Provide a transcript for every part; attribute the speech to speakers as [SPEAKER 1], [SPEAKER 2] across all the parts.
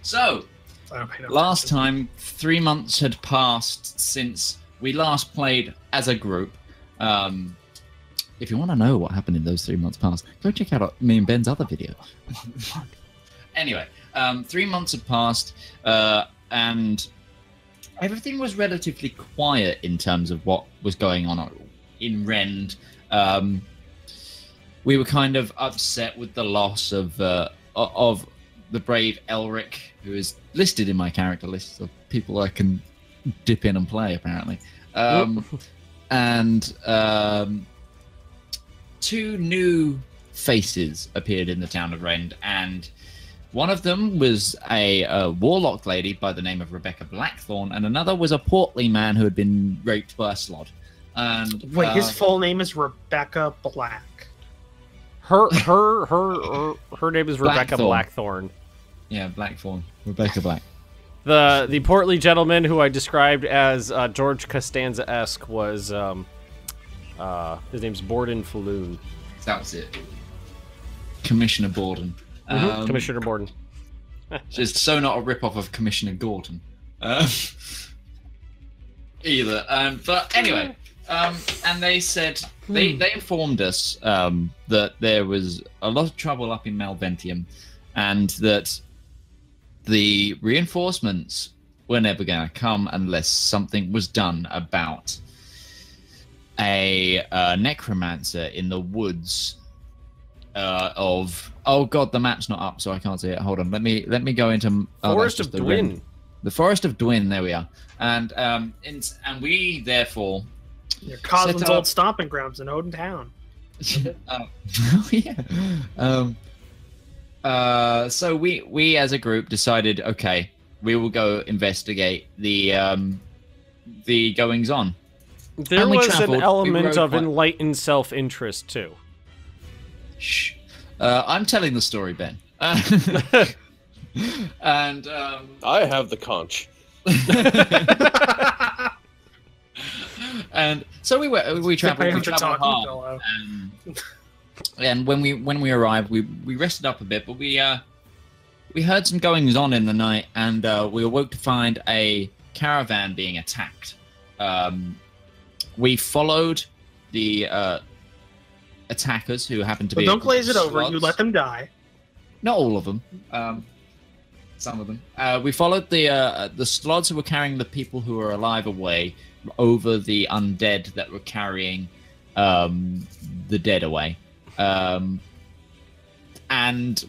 [SPEAKER 1] So, last time, 3 months had passed since we last played as a group. If you want to know what happened in those 3 months past, go check out me and Ben's other video. Anyway, 3 months had passed, and everything was relatively quiet in terms of what was going on in Rend. We were kind of upset with the loss of the brave Elric, who is listed in my character list of people I can dip in and play, apparently. And two new faces appeared in the town of Rend, and one of them was a warlock lady by the name of Rebecca Blackthorn, and another was a portly man who had been raped by a slod. And
[SPEAKER 2] wait, his full name is Rebecca Black.
[SPEAKER 3] Her name is Rebecca Blackthorn.
[SPEAKER 1] Yeah, Blackthorn. Rebecca Black.
[SPEAKER 3] The portly gentleman who I described as George Costanza-esque was his name's Borden Falloon.
[SPEAKER 1] That was it. Commissioner Borden.
[SPEAKER 3] Commissioner Borden.
[SPEAKER 1] Just so not a rip-off of Commissioner Gordon. Either. But anyway, and they said they informed us that there was a lot of trouble up in Malventium, and that the reinforcements were never going to come unless something was done about a necromancer in the woods of... Oh god, the map's not up, so I can't see it. Hold on, let me go into
[SPEAKER 3] Forest of Dwin.
[SPEAKER 1] The Forest of Dwin. There we are, and we therefore.
[SPEAKER 2] Your Coslin's old stomping grounds in Odin Town.
[SPEAKER 1] Yeah. So we as a group decided, okay, we will go investigate the goings on.
[SPEAKER 3] There was an element of enlightened self-interest too.
[SPEAKER 1] Shh. I'm telling the story, Ben. And
[SPEAKER 4] I have the conch.
[SPEAKER 1] And so we traveled hard, and when we arrived, we rested up a bit, but we heard some goings on in the night, and we awoke to find a caravan being attacked. We followed the attackers, who happened to be...
[SPEAKER 2] Don't glaze it over. You let them die.
[SPEAKER 1] Not all of them. Some of them. We followed the slods who were carrying the people who were alive away over the undead that were carrying the dead away. And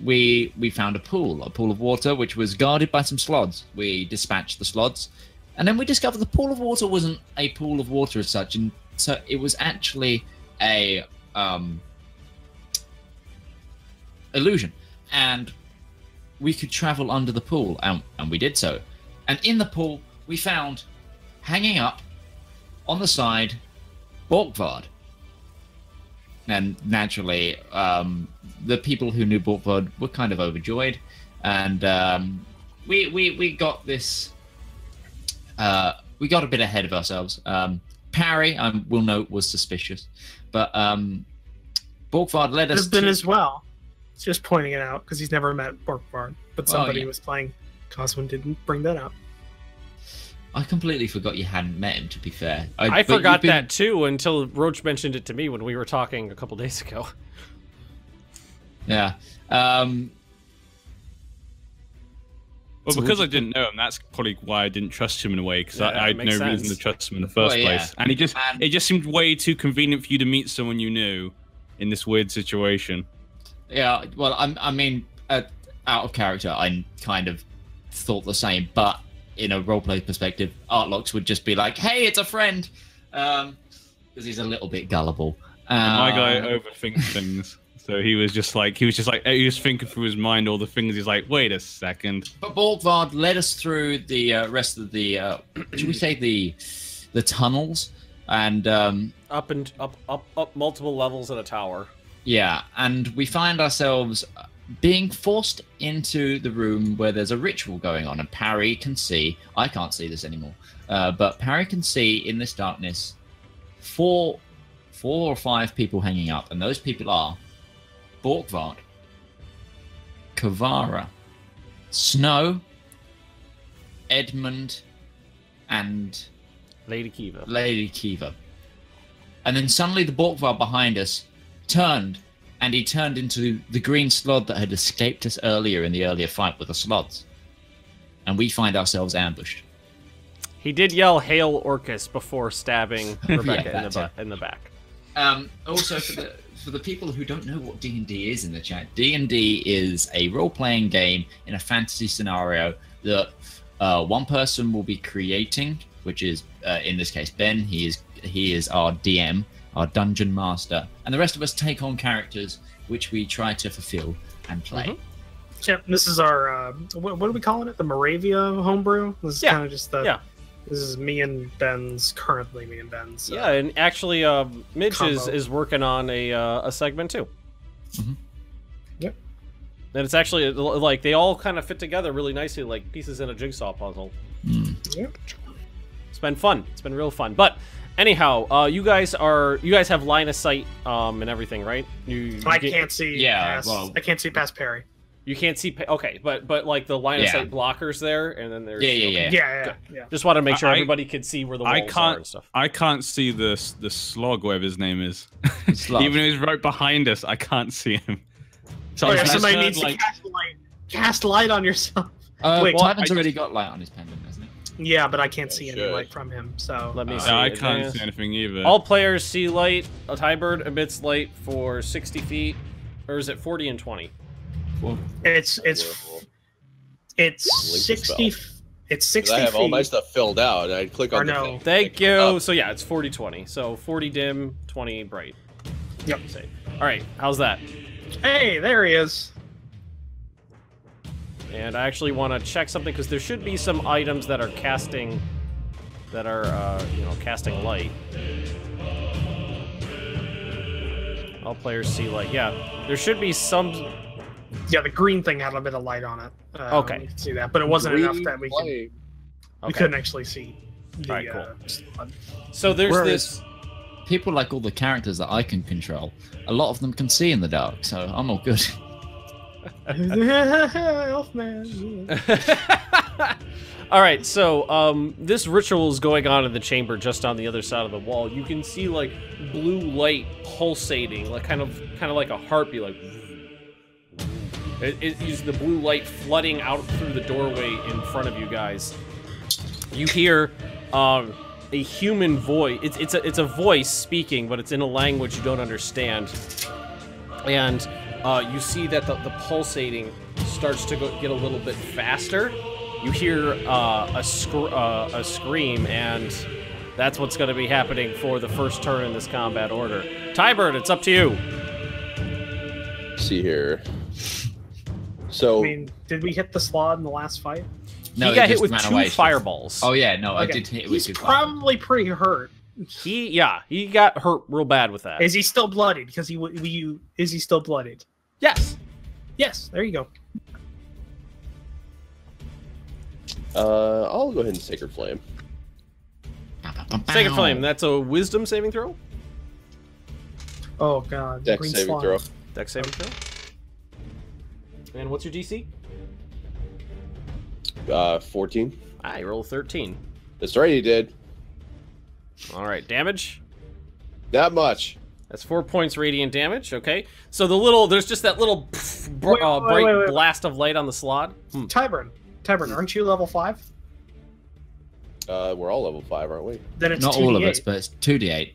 [SPEAKER 1] we found a pool of water, which was guarded by some slods. We dispatched the slods, and then we discovered the pool of water wasn't a pool of water as such, and so it was actually a illusion, and we could travel under the pool, and we did so. And in the pool, we found, hanging up on the side, Borkvarrd. And naturally, the people who knew Borkvarrd were kind of overjoyed, and we got this. We got a bit ahead of ourselves. Parry, we'll note, was suspicious, but Borkvarrd led us.
[SPEAKER 2] Has been as well. It's just pointing it out because he's never met Borkvarrd, but somebody was playing. Coswin didn't bring that up.
[SPEAKER 1] I completely forgot you hadn't met him, to be fair.
[SPEAKER 3] I forgot that too until Roach mentioned it to me when we were talking a couple days ago.
[SPEAKER 1] Yeah.
[SPEAKER 5] Well, because I didn't know him, that's probably why I didn't trust him in a way, because I had no reason to trust him in the first place. And it just seemed way too convenient for you to meet someone you knew in this weird situation.
[SPEAKER 1] Yeah, well, I mean, out of character, I kind of thought the same, but in a roleplay perspective, Artlox would just be like, "Hey, it's a friend," because he's a little bit gullible.
[SPEAKER 5] My guy overthinks things, so he was just thinking through his mind all the things. He's like, "Wait a second."
[SPEAKER 1] But Borkvarrd led us through the rest of the, should we say the tunnels, and
[SPEAKER 3] up multiple levels in a tower.
[SPEAKER 1] Yeah, and we find ourselves being forced into the room where there's a ritual going on, and Parry can see, I can't see this anymore, but Parry can see in this darkness four or five people hanging up, and those people are Borkvarrd, Kavara, Snow, Edmund, and
[SPEAKER 3] Lady Kiva.
[SPEAKER 1] Lady Kiva. And then suddenly the Borkvarrd behind us turned, and he turned into the green slod that had escaped us earlier in the earlier fight with the slods. And we find ourselves ambushed.
[SPEAKER 3] He did yell "Hail Orcus" before stabbing Rebecca
[SPEAKER 1] Yeah,
[SPEAKER 3] in the back.
[SPEAKER 1] Also, for the people who don't know what D&D is in the chat, D&D is a role-playing game in a fantasy scenario that one person will be creating, which is in this case Ben. He is our DM, our dungeon master, and the rest of us take on characters which we try to fulfill and play.
[SPEAKER 3] Mm-hmm.
[SPEAKER 2] Yeah, this is our what are we calling it? The Moravia homebrew. This is kind of just the. This is currently me and Ben's.
[SPEAKER 3] Yeah, and actually, Mitch is working on a segment too.
[SPEAKER 1] Mm-hmm.
[SPEAKER 2] Yep.
[SPEAKER 3] And it's actually like they all kind of fit together really nicely, like pieces in a jigsaw puzzle.
[SPEAKER 2] Yep.
[SPEAKER 3] It's been fun. It's been real fun. But anyhow, you guys have line of sight and everything, right?
[SPEAKER 2] I can't see.
[SPEAKER 1] Yeah,
[SPEAKER 2] I can't see past Perry.
[SPEAKER 3] You can't see. Okay, but like the line of sight blockers there, and then there's.
[SPEAKER 2] Yeah.
[SPEAKER 3] Just want to make sure everybody could see where the walls are and stuff.
[SPEAKER 5] I can't see the slog, whatever his name is. Even though he's right behind us, I can't see him.
[SPEAKER 2] So somebody needs to cast light on yourself.
[SPEAKER 1] Wait, Tyvan's already got light on his pendant, hasn't he?
[SPEAKER 2] Yeah, but I can't see any light from him. So
[SPEAKER 3] let me see.
[SPEAKER 5] I can't see anything either.
[SPEAKER 3] All players see light. A Tybird emits light for 60 feet, or is it 40 and 20?
[SPEAKER 2] It's 60. It's 60
[SPEAKER 4] I have
[SPEAKER 2] feet.
[SPEAKER 4] all my stuff filled out, and I click on the thing.
[SPEAKER 3] Thank you. So yeah, it's 40-20. So 40 dim, 20 bright.
[SPEAKER 2] Yep.
[SPEAKER 3] All right, how's that?
[SPEAKER 2] Hey, there he is.
[SPEAKER 3] And I actually want to check something because there should be some items that are casting, casting light. All players see light. Yeah, there should be some.
[SPEAKER 2] Yeah, the green thing had a bit of light on it.
[SPEAKER 3] Okay.
[SPEAKER 2] You can see that, but it wasn't enough that we couldn't actually see.
[SPEAKER 3] All right, cool. So there's this.
[SPEAKER 1] People like all the characters that I can control. A lot of them can see in the dark, so I'm all good.
[SPEAKER 2] Elfman.
[SPEAKER 3] All right, so this ritual is going on in the chamber just on the other side of the wall. You can see like blue light pulsating, like kind of like a heartbeat, like. It is the blue light flooding out through the doorway in front of you guys. You hear a human voice. It's a voice speaking, but it's in a language you don't understand. And you see that the pulsating starts to get a little bit faster. You hear a scream, and that's what's going to be happening for the first turn in this combat order. Tybird, it's up to you.
[SPEAKER 4] Let's see here. So,
[SPEAKER 2] I mean, did we hit the slod in the last fight?
[SPEAKER 1] No,
[SPEAKER 3] he got hit with 2 fireballs.
[SPEAKER 1] Oh yeah, no, I did hit with 2 fireballs.
[SPEAKER 2] Probably pretty hurt.
[SPEAKER 3] He got hurt real bad with that.
[SPEAKER 2] Is he still bloodied? Because is he still bloodied?
[SPEAKER 3] Yes.
[SPEAKER 2] Yes, there you go.
[SPEAKER 4] I'll go ahead and Sacred Flame.
[SPEAKER 3] Sacred Flame, that's a wisdom saving throw?
[SPEAKER 2] Oh god.
[SPEAKER 4] Dex saving throw.
[SPEAKER 3] Dex saving throw. And what's your DC?
[SPEAKER 4] 14.
[SPEAKER 3] I roll 13.
[SPEAKER 4] That's right, he did.
[SPEAKER 3] All right, damage?
[SPEAKER 4] Not much.
[SPEAKER 3] That's 4 points radiant damage, okay. So there's just that little bright blast of light on the slot.
[SPEAKER 2] Tybird, aren't you level 5?
[SPEAKER 4] We're all level 5, aren't we?
[SPEAKER 2] Then it's
[SPEAKER 1] not
[SPEAKER 2] 2d8.
[SPEAKER 1] all of us, but it's 2d8.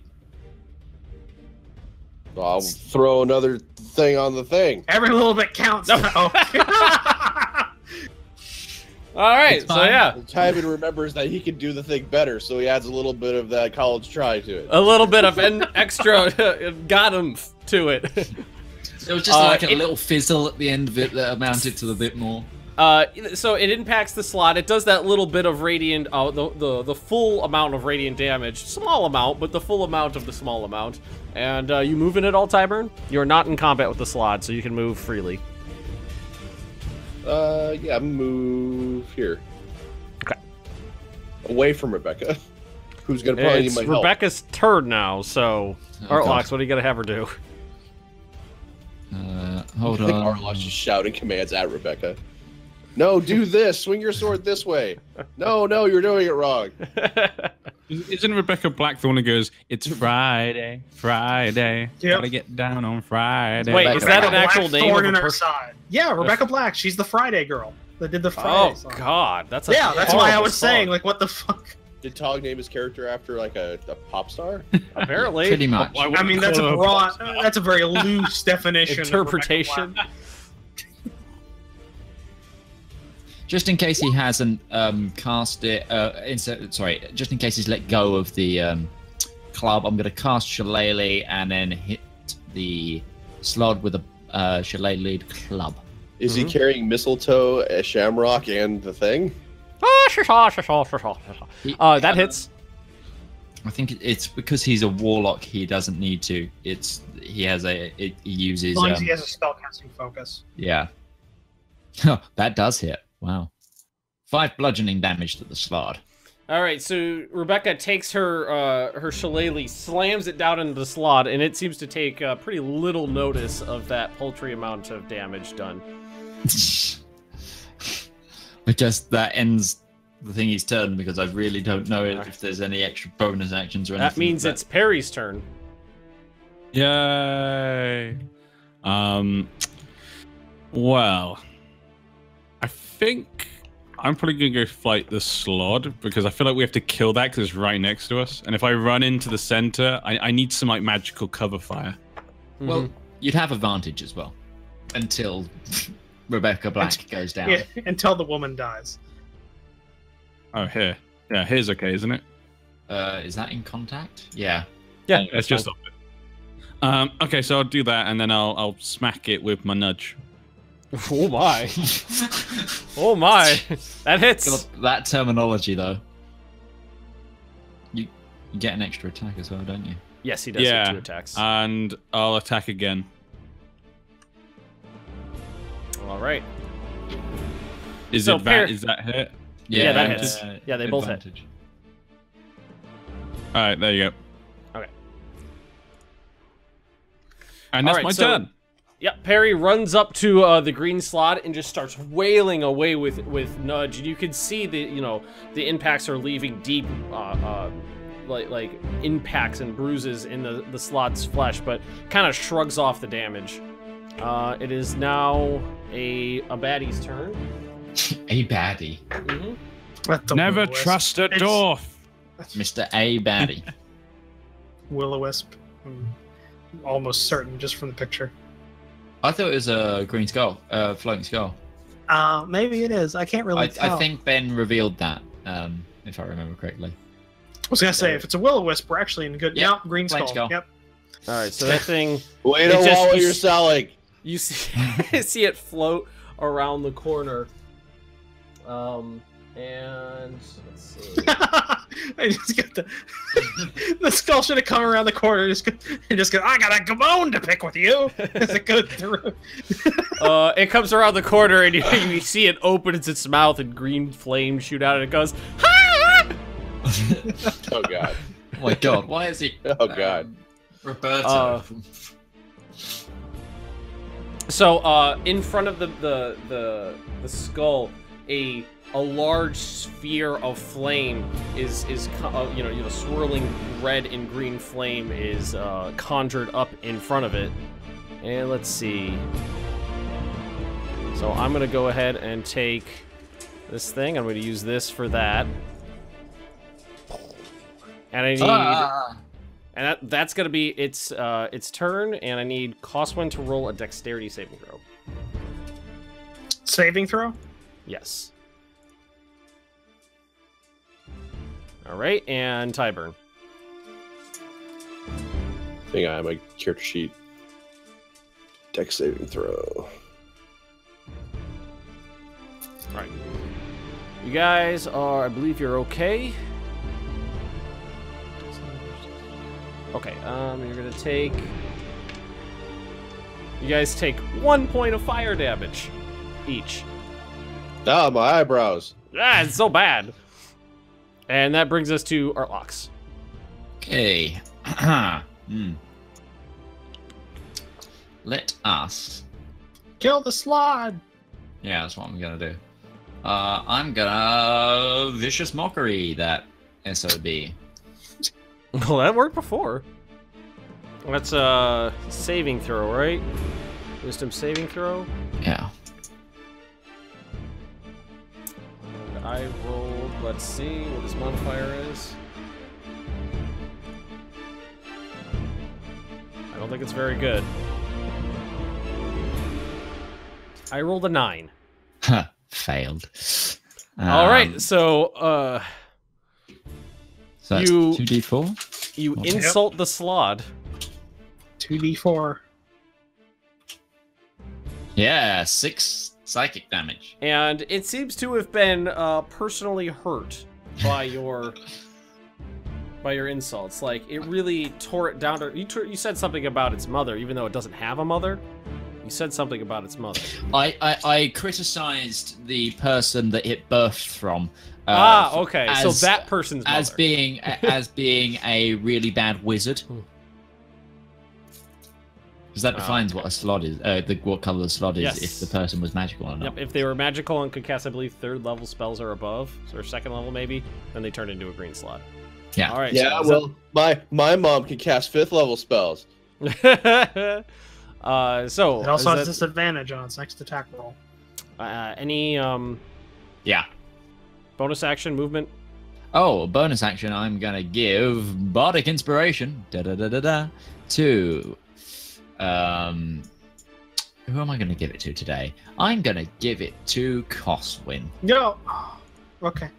[SPEAKER 4] I'll throw another thing on the thing.
[SPEAKER 2] Every little bit counts.
[SPEAKER 3] All right, so yeah.
[SPEAKER 4] Tybin remembers that he can do the thing better, so he adds a little bit of that college try to it.
[SPEAKER 3] A little bit of an extra got him to it.
[SPEAKER 1] So it was just like a little fizzle at the end of it that amounted to a bit more.
[SPEAKER 3] So it impacts the slot. It does that little bit of radiant, the full amount of radiant damage. Small amount, but the full amount of the small amount. And you moving it all, Tybern? You're not in combat with the slot, so you can move freely.
[SPEAKER 4] Yeah, move here.
[SPEAKER 3] Okay.
[SPEAKER 4] Away from Rebecca, who's gonna probably need my help.
[SPEAKER 3] Rebecca's turn now, so Artlox, what are you gonna have her do?
[SPEAKER 1] Hold
[SPEAKER 4] I think
[SPEAKER 1] on.
[SPEAKER 4] Artlox just shouting commands at Rebecca. No, do this. Swing your sword this way. No, you're doing it wrong.
[SPEAKER 5] Isn't Rebecca Black the one who goes, "It's Friday, Friday, gotta get down on Friday"?
[SPEAKER 3] Wait, is that an actual name of
[SPEAKER 2] a person? Yeah, Rebecca Black. She's the Friday girl that did the Friday song.
[SPEAKER 3] God, that's
[SPEAKER 2] that's why I was saying, like, what the fuck?
[SPEAKER 4] Did Tog name his character after like a pop star?
[SPEAKER 3] Apparently,
[SPEAKER 1] pretty much.
[SPEAKER 2] I mean, that's a broad, that's a very loose definition.
[SPEAKER 3] Interpretation.
[SPEAKER 1] Just in case he hasn't cast it, just in case he's let go of the club, I'm going to cast Shillelagh and then hit the slod with a Shillelagh club.
[SPEAKER 4] Is he carrying mistletoe, a shamrock, and the thing?
[SPEAKER 3] That hits.
[SPEAKER 1] I think it's because he's a warlock. He doesn't need to. He uses.
[SPEAKER 2] As long as he has a spellcasting focus.
[SPEAKER 1] Yeah. That does hit. Wow. 5 bludgeoning damage to the slod.
[SPEAKER 3] All right, so Rebecca takes her shillelagh, slams it down into the slot, and it seems to take pretty little notice of that paltry amount of damage done.
[SPEAKER 1] I guess that ends the thingy's turn because I really don't know if there's any extra bonus actions or anything.
[SPEAKER 3] That means it's Perry's turn.
[SPEAKER 5] Yay! Well, I think I'm probably gonna go fight the slod because I feel like we have to kill that because it's right next to us. And if I run into the center, I need some like magical cover fire.
[SPEAKER 1] Well, you'd have advantage as well until Rebecca Black goes down.
[SPEAKER 2] Yeah, until the woman dies.
[SPEAKER 5] Oh, here. Yeah, here's okay, isn't it?
[SPEAKER 1] Is that in contact? Yeah.
[SPEAKER 3] Yeah,
[SPEAKER 5] it's just up it. Okay, so I'll do that, and then I'll smack it with my nudge.
[SPEAKER 3] Oh my! Oh my! That hits.
[SPEAKER 1] God, that terminology, though. You get an extra attack as well, don't you?
[SPEAKER 3] Yes, he does.
[SPEAKER 5] Yeah,
[SPEAKER 3] get 2 attacks.
[SPEAKER 5] And I'll attack again.
[SPEAKER 3] All right.
[SPEAKER 5] Is that hit?
[SPEAKER 3] Yeah, that hits. Yeah, they both hit.
[SPEAKER 5] All right, there you go.
[SPEAKER 3] Okay.
[SPEAKER 5] And that's my turn.
[SPEAKER 3] Yep, Perry runs up to the green slot and just starts wailing away with Nudge, and you can see the impacts are leaving deep, like impacts and bruises in the slot's flesh, but kind of shrugs off the damage. It is now a baddie's turn.
[SPEAKER 1] A baddie.
[SPEAKER 5] Never trust a dwarf.
[SPEAKER 1] Mr. A baddie.
[SPEAKER 2] Will-o-wisp. I'm almost certain just from the picture.
[SPEAKER 1] I thought it was a green skull, floating skull.
[SPEAKER 2] Maybe it is. I can't really tell.
[SPEAKER 1] I think Ben revealed that, if I remember correctly.
[SPEAKER 2] I was gonna say, if it's a will-o-wisp, we're actually in good. Yep, green skull. Yep.
[SPEAKER 3] All right, so that thing.
[SPEAKER 4] Wait a while you're selling.
[SPEAKER 3] You see it float around the corner. And let's see.
[SPEAKER 2] I just got the skull should have come around the corner and just go. I got a gamone to pick with you as it goes through.
[SPEAKER 3] It comes around the corner and you see it opens its mouth and green flames shoot out and it goes. Ha!
[SPEAKER 4] Oh god.
[SPEAKER 1] Oh my god. Why is he?
[SPEAKER 4] Oh god.
[SPEAKER 1] Roberto.
[SPEAKER 3] So in front of the skull, a large sphere of flame is swirling red and green flame is conjured up in front of it. And let's see. So I'm gonna go ahead and take this thing. I'm gonna use this for that. And I need and that's gonna be its turn, and I need Coswin to roll a dexterity saving throw.
[SPEAKER 2] Saving throw?
[SPEAKER 3] Yes. Alright, and Tyburn.
[SPEAKER 4] Hang on, my character sheet. Dex saving throw.
[SPEAKER 3] Alright. You guys are, I believe you're okay. Okay, you're gonna take... You guys take 1 point of fire damage each.
[SPEAKER 4] Ah, my eyebrows.
[SPEAKER 3] Ah, it's so bad. And that brings us to Artlox.
[SPEAKER 1] Okay. Let us
[SPEAKER 2] kill the slod.
[SPEAKER 1] Yeah, that's what I'm gonna do. I'm gonna vicious mockery that SOB.
[SPEAKER 3] Well, that worked before. That's a saving throw, right? Wisdom saving throw?
[SPEAKER 1] Yeah.
[SPEAKER 3] And I rolled, let's see what his modifier is. I don't think it's very good. I rolled a 9.
[SPEAKER 1] Failed.
[SPEAKER 3] All right, so
[SPEAKER 1] that's
[SPEAKER 3] you
[SPEAKER 1] 2d4.
[SPEAKER 3] You insult the slod.
[SPEAKER 2] 2d4.
[SPEAKER 1] Yeah, 6 psychic damage.
[SPEAKER 3] And it seems to have been personally hurt by your insults. Like, it really tore it down to... You said something about its mother, even though it doesn't have a mother. You said something about its mother.
[SPEAKER 1] I criticized the person that it birthed from.
[SPEAKER 3] Okay. So that person's mother.
[SPEAKER 1] As being a really bad wizard. Because that defines what a slod is, what color the slod is,
[SPEAKER 3] yes.
[SPEAKER 1] if the person was magical or not.
[SPEAKER 3] Yep, if they were magical and could cast, I believe, 3rd level spells or above, or 2nd level maybe, then they turn into a green slot.
[SPEAKER 1] Yeah.
[SPEAKER 3] All right.
[SPEAKER 4] Yeah,
[SPEAKER 3] so
[SPEAKER 4] my mom can cast 5th level spells.
[SPEAKER 3] So
[SPEAKER 2] it also has disadvantage on its next attack roll.
[SPEAKER 3] Any
[SPEAKER 1] Yeah.
[SPEAKER 3] bonus action movement?
[SPEAKER 1] Oh, bonus action, I'm gonna give Bardic Inspiration to who am I gonna give it to today? I'm gonna give it to Coswin.
[SPEAKER 2] No. Okay.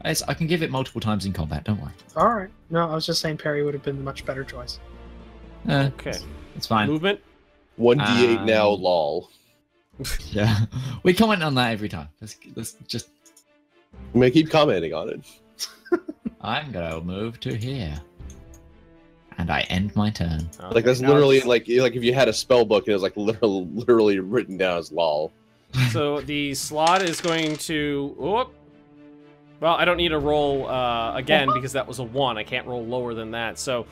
[SPEAKER 1] I can give it multiple times in combat, don't worry.
[SPEAKER 2] Alright. No, I was just saying Perry would have been the much better choice.
[SPEAKER 3] Okay.
[SPEAKER 1] It's fine.
[SPEAKER 3] Movement?
[SPEAKER 4] 1d8 now, lol.
[SPEAKER 1] Yeah. We comment on that every time. Let's just...
[SPEAKER 4] I'm gonna keep commenting on it.
[SPEAKER 1] I'm gonna move to here. And I end my turn.
[SPEAKER 3] Okay,
[SPEAKER 4] Like, that's
[SPEAKER 3] now
[SPEAKER 4] literally,
[SPEAKER 3] it's-
[SPEAKER 4] like if you had a spell book and it was, like, literally written down as lol.
[SPEAKER 3] So the slot is going to... Whoop. Well, I don't need to roll again because that was a 1. I can't roll lower than that. So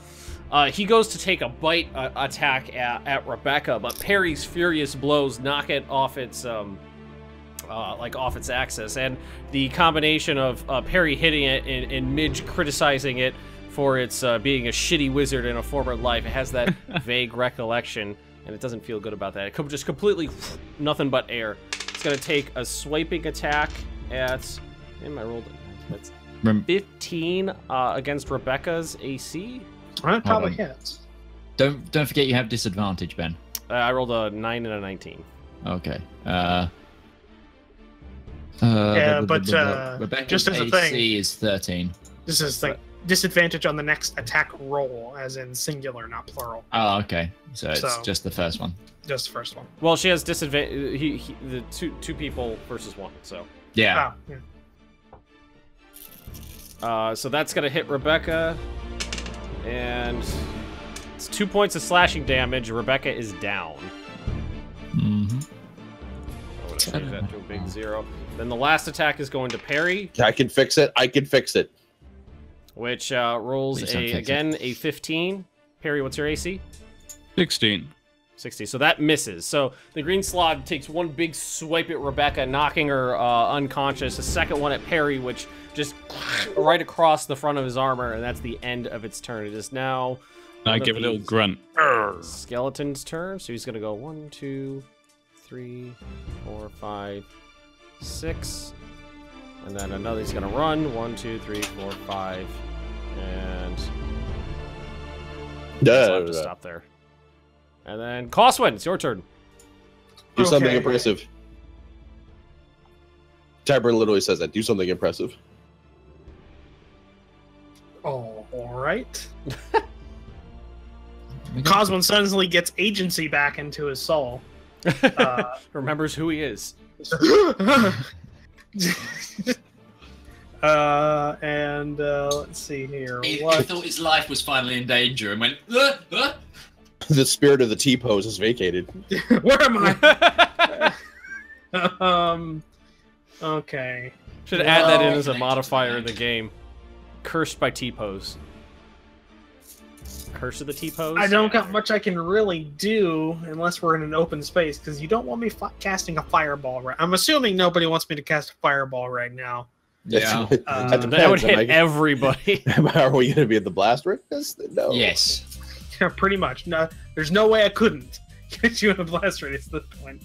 [SPEAKER 3] he goes to take a bite attack at Rebecca, but Perry's furious blows knock it off its off its axis, and the combination of Perry hitting it and Midge criticizing it for its being a shitty wizard in a former life. It has that vague recollection, and it doesn't feel good about that. It could just completely nothing but air. It's gonna take a swiping attack at. I rolled it. That's 15 against Rebecca's AC.
[SPEAKER 2] That probably hits.
[SPEAKER 1] Don't forget you have disadvantage, Ben.
[SPEAKER 3] I rolled a 9 and a 19.
[SPEAKER 1] Okay.
[SPEAKER 2] Yeah, but
[SPEAKER 1] Rebecca's
[SPEAKER 2] just as a
[SPEAKER 1] AC
[SPEAKER 2] thing,
[SPEAKER 1] is 13.
[SPEAKER 2] this is the disadvantage on the next attack roll, as in singular, not plural.
[SPEAKER 1] Oh, okay. So it's just the first one.
[SPEAKER 2] Just the first one.
[SPEAKER 3] Well, she has disadvantage. The two people versus 1. So.
[SPEAKER 1] Yeah.
[SPEAKER 2] Oh, yeah.
[SPEAKER 3] So that's gonna hit Rebecca, and it's 2 points of slashing damage. Rebecca is down.
[SPEAKER 1] Mm-hmm.
[SPEAKER 3] I'm gonna change that to a big 0. Then the last attack is going to Perry,
[SPEAKER 4] I can fix it. I can fix it.
[SPEAKER 3] which rolls again a 15. Perry, what's your AC?
[SPEAKER 5] 16.
[SPEAKER 3] 60. So that misses. So the green slot takes one big swipe at Rebecca, knocking her unconscious. A second one at Perry, which just right across the front of his armor, and that's the end of its turn. It is now.
[SPEAKER 5] I give a little grunt.
[SPEAKER 3] Skeleton's turn. So he's gonna go 1, 2, 3, 4, 5, 6, and then another. He's gonna run 1, 2, 3, 4, 5, and so I have to stop there. And then Coswin, it's your turn.
[SPEAKER 4] Do something
[SPEAKER 2] Okay.
[SPEAKER 4] impressive. Tyburn literally says that. Do something impressive.
[SPEAKER 2] Oh, all right. Coswin suddenly gets agency back into his soul.
[SPEAKER 3] Remembers who he is.
[SPEAKER 2] Let's see here.
[SPEAKER 1] He
[SPEAKER 2] What?
[SPEAKER 1] thought his life was finally in danger and went,
[SPEAKER 4] The spirit of the T-pose is vacated.
[SPEAKER 2] Where am I? Okay.
[SPEAKER 3] Should add that in as a modifier in the game. Cursed by T-pose. Curse of the T-pose?
[SPEAKER 2] I don't got much I can really do unless we're in an open space, because you don't want me casting a fireball right. I'm assuming nobody wants me to cast a fireball right now.
[SPEAKER 1] Yeah.
[SPEAKER 3] That would hit everybody.
[SPEAKER 4] Are we going to be at the blast radius? No.
[SPEAKER 1] Yes.
[SPEAKER 2] Yeah, pretty much. No, there's no way I couldn't get you in a blast radius at this point.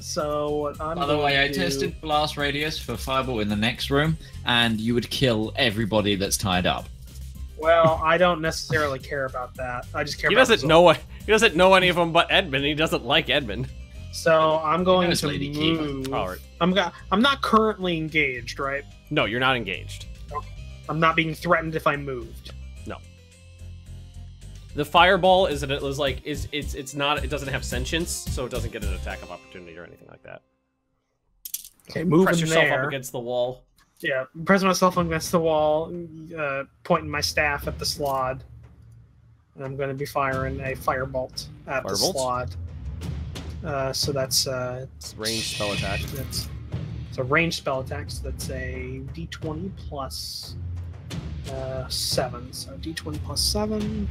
[SPEAKER 2] So
[SPEAKER 1] by the way, I tested blast radius for fireball in the next room, and you would kill everybody that's tied up.
[SPEAKER 2] Well, I don't necessarily care about that. I just care. He
[SPEAKER 3] doesn't know. He doesn't know any of them but Edmund. He doesn't like Edmund.
[SPEAKER 2] So I'm going to move.
[SPEAKER 3] All right.
[SPEAKER 2] I'm not currently engaged, right?
[SPEAKER 3] No, you're not engaged.
[SPEAKER 2] Okay. I'm not being threatened if I moved.
[SPEAKER 3] No. The fireball it's not. It doesn't have sentience, so it doesn't get an attack of opportunity or anything like that.
[SPEAKER 2] Okay, moving
[SPEAKER 3] Press yourself
[SPEAKER 2] there.
[SPEAKER 3] up against the wall.
[SPEAKER 2] Yeah, press myself against the wall, pointing my staff at the slod. And I'm going to be firing a firebolt at the slod. So that's
[SPEAKER 3] ranged spell attack.
[SPEAKER 2] It's a ranged spell attack, so that's a d20 plus 7. So d20 plus 7.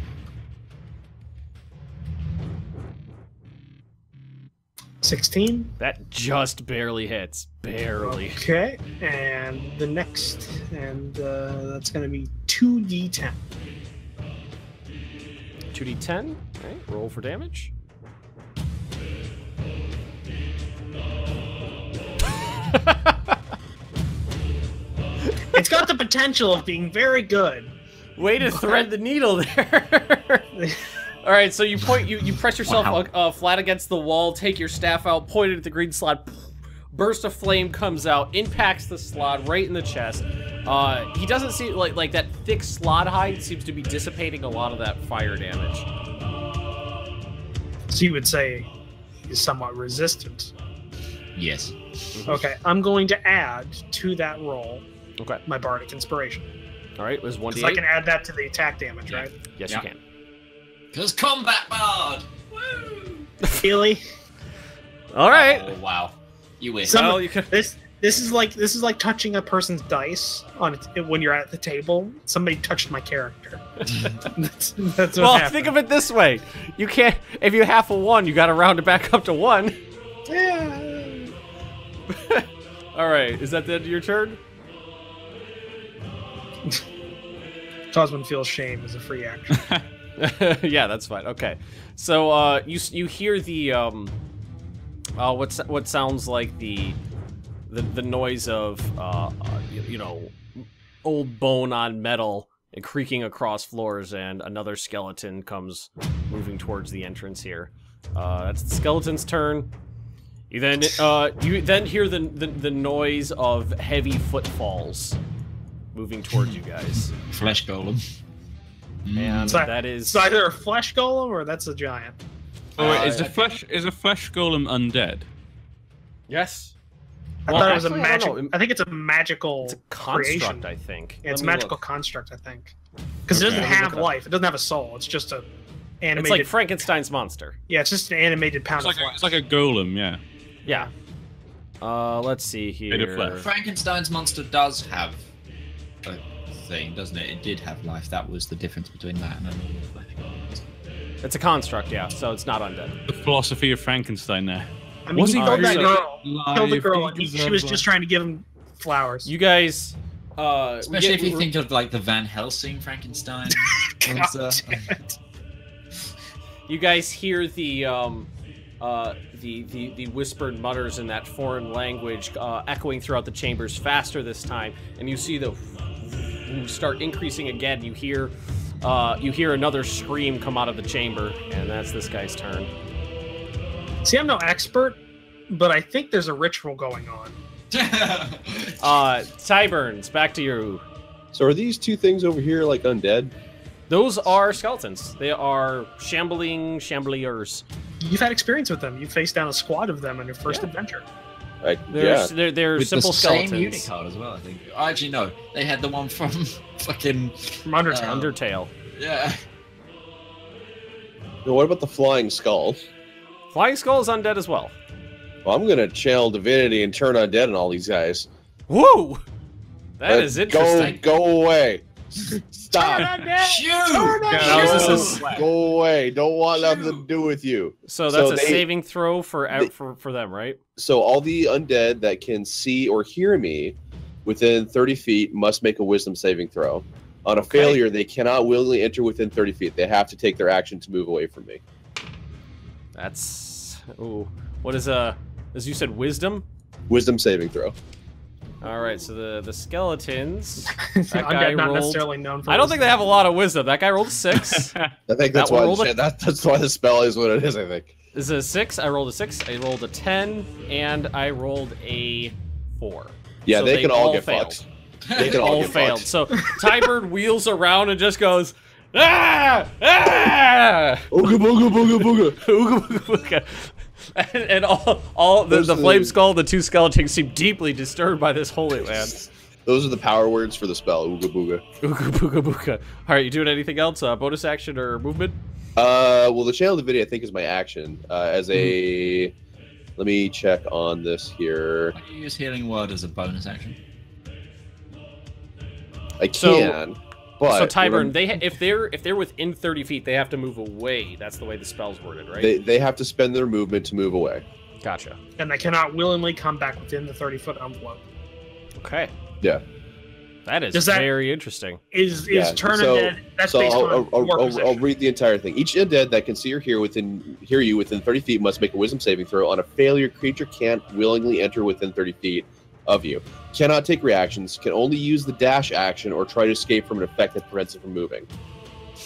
[SPEAKER 2] 16.
[SPEAKER 3] That just barely hits. Barely.
[SPEAKER 2] Okay, and the next, that's going to be 2d10.
[SPEAKER 3] 2d10. Okay, roll for damage.
[SPEAKER 2] It's got the potential of being very good.
[SPEAKER 3] Way to thread the needle there. All right, so you press yourself flat against the wall, take your staff out, point it at the green slot. Burst of flame comes out, impacts the slod right in the chest. He doesn't seem like that thick slod hide seems to be dissipating a lot of that fire damage.
[SPEAKER 2] So you would say he's somewhat resistant.
[SPEAKER 1] Yes.
[SPEAKER 2] Okay, I'm going to add to that roll.
[SPEAKER 3] Okay.
[SPEAKER 2] My bardic inspiration.
[SPEAKER 3] All right, it was 1d8.
[SPEAKER 2] So I can add that to the attack damage, right?
[SPEAKER 3] Yes, you can.
[SPEAKER 1] Because combat bard. Woo!
[SPEAKER 2] Really?
[SPEAKER 3] All right.
[SPEAKER 1] Oh wow. You win.
[SPEAKER 3] Well, you can...
[SPEAKER 2] This is like touching a person's dice when you're at the table. Somebody touched my character. that's what happened.
[SPEAKER 3] Think of it this way: you can't. If you half a 1, you got to round it back up to 1.
[SPEAKER 2] Yeah.
[SPEAKER 3] All right. Is that the end of your turn?
[SPEAKER 2] Cosman feels shame as a free action.
[SPEAKER 3] Yeah, that's fine. Okay, so you hear the what sounds like the noise of old bone on metal and creaking across floors, and another skeleton comes moving towards the entrance here. That's the skeleton's turn. You then hear the noise of heavy footfalls moving towards you guys.
[SPEAKER 1] Flesh golem.
[SPEAKER 3] And that is...
[SPEAKER 2] It's either a flesh golem or that's a giant.
[SPEAKER 5] Oh, wait, is a flesh golem undead?
[SPEAKER 3] Yes.
[SPEAKER 2] I thought it was a magic. I think it's a magical.
[SPEAKER 3] It's a construct,
[SPEAKER 2] creation.
[SPEAKER 3] I think.
[SPEAKER 2] Yeah, it's a magical construct, I think. Because it doesn't have life. It doesn't have a soul. It's just a animated.
[SPEAKER 3] It's like Frankenstein's monster.
[SPEAKER 2] Yeah, it's just an animated pound of flesh.
[SPEAKER 5] It's like a golem, yeah.
[SPEAKER 3] Yeah. Let's see here.
[SPEAKER 1] Frankenstein's monster does have a thing, doesn't it? It did have life. That was the difference between that and a normal flesh golem.
[SPEAKER 3] It's a construct, yeah, so it's not undead.
[SPEAKER 5] The philosophy of Frankenstein there.
[SPEAKER 2] I mean, he killed that girl. Killed the girl. She was just trying to give him flowers.
[SPEAKER 3] You guys,
[SPEAKER 1] especially if you think of like the Van Helsing Frankenstein monster.
[SPEAKER 3] You guys hear the whispered mutters in that foreign language echoing throughout the chambers faster this time, and you see the start increasing again. You hear another scream come out of the chamber, and that's this guy's turn.
[SPEAKER 2] See, I'm no expert, but I think there's a ritual going on.
[SPEAKER 3] Tyburns, back to you.
[SPEAKER 4] So are these two things over here like undead?
[SPEAKER 3] Those are skeletons. They are chambliers.
[SPEAKER 2] You've had experience with them. You faced down a squad of them in your first adventure.
[SPEAKER 3] They're
[SPEAKER 1] with
[SPEAKER 3] simple
[SPEAKER 1] the
[SPEAKER 3] skeletons.
[SPEAKER 1] Same Unicard as well, I think. Actually, no. They had the one from fucking...
[SPEAKER 2] From Undertale.
[SPEAKER 3] Undertale.
[SPEAKER 1] Yeah.
[SPEAKER 4] Now, what about the flying skull?
[SPEAKER 3] Flying skull is undead as well.
[SPEAKER 4] Well, I'm gonna channel divinity and turn undead on all these guys.
[SPEAKER 3] Woo! That is interesting.
[SPEAKER 4] Go away. Stop.
[SPEAKER 1] Shoot!
[SPEAKER 4] Go away. Don't want nothing to do with you.
[SPEAKER 3] So that's a saving throw for them, right?
[SPEAKER 4] So all the undead that can see or hear me within 30 feet must make a wisdom saving throw. On a failure, they cannot willingly enter within 30 feet. They have to take their action to move away from me.
[SPEAKER 3] That's... Ooh. What is, as you said, wisdom?
[SPEAKER 4] Wisdom saving throw.
[SPEAKER 3] All right, so the skeletons.
[SPEAKER 2] That guy not necessarily known for
[SPEAKER 3] I don't think they have a lot of wisdom. That guy rolled a 6.
[SPEAKER 4] I think that's why that's why the spell is what it is. I think.
[SPEAKER 3] This is a 6. I rolled a 6. I rolled a 10, and I rolled a 4.
[SPEAKER 4] Yeah,
[SPEAKER 3] so
[SPEAKER 4] they can all get
[SPEAKER 3] failed.
[SPEAKER 4] fucked. They can all get
[SPEAKER 3] failed.
[SPEAKER 4] fucked.
[SPEAKER 3] So Tybird wheels around and just goes, ah, ah,
[SPEAKER 4] ooga booga booga booga,
[SPEAKER 3] ooga booga booga. And all the flame skull, the 2 skeletons seem deeply disturbed by this holy land.
[SPEAKER 4] Those are the power words for the spell, ooga booga.
[SPEAKER 3] Ooga booga booga. All right, you doing anything else? Bonus action or movement?
[SPEAKER 4] Well, the channel divinity I think is my action. As a, let me check on this here.
[SPEAKER 1] Can you use healing word as a bonus action?
[SPEAKER 4] I can. But
[SPEAKER 3] so Tyburn, if they're within 30 feet, they have to move away. That's the way the spell's worded, right?
[SPEAKER 4] They have to spend their movement to move away.
[SPEAKER 3] Gotcha.
[SPEAKER 2] And they cannot willingly come back within the 30-foot envelope.
[SPEAKER 3] Okay.
[SPEAKER 4] Yeah.
[SPEAKER 3] That is very interesting.
[SPEAKER 2] Is turn undead? That's based on
[SPEAKER 4] I'll read the entire thing. Each undead that can see or hear you within 30 feet must make a wisdom saving throw. On a failure, creature can't willingly enter within 30 feet of you. Cannot take reactions. Can only use the dash action or try to escape from an effect that prevents it from moving.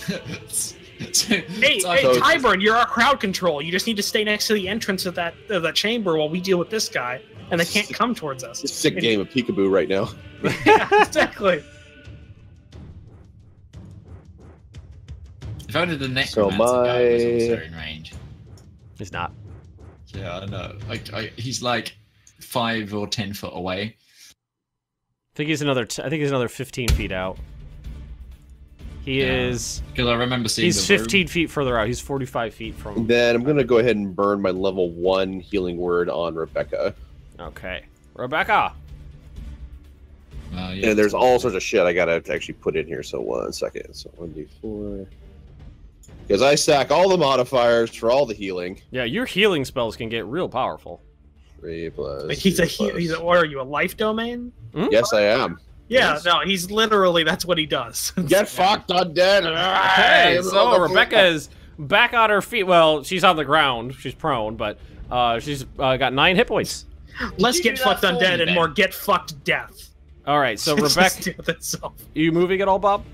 [SPEAKER 2] Hey, Tyburn, you're our crowd control. You just need to stay next to the entrance of that chamber while we deal with this guy, and they can't come towards us.
[SPEAKER 4] It's a sick game of peekaboo right now.
[SPEAKER 2] Yeah, exactly.
[SPEAKER 1] If only the Necromancer guy was also in range.
[SPEAKER 3] He's not.
[SPEAKER 1] Yeah, I know. He's like 5 or 10 foot away.
[SPEAKER 3] I think he's another 15 feet out. He is.
[SPEAKER 1] Because I remember seeing.
[SPEAKER 3] He's 15 feet further out. He's 45 feet from.
[SPEAKER 4] Then I'm gonna go ahead and burn my level 1 healing word on Rebecca.
[SPEAKER 3] Okay, Rebecca.
[SPEAKER 4] Yeah, and there's all sorts of shit I gotta actually put in here. So 1 second. So 1d4. Because I stack all the modifiers for all the healing.
[SPEAKER 3] Yeah, your healing spells can get real powerful.
[SPEAKER 4] 3 plus.
[SPEAKER 2] Like what are you, a life domain?
[SPEAKER 4] Yes, I am.
[SPEAKER 2] Yeah, no, he's literally, that's what he does.
[SPEAKER 4] Get fucked, undead.
[SPEAKER 3] Okay, so Rebecca is back on her feet. Well, she's on the ground. She's prone, but she's got 9 hit points.
[SPEAKER 2] Less get fucked undead and more get fucked death.
[SPEAKER 3] All right, so Rebecca, you moving at all, Bob?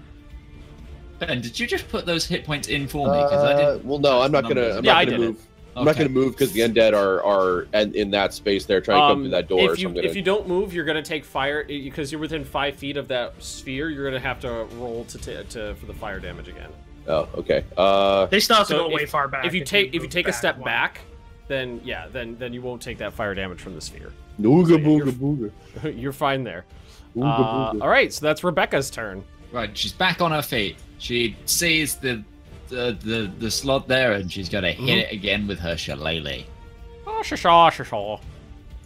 [SPEAKER 1] Ben, did you just put those hit points in for me? Because I didn't.
[SPEAKER 4] Well, no, I'm not gonna. I'm not gonna move. I'm not going to move because the undead are in that space there trying to come through that door.
[SPEAKER 3] If you don't move, you're going to take fire because you're within 5 feet of that sphere. You're going to have to roll for the fire damage again.
[SPEAKER 4] Oh, okay.
[SPEAKER 2] They still have to go way far back.
[SPEAKER 3] If you take a step back, then you won't take that fire damage from the sphere.
[SPEAKER 4] Ooga booga booga.
[SPEAKER 3] You're fine there. All right, so that's Rebecca's turn.
[SPEAKER 1] Right, she's back on her feet. She sees the slot there, and she's gonna hit it again with her shillelagh.
[SPEAKER 3] Oh, shashaw.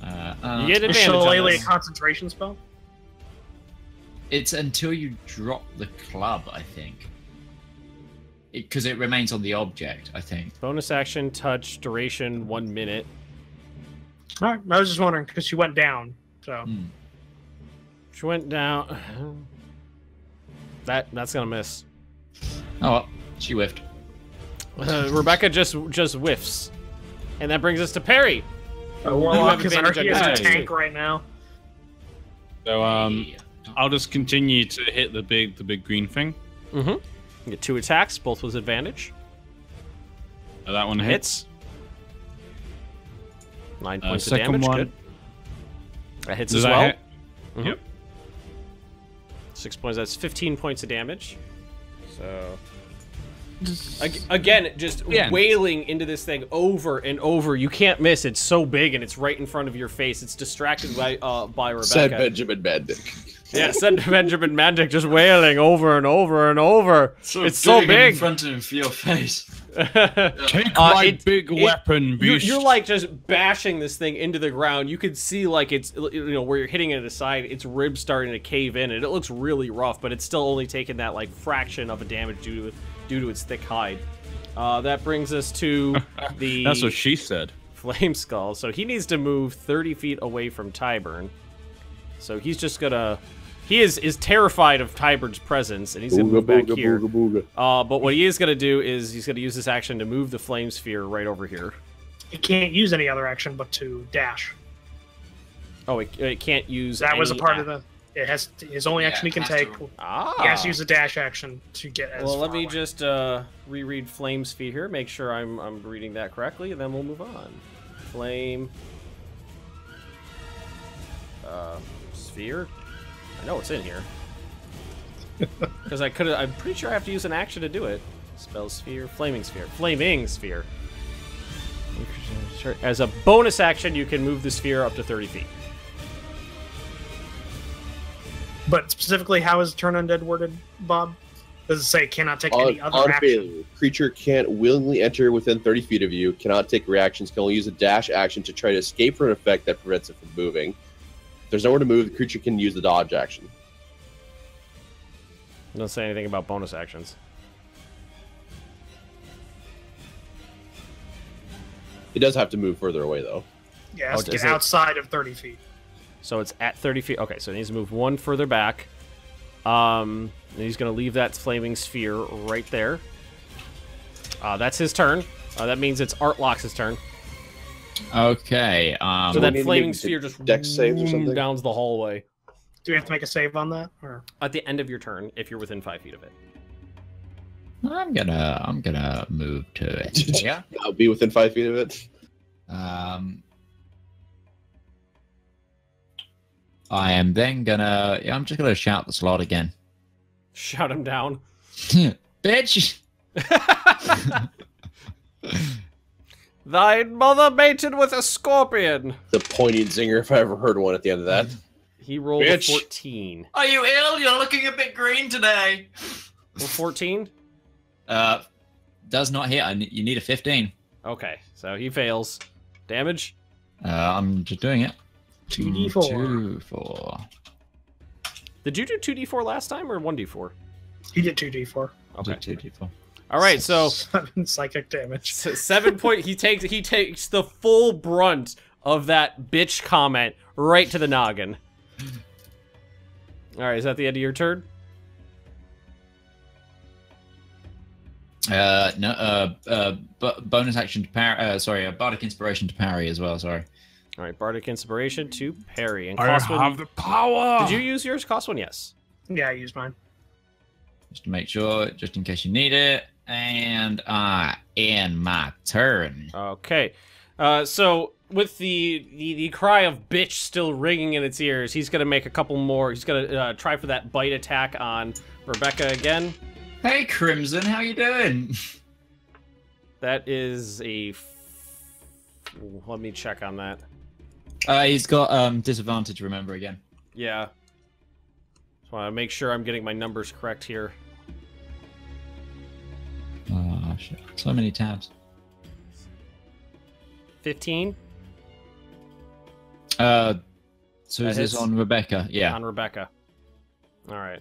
[SPEAKER 3] You get advantage.
[SPEAKER 2] Is shillelagh a concentration spell?
[SPEAKER 1] It's until you drop the club, I think. Because it remains on the object, I think.
[SPEAKER 3] Bonus action, touch, duration 1 minute.
[SPEAKER 2] All right, I was just wondering because she went down. So
[SPEAKER 3] she went down. That's gonna miss.
[SPEAKER 1] Oh well. She whiffed.
[SPEAKER 3] Rebecca just whiffs, and that brings us to Perry.
[SPEAKER 2] Warlock is a tank right now.
[SPEAKER 5] So I'll just continue to hit the big green thing.
[SPEAKER 3] Mm-hmm. You get 2 attacks, both with advantage.
[SPEAKER 5] That one hits.
[SPEAKER 3] 9 points of damage. Good. That hits as
[SPEAKER 5] that
[SPEAKER 3] well.
[SPEAKER 5] Hit?
[SPEAKER 3] Mm-hmm.
[SPEAKER 5] Yep.
[SPEAKER 3] 6 points. That's 15 points of damage. So. Again, just wailing into this thing over and over. You can't miss. It's so big and it's right in front of your face. It's distracted by Rebecca.
[SPEAKER 4] Said Benjamin Bendick.
[SPEAKER 3] Yeah, send Benjamin Mantic just wailing over and over and over. It's so big.
[SPEAKER 1] In front of him for your face.
[SPEAKER 5] Take my big weapon, beast.
[SPEAKER 3] You're like just bashing this thing into the ground. You could see like it's, you know, where you're hitting it at the side, its ribs starting to cave in, and it looks really rough, but it's still only taking that like fraction of a damage due to its thick hide. That brings us to the...
[SPEAKER 5] That's what she said.
[SPEAKER 3] Flame Skull. So he needs to move 30 feet away from Tyburn. So he's just gonna... He is terrified of Tyburn's presence, and he's gonna move back here. But what he is gonna do is he's gonna use this action to move the Flame Sphere right over here.
[SPEAKER 2] He can't use any other action but to dash.
[SPEAKER 3] Oh, it can't use
[SPEAKER 2] That was a part of the... It has his only action he can take. He has to use a dash action to get as
[SPEAKER 3] Well, let me
[SPEAKER 2] away.
[SPEAKER 3] just reread Flame Sphere here, make sure I'm reading that correctly, and then we'll move on. Flame Sphere. I know it's in here because I'm pretty sure I have to use an action to do it. Spell Sphere, Flaming Sphere, Flaming Sphere. As a bonus action, you can move the sphere up to 30 feet.
[SPEAKER 2] But specifically, how is Turn Undead worded, Bob? Does it say cannot take any other action?
[SPEAKER 4] Failure, creature can't willingly enter within 30 feet of you, cannot take reactions, can only use a dash action to try to escape from an effect that prevents it from moving. If there's nowhere to move, the creature can use the dodge action.
[SPEAKER 3] It doesn't say anything about bonus actions.
[SPEAKER 4] It does have to move further away, though.
[SPEAKER 2] Yeah, it's get outside of 30 feet.
[SPEAKER 3] So it's at 30 feet. Okay, so he needs to move one further back. And he's going to leave that flaming sphere right there. That's his turn. That means it's Artlock's turn.
[SPEAKER 1] Okay.
[SPEAKER 3] So that flaming sphere just
[SPEAKER 4] dex saves or something?
[SPEAKER 3] downs the hallway.
[SPEAKER 2] Do we have to make a save on that, or
[SPEAKER 3] at the end of your turn if you're within 5 feet of it?
[SPEAKER 1] I'm gonna move to it. Yeah.
[SPEAKER 4] I'll be within 5 feet of it.
[SPEAKER 1] I am then gonna... I'm just gonna shout the slot again.
[SPEAKER 3] Shout him down.
[SPEAKER 1] Bitch!
[SPEAKER 3] Thy mother mated with a scorpion.
[SPEAKER 4] The poignant zinger, if I ever heard one at the end of that.
[SPEAKER 3] He rolled a 14.
[SPEAKER 1] Are you ill? You're looking a bit green today.
[SPEAKER 3] Well, 14?
[SPEAKER 1] Does not hit. You need a 15.
[SPEAKER 3] Okay, so he fails. Damage?
[SPEAKER 1] I'm just doing it.
[SPEAKER 2] 2d4.
[SPEAKER 1] 2d4.
[SPEAKER 3] Did you do 2d4 last time or 1d4?
[SPEAKER 2] He did 2d4.
[SPEAKER 3] Okay.
[SPEAKER 1] 2d4.
[SPEAKER 3] All right, so
[SPEAKER 2] 7 psychic damage.
[SPEAKER 3] 7 point. He takes the full brunt of that bitch comment right to the noggin. All right, is that the end of your turn?
[SPEAKER 1] No. Bonus action to parry. Sorry, bardic inspiration to parry as well. Sorry.
[SPEAKER 3] All right, bardic inspiration to parry. And
[SPEAKER 5] I have the power.
[SPEAKER 3] Did you use yours, Coswin? Yes.
[SPEAKER 2] Yeah, I used mine.
[SPEAKER 1] Just to make sure, just in case you need it. And in my turn.
[SPEAKER 3] Okay. So with the cry of bitch still ringing in its ears, he's gonna make a couple more. He's gonna try for that bite attack on Rebecca again.
[SPEAKER 1] Hey, Crimson, how you doing?
[SPEAKER 3] That is a... Let me check on that.
[SPEAKER 1] He's got disadvantage, remember, again.
[SPEAKER 3] Yeah. Just want to make sure I'm getting my numbers correct here.
[SPEAKER 1] Oh, shit. So many tabs.
[SPEAKER 3] 15?
[SPEAKER 1] So is this on Rebecca? Yeah.
[SPEAKER 3] On Rebecca. Alright.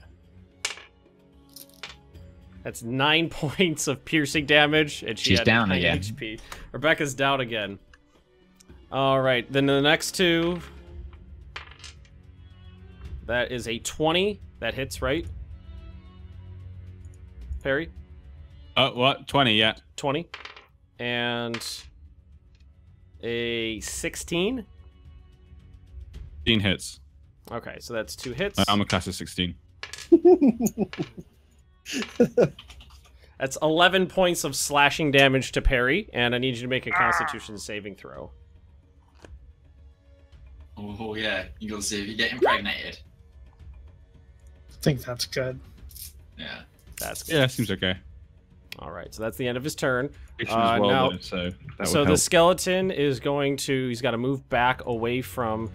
[SPEAKER 3] That's 9 points of piercing damage, and she's down again. HP. Rebecca's down again. Alright, then the next two. That is a 20. That hits, right? Perry?
[SPEAKER 5] What? 20, yeah.
[SPEAKER 3] 20. And a 16?
[SPEAKER 5] 16 hits.
[SPEAKER 3] Okay, so that's 2 hits.
[SPEAKER 5] I'm a class of 16.
[SPEAKER 3] That's 11 points of slashing damage to Perry, and I need you to make a Constitution saving throw.
[SPEAKER 1] Oh, yeah. You gotta see if you get impregnated.
[SPEAKER 2] I think that's good.
[SPEAKER 1] Yeah.
[SPEAKER 3] That's good.
[SPEAKER 5] Yeah, seems okay.
[SPEAKER 3] Alright, so that's the end of his turn.
[SPEAKER 5] Now, so
[SPEAKER 3] the skeleton is going to... He's got to move back away from...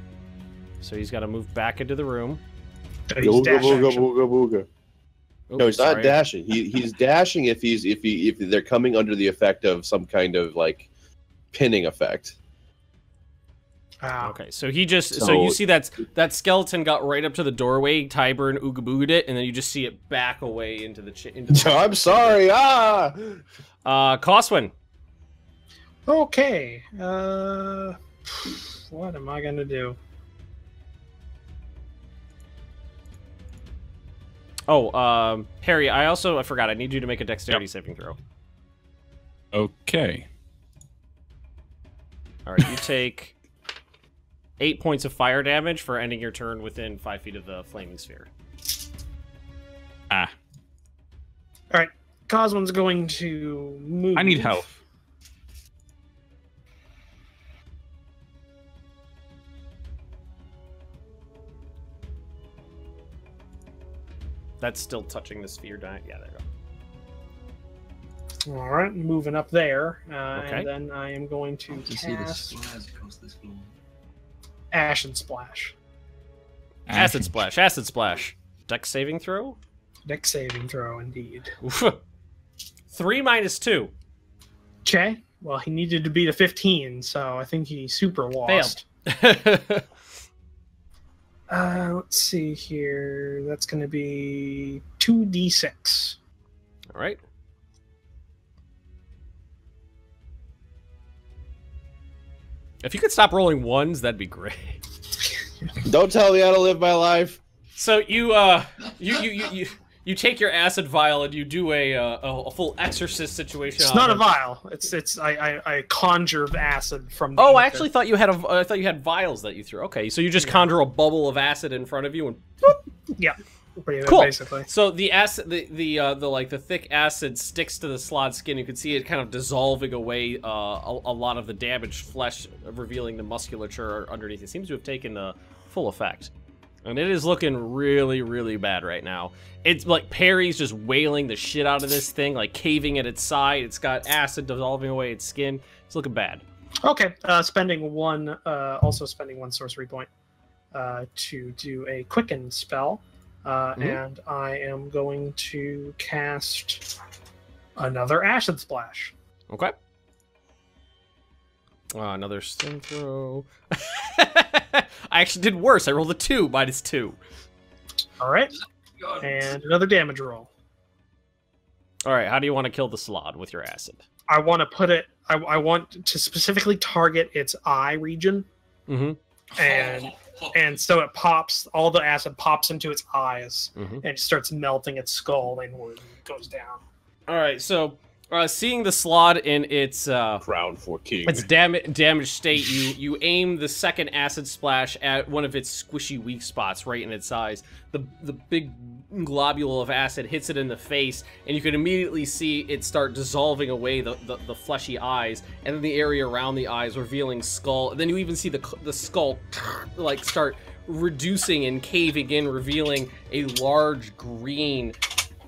[SPEAKER 3] So he's got to move back into the room.
[SPEAKER 2] He's dash action.
[SPEAKER 4] Booga. No, he's not dashing. He's dashing if they're coming under the effect of some kind of like pinning effect.
[SPEAKER 3] Okay, so he just so you see that skeleton got right up to the doorway, Tiber and Ooga Booga'd it, and then you just see it back away into the
[SPEAKER 4] I'm sorry.
[SPEAKER 3] Coswin.
[SPEAKER 2] Okay. What am I gonna do?
[SPEAKER 3] Oh, Harry, I forgot. I need you to make a dexterity saving throw.
[SPEAKER 5] Okay.
[SPEAKER 3] All right, you take 8 points of fire damage for ending your turn within 5 feet of the flaming sphere.
[SPEAKER 2] All right, Coswin's going to move.
[SPEAKER 5] I need help.
[SPEAKER 3] That's still touching the sphere. Yeah, there you
[SPEAKER 2] go. All right, moving up there,
[SPEAKER 3] okay.
[SPEAKER 2] And then I am going to cast
[SPEAKER 1] see the splash across this floor.
[SPEAKER 2] Acid Splash.
[SPEAKER 3] Acid Splash. Acid Splash. Dex saving throw.
[SPEAKER 2] Dex saving throw, indeed.
[SPEAKER 3] 3 minus 2.
[SPEAKER 2] Okay. Well, he needed to beat a 15, so I think he super lost.
[SPEAKER 3] Failed.
[SPEAKER 2] Let's see here. That's going to be 2d6.
[SPEAKER 3] All right. If you could stop rolling ones, that'd be great.
[SPEAKER 4] Don't tell me how to live my life.
[SPEAKER 3] So you take your acid vial and you do a full exorcist situation.
[SPEAKER 2] It's not a vial. I conjure acid from.
[SPEAKER 3] Oh, I actually thought you had I thought you had vials that you threw. Okay, so you just conjure a bubble of acid in front of you and.
[SPEAKER 2] Yeah.
[SPEAKER 3] Cool.
[SPEAKER 2] Basically.
[SPEAKER 3] So the acid, the thick acid sticks to the slod skin. You can see it kind of dissolving away a lot of the damaged flesh, revealing the musculature underneath. It seems to have taken full effect, and it is looking really, really bad right now. It's like Perry's just wailing the shit out of this thing, like caving at its side. It's got acid dissolving away its skin. It's looking bad.
[SPEAKER 2] Okay, spending one sorcery point to do a quicken spell. And I am going to cast another Acid Splash.
[SPEAKER 3] Okay. Another stim throw. I actually did worse. I rolled a 2 minus 2.
[SPEAKER 2] All right. And another damage roll.
[SPEAKER 3] All right. How do you want to kill the slod with your acid?
[SPEAKER 2] I want to put it. I want to specifically target its eye region.
[SPEAKER 3] Mm-hmm.
[SPEAKER 2] And so it pops, all the acid pops into its eyes, and it starts melting its skull inward and it goes down.
[SPEAKER 3] All right, so seeing the slod in its
[SPEAKER 4] Crown for King.
[SPEAKER 3] Its damaged state, you aim the second acid splash at one of its squishy weak spots right in its eyes. The big globule of acid hits it in the face, and you can immediately see it start dissolving away the fleshy eyes, and then the area around the eyes, revealing skull. And then you even see the skull like start reducing and caving in, revealing a large green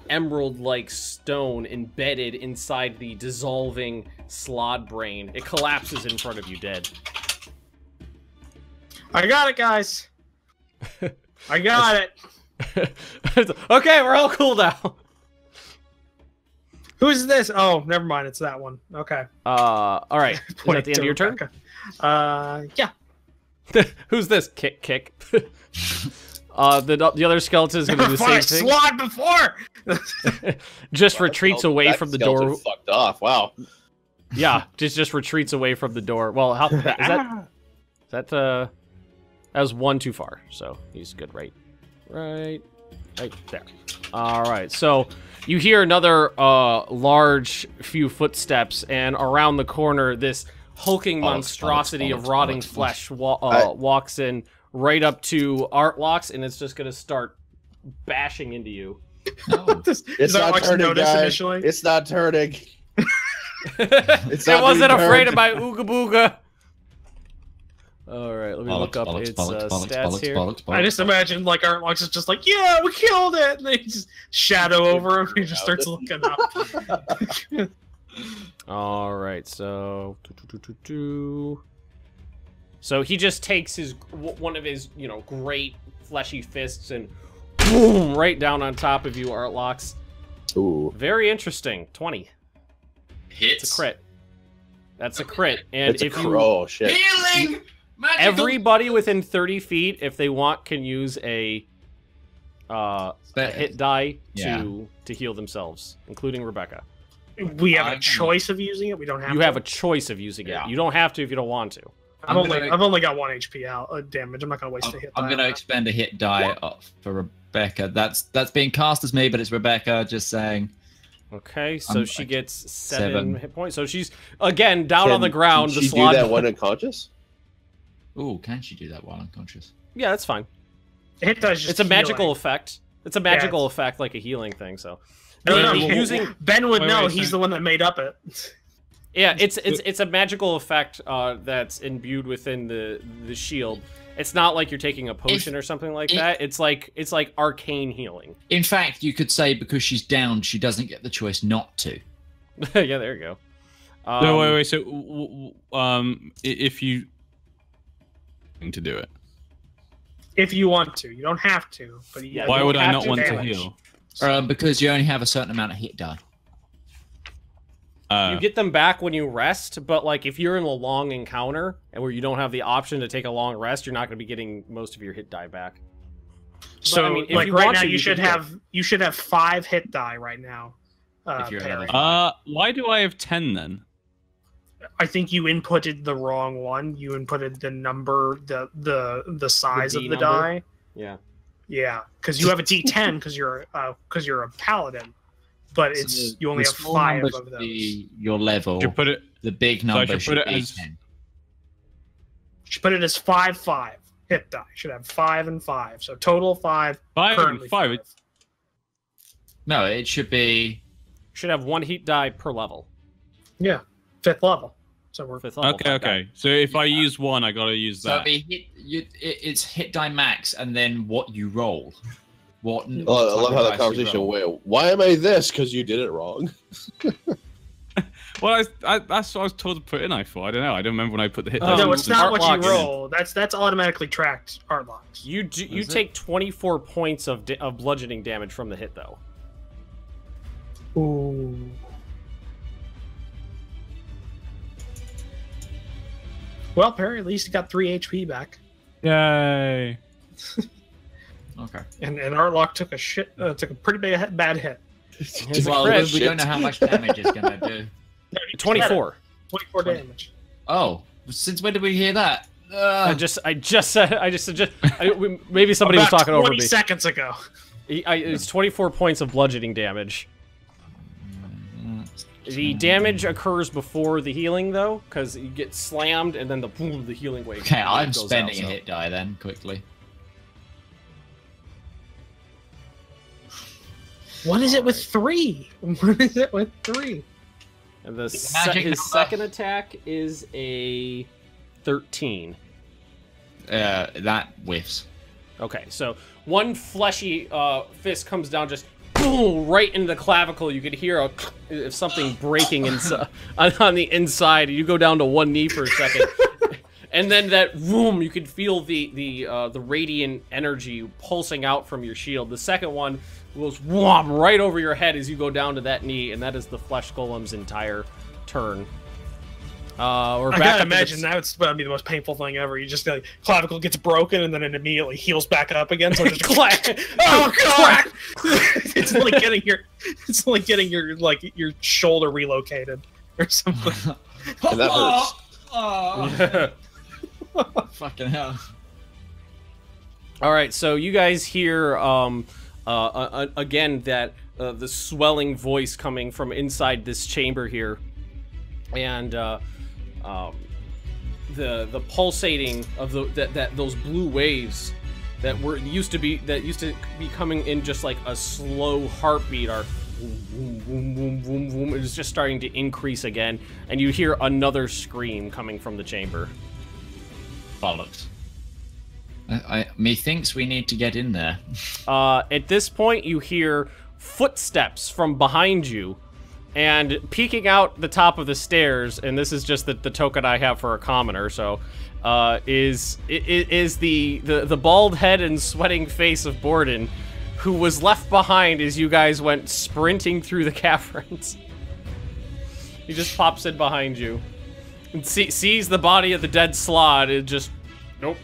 [SPEAKER 3] emerald-like stone embedded inside the dissolving slod brain. It collapses in front of you, dead.
[SPEAKER 2] I got it, guys. I got it.
[SPEAKER 3] Okay, we're all cool now.
[SPEAKER 2] Who's this? Oh, never mind. It's that one. Okay.
[SPEAKER 3] All right. Is that the end of your turn?
[SPEAKER 2] Yeah.
[SPEAKER 3] Who's this? Kick. The other skeleton is going to do the same thing.
[SPEAKER 2] Slod before.
[SPEAKER 3] Just retreats away from the door.
[SPEAKER 4] Fucked off. Wow.
[SPEAKER 3] Yeah, just retreats away from the door. Well, how is that? That was one too far, so he's good. Right there. All right, so you hear another large few footsteps, and around the corner, this hulking monstrosity of rotting flesh walks in right up to Artlocks, and it's just gonna start bashing into you.
[SPEAKER 4] No. It's not turning, guys. Initially? It's not turning.
[SPEAKER 3] It wasn't afraid of my Ooga Booga. All right, let me look up its stats here.
[SPEAKER 2] I just imagine like Artlocks is just like, yeah, we killed it, and they just shadow over him. He just starts looking up.
[SPEAKER 3] All right, so so he just takes one of his great fleshy fists and boom, right down on top of you, Artlox.
[SPEAKER 4] Ooh.
[SPEAKER 3] Very interesting. 20.
[SPEAKER 1] Hits.
[SPEAKER 3] It's a crit. That's a crit. And
[SPEAKER 4] It's
[SPEAKER 3] if
[SPEAKER 4] oh shit.
[SPEAKER 1] Healing. Magical.
[SPEAKER 3] everybody within 30 feet, if they want, can use a hit die to heal themselves, including Rebecca.
[SPEAKER 2] We have a choice of using it. We don't have.
[SPEAKER 3] You have a choice of using it. You don't have to if you don't want to.
[SPEAKER 2] I've only got 1 HP out damage. I'm not gonna waste a hit.
[SPEAKER 1] I'm gonna expend a hit die for Rebecca. That's being cast as me, but it's Rebecca. Just saying.
[SPEAKER 3] Okay, so she gets 7 hit points. So she's again down on the ground.
[SPEAKER 4] Can she do that when unconscious?
[SPEAKER 1] Ooh, can she do that while unconscious?
[SPEAKER 3] Yeah, that's fine.
[SPEAKER 2] The hit die is just
[SPEAKER 3] it's a magical effect. It's a magical effect, like a healing thing. So
[SPEAKER 2] Ben would know. He's the one that made up it.
[SPEAKER 3] Yeah, it's a magical effect that's imbued within the shield. It's not like you're taking a potion or something like that. It's like arcane healing.
[SPEAKER 1] In fact, you could say because she's down, she doesn't get the choice not to.
[SPEAKER 3] Yeah, there you go.
[SPEAKER 5] No, wait. So, if you to do it,
[SPEAKER 2] if you want to, you don't have to. But yeah,
[SPEAKER 5] why would I not want to heal?
[SPEAKER 1] Because you only have a certain amount of hit die.
[SPEAKER 3] You get them back when you rest, but like if you're in a long encounter and where you don't have the option to take a long rest, you're not going to be getting most of your hit die back.
[SPEAKER 2] So, but, I mean, like right now, you should have 5 hit die right now.
[SPEAKER 5] Why do I have 10 then?
[SPEAKER 2] I think you inputted the wrong one. You inputted the number, the size of the die.
[SPEAKER 3] Yeah.
[SPEAKER 2] Yeah, because you have a D10 because you're a paladin. But it's you only have 5 of those.
[SPEAKER 1] Your level.
[SPEAKER 5] You put it.
[SPEAKER 1] The big number should be 10.
[SPEAKER 2] Should put it as 5/5 hit die. Should have 5 and 5. So total 5.
[SPEAKER 5] 5 and 5.
[SPEAKER 1] No, it should be.
[SPEAKER 3] Should have 1 hit die per level.
[SPEAKER 2] Yeah, 5th level. So we're
[SPEAKER 3] 5th level.
[SPEAKER 5] Okay. So if I use 1, I gotta use that.
[SPEAKER 1] So it's hit die max, and then what you roll. What?
[SPEAKER 4] I love how that conversation went. Why am I this? Because you did it wrong.
[SPEAKER 5] Well, that's what I was told to put in. I thought. I don't know. I don't remember when I put the hit.
[SPEAKER 2] No, it's not what you roll. That's automatically tracked. Artlocks.
[SPEAKER 3] You take 24 points of bludgeoning damage from the hit, though.
[SPEAKER 2] Ooh. Well, Perry, at least you got 3 HP back.
[SPEAKER 5] Yay.
[SPEAKER 1] Okay.
[SPEAKER 2] And Artlock took a pretty bad hit.
[SPEAKER 1] Well, we don't know how much damage it's gonna do.
[SPEAKER 3] 24.
[SPEAKER 2] 24 damage.
[SPEAKER 1] Oh, since when did we hear that?
[SPEAKER 3] I just said maybe somebody was talking over me.
[SPEAKER 2] 20 seconds ago.
[SPEAKER 3] It's 24 points of bludgeoning damage. The damage occurs before the healing, though, because you get slammed and then the healing wave.
[SPEAKER 1] Okay, I'm spending a hit die then quickly.
[SPEAKER 2] What is it with 3? What is it with 3?
[SPEAKER 3] And his second attack is a 13.
[SPEAKER 1] That whiffs.
[SPEAKER 3] Okay, so one fleshy fist comes down, just boom, right into the clavicle. You could hear something breaking on the inside. You go down to 1 knee for a second. And then that boom, you could feel the radiant energy pulsing out from your shield. The second one goes whomp right over your head as you go down to that knee, and that is the flesh golem's entire turn. I gotta
[SPEAKER 2] imagine that's gonna be the most painful thing ever. You just clavicle gets broken and then it immediately heals back up again. So just clack. Oh god! It's like getting your shoulder relocated or something.
[SPEAKER 4] And that hurts.
[SPEAKER 1] Oh. Fucking hell.
[SPEAKER 3] All right, so you guys hear again that the swelling voice coming from inside this chamber here, and the pulsating of those blue waves that used to be coming in just like a slow heartbeat are boom, boom, boom, boom, boom. It is just starting to increase again, and you hear another scream coming from the chamber.
[SPEAKER 1] Bollocks. Methinks we need to get in there.
[SPEAKER 3] At this point, you hear footsteps from behind you, and peeking out the top of the stairs, and this is just the token I have for a commoner, so is the bald head and sweating face of Borden, who was left behind as you guys went sprinting through the caverns. He just pops in behind you and sees the body of the dead slod and just, nope,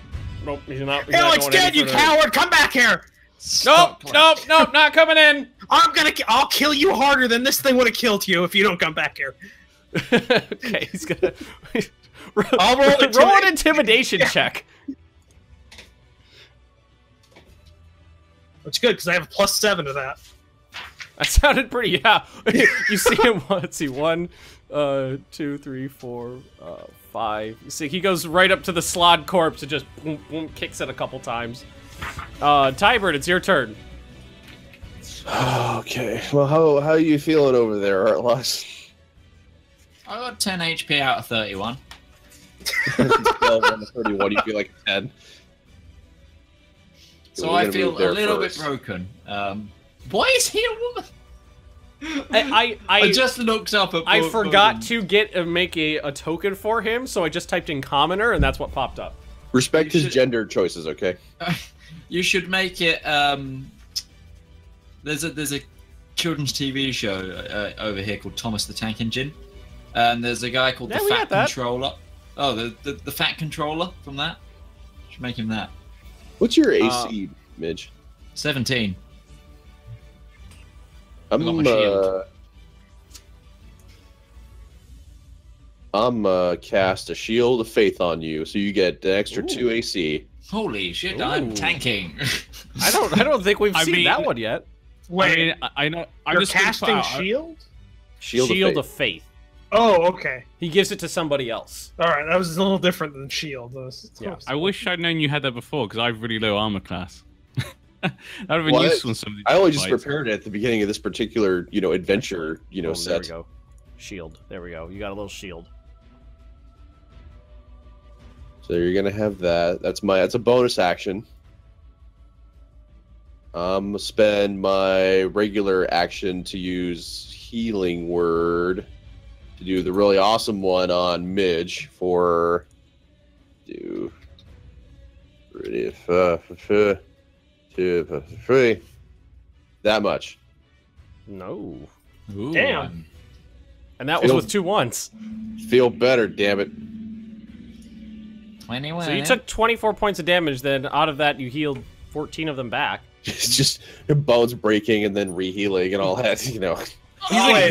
[SPEAKER 3] he's not.
[SPEAKER 2] Alex, dead, you coward! Come back here!
[SPEAKER 3] Nope, not coming in.
[SPEAKER 2] I'll kill you harder than this thing would have killed you if you don't come back here.
[SPEAKER 3] Okay, he's gonna I'll roll an intimidation check.
[SPEAKER 2] Which is good because I have a +7 to that.
[SPEAKER 3] That sounded pretty. Yeah, you see him. Let's see, 1, 2, 3, 4, 5. You see, he goes right up to the slod corpse and just boom, boom, kicks it a couple times. Tybert, it's your turn.
[SPEAKER 4] Okay. Well, how are you feeling over there, Artlox?
[SPEAKER 1] I got 10 HP out of 31.
[SPEAKER 4] 12 on the 31, you feel like a 10.
[SPEAKER 1] So I feel a little bit broken. Why is he a woman?
[SPEAKER 3] I
[SPEAKER 1] just looked up at.
[SPEAKER 3] I forgot to make a token for him, so I just typed in commoner, and that's what popped up.
[SPEAKER 4] Respect his gender choices, okay?
[SPEAKER 1] You should make it. There's a children's TV show over here called Thomas the Tank Engine, and there's a guy called the Fat Controller. Oh, the Fat Controller from that. Should make him that.
[SPEAKER 4] What's your AC, Midge?
[SPEAKER 1] 17.
[SPEAKER 4] I'm cast a shield of faith on you, so you get an extra 2 AC.
[SPEAKER 1] Holy shit! I'm tanking.
[SPEAKER 3] I don't think we've seen that one yet.
[SPEAKER 2] Wait,
[SPEAKER 5] I know.
[SPEAKER 2] You're casting shield.
[SPEAKER 3] Shield of faith.
[SPEAKER 2] Oh, okay.
[SPEAKER 3] He gives it to somebody else.
[SPEAKER 2] All right, that was a little different than shield.
[SPEAKER 3] Yeah.
[SPEAKER 5] I wish I'd known you had that before, because I have really low armor class. That would have been useful in some of these
[SPEAKER 4] I only just
[SPEAKER 5] fights.
[SPEAKER 4] prepared it at the beginning of this particular, adventure, set.
[SPEAKER 3] There we go. Shield. There we go. You got a little shield.
[SPEAKER 4] So you're gonna have that. That's a bonus action. I'm gonna spend my regular action to use healing word to do the really awesome one on Midge for that much.
[SPEAKER 3] No.
[SPEAKER 1] Ooh.
[SPEAKER 2] Damn.
[SPEAKER 3] And that was with 2 1s.
[SPEAKER 4] Feel better, damn it.
[SPEAKER 1] 21.
[SPEAKER 3] So you took 24 points of damage, then out of that you healed 14 of them back.
[SPEAKER 4] It's just bones breaking and then re-healing and all that,
[SPEAKER 3] You can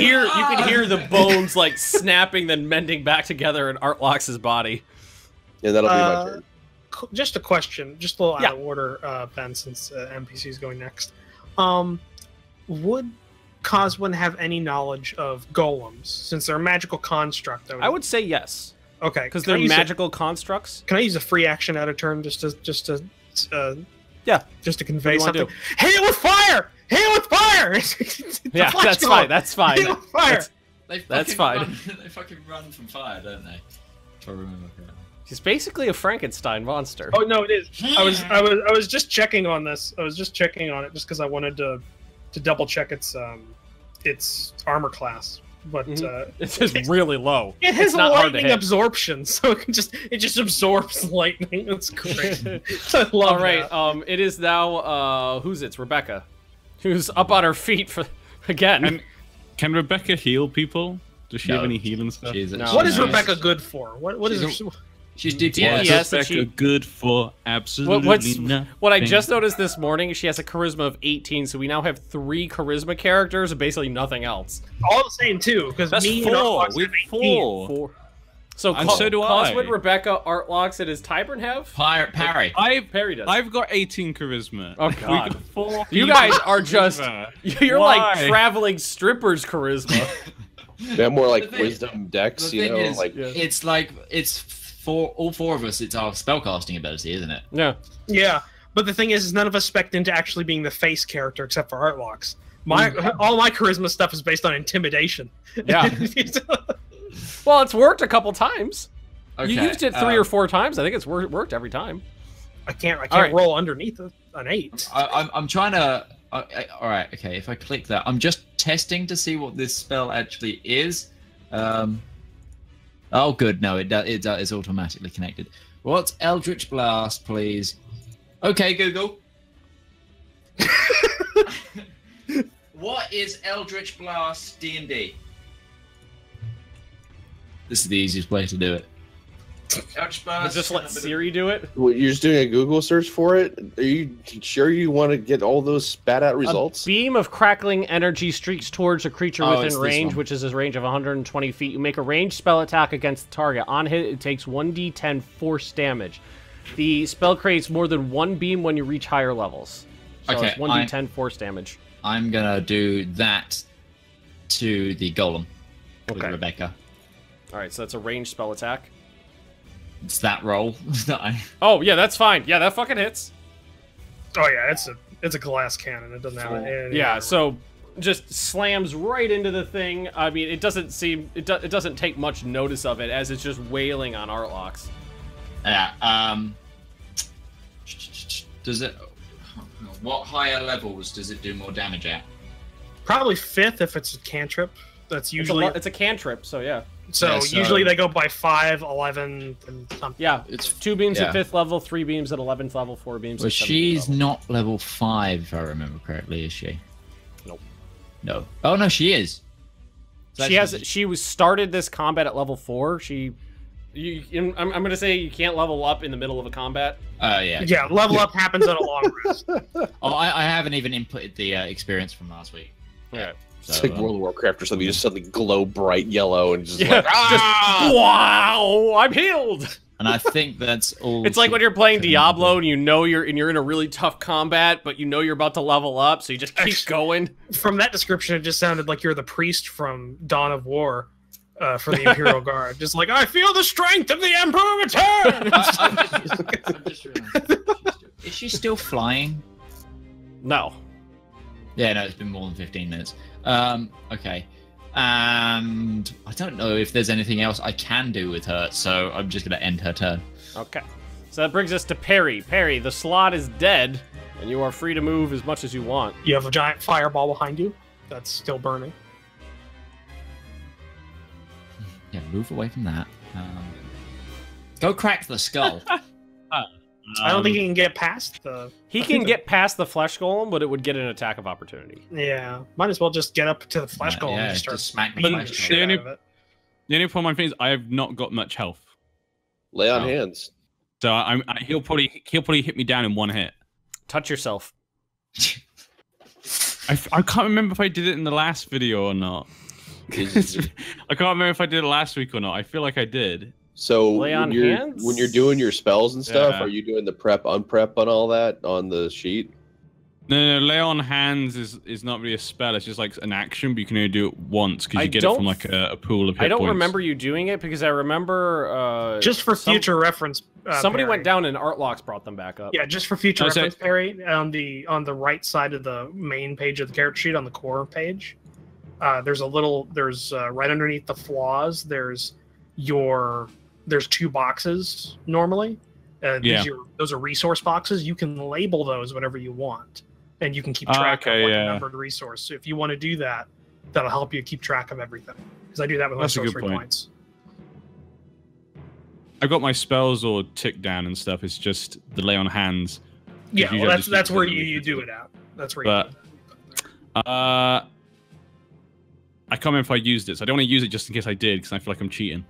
[SPEAKER 3] hear the bones like snapping, then mending back together in Artlox's body.
[SPEAKER 4] Yeah, that'll be my turn.
[SPEAKER 2] Just a question, just a little out of order, Ben, since NPC is going next. Would Coswin have any knowledge of golems, since they're a magical construct?
[SPEAKER 3] I would say yes.
[SPEAKER 2] Okay,
[SPEAKER 3] because they're magical constructs.
[SPEAKER 2] Can I use a free action out of turn just to convey something? Hit it with fire! Hit it with fire!
[SPEAKER 3] Yeah, that's fine. That's fine.
[SPEAKER 2] Hit it with fire.
[SPEAKER 3] That's fine.
[SPEAKER 1] They fucking run from fire, don't they? If I remember correctly.
[SPEAKER 3] He's basically a Frankenstein monster.
[SPEAKER 2] Oh no, it is. I was just checking on this. I was just checking on it just because I wanted to double check its armor class. But
[SPEAKER 3] it's just really low.
[SPEAKER 2] It has lightning absorption, so it just absorbs lightning. That's great. I love that.
[SPEAKER 3] It is now it's Rebecca, who's up on her feet again.
[SPEAKER 5] And can Rebecca heal people? Does she have any healing stuff?
[SPEAKER 2] What is Rebecca good for? What is her?
[SPEAKER 1] She's DPS.
[SPEAKER 5] What's Rebecca good for? Absolutely nothing.
[SPEAKER 3] What I just noticed this morning is she has a charisma of 18, so we now have 3 charisma characters and basically nothing else.
[SPEAKER 2] All the same too, because me
[SPEAKER 5] 4.
[SPEAKER 2] and Artlox
[SPEAKER 5] We have 4.
[SPEAKER 3] So
[SPEAKER 5] and so do I.
[SPEAKER 3] Coswin, Rebecca, Artlox, and does Tybern have?
[SPEAKER 1] Parry.
[SPEAKER 3] Parry does.
[SPEAKER 5] I've got 18 charisma.
[SPEAKER 3] Oh god.
[SPEAKER 5] We got 4
[SPEAKER 3] you guys are just you're
[SPEAKER 5] Why?
[SPEAKER 3] like traveling strippers charisma.
[SPEAKER 4] They're more like wisdom decks,
[SPEAKER 1] is,
[SPEAKER 4] like
[SPEAKER 1] it's for all 4 of us. It's our spellcasting ability, isn't it?
[SPEAKER 3] Yeah.
[SPEAKER 2] Yeah, but the thing is none of us spec'd into actually being the face character except for Artlox. All my charisma stuff is based on intimidation.
[SPEAKER 3] Yeah. Well, it's worked a couple times.
[SPEAKER 1] Okay,
[SPEAKER 3] you used it 3 or 4 times. I think it's worked every time.
[SPEAKER 2] I can't roll underneath an 8.
[SPEAKER 1] I'm trying to. All right. Okay. If I click that, I'm just testing to see what this spell actually is. Oh, good. No, it is automatically connected. What's Eldritch Blast, please? Okay, Google. What is Eldritch Blast D&D? This is the easiest way to do it. Eldritch Blast.
[SPEAKER 3] Just let Siri do it.
[SPEAKER 4] Well, you're just doing a Google search for it. Are you sure you want to get all those spat out results?
[SPEAKER 3] A beam of crackling energy streaks towards a creature within
[SPEAKER 1] it's
[SPEAKER 3] range, which is a range of 120 feet. You make a ranged spell attack against the target. On hit, it takes 1d10 force damage. The spell creates more than one beam when you reach higher levels. So
[SPEAKER 1] Okay,
[SPEAKER 3] it's 1d10 force damage.
[SPEAKER 1] I'm gonna do that to the golem with
[SPEAKER 3] Okay.
[SPEAKER 1] Rebecca.
[SPEAKER 3] All right, so that's a ranged spell attack.
[SPEAKER 1] It's that roll that I.
[SPEAKER 3] Oh yeah, that's fine. Yeah, that fucking hits.
[SPEAKER 2] Oh yeah, it's a glass cannon. It doesn't have any.
[SPEAKER 3] Yeah, so just slams right into the thing. I mean, it doesn't seem it doesn't take much notice of it as it's just wailing on Artlocks.
[SPEAKER 1] Yeah. Does it? What higher levels does it do more damage at?
[SPEAKER 2] Probably 5th if it's a cantrip. That's usually
[SPEAKER 3] it's a cantrip, so yeah.
[SPEAKER 2] so usually they go by 5, 11, and something.
[SPEAKER 3] Yeah,
[SPEAKER 1] It's
[SPEAKER 3] 2 beams
[SPEAKER 1] yeah.
[SPEAKER 3] at 5th level, 3 beams at 11th level, 4 beams.
[SPEAKER 1] Well,
[SPEAKER 3] at 17th
[SPEAKER 1] she's
[SPEAKER 3] level.
[SPEAKER 1] not level 5, if I remember correctly, is she?
[SPEAKER 3] Nope.
[SPEAKER 1] No. Oh no, she is. So
[SPEAKER 3] She was started this combat at level 4. I'm gonna say you can't level up in the middle of a combat.
[SPEAKER 1] Yeah.
[SPEAKER 2] Yeah, level up happens at a long rest.
[SPEAKER 1] Oh, I haven't even inputted the experience from last week.
[SPEAKER 3] Yeah.
[SPEAKER 1] So,
[SPEAKER 4] It's like World of Warcraft or something. You just suddenly glow bright yellow and just
[SPEAKER 3] Yeah,
[SPEAKER 4] like,
[SPEAKER 3] just, wow, I'm healed.
[SPEAKER 1] and I think that's all.
[SPEAKER 3] It's like
[SPEAKER 1] she
[SPEAKER 3] when you're playing
[SPEAKER 1] can
[SPEAKER 3] Diablo
[SPEAKER 1] do.
[SPEAKER 3] and you know you're in a really tough combat, but you know you're about to level up, so you just keep going.
[SPEAKER 2] From that description, it just sounded like you're the priest from Dawn of War for the Imperial Guard. Just like, I feel the strength of the Emperor return!
[SPEAKER 1] I'm just realizing. Is she still flying?
[SPEAKER 3] No.
[SPEAKER 1] Yeah, no, it's been more than 15 minutes. Okay. And I don't know if there's anything else I can do with her, so I'm just going to end her turn.
[SPEAKER 3] Okay. So that brings us to Perry. Perry, the slot is dead, and you are free to move as much as you want.
[SPEAKER 2] You have a giant fireball behind you that's still burning.
[SPEAKER 1] Yeah, move away from that. Go crack the skull.
[SPEAKER 2] I don't think he can get past the...
[SPEAKER 3] He can get past the flesh golem, but it would get an attack of opportunity.
[SPEAKER 2] Yeah, might as well just get up to the flesh golem
[SPEAKER 1] Yeah,
[SPEAKER 2] and just start
[SPEAKER 1] just smack the
[SPEAKER 2] beating the
[SPEAKER 1] flesh
[SPEAKER 2] shit
[SPEAKER 5] golem.
[SPEAKER 2] out of it.
[SPEAKER 5] The only problem I think is I have not got much health,
[SPEAKER 4] lay on hands.
[SPEAKER 5] so he'll probably hit me down in one hit.
[SPEAKER 3] Touch yourself.
[SPEAKER 5] I can't remember if I did it in the last video or not. I can't remember if I did it last week or not. I feel like I did.
[SPEAKER 4] So
[SPEAKER 3] Lay on hands?
[SPEAKER 4] when you're doing your spells and stuff,
[SPEAKER 5] Yeah.
[SPEAKER 4] are you doing the prep, unprep, and all that on the sheet?
[SPEAKER 5] No, lay on hands is not really a spell. It's just like an action, but you can only do it once because
[SPEAKER 3] I
[SPEAKER 5] you get it
[SPEAKER 3] don't
[SPEAKER 5] from like a pool of hit
[SPEAKER 3] I don't
[SPEAKER 5] points.
[SPEAKER 3] remember you doing it because I remember
[SPEAKER 2] Just for future reference,
[SPEAKER 3] somebody
[SPEAKER 2] Perry.
[SPEAKER 3] went down and Artlocks brought them back up.
[SPEAKER 2] Yeah, just for future
[SPEAKER 5] Oh, so-
[SPEAKER 2] reference, Perry, on the right side of the main page of the character sheet, on the core page, there's right underneath the flaws, there's 2 boxes normally.
[SPEAKER 5] Yeah.
[SPEAKER 2] Those are resource boxes. You can label those whatever you want, and you can keep track of a numbered resource. So if you want to do that, that'll help you keep track of everything. Because I do that with my
[SPEAKER 5] That's a good
[SPEAKER 2] sorcery
[SPEAKER 5] point.
[SPEAKER 2] points.
[SPEAKER 5] I got my spells all ticked down and stuff. It's just the lay on hands.
[SPEAKER 2] Yeah,
[SPEAKER 5] Usually
[SPEAKER 2] well,
[SPEAKER 5] I just
[SPEAKER 2] that's
[SPEAKER 5] use
[SPEAKER 2] where
[SPEAKER 5] the
[SPEAKER 2] you do it at. That's where you
[SPEAKER 5] But-
[SPEAKER 2] do it.
[SPEAKER 5] I can't remember if I used it, so I don't want to use it just in case I did, because I feel like I'm cheating.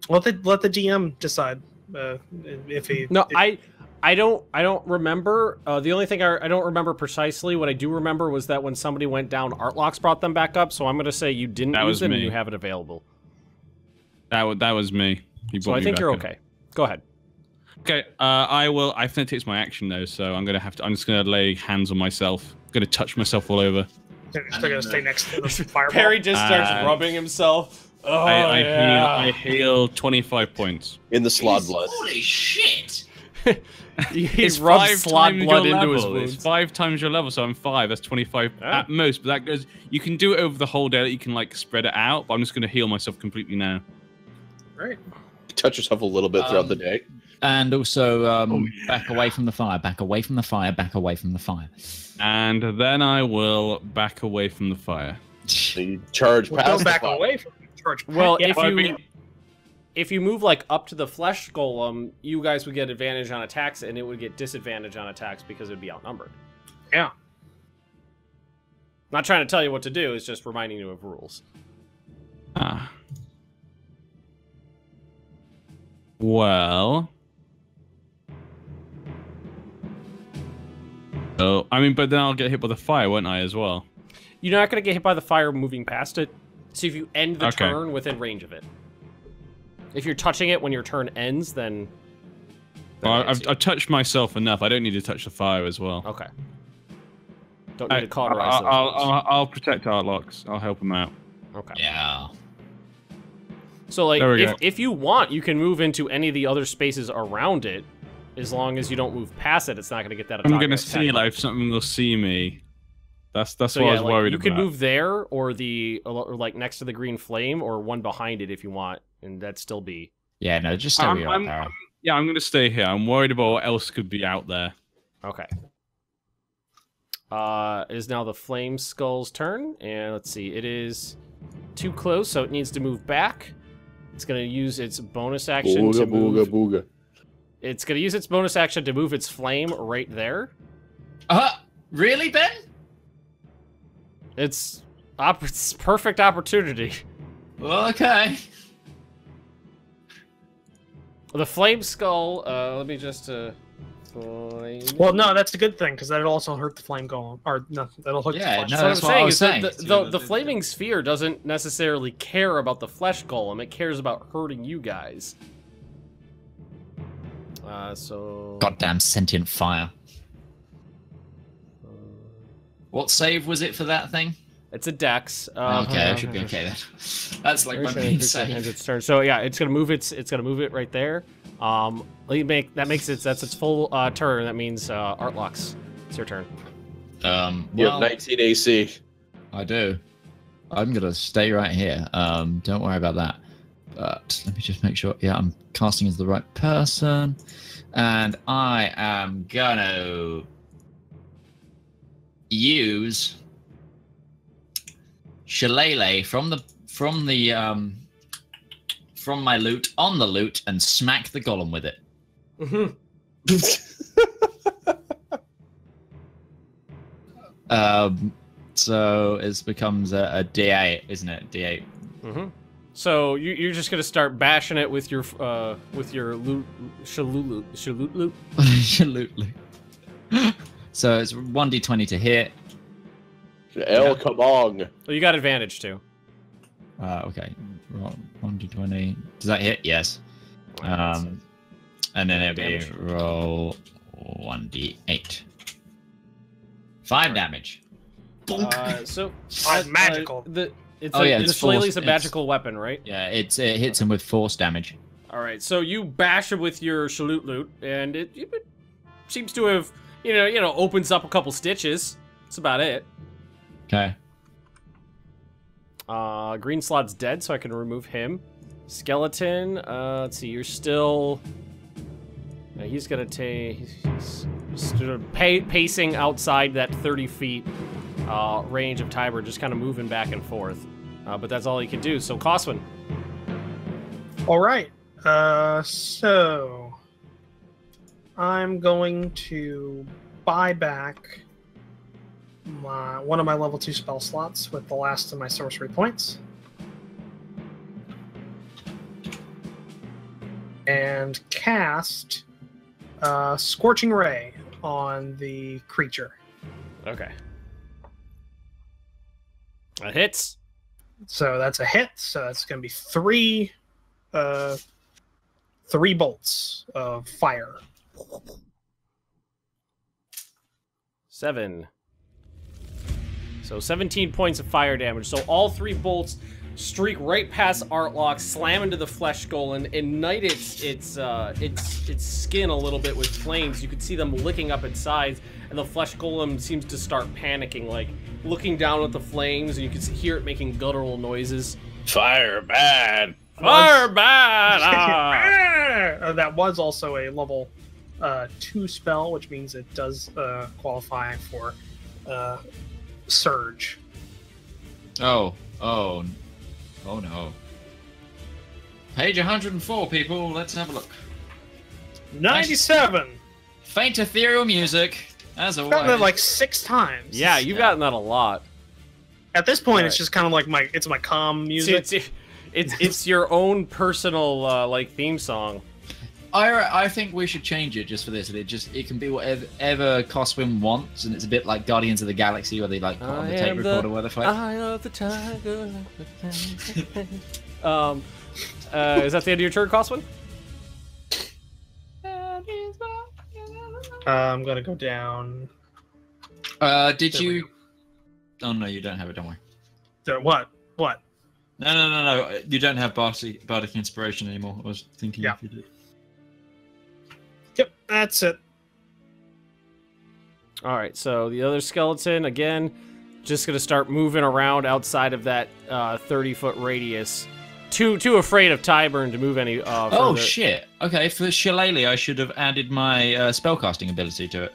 [SPEAKER 2] Let the DM decide if he.
[SPEAKER 3] No, I don't remember. The only thing I don't remember precisely. What I do remember was that when somebody went down, Artlocks brought them back up. So I'm going to say you didn't
[SPEAKER 5] That
[SPEAKER 3] use
[SPEAKER 5] was
[SPEAKER 3] them and
[SPEAKER 5] me.
[SPEAKER 3] you have it available.
[SPEAKER 5] That was me. He
[SPEAKER 3] So
[SPEAKER 5] brought
[SPEAKER 3] I
[SPEAKER 5] me
[SPEAKER 3] think
[SPEAKER 5] back
[SPEAKER 3] you're
[SPEAKER 5] up.
[SPEAKER 3] okay. Go ahead.
[SPEAKER 5] Okay, I think it takes my action though, so I'm just gonna lay hands on myself. I'm gonna touch myself all over.
[SPEAKER 2] Still gonna stay next to the fireball.
[SPEAKER 3] Perry just starts
[SPEAKER 5] Uh,
[SPEAKER 3] rubbing himself. Oh,
[SPEAKER 5] I heal 25 points.
[SPEAKER 4] In the slod blood.
[SPEAKER 1] Holy shit!
[SPEAKER 3] He
[SPEAKER 5] It's
[SPEAKER 3] rubs
[SPEAKER 5] 5
[SPEAKER 3] slot
[SPEAKER 5] times
[SPEAKER 3] blood
[SPEAKER 5] your
[SPEAKER 3] into his
[SPEAKER 5] level.
[SPEAKER 3] wounds.
[SPEAKER 5] It's 5 times your level, so I'm 5. That's 25
[SPEAKER 3] Ah.
[SPEAKER 5] at most. But that goes. You can do it over the whole day. You can like spread it out. But I'm just gonna heal myself completely now.
[SPEAKER 2] Right.
[SPEAKER 4] Touch yourself a little bit throughout the day.
[SPEAKER 1] And also, back away from the fire, back away from the fire, back away from the fire.
[SPEAKER 5] And then I will back away from the fire.
[SPEAKER 4] So you charge
[SPEAKER 2] Well,
[SPEAKER 4] past
[SPEAKER 2] don't
[SPEAKER 4] the
[SPEAKER 2] back
[SPEAKER 4] fire.
[SPEAKER 2] away from the charge.
[SPEAKER 3] Well,
[SPEAKER 2] Yeah,
[SPEAKER 3] if you move like up to the flesh golem, you guys would get advantage on attacks, and it would get disadvantage on attacks because it would be outnumbered.
[SPEAKER 2] yeah.
[SPEAKER 3] Not trying to tell you what to do, it's just reminding you of rules.
[SPEAKER 5] Ah. Well. Oh, I mean, but then I'll get hit by the fire, won't I, as well?
[SPEAKER 3] You're not going to get hit by the fire moving past it. So if you end the turn within range of it. If you're touching it when your turn ends, then...
[SPEAKER 5] Well, I've touched myself enough. I don't need to touch the fire as well.
[SPEAKER 3] Okay. Don't need to cauterize those.
[SPEAKER 5] I'll protect Artlocks. I'll help him out.
[SPEAKER 3] Okay.
[SPEAKER 1] Yeah.
[SPEAKER 3] So, like, if you want, you can move into any of the other spaces around it. As long as you don't move past it, it's not going to get that attack.
[SPEAKER 5] I'm going to see, like, if something will see me. That's what I was worried about.
[SPEAKER 3] You can move there, or like next to the green flame, or one behind it if you want, and that'd still be.
[SPEAKER 1] Yeah, no, just stay where you are.
[SPEAKER 5] Yeah, I'm going to stay here. I'm worried about what else could be out there.
[SPEAKER 3] Okay. It is now the Flame Skull's turn, and let's see, it is too close, so it needs to move back. It's going to use its bonus action to move.
[SPEAKER 4] Booga.
[SPEAKER 3] It's going to use its bonus action to move its flame right there.
[SPEAKER 1] Really, Ben?
[SPEAKER 3] It's perfect opportunity.
[SPEAKER 1] Well, okay.
[SPEAKER 3] The Flame Skull, let me just... flame...
[SPEAKER 2] Well, no, that's a good thing, because that'll also hurt the flame golem. Or, no, that'll hurt the flesh.
[SPEAKER 1] No,
[SPEAKER 3] that's
[SPEAKER 1] what I was saying.
[SPEAKER 3] The Flaming Sphere doesn't necessarily care about the flesh golem, it cares about hurting you guys. So...
[SPEAKER 1] Goddamn sentient fire. What save was it for that thing?
[SPEAKER 3] It's a dex.
[SPEAKER 1] Okay, it should be okay then. That's like my main save.
[SPEAKER 3] Its turn. So yeah, it's gonna move it right there. That's its full turn. That means Artlocks. It's your turn.
[SPEAKER 4] You have 19 AC.
[SPEAKER 1] I do. I'm gonna stay right here. Don't worry about that. But let me just make sure. Yeah, I'm casting as the right person, and I am gonna use Shillelagh from my loot on the loot and smack the golem with it. So it becomes a D8, isn't it? D8.
[SPEAKER 3] So you're just gonna start bashing it with your loot, shaloot loot.
[SPEAKER 1] So it's 1d20 to hit.
[SPEAKER 4] El Kabong.
[SPEAKER 3] Well, you got advantage too.
[SPEAKER 1] Okay. Roll 1d20. Does that hit? Yes. And then it'll be roll 1d8. 5 damage.
[SPEAKER 3] So
[SPEAKER 2] magical.
[SPEAKER 3] The Shillelagh's a magical weapon, right?
[SPEAKER 1] Yeah, it hits him with force damage.
[SPEAKER 3] All right. So you bash it with your shaloot loot, and it seems to have opens up a couple stitches. That's about it.
[SPEAKER 1] Okay.
[SPEAKER 3] Green Slod's dead, so I can remove him. Skeleton, let's see, you're still... he's gonna take... He's pacing outside that 30 feet range of Tiber, just kind of moving back and forth. But that's all he can do, so Coswin.
[SPEAKER 2] Alright, so... I'm going to buy back one of my level 2 spell slots with the last of my sorcery points. And cast Scorching Ray on the creature.
[SPEAKER 3] Okay. That hits.
[SPEAKER 2] So that's a hit, so that's going to be 3 bolts of fire.
[SPEAKER 3] 7. So 17 points of fire damage. So all 3 bolts streak right past Artlock, slam into the flesh golem, ignite its skin a little bit with flames. You can see them licking up its sides, and the flesh golem seems to start panicking, like looking down at the flames, and you can hear it making guttural noises.
[SPEAKER 5] Fire bad!
[SPEAKER 3] Fire bad!
[SPEAKER 2] That was also a level 2 spell, which means it does qualify for Surge.
[SPEAKER 1] Oh no. Page 104, people. Let's have a look.
[SPEAKER 2] 97.
[SPEAKER 1] Faint ethereal music, as always.
[SPEAKER 2] I've gotten that like 6 times.
[SPEAKER 3] Yeah, you've gotten that a lot.
[SPEAKER 2] At this point, it's just kind of like my calm music.
[SPEAKER 3] It's your own personal like theme song.
[SPEAKER 1] I think we should change it just for this. It can be whatever Coswin wants, and it's a bit like Guardians of the Galaxy, where they like put on the tape recorder where they fight.
[SPEAKER 3] Eye of the tiger. Is that the end of your turn, Coswin?
[SPEAKER 2] I'm gonna go down.
[SPEAKER 1] Did you? Oh no, you don't have it. Don't worry.
[SPEAKER 2] What? What?
[SPEAKER 1] No. You don't have bardic inspiration anymore. I was thinking if you did.
[SPEAKER 2] Yep, that's it.
[SPEAKER 3] All right, so the other skeleton again, just gonna start moving around outside of that 30-foot radius. Too afraid of Tyburn to move any.
[SPEAKER 1] Oh shit! Okay, for Shillelagh, I should have added my spellcasting ability to it.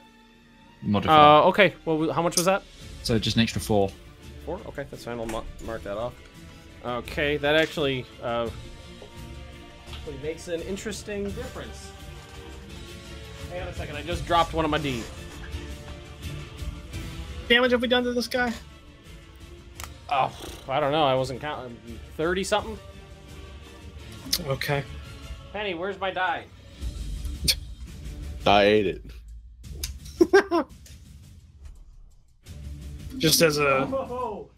[SPEAKER 1] Modifier.
[SPEAKER 3] Okay. Well, how much was that?
[SPEAKER 1] So just an extra 4.
[SPEAKER 3] 4? Okay, that's fine. I'll mark that off. Okay, that actually makes an interesting difference. Hang on a second, I just dropped one of my D.
[SPEAKER 2] Damage have we done to this guy?
[SPEAKER 3] Oh, I don't know. I wasn't counting. 30-something?
[SPEAKER 2] Okay.
[SPEAKER 3] Penny, where's my die?
[SPEAKER 4] I ate it.
[SPEAKER 2] Just as a...
[SPEAKER 3] Oh.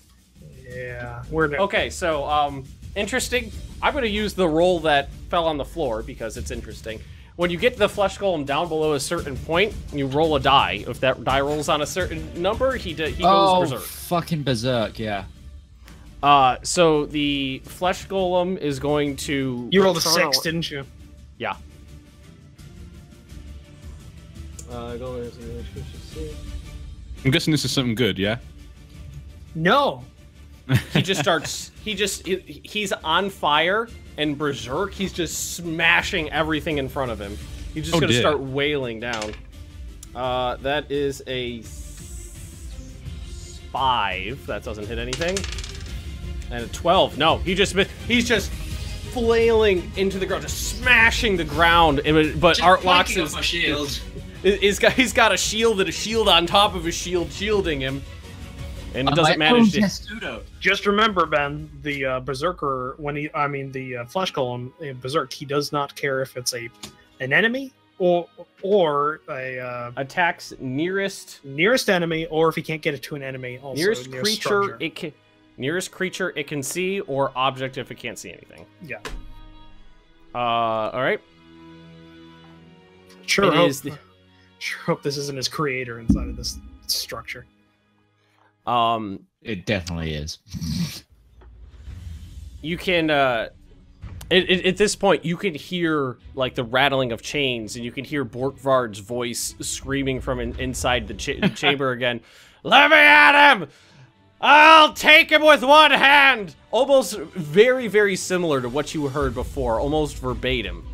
[SPEAKER 2] Yeah. We're
[SPEAKER 3] okay, so, interesting. I'm going to use the roll that fell on the floor because it's interesting. When you get the flesh golem down below a certain point, you roll a die. If that die rolls on a certain number, he goes berserk.
[SPEAKER 1] Fucking berserk, yeah.
[SPEAKER 3] So the flesh golem is going to...
[SPEAKER 2] You rolled a 6, didn't you?
[SPEAKER 3] Yeah.
[SPEAKER 5] I'm guessing this is something good, yeah?
[SPEAKER 2] No.
[SPEAKER 3] He just starts... He's on fire and berserk. He's just smashing everything in front of him. He's just going to start wailing down. That is a 5. That doesn't hit anything. And a 12. No, he's just flailing into the ground, just smashing the ground. But Artlox is...
[SPEAKER 1] shield.
[SPEAKER 3] He's got a shield and a shield on top of his shield shielding him. And it doesn't manage to...
[SPEAKER 2] Just remember, Ben, the Berserker, the Flesh Golem in Berserk, he does not care if it's an enemy or a...
[SPEAKER 3] attacks nearest
[SPEAKER 2] enemy, or if he can't get it to an enemy, also
[SPEAKER 3] nearest creature it can see, or object if it can't see anything.
[SPEAKER 2] Yeah.
[SPEAKER 3] Alright.
[SPEAKER 2] Sure hope this isn't his creator inside of this structure.
[SPEAKER 1] It definitely is.
[SPEAKER 3] You can at this point you can hear like the rattling of chains, and you can hear Borkvarrd's voice screaming from inside the chamber again. Let me at him! I'll take him with one hand! Almost very, very similar to what you heard before, almost verbatim.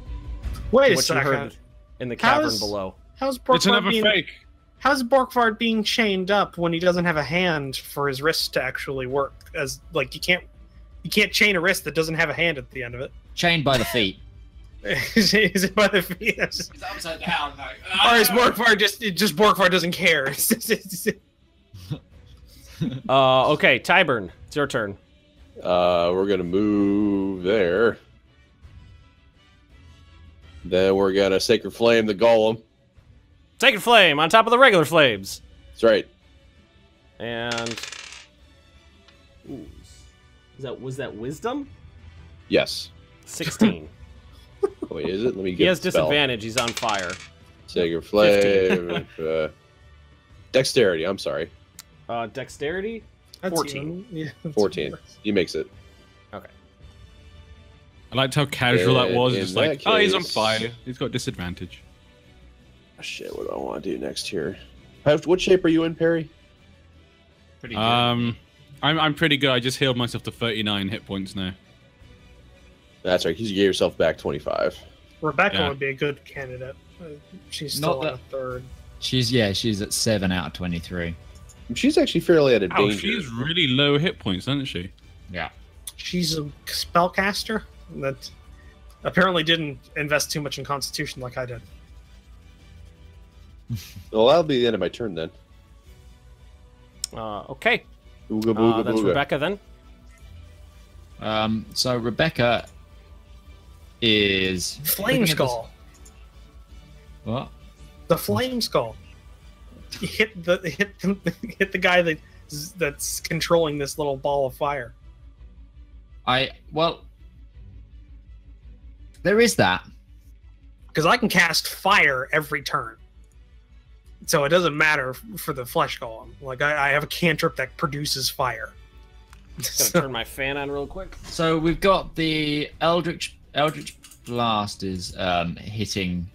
[SPEAKER 2] Wait a second.
[SPEAKER 3] You heard in the cavern below.
[SPEAKER 2] How's Borkvarrd
[SPEAKER 5] it's another fake.
[SPEAKER 2] How's Borkvarrd being chained up when he doesn't have a hand for his wrist to actually work? As like you can't chain a wrist that doesn't have a hand at the end of it.
[SPEAKER 1] Chained by the feet.
[SPEAKER 2] Is it by the feet?
[SPEAKER 1] It's upside down. Like,
[SPEAKER 2] or is Borkvard just Borkvard doesn't care?
[SPEAKER 3] Okay, Tyburn, it's your turn.
[SPEAKER 4] We're gonna move there. Then we're gonna Sacred Flame the Golem.
[SPEAKER 3] Sacred Flame on top of the regular flames.
[SPEAKER 4] That's right.
[SPEAKER 3] And was that Wisdom?
[SPEAKER 4] Yes.
[SPEAKER 3] 16.
[SPEAKER 4] Wait, is it? Let me get.
[SPEAKER 3] He has disadvantage. He's on fire.
[SPEAKER 4] Sacred Flame. Dexterity. I'm sorry.
[SPEAKER 3] Dexterity. 14.
[SPEAKER 2] Yeah,
[SPEAKER 4] 14. He makes it.
[SPEAKER 3] Okay.
[SPEAKER 5] I liked how casual that was. Just like,
[SPEAKER 4] case,
[SPEAKER 5] oh, he's on fire. He's got disadvantage.
[SPEAKER 4] Shit, what do I want to do next here? What shape are you in, Perry?
[SPEAKER 1] Pretty good.
[SPEAKER 5] I'm pretty good. I just healed myself to 39 hit points now.
[SPEAKER 4] That's right. You gave yourself back 25.
[SPEAKER 2] Rebecca would be a good candidate. She's still on a third.
[SPEAKER 1] She's at 7 out of 23.
[SPEAKER 4] She's actually fairly out of danger.
[SPEAKER 5] She's really low hit points, isn't she?
[SPEAKER 1] Yeah.
[SPEAKER 2] She's a spellcaster that apparently didn't invest too much in Constitution like I did.
[SPEAKER 4] Well, that'll be the end of my turn then.
[SPEAKER 3] Okay.
[SPEAKER 4] Ooga booga
[SPEAKER 3] That's
[SPEAKER 4] booga.
[SPEAKER 3] Rebecca then.
[SPEAKER 1] So Rebecca is
[SPEAKER 2] Flame Skull.
[SPEAKER 1] What?
[SPEAKER 2] The Flame Skull. Hit the guy that's controlling this little ball of fire.
[SPEAKER 1] Well, there is that.
[SPEAKER 2] Because I can cast fire every turn. So it doesn't matter for the flesh golem. Like, I have a cantrip that produces fire.
[SPEAKER 3] Just gonna turn my fan on real quick.
[SPEAKER 1] So we've got the Eldritch Blast is hitting.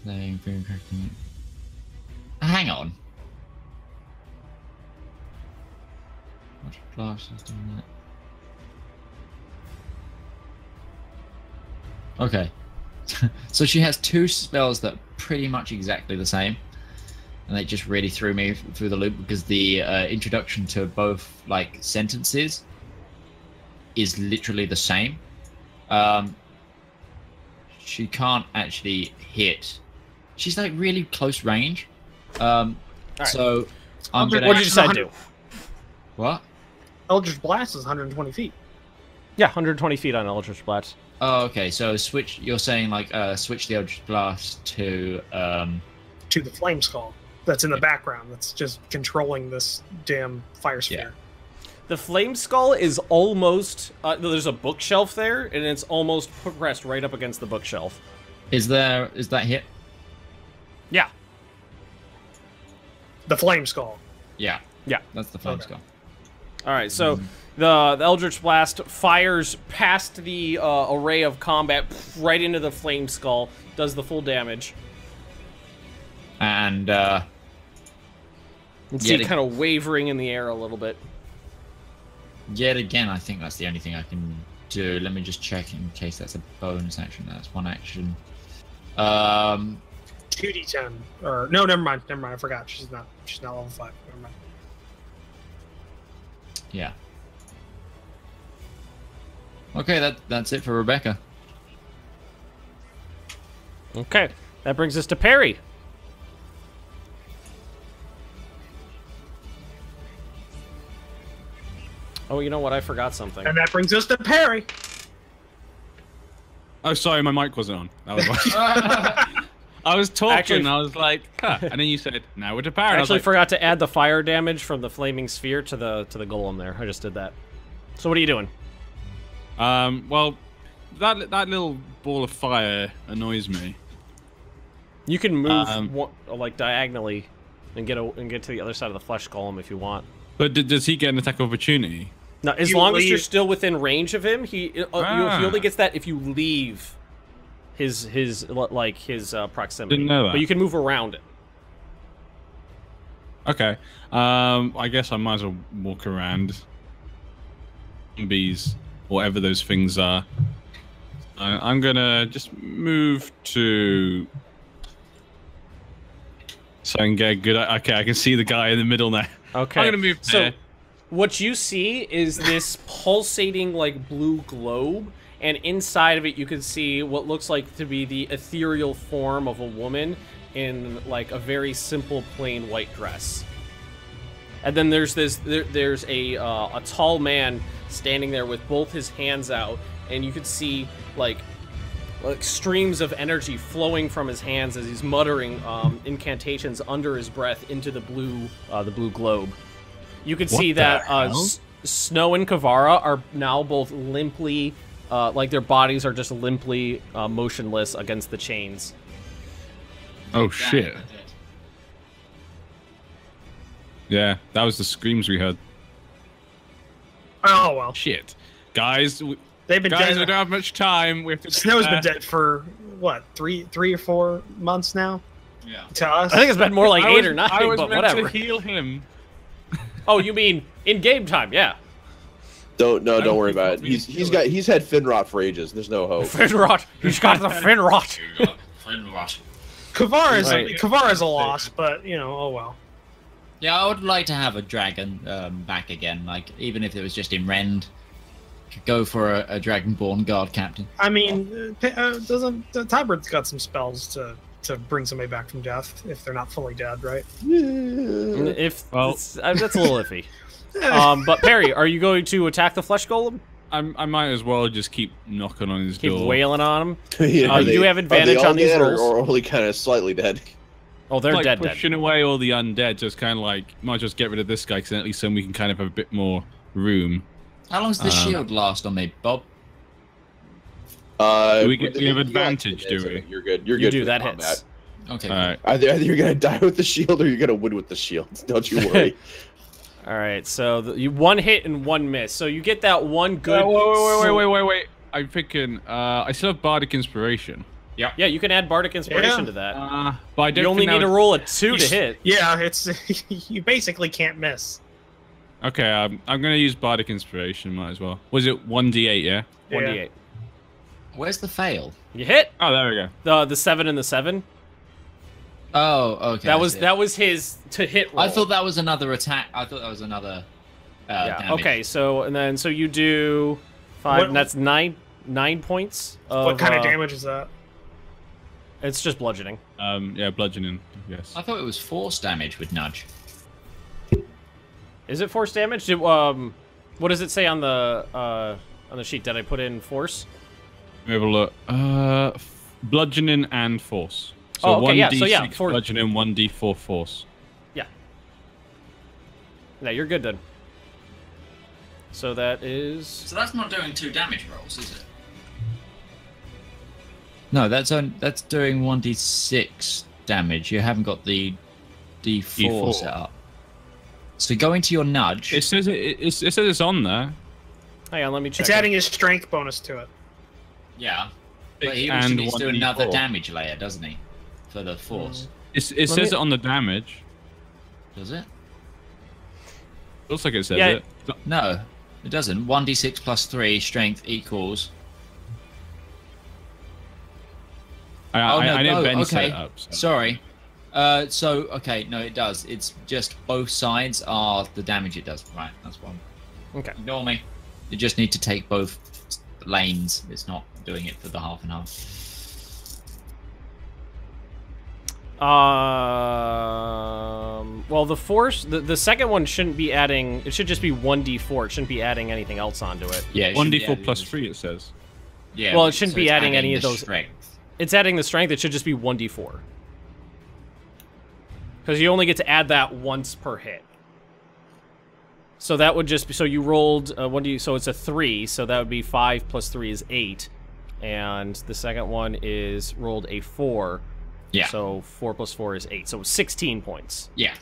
[SPEAKER 1] Hang on. Eldritch Blast is doing that. Okay. So she has two spells that are pretty much exactly the same, and they just really threw me through the loop because the introduction to both like sentences is literally the same. She can't actually hit. She's like really close range.
[SPEAKER 3] Right.
[SPEAKER 1] So I'm gonna.
[SPEAKER 3] What did you decide to do?
[SPEAKER 1] What?
[SPEAKER 2] Eldritch Blast is 120 feet.
[SPEAKER 3] Yeah, 120 feet on Eldritch Blast.
[SPEAKER 1] Oh, okay. So switch. You're saying like switch the Eldritch Blast to
[SPEAKER 2] To the Flame Skull that's in the background. That's just controlling this damn fire sphere.
[SPEAKER 3] The Flame Skull is almost... there's a bookshelf there, and it's almost pressed right up against the bookshelf.
[SPEAKER 1] Is that hit?
[SPEAKER 3] Yeah.
[SPEAKER 2] The Flame Skull.
[SPEAKER 1] Yeah.
[SPEAKER 3] Yeah.
[SPEAKER 1] That's the Flame
[SPEAKER 2] Okay.
[SPEAKER 1] Skull.
[SPEAKER 3] All right, so the Eldritch Blast fires past the array of combat right into the Flame Skull, does the full damage.
[SPEAKER 1] And
[SPEAKER 3] You can see
[SPEAKER 1] Yet
[SPEAKER 3] it kind of wavering in the air a little bit.
[SPEAKER 1] yet again, I think that's the only thing I can do. Let me just check in case that's a bonus action. That's one action.
[SPEAKER 2] 2d10. Or no, never mind. I forgot. She's not level 5. Never mind.
[SPEAKER 1] Yeah. Okay, that's it for Rebecca.
[SPEAKER 3] Okay, that brings us to Perry. Oh, you know what? I forgot something.
[SPEAKER 2] And that brings us to Perry.
[SPEAKER 5] Oh, sorry, my mic wasn't on. That was why. I was talking.
[SPEAKER 3] Actually,
[SPEAKER 5] I was like, huh. And then you said, "Now we're to power."
[SPEAKER 3] I
[SPEAKER 5] I was
[SPEAKER 3] actually
[SPEAKER 5] like,
[SPEAKER 3] forgot to add the fire damage from the flaming sphere to the golem there. I just did that. So what are you doing?
[SPEAKER 5] Well, that little ball of fire annoys me.
[SPEAKER 3] You can move like diagonally and get to the other side of the flesh golem if you want.
[SPEAKER 5] But does he get an attack of opportunity?
[SPEAKER 3] No, as long as you're still within range of him, he only gets that if you leave his proximity.
[SPEAKER 5] Didn't know that.
[SPEAKER 3] But you can move around it.
[SPEAKER 5] Okay. I guess I might as well walk around. Zombies, whatever those things are. I'm gonna just move to. So I can get good. Okay, I can see the guy in the middle now.
[SPEAKER 3] Okay.
[SPEAKER 5] I'm gonna move there.
[SPEAKER 3] So, what you see is this pulsating like blue globe, and inside of it you can see what looks like to be the ethereal form of a woman in like a very simple plain white dress. And then there's a tall man standing there with both his hands out, and you can see like streams of energy flowing from his hands as he's muttering incantations under his breath into the blue globe. You can see that Snow and Kavara are now both limply, like their bodies are just limply motionless against the chains.
[SPEAKER 5] Oh shit! Yeah, that was the screams we heard.
[SPEAKER 2] Oh well.
[SPEAKER 5] Shit, guys.
[SPEAKER 2] They've been
[SPEAKER 5] Guys,
[SPEAKER 2] dead.
[SPEAKER 5] we don't have much time. We have to.
[SPEAKER 2] Snow's been dead for what, three or 4 months now?
[SPEAKER 1] Yeah.
[SPEAKER 2] To us.
[SPEAKER 3] I think it's been more like 8 or 9,
[SPEAKER 5] I was
[SPEAKER 3] but
[SPEAKER 5] meant
[SPEAKER 3] whatever.
[SPEAKER 5] to heal him.
[SPEAKER 3] Oh, you mean in game time? Yeah.
[SPEAKER 4] Don't worry about it. He's had fin rot for ages. There's no hope.
[SPEAKER 3] Fin rot. He's got the fin rot.
[SPEAKER 2] Kavara's a loss, but you know, oh well.
[SPEAKER 1] Yeah, I would like to have a dragon back again. Like even if it was just in Rend, could go for a dragonborn guard captain.
[SPEAKER 2] I mean, doesn't Tybert's got some spells to to bring somebody back from death if they're not fully dead, right?
[SPEAKER 3] If that's a little iffy. But Perry, are you going to attack the flesh golem?
[SPEAKER 5] I might as well just keep knocking on his door.
[SPEAKER 3] Keep wailing on him.
[SPEAKER 4] Yeah,
[SPEAKER 3] you have advantage on these rolls.
[SPEAKER 4] Or only kind of slightly dead.
[SPEAKER 3] Oh, they're
[SPEAKER 5] like
[SPEAKER 3] dead.
[SPEAKER 5] Pushing away all the undead, just kind of like might just get rid of this guy because at least then we can kind of have a bit more room.
[SPEAKER 1] How long does the shield last on me, Bob?
[SPEAKER 5] We have advantage, do we?
[SPEAKER 4] You're good. You're
[SPEAKER 3] You
[SPEAKER 4] good.
[SPEAKER 3] do,
[SPEAKER 4] for
[SPEAKER 3] that
[SPEAKER 4] combat.
[SPEAKER 3] hits.
[SPEAKER 1] Okay.
[SPEAKER 5] All right.
[SPEAKER 4] Either you're gonna die with the shield or you're gonna win with the shield. Don't you worry.
[SPEAKER 3] All right, so you one hit and one miss. So you get that one good.
[SPEAKER 5] Wait. I'm thinking. I still have bardic inspiration.
[SPEAKER 1] Yeah.
[SPEAKER 3] Yeah, you can add bardic inspiration to that.
[SPEAKER 5] But I don't.
[SPEAKER 3] You only need to roll a 2 to hit.
[SPEAKER 2] Yeah, it's you basically can't miss.
[SPEAKER 5] Okay, I'm gonna use bardic inspiration. Might as well. Was it 1d8? Yeah.
[SPEAKER 3] 1d8.
[SPEAKER 1] Where's the fail?
[SPEAKER 3] You hit.
[SPEAKER 5] Oh, there we go.
[SPEAKER 3] The 7 and the 7.
[SPEAKER 1] Oh, okay.
[SPEAKER 3] That was his to hit roll.
[SPEAKER 1] I thought that was another attack. I thought that was another. Damage.
[SPEAKER 3] Okay. So you do 5. And that's 9 points.
[SPEAKER 2] What kind of damage is that?
[SPEAKER 3] It's just bludgeoning.
[SPEAKER 5] Yeah, bludgeoning. Yes.
[SPEAKER 1] I thought it was force damage with nudge.
[SPEAKER 3] Is it force damage? What does it say on the sheet? Did I put in force?
[SPEAKER 5] Let me have a look. Bludgeoning and force.
[SPEAKER 3] So okay,
[SPEAKER 5] 1d6
[SPEAKER 3] yeah, so yeah,
[SPEAKER 5] bludgeoning, 1d4 force.
[SPEAKER 3] Yeah. Yeah, you're good then. So that is.
[SPEAKER 1] So that's not doing 2 damage rolls, is it? No, that's doing 1d6 damage. You haven't got the d4 set up. So going to your nudge.
[SPEAKER 5] It says it says it's on there.
[SPEAKER 3] Hang on, let me check.
[SPEAKER 2] It's adding his strength bonus to it.
[SPEAKER 1] Yeah. But he also needs to do another damage layer, doesn't he? For the force.
[SPEAKER 5] It says it on the damage.
[SPEAKER 1] Does it?
[SPEAKER 5] Looks like it says it.
[SPEAKER 1] No, it doesn't. 1d6 plus 3 strength equals.
[SPEAKER 5] I know Ben set it up. So.
[SPEAKER 1] Sorry. Okay, no, it does. It's just both sides are the damage it does. Right, that's one.
[SPEAKER 3] Okay.
[SPEAKER 1] Ignore me. You just need to take both lanes. It's not doing it for the half and half.
[SPEAKER 3] Well, the force, the second one shouldn't be adding. It should just be 1d4. It shouldn't be adding anything else onto it.
[SPEAKER 1] Yeah,
[SPEAKER 5] 1d4 plus 3. It says.
[SPEAKER 1] Yeah.
[SPEAKER 3] Well, it shouldn't be adding any of those.
[SPEAKER 1] Strength.
[SPEAKER 3] It's adding the strength. It should just be 1d4. Because you only get to add that once per hit. So that would just be, so you rolled 1d, so it's a 3, so that would be 5 plus 3 is 8. And the second one is rolled a 4.
[SPEAKER 1] Yeah.
[SPEAKER 3] So 4 plus 4 is 8. So 16 points.
[SPEAKER 1] Yeah.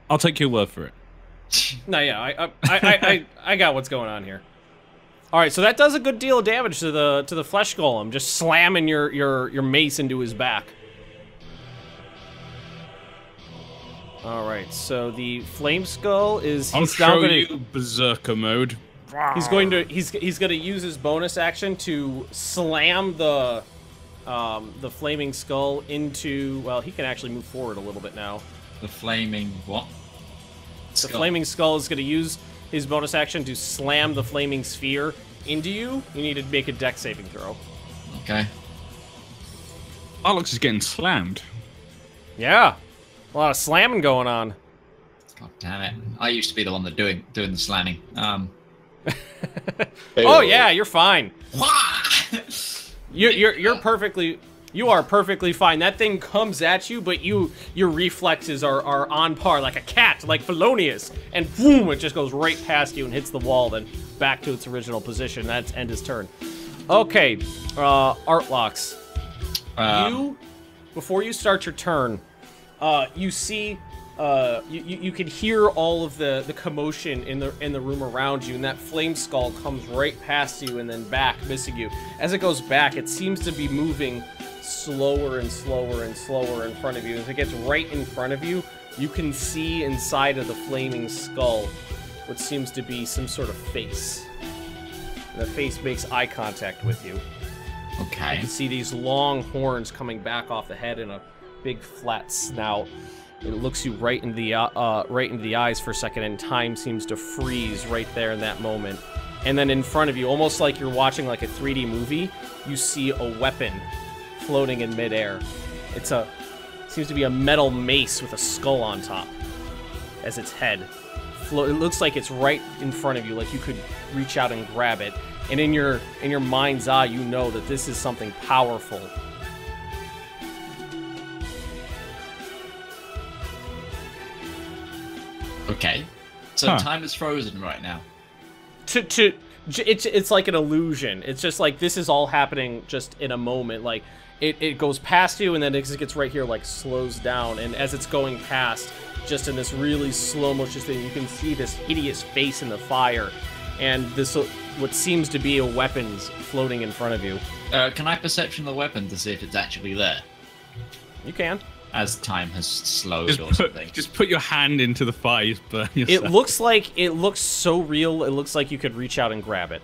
[SPEAKER 5] I'll take your word for it.
[SPEAKER 3] No, yeah, I got what's going on here. All right, so that does a good deal of damage to the flesh golem, just slamming your mace into his back. All right, so the flame skull is.
[SPEAKER 5] I'll show you berserker mode.
[SPEAKER 3] He's going to use his bonus action to slam the flaming skull into. Well, he can actually move forward a little bit now.
[SPEAKER 1] The flaming what?
[SPEAKER 3] The flaming skull is going to use his bonus action to slam the flaming sphere into you. You need to make a dex saving throw.
[SPEAKER 1] Okay.
[SPEAKER 5] Alex is getting slammed.
[SPEAKER 3] Yeah, a lot of slamming going on.
[SPEAKER 1] God damn it! I used to be the one that doing the slamming.
[SPEAKER 3] Oh yeah, you're fine. You're perfectly. You are perfectly fine. That thing comes at you, but your reflexes are on par, like a cat, like Felonious, and boom, it just goes right past you and hits the wall, then back to its original position. That's end his turn. Okay, Artlocks. Before you start your turn, you see, you can hear all of the commotion in the room around you, and that flame skull comes right past you and then back, missing you. As it goes back, it seems to be moving slower and slower and slower in front of you. As it gets right in front of you, you can see inside of the flaming skull what seems to be some sort of face. And the face makes eye contact with you.
[SPEAKER 1] Okay.
[SPEAKER 3] You can see these long horns coming back off the head and a big flat snout. It looks you right into the eyes for a second, and time seems to freeze right there in that moment. And then in front of you, almost like you're watching like a 3D movie, you see a weapon floating in midair. Seems to be a metal mace with a skull on top as its head. It looks like it's right in front of you, like you could reach out and grab it. And in your mind's eye, you know that this is something powerful.
[SPEAKER 1] Okay. So time is frozen right now.
[SPEAKER 3] It's like an illusion. It's just like this is all happening just in a moment. Like it goes past you, and then it gets right here, like slows down. And as it's going past, just in this really slow motion thing, you can see this hideous face in the fire, and this what seems to be a weapons floating in front of you.
[SPEAKER 1] Can I perception the weapon to see if it's actually there?
[SPEAKER 3] You can.
[SPEAKER 1] As time has slowed or something.
[SPEAKER 5] Just put your hand into the fire, you burn yourself.
[SPEAKER 3] It looks so real, it looks like you could reach out and grab it.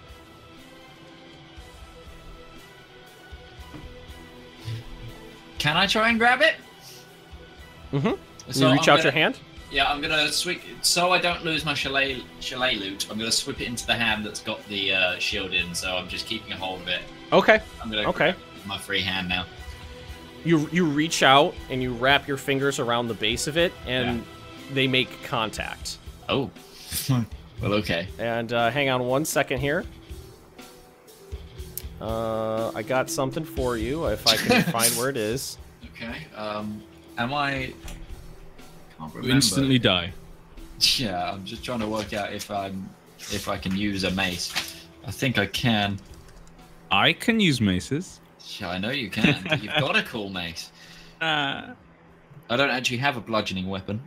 [SPEAKER 1] Can I try and grab it?
[SPEAKER 3] Mm-hmm. So you reach out your hand?
[SPEAKER 1] Yeah, I'm gonna swing, so I don't lose my chalet loot, I'm gonna swip it into the hand that's got the shield in, so I'm just keeping a hold of it.
[SPEAKER 3] Okay.
[SPEAKER 1] I'm gonna grab my free hand now.
[SPEAKER 3] You reach out and you wrap your fingers around the base of it, and they make contact.
[SPEAKER 1] Oh. Well, okay.
[SPEAKER 3] And hang on 1 second here. I got something for you, if I can find where it is.
[SPEAKER 1] Okay. Am I... Can't remember.
[SPEAKER 5] You instantly die.
[SPEAKER 1] Yeah, I'm just trying to work out if I can use a mace. I think I can.
[SPEAKER 5] I can use maces.
[SPEAKER 1] Yeah, I know you can. But you've got a cool mace. I don't actually have a bludgeoning weapon.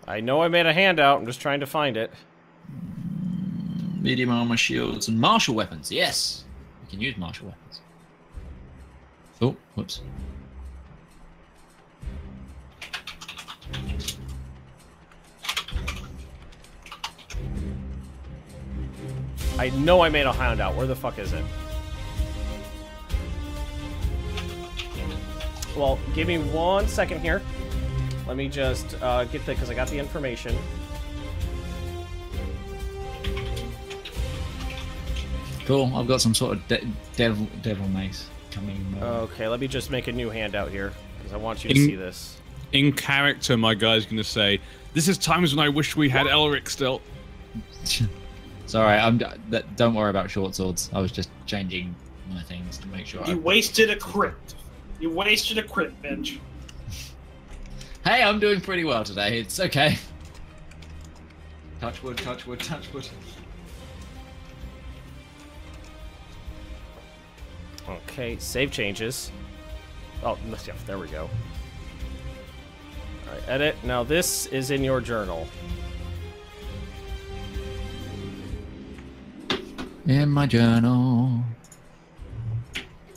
[SPEAKER 3] I know I made a handout. I'm just trying to find it.
[SPEAKER 1] Medium armor, shields, and martial weapons. Yes, we can use martial weapons. Oh, whoops.
[SPEAKER 3] I know I made a handout. Where the fuck is it? Well, give me 1 second here. Let me just get the, because I got the information.
[SPEAKER 1] Cool. I've got some sort of devil mace coming.
[SPEAKER 3] Okay, let me just make a new handout here because I want you to see this.
[SPEAKER 5] In character, my guy's gonna say, "This is times when I wish we had Elric still."
[SPEAKER 1] Sorry, don't worry about short swords. I was just changing my things to make sure.
[SPEAKER 2] You wasted a crit. You wasted a crit, Benj.
[SPEAKER 1] Hey, I'm doing pretty well today. It's okay. Touch wood, touch wood, touch wood.
[SPEAKER 3] Okay, save changes. Oh, yeah, there we go. Alright, edit. Now this is in your journal.
[SPEAKER 1] In my journal.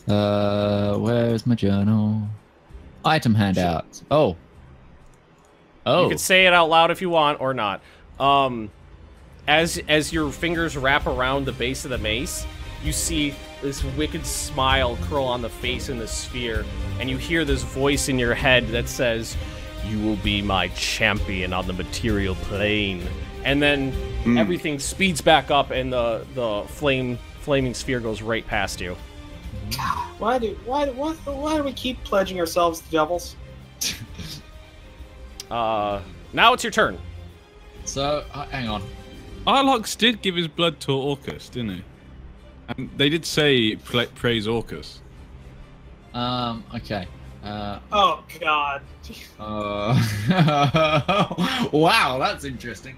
[SPEAKER 1] Where's my journal? Item handouts. Oh. Oh.
[SPEAKER 3] You can say it out loud if you want or not. As your fingers wrap around the base of the mace, you see this wicked smile curl on the face in the sphere, and you hear this voice in your head that says, "You will be my champion on the material plane." And then everything speeds back up, and the flaming sphere goes right past you.
[SPEAKER 2] Why do we keep pledging ourselves to devils?
[SPEAKER 3] Now it's your turn.
[SPEAKER 1] So, hang on.
[SPEAKER 5] Arlox did give his blood to Orcus, didn't he? And they did say praise Orcus.
[SPEAKER 1] Okay.
[SPEAKER 2] Oh God.
[SPEAKER 1] Wow, that's interesting.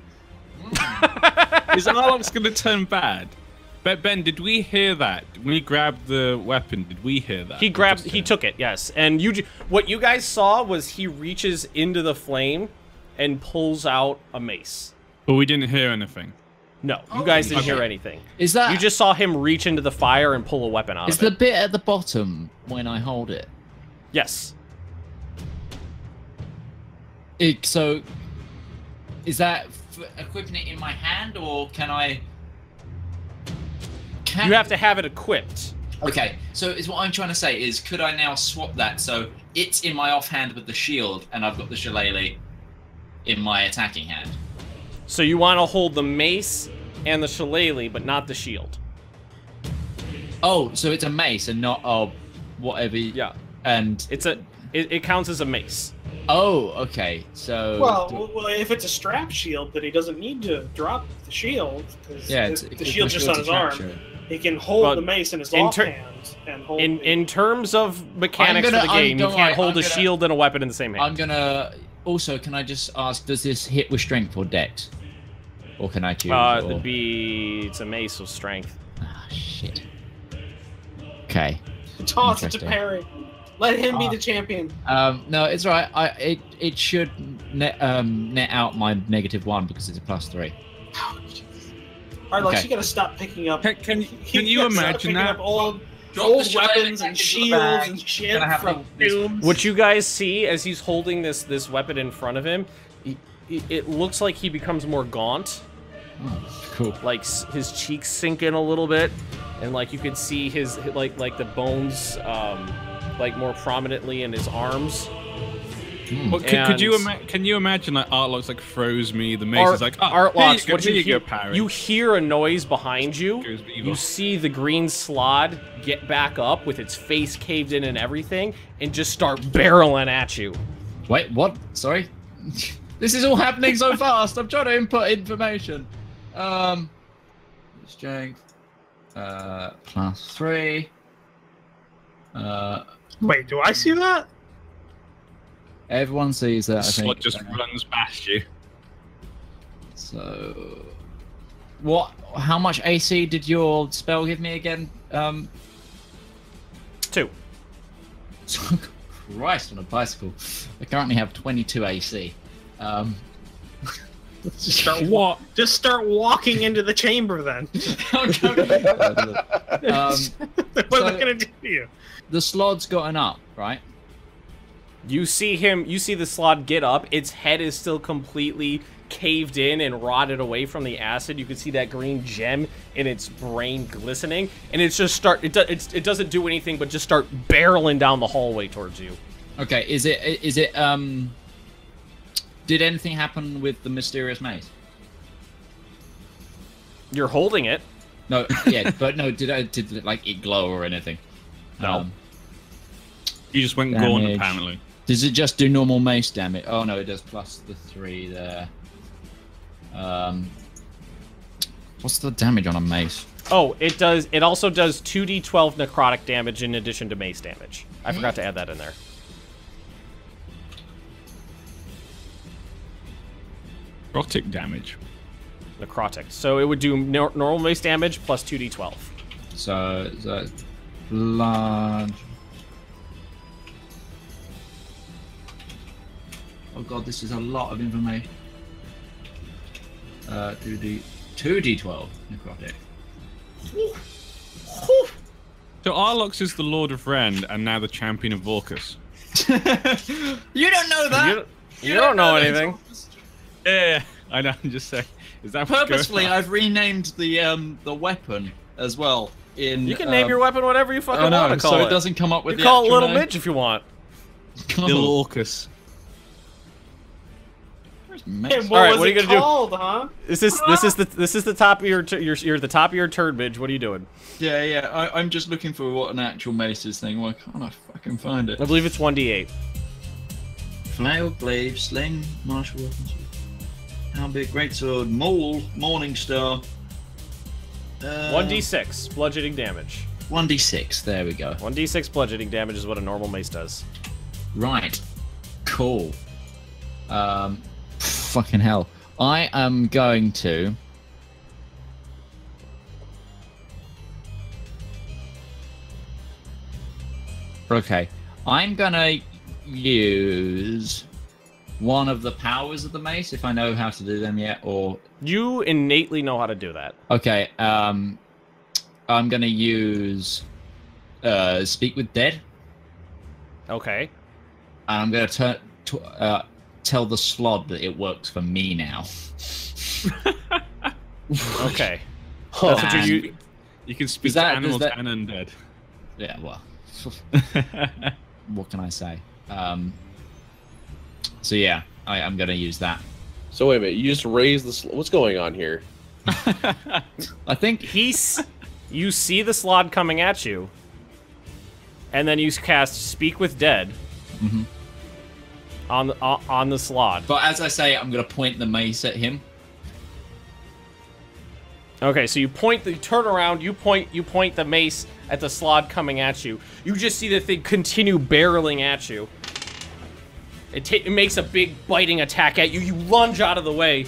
[SPEAKER 5] Is Arlox going to turn bad? Ben, did we hear that? When he grabbed the weapon, did we hear that?
[SPEAKER 3] He took it, yes. And what you guys saw was he reaches into the flame and pulls out a mace.
[SPEAKER 5] But we didn't hear anything.
[SPEAKER 3] No, you guys didn't hear anything.
[SPEAKER 1] Is that...
[SPEAKER 3] You just saw him reach into the fire and pull a weapon out of it.
[SPEAKER 1] Is the bit at the bottom when I hold it?
[SPEAKER 3] Yes.
[SPEAKER 1] So, is that equipping it in my hand, or can I...
[SPEAKER 3] You have to have it equipped.
[SPEAKER 1] Okay, so is what I'm trying to say is, could I now swap that so it's in my offhand with the shield, and I've got the shillelagh in my attacking hand?
[SPEAKER 3] So you want to hold the mace and the shillelagh, but not the shield.
[SPEAKER 1] Oh, so it's a mace and not whatever.
[SPEAKER 3] Yeah.
[SPEAKER 1] And
[SPEAKER 3] it counts as a mace.
[SPEAKER 1] Oh, okay. So
[SPEAKER 2] well, if it's a strap shield, then he doesn't need to drop the shield because the shield's just on his arm. He can hold the mace in his off hand and hold. In
[SPEAKER 3] terms of mechanics for the game, you can't hold a shield and a weapon in the same hand.
[SPEAKER 1] I'm gonna. Also, can I just ask, does this hit with strength or dex? Or can I choose?
[SPEAKER 3] It's a mace with strength.
[SPEAKER 1] Ah, shit. Okay.
[SPEAKER 2] Toss it to parry. Let him be the champion.
[SPEAKER 1] No, it's right. It should net out my -1 because it's a +3.
[SPEAKER 2] Oh, Alright, Lex, you gotta stop picking up.
[SPEAKER 5] Can you imagine that?
[SPEAKER 2] Old weapons and shields and shit from Dooms.
[SPEAKER 3] What you guys see as he's holding this weapon in front of him, it looks like he becomes more gaunt.
[SPEAKER 1] Cool.
[SPEAKER 3] Like his cheeks sink in a little bit, and like you could see his like the bones like more prominently in his arms.
[SPEAKER 5] Well, can you imagine like Artlox like throws me the mace? It's like
[SPEAKER 3] Artlox, what you hear a noise behind you. You see the green slod get back up with its face caved in and everything, and just start barreling at you.
[SPEAKER 1] Wait, what? Sorry, this is all happening so fast. I'm trying to input information. Strength, +3.
[SPEAKER 2] Wait, do I see that?
[SPEAKER 1] Everyone sees that.
[SPEAKER 5] Slot just runs past you.
[SPEAKER 1] So, what? How much AC did your spell give me again?
[SPEAKER 3] 2.
[SPEAKER 1] Christ on a bicycle. I currently have 22 AC.
[SPEAKER 2] Just start walking into the chamber then.
[SPEAKER 1] What
[SPEAKER 2] am I gonna do to you?
[SPEAKER 1] The slod's gotten up, right?
[SPEAKER 3] You see the slod get up. Its head is still completely caved in and rotted away from the acid. You can see that green gem in its brain glistening, and it's just it doesn't do anything but just start barreling down the hallway towards you.
[SPEAKER 1] Okay, is it did anything happen with the mysterious mace?
[SPEAKER 3] You're holding it.
[SPEAKER 1] No, yeah, but no, did like it glow or anything?
[SPEAKER 3] No.
[SPEAKER 5] You just went gaunt, apparently.
[SPEAKER 1] Does it just do normal mace damage? Oh no, it does +3 there. What's the damage on a mace?
[SPEAKER 3] Oh, it does. It also does 2d12 necrotic damage in addition to mace damage. I forgot to add that in there.
[SPEAKER 5] Necrotic damage.
[SPEAKER 3] Necrotic. So it would do normal mace damage plus 2d12.
[SPEAKER 1] So large. Oh god, this is a lot of information. 2d12 necrotic.
[SPEAKER 5] So Arlox is the Lord of Ren and now the champion of Vorkus.
[SPEAKER 1] You don't know that.
[SPEAKER 3] You don't know anything.
[SPEAKER 5] Yeah, I know. I'm just saying. Is that
[SPEAKER 1] purposefully? I've renamed the weapon as well.
[SPEAKER 3] You can name your weapon whatever you fucking want to call it.
[SPEAKER 1] So it doesn't come up with.
[SPEAKER 3] You call it Little Midge if you want.
[SPEAKER 5] Little Orcus.
[SPEAKER 2] Hey, what are you gonna do? Huh?
[SPEAKER 3] This is the top of you're the top of your turd, Midge. What are you doing?
[SPEAKER 1] Yeah. I'm just looking for what an actual mace is thing. Why can't I fucking find it?
[SPEAKER 3] I believe it's 1d8.
[SPEAKER 1] Flail, glaive, sling, martial weapons. Halberd, greatsword, mole, morning star.
[SPEAKER 3] 1d6 bludgeoning damage.
[SPEAKER 1] 1d6. There we go.
[SPEAKER 3] 1d6 bludgeoning damage is what a normal mace does.
[SPEAKER 1] Right. Cool. Fucking hell. I am going to... Okay. I'm gonna use one of the powers of the mace, if I know how to do them yet, or...
[SPEAKER 3] You innately know how to do that.
[SPEAKER 1] Okay, I'm gonna use... Speak with Dead.
[SPEAKER 3] Okay.
[SPEAKER 1] And I'm gonna tell the slod that it works for me now.
[SPEAKER 3] Okay. That's what you
[SPEAKER 5] can speak to animals and undead.
[SPEAKER 1] Yeah, well. What can I say? So yeah, I'm gonna use that.
[SPEAKER 4] So wait a minute, you just raised the what's going on here?
[SPEAKER 1] I think
[SPEAKER 3] he's You see the slod coming at you, and then you cast Speak with Dead on the slod.
[SPEAKER 1] But as I say, I'm gonna point the mace at him.
[SPEAKER 3] Okay, so you turn around, you point the mace at the slod coming at you. You just see the thing continue barreling at you. It makes a big biting attack at you. You lunge out of the way.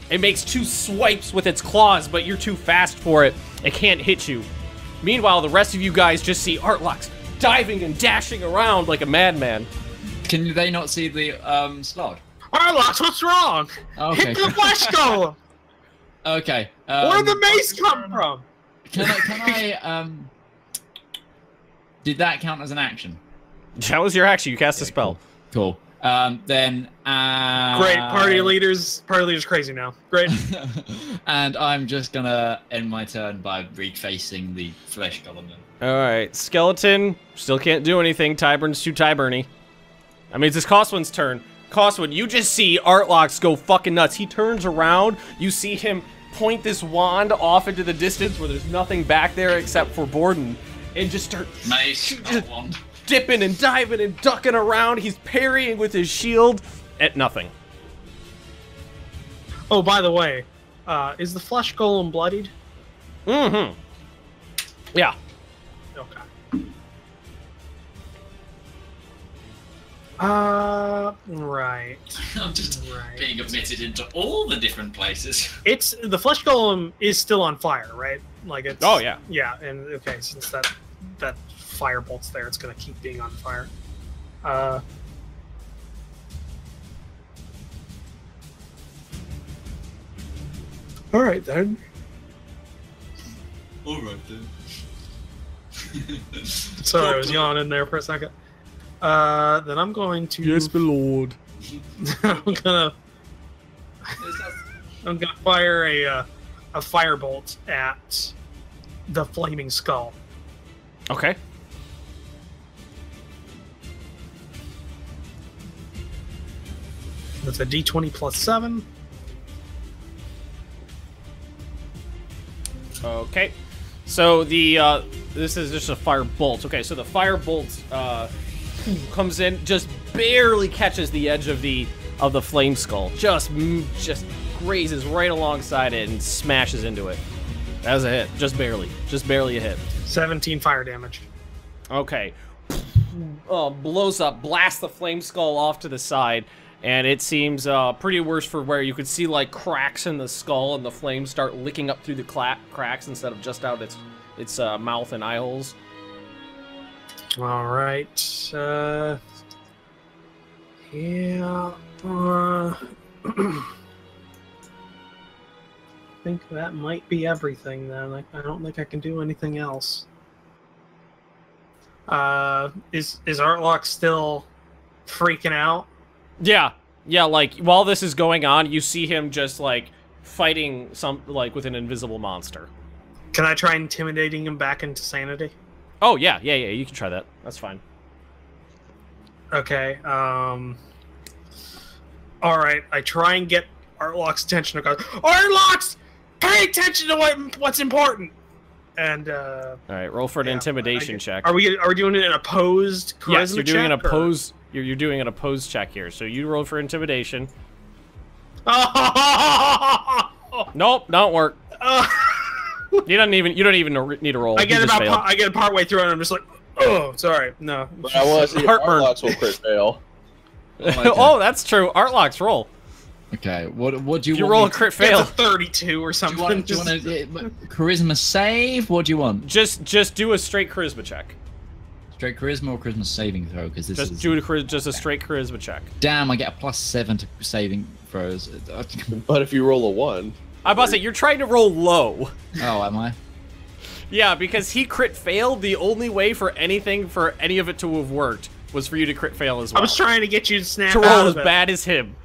[SPEAKER 3] It makes 2 swipes with its claws, but you're too fast for it. It can't hit you. Meanwhile, the rest of you guys just see Artlox diving and dashing around like a madman.
[SPEAKER 1] Can they not see the slod?
[SPEAKER 2] Artlox, what's wrong?
[SPEAKER 1] Okay.
[SPEAKER 2] Hit the flesh golem!
[SPEAKER 1] Okay.
[SPEAKER 2] Where'd the mace come from?
[SPEAKER 1] Can I did that count as an action?
[SPEAKER 3] That was your action. You cast a spell.
[SPEAKER 1] Cool. Then
[SPEAKER 2] great. Party leader's crazy now. Great.
[SPEAKER 1] And I'm just gonna end my turn by refacing the flesh golem.
[SPEAKER 3] Alright, skeleton still can't do anything. Tyburn's too Tyburny. I mean, it's this Coswin's turn. Coswin, you just see Artlox go fucking nuts. He turns around, you see him point this wand off into the distance where there's nothing back there except for Borden, and just start
[SPEAKER 1] wand.
[SPEAKER 3] Dipping and diving and ducking around. He's parrying with his shield at nothing.
[SPEAKER 2] Oh, by the way, is the flesh golem bloodied?
[SPEAKER 3] Mm-hmm. Yeah.
[SPEAKER 2] Okay. Right.
[SPEAKER 1] I'm just being admitted into all the different places.
[SPEAKER 2] It's the flesh golem is still on fire, right? Like it's.
[SPEAKER 3] Oh yeah.
[SPEAKER 2] Yeah, and okay, since that firebolt's there, it's gonna keep being on fire. All right then.
[SPEAKER 1] All right then.
[SPEAKER 2] Sorry, I was yawning there for a second. Then I'm going to.
[SPEAKER 3] Yes, my lord.
[SPEAKER 2] I'm gonna fire a firebolt at the flaming skull.
[SPEAKER 3] Okay.
[SPEAKER 2] That's a D20 plus 7.
[SPEAKER 3] Okay. So the this is just a fire bolt. Okay, so the fire bolt comes in, just barely catches the edge of the flame skull. Just grazes right alongside it and smashes into it. That was a hit. Just barely a hit.
[SPEAKER 2] 17 fire damage.
[SPEAKER 3] Okay. Blows up, blasts the flame skull off to the side, and it seems pretty worse for wear. You could see like cracks in the skull, and the flames start licking up through the cracks instead of just out its mouth and eye holes.
[SPEAKER 2] All right. Yeah. I think that might be everything then. I don't think I can do anything else. Is Artlox still freaking out?
[SPEAKER 3] Yeah, like while this is going on, you see him just like fighting with an invisible monster.
[SPEAKER 2] Can I try intimidating him back into sanity?
[SPEAKER 3] Oh yeah, you can try that. That's fine.
[SPEAKER 2] Okay, all right, I try and get Artlox's attention. I go, Artlox, pay attention to what's important. And all
[SPEAKER 3] right, roll for an intimidation check.
[SPEAKER 2] Are we doing it an opposed charisma check?
[SPEAKER 3] Yes, you're doing an opposed. You're doing an opposed check here. So you roll for intimidation. Nope, don't work. You don't even need to roll.
[SPEAKER 2] I get part way through and I'm just like, oh, sorry, no.
[SPEAKER 4] But I want to see if Artlox will crit fail.
[SPEAKER 3] Oh, that's true. Artlox, roll.
[SPEAKER 1] Okay, what do
[SPEAKER 3] you roll a crit fail?
[SPEAKER 2] It's a 32 or something.
[SPEAKER 1] Do you want a charisma save? What do you want?
[SPEAKER 3] Just do a straight charisma check.
[SPEAKER 1] Straight charisma or charisma saving throw? Because this
[SPEAKER 3] just
[SPEAKER 1] is
[SPEAKER 3] do just a straight charisma check.
[SPEAKER 1] Damn, I get a +7 to saving throws.
[SPEAKER 4] But if you roll a 1,
[SPEAKER 3] I'm about to say you're trying to roll low.
[SPEAKER 1] Oh, am I?
[SPEAKER 3] Yeah, because he crit failed. The only way for any of it to have worked was for you to crit fail as well.
[SPEAKER 2] I was trying to get you to snap
[SPEAKER 3] to roll
[SPEAKER 2] out
[SPEAKER 3] as
[SPEAKER 2] of it.
[SPEAKER 3] bad as him.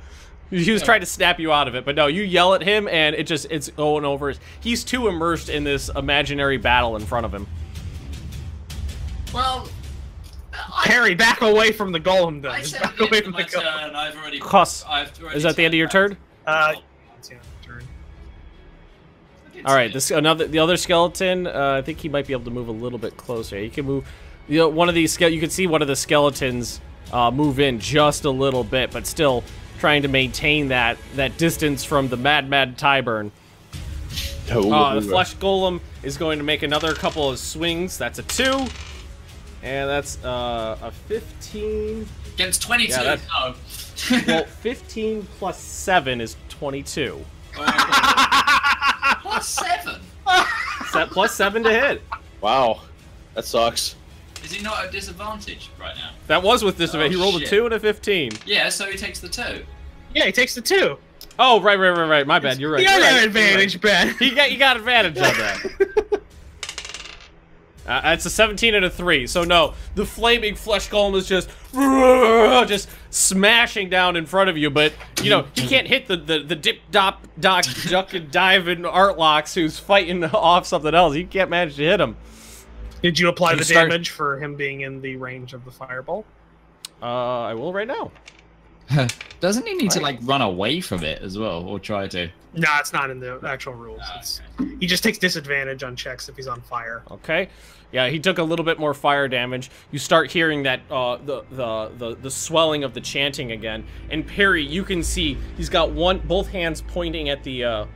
[SPEAKER 3] He was trying to snap you out of it, but no, you yell at him, and it's going over. He's too immersed in this imaginary battle in front of him.
[SPEAKER 1] Well,
[SPEAKER 2] Harry, back away from the golem, then.
[SPEAKER 1] I said
[SPEAKER 2] back away from
[SPEAKER 1] my
[SPEAKER 2] the golem.
[SPEAKER 1] turn. I've already.
[SPEAKER 3] Is that the end of your turn?
[SPEAKER 2] That's the end of the turn.
[SPEAKER 3] All right, the other skeleton. I think he might be able to move a little bit closer. He can move. You know, one of these. You can see one of the skeletons move in just a little bit, but still trying to maintain that distance from the Mad Tyburn. The flesh golem is going to make another couple of swings. That's a 2, and that's a 15
[SPEAKER 1] against 22.
[SPEAKER 3] Yeah,
[SPEAKER 1] no.
[SPEAKER 3] Well, 15 plus 7 is 22.
[SPEAKER 1] Plus 7.
[SPEAKER 3] Plus 7 to hit.
[SPEAKER 4] Wow, that sucks.
[SPEAKER 1] Is he not at disadvantage right now?
[SPEAKER 3] That was with disadvantage. He rolled a 2 and a 15.
[SPEAKER 1] Yeah, so he takes the 2.
[SPEAKER 2] Yeah, he takes the 2.
[SPEAKER 3] Oh, right. My bad. You're right.
[SPEAKER 2] You got that advantage, Ben.
[SPEAKER 3] You got advantage on that. It's a 17 and a 3. So no, the flaming flesh golem is just smashing down in front of you. But you know he can't hit the dip duck and dive in Artlocks who's fighting off something else. He can't manage to hit him.
[SPEAKER 2] Did you apply the damage for him being in the range of the fireball?
[SPEAKER 3] I will right now.
[SPEAKER 1] Doesn't he need to like run away from it as well, or try to?
[SPEAKER 2] No, it's not in the actual rules. Okay. He just takes disadvantage on checks if he's on fire.
[SPEAKER 3] Okay. Yeah, he took a little bit more fire damage. You start hearing that the swelling of the chanting again. And Perry, you can see he's got both hands pointing at the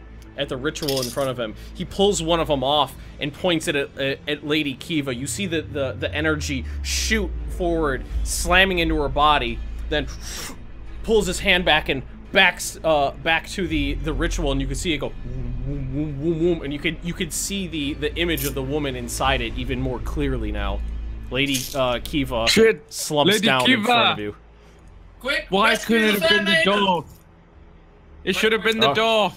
[SPEAKER 3] ritual in front of him. He pulls one of them off and points it at Lady Kiva. You see the energy shoot forward, slamming into her body, then pulls his hand back and backs back to the ritual, and you can see it go woom, woom, woom, woom, and you could see the image of the woman inside it even more clearly now. Lady Kiva slumps down in front of you.
[SPEAKER 1] Quick!
[SPEAKER 5] Why couldn't it have been the door? It should have been the door.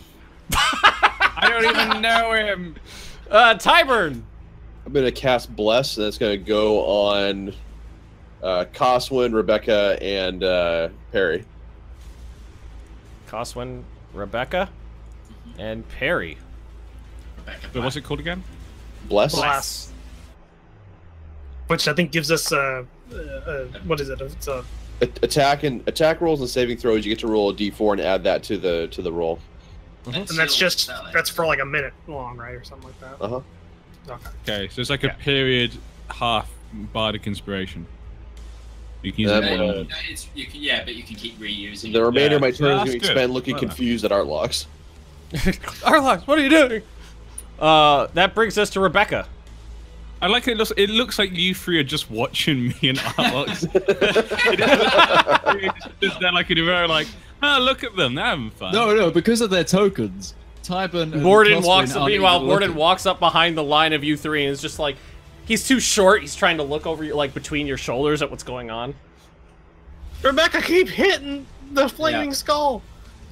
[SPEAKER 5] I don't even know him.
[SPEAKER 3] Tyburn.
[SPEAKER 4] I'm gonna cast Bless, and that's gonna go on Coswin, Rebecca, and Perry.
[SPEAKER 3] Coswin, Rebecca, and Perry.
[SPEAKER 5] Wait, what's it called again?
[SPEAKER 4] Bless.
[SPEAKER 2] Which I think gives us what is it? It's a
[SPEAKER 4] attack rolls and saving throws. You get to roll a d4 and add that to the roll.
[SPEAKER 2] And that's for like a minute long, right, or something like that.
[SPEAKER 4] Okay,
[SPEAKER 5] so it's like a period half bardic inspiration. You can use it.
[SPEAKER 1] But you can keep reusing.
[SPEAKER 4] The remainder of my turn is going to spend looking confused at Artlocks.
[SPEAKER 3] Artlocks, what are you doing? That brings us to Rebecca.
[SPEAKER 5] I like it. It looks like you three are just watching me and Artlocks. They're like in a very like, oh, look at them, they're having fun.
[SPEAKER 1] No, because of their tokens. Tyburn and
[SPEAKER 3] Morden walks up. Meanwhile, Morden walks up behind the line of you three and is just like, he's too short. He's trying to look over you, like between your shoulders at what's going on.
[SPEAKER 2] Rebecca, keep hitting the flaming skull.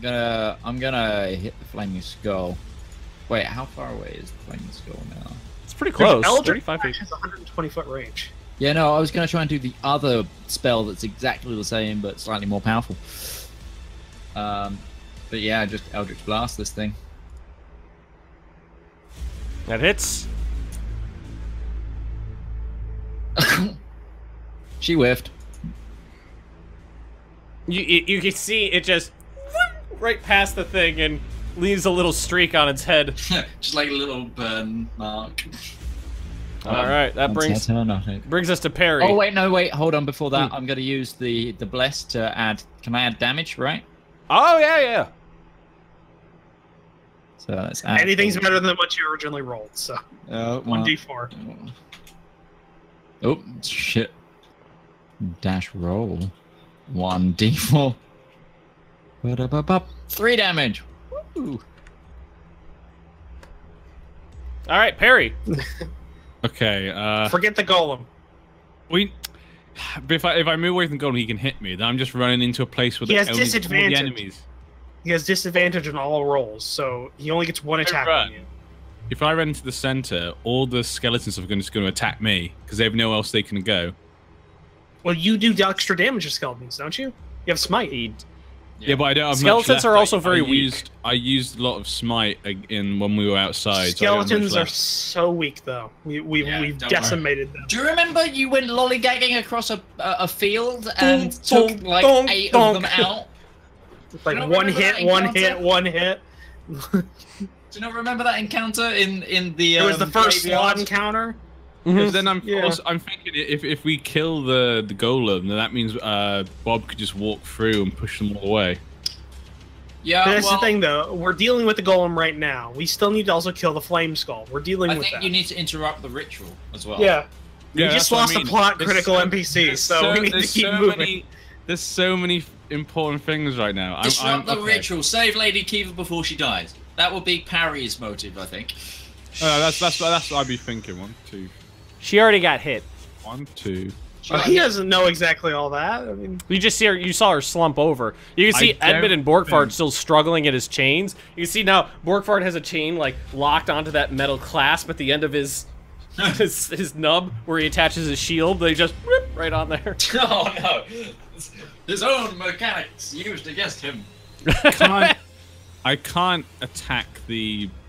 [SPEAKER 1] I'm gonna hit the flaming skull. Wait, how far away is the flaming skull now?
[SPEAKER 3] It's pretty close.
[SPEAKER 2] 35 feet. Has 120-foot range.
[SPEAKER 1] Yeah, no, I was gonna try and do the other spell that's exactly the same but slightly more powerful. But yeah, just Eldritch Blast this thing.
[SPEAKER 3] That hits.
[SPEAKER 1] She whiffed.
[SPEAKER 3] You can see it just right past the thing and leaves a little streak on its head.
[SPEAKER 1] Just like a little burn mark.
[SPEAKER 3] All right, that brings us to Perry.
[SPEAKER 1] Oh wait, hold on. Before that, I'm going to use the bless to add. Can I add damage? Right?
[SPEAKER 3] Oh yeah.
[SPEAKER 1] So let's add.
[SPEAKER 2] Anything's better than what you originally rolled. So 1d4.
[SPEAKER 1] Oh shit! Dash roll 1d4. 3 damage. Woo.
[SPEAKER 3] All right, Perry.
[SPEAKER 5] Okay.
[SPEAKER 2] Forget the golem.
[SPEAKER 5] If I move away from the golem, he can hit me. Then I'm just running into a place where
[SPEAKER 2] he has
[SPEAKER 5] all
[SPEAKER 2] disadvantage.
[SPEAKER 5] the enemies.
[SPEAKER 2] He has disadvantage on all rolls, so he only gets one attack on you.
[SPEAKER 5] If I run into the center, all the skeletons are just going to attack me because they have nowhere else they can go.
[SPEAKER 2] Well, you do extra damage to skeletons, don't you? You have smite.
[SPEAKER 5] Yeah, but I don't have
[SPEAKER 3] skeletons
[SPEAKER 5] much left.
[SPEAKER 3] are also very weak.
[SPEAKER 5] I used a lot of smite when we were outside.
[SPEAKER 2] Skeletons are so weak, though. We've decimated them.
[SPEAKER 1] Do you remember you went lollygagging across a field and took like 8 of them out?
[SPEAKER 2] It's like one hit.
[SPEAKER 1] Do you not remember that encounter in the?
[SPEAKER 2] It was the first slod encounter.
[SPEAKER 5] Then I'm thinking if we kill the golem, then that means Bob could just walk through and push them all away.
[SPEAKER 2] Yeah, that's the thing, though. We're dealing with the golem right now. We still need to also kill the flame skull. We're dealing with that. I think
[SPEAKER 1] you need to interrupt the ritual as well.
[SPEAKER 2] Yeah. We just lost a plot critical NPC, so we need to keep moving.
[SPEAKER 5] There's so many important things right now.
[SPEAKER 1] Disrupt the ritual. Save Lady Kiva before she dies. That will be Parry's motive, I think.
[SPEAKER 5] That's what I'd be thinking. 1, 2.
[SPEAKER 3] She already got hit.
[SPEAKER 5] 1, 2.
[SPEAKER 2] He doesn't know exactly all that. I mean,
[SPEAKER 3] you just see her. You saw her slump over. You can see Edmund and Borkvarrd still struggling at his chains. You can see now Borkvarrd has a chain like locked onto that metal clasp at the end of his nub where he attaches his shield. They just rip right on there.
[SPEAKER 1] Oh no! His own mechanics used against him.
[SPEAKER 5] I can't attack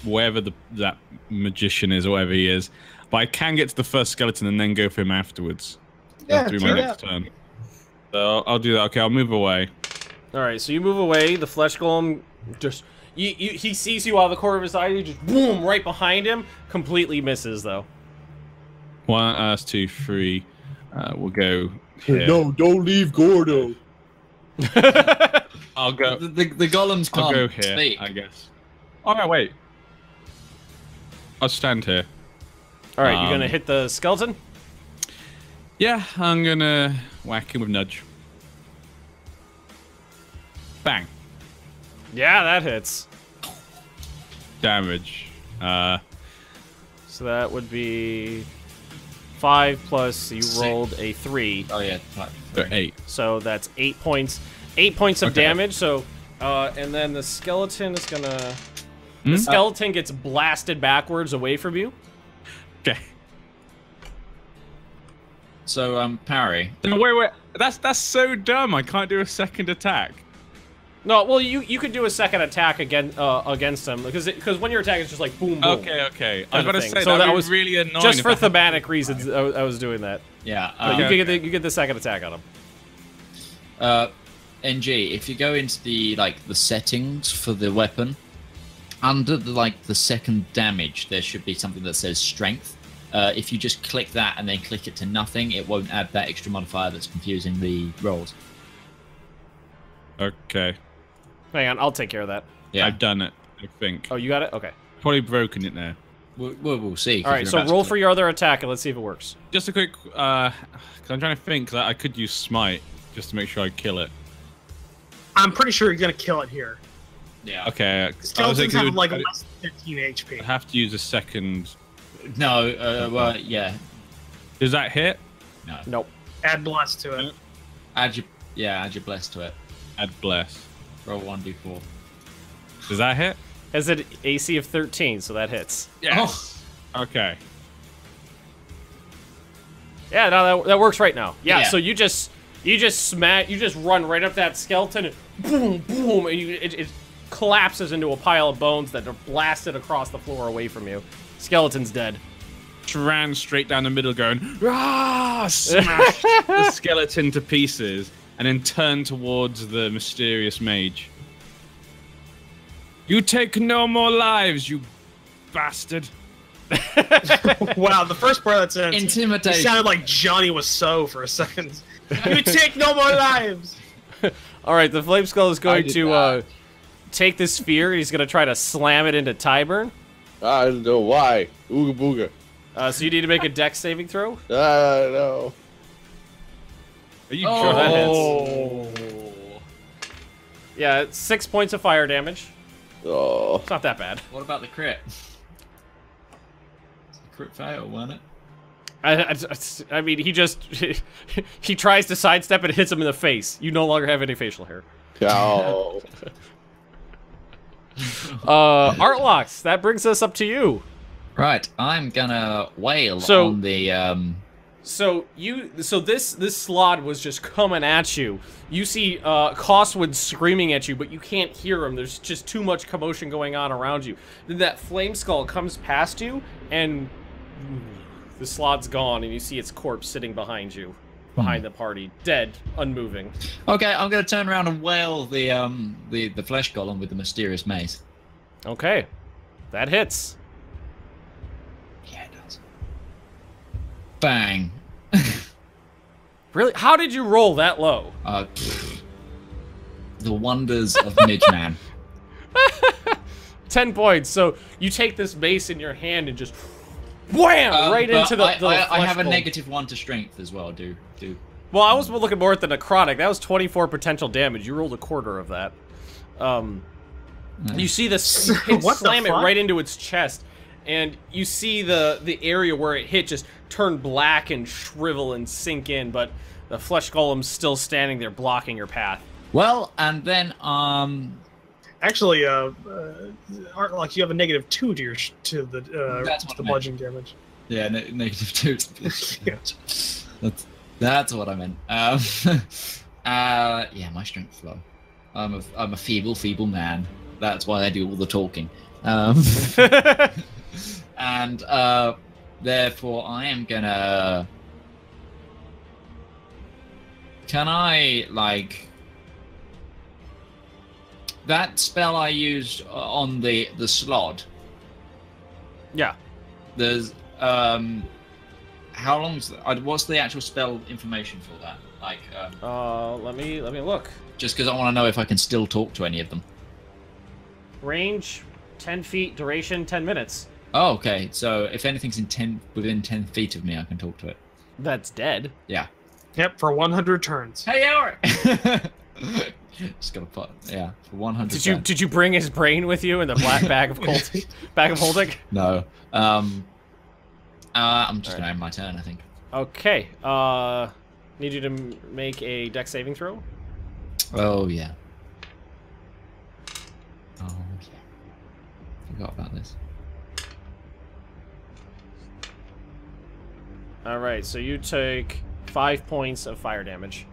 [SPEAKER 5] wherever that magician is or whatever he is, but I can get to the first skeleton and then go for him afterwards.
[SPEAKER 2] Yeah,
[SPEAKER 5] do my next turn. So I'll do that. Okay, I'll move away.
[SPEAKER 3] All right, so you move away. The flesh golem just he sees you out of the corner of his eye. You just boom right behind him. Completely misses though.
[SPEAKER 5] 1, 2, 3. We'll go. Here.
[SPEAKER 4] No, don't leave Gordo.
[SPEAKER 5] I'll go.
[SPEAKER 1] The golems can't
[SPEAKER 5] I'll go here,
[SPEAKER 1] speak.
[SPEAKER 5] I guess. Oh no, wait. I'll stand here.
[SPEAKER 3] All right, you're gonna hit the skeleton.
[SPEAKER 5] Yeah, I'm gonna whack him with nudge. Bang.
[SPEAKER 3] Yeah, that hits.
[SPEAKER 5] Damage.
[SPEAKER 3] So that would be 5 plus you rolled a 3.
[SPEAKER 1] Oh yeah,
[SPEAKER 5] 8.
[SPEAKER 3] So that's 8 points. 8 points of damage. So, and then the skeleton is gonna. The skeleton gets blasted backwards away from you.
[SPEAKER 5] Okay.
[SPEAKER 1] So parry.
[SPEAKER 5] No, wait. That's so dumb. I can't do a second attack.
[SPEAKER 3] No, well you could do a second attack against him because when you're attacking, it's just like boom, boom.
[SPEAKER 5] Okay. I was about to say
[SPEAKER 3] so
[SPEAKER 5] that was really annoying.
[SPEAKER 3] Just for thematic reasons, I was doing that.
[SPEAKER 1] Yeah.
[SPEAKER 3] You get the second attack on him.
[SPEAKER 1] NG, if you go into the settings for the weapon, under the second damage, there should be something that says strength. If you just click that and then click it to nothing, it won't add that extra modifier that's confusing the rolls.
[SPEAKER 5] Okay.
[SPEAKER 3] Hang on, I'll take care of that.
[SPEAKER 1] Yeah,
[SPEAKER 5] I've done it, I think.
[SPEAKER 3] Oh, you got it? Okay.
[SPEAKER 5] Probably broken it now.
[SPEAKER 1] We'll see.
[SPEAKER 3] All right, so roll for your other attack and let's see if it works.
[SPEAKER 5] Just a quick, because I'm trying to think, because I could use smite just to make sure I kill it.
[SPEAKER 2] I'm pretty sure you're gonna kill it here.
[SPEAKER 5] Yeah. Okay.
[SPEAKER 2] Skeletons have like less than 15 HP.
[SPEAKER 5] I have to use a second.
[SPEAKER 1] No. Well, yeah.
[SPEAKER 5] Does that hit?
[SPEAKER 1] No.
[SPEAKER 3] Nope.
[SPEAKER 2] Add bless to it.
[SPEAKER 1] Add your bless to it.
[SPEAKER 5] Add bless.
[SPEAKER 1] Roll 1d4.
[SPEAKER 5] Does that hit?
[SPEAKER 3] Has an AC of 13, so that hits.
[SPEAKER 5] Yes. Oh. Okay.
[SPEAKER 3] Yeah, no, that works right now. Yeah. So you just run right up that skeleton and boom, boom, and it collapses into a pile of bones that are blasted across the floor away from you. Skeleton's dead.
[SPEAKER 5] Ran straight down the middle going, ah! Smashed the skeleton to pieces and then turned towards the mysterious mage. You take no more lives, you bastard.
[SPEAKER 2] Wow, the first part of that sentence,
[SPEAKER 1] intimidation.
[SPEAKER 2] It sounded like Johnny was so for a second. You take no more lives.
[SPEAKER 3] All right, the flame skull is going to take this spear and he's going to try to slam it into Tyburn.
[SPEAKER 4] I don't know why. Ooga booga.
[SPEAKER 3] So you need to make a dex saving throw?
[SPEAKER 4] No.
[SPEAKER 5] Are you sure that
[SPEAKER 3] hits? Yeah, it's 6 points of fire damage.
[SPEAKER 4] Oh.
[SPEAKER 3] It's not that bad.
[SPEAKER 1] What about the crit? Crit fail, wasn't it?
[SPEAKER 3] I mean, he tries to sidestep and hits him in the face. You no longer have any facial hair.
[SPEAKER 4] Oh.
[SPEAKER 3] Artlocks, that brings us up to you.
[SPEAKER 1] Right, I'm gonna wail on the
[SPEAKER 3] So this slod was just coming at you. You see Costwood screaming at you, but you can't hear him. There's just too much commotion going on around you. Then that flame skull comes past you, and the slod's gone, and you see its corpse sitting behind you, behind the party, dead, unmoving.
[SPEAKER 1] Okay, I'm gonna turn around and wail the flesh golem with the mysterious mace.
[SPEAKER 3] Okay, That hits.
[SPEAKER 1] Yeah, it does. Bang.
[SPEAKER 3] Really? How did you roll that low?
[SPEAKER 1] The wonders of Midge-Man.
[SPEAKER 3] 10 points. So you take this mace in your hand and just wham right into the
[SPEAKER 1] I have a
[SPEAKER 3] golem.
[SPEAKER 1] -1 to strength as well. Do.
[SPEAKER 3] Well, I was looking more at the necrotic. That was 24 potential damage. You rolled a quarter of that. You see this slam it right into its chest, and you see the area where it hit just turn black and shrivel and sink in, but the flesh golem's still standing there blocking your path.
[SPEAKER 1] Well, and then
[SPEAKER 2] actually, like you have a -2 to the bludgeoning damage.
[SPEAKER 1] Yeah, -2. That's what I meant. Yeah, my strength's low. I'm a feeble man. That's why I do all the talking. And therefore, I am gonna. Can I like that spell I used on the slod?
[SPEAKER 3] Yeah.
[SPEAKER 1] There's how long's what's the actual spell information for that? Like
[SPEAKER 3] let me look.
[SPEAKER 1] Just because I want to know if I can still talk to any of them.
[SPEAKER 3] Range 10 feet, duration 10 minutes.
[SPEAKER 1] Oh, okay. So if anything's within 10 feet of me, I can talk to it.
[SPEAKER 3] That's dead.
[SPEAKER 1] Yeah.
[SPEAKER 2] Yep, for 100 turns.
[SPEAKER 1] Hey, Eric. Just gonna put for 100.
[SPEAKER 3] Did you bring his brain with you in the black bag of holding?
[SPEAKER 1] No. I'm just gonna end my turn, I think.
[SPEAKER 3] Okay. Need you to make a dex saving throw.
[SPEAKER 1] Oh yeah. Oh yeah. Forgot about this.
[SPEAKER 3] All right. So you take 5 points of fire damage.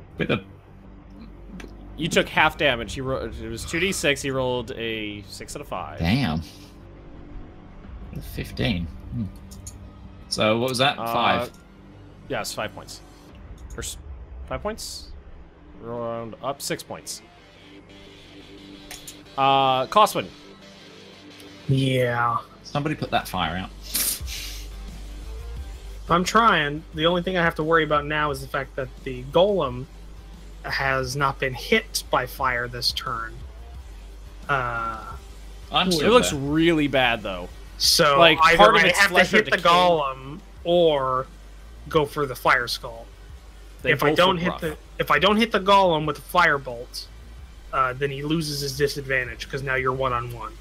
[SPEAKER 3] You took half damage. It was 2d6. He rolled a 6 out of 5.
[SPEAKER 1] Damn. 15. So what was that? 5.
[SPEAKER 3] Yes, 5 points. 5 points. Round up 6 points. Coswin.
[SPEAKER 2] Yeah.
[SPEAKER 1] Somebody put that fire out.
[SPEAKER 2] I'm trying. The only thing I have to worry about now is the fact that the golem has not been hit by fire this turn.
[SPEAKER 3] It looks really bad though.
[SPEAKER 2] So
[SPEAKER 3] like
[SPEAKER 2] either
[SPEAKER 3] part of
[SPEAKER 2] I
[SPEAKER 3] its
[SPEAKER 2] have to
[SPEAKER 3] flesh
[SPEAKER 2] hit the golem or go for the fire skull. If I don't hit the golem with the firebolt, then he loses his disadvantage because now you're 1-on-1.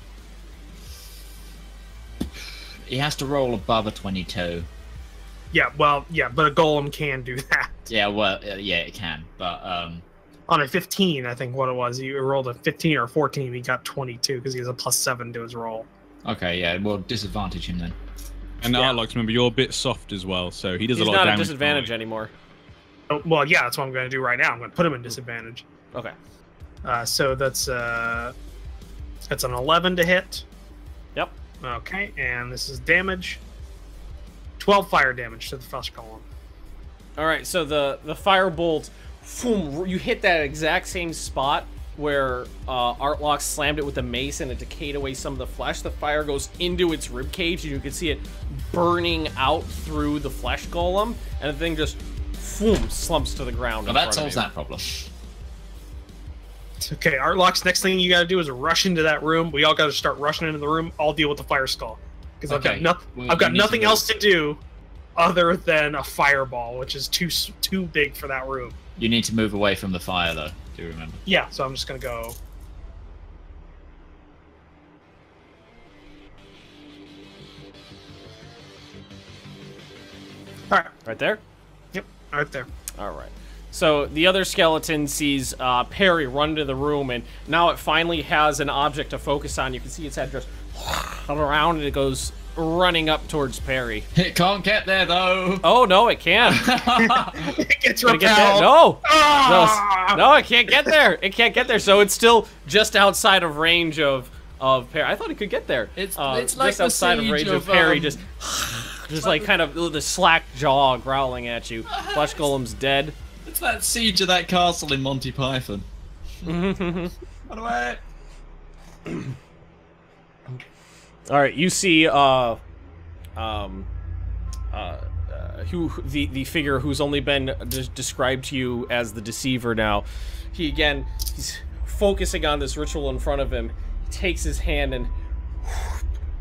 [SPEAKER 1] He has to roll above a 22.
[SPEAKER 2] Yeah, well, yeah, but a golem can do that.
[SPEAKER 1] Yeah, well, yeah, it can, but
[SPEAKER 2] on a 15, I think what it was, he rolled a 15 or a 14, he got 22 because he has a +7 to his roll.
[SPEAKER 1] Okay, yeah, well, disadvantage him then.
[SPEAKER 5] And Arlox, remember, you're a bit soft as well, so he does a lot of damage.
[SPEAKER 3] He's not at disadvantage anymore.
[SPEAKER 2] Oh, well, yeah, that's what I'm going to do right now. I'm going to put him in disadvantage.
[SPEAKER 3] Okay.
[SPEAKER 2] So that's an 11 to hit.
[SPEAKER 3] Yep.
[SPEAKER 2] Okay, and this is damage. 12 fire damage to the flesh column.
[SPEAKER 3] All right, so the firebolt, boom, you hit that exact same spot where Artlox slammed it with the mace and it decayed away some of the flesh. The fire goes into its ribcage, and you can see it burning out through the flesh golem, and the thing just boom, slumps to the ground.
[SPEAKER 1] Well, that solves that problem.
[SPEAKER 2] Okay, Artlox, next thing you got to do is rush into that room. We all got to start rushing into the room. I'll deal with the fire skull. Because I've got nothing else to do other than a fireball, which is too big for that room.
[SPEAKER 1] You need to move away from the fire, though. Do you remember?
[SPEAKER 2] Yeah, so I'm just gonna go. All right.
[SPEAKER 3] Right there?
[SPEAKER 2] Yep, right there.
[SPEAKER 3] All right. So the other skeleton sees Perry run to the room, and now it finally has an object to focus on. You can see its head just around, and it goes running up towards Perry.
[SPEAKER 1] It can't get there, though.
[SPEAKER 3] Oh, no, it can.
[SPEAKER 2] It gets repelled.
[SPEAKER 3] No, it can't get there. It can't get there, so it's still just outside of range of Perry. I thought it could get there.
[SPEAKER 1] It's
[SPEAKER 3] just
[SPEAKER 1] like
[SPEAKER 3] outside of range of Perry, just like kind of the slack jaw growling at you. Flesh Golem's dead.
[SPEAKER 1] It's that siege of that castle in Monty Python. Run away!
[SPEAKER 3] All right, you see the figure who's only been described to you as the deceiver now. He's focusing on this ritual in front of him. He takes his hand and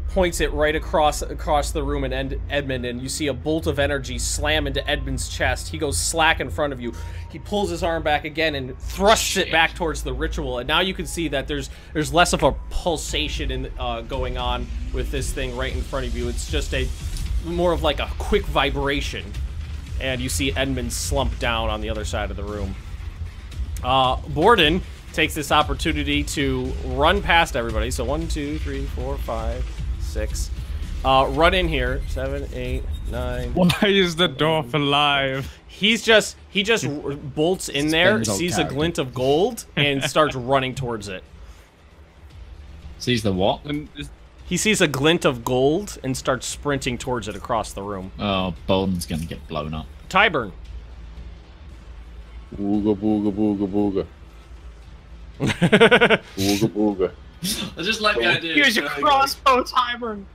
[SPEAKER 3] points it right across the room and Edmund, and you see a bolt of energy slam into Edmund's chest. He goes slack in front of you. He pulls his arm back again and thrusts it back towards the ritual, and now you can see that there's less of a pulsation going on with this thing right in front of you. It's just more of like a quick vibration, and you see Edmund slump down on the other side of the room. Borden takes this opportunity to run past everybody. So 1, 2, 3, 4, 5, 6. Run in here. 7, 8, 9.
[SPEAKER 5] Why is the dwarf alive?
[SPEAKER 3] He just bolts in there, sees a glint of gold, and starts running towards it.
[SPEAKER 1] Sees the what?
[SPEAKER 3] He sees a glint of gold and starts sprinting towards it across the room.
[SPEAKER 1] Oh, Bolden's gonna get blown up.
[SPEAKER 3] Tyburn.
[SPEAKER 4] Booga booga booga booga. Booga booga.
[SPEAKER 1] I just like the idea.
[SPEAKER 2] Here's your crossbow, Tyburn.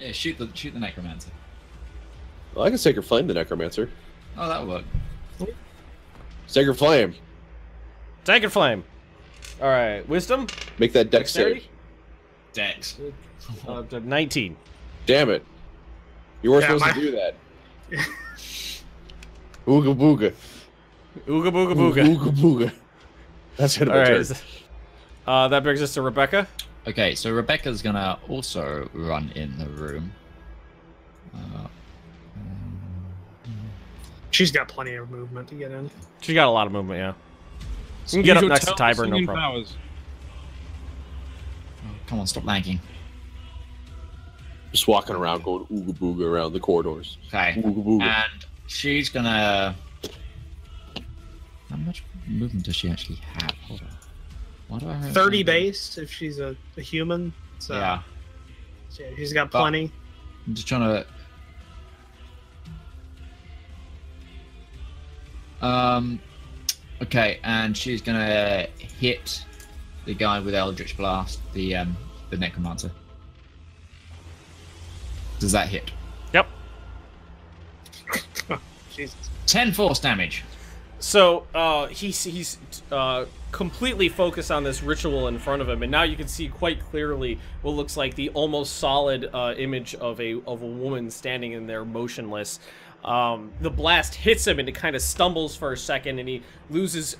[SPEAKER 1] Yeah, shoot the necromancer.
[SPEAKER 4] Well, I can Sacred Flame the Necromancer.
[SPEAKER 1] Oh, that'll work.
[SPEAKER 4] Sacred Flame.
[SPEAKER 3] Sacred Flame. All right, wisdom.
[SPEAKER 4] Make that dex save.
[SPEAKER 1] Dex.
[SPEAKER 3] 19.
[SPEAKER 4] Damn it! You weren't supposed to do that. Booga booga.
[SPEAKER 3] Ooga booga booga.
[SPEAKER 4] Booga booga. That's it. All
[SPEAKER 3] right. That brings us to Rebecca.
[SPEAKER 1] Okay, so Rebecca's gonna also run in the room.
[SPEAKER 2] She's got plenty of movement to get in.
[SPEAKER 3] She's got a lot of movement, yeah. You can get up next to Tyburn, no problem.
[SPEAKER 5] Powers.
[SPEAKER 1] Oh, come on, stop lagging.
[SPEAKER 4] Just walking around, going ooga booga around the corridors.
[SPEAKER 1] Okay,
[SPEAKER 4] Ooga booga.
[SPEAKER 1] and she's gonna... How much movement does she actually have? Hold on. Why do I have
[SPEAKER 2] 30 base if she's a human. So
[SPEAKER 1] yeah.
[SPEAKER 2] She's got plenty.
[SPEAKER 1] I'm just trying to... Okay, and she's gonna hit the guy with Eldritch Blast, the Necromancer. Does that hit?
[SPEAKER 3] Yep.
[SPEAKER 2] Jesus.
[SPEAKER 1] 10 force damage.
[SPEAKER 3] So he's completely focused on this ritual in front of him, and now you can see quite clearly what looks like the almost solid image of a woman standing in there motionless. The blast hits him and it kind of stumbles for a second, and he loses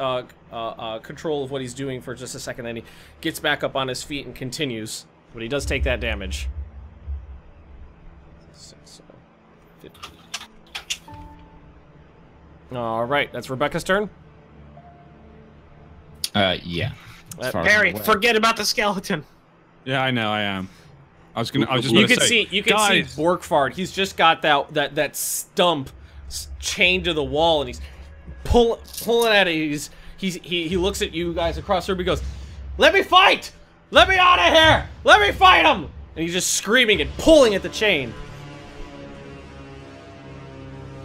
[SPEAKER 3] control of what he's doing for just a second, then he gets back up on his feet and continues, but he does take that damage. 6, 15. Alright, that's Rebecca's turn.
[SPEAKER 1] Yeah.
[SPEAKER 2] Barry, forget about the skeleton.
[SPEAKER 5] Yeah, I know, I am. I was just
[SPEAKER 3] you
[SPEAKER 5] gonna
[SPEAKER 3] can
[SPEAKER 5] say,
[SPEAKER 3] you can see Borkvarrd. He's just got that stump chained to the wall, and he's pulling at it. He looks at you guys across the room. He goes, "Let me fight! Let me out of here! Let me fight him!" And he's just screaming and pulling at the chain.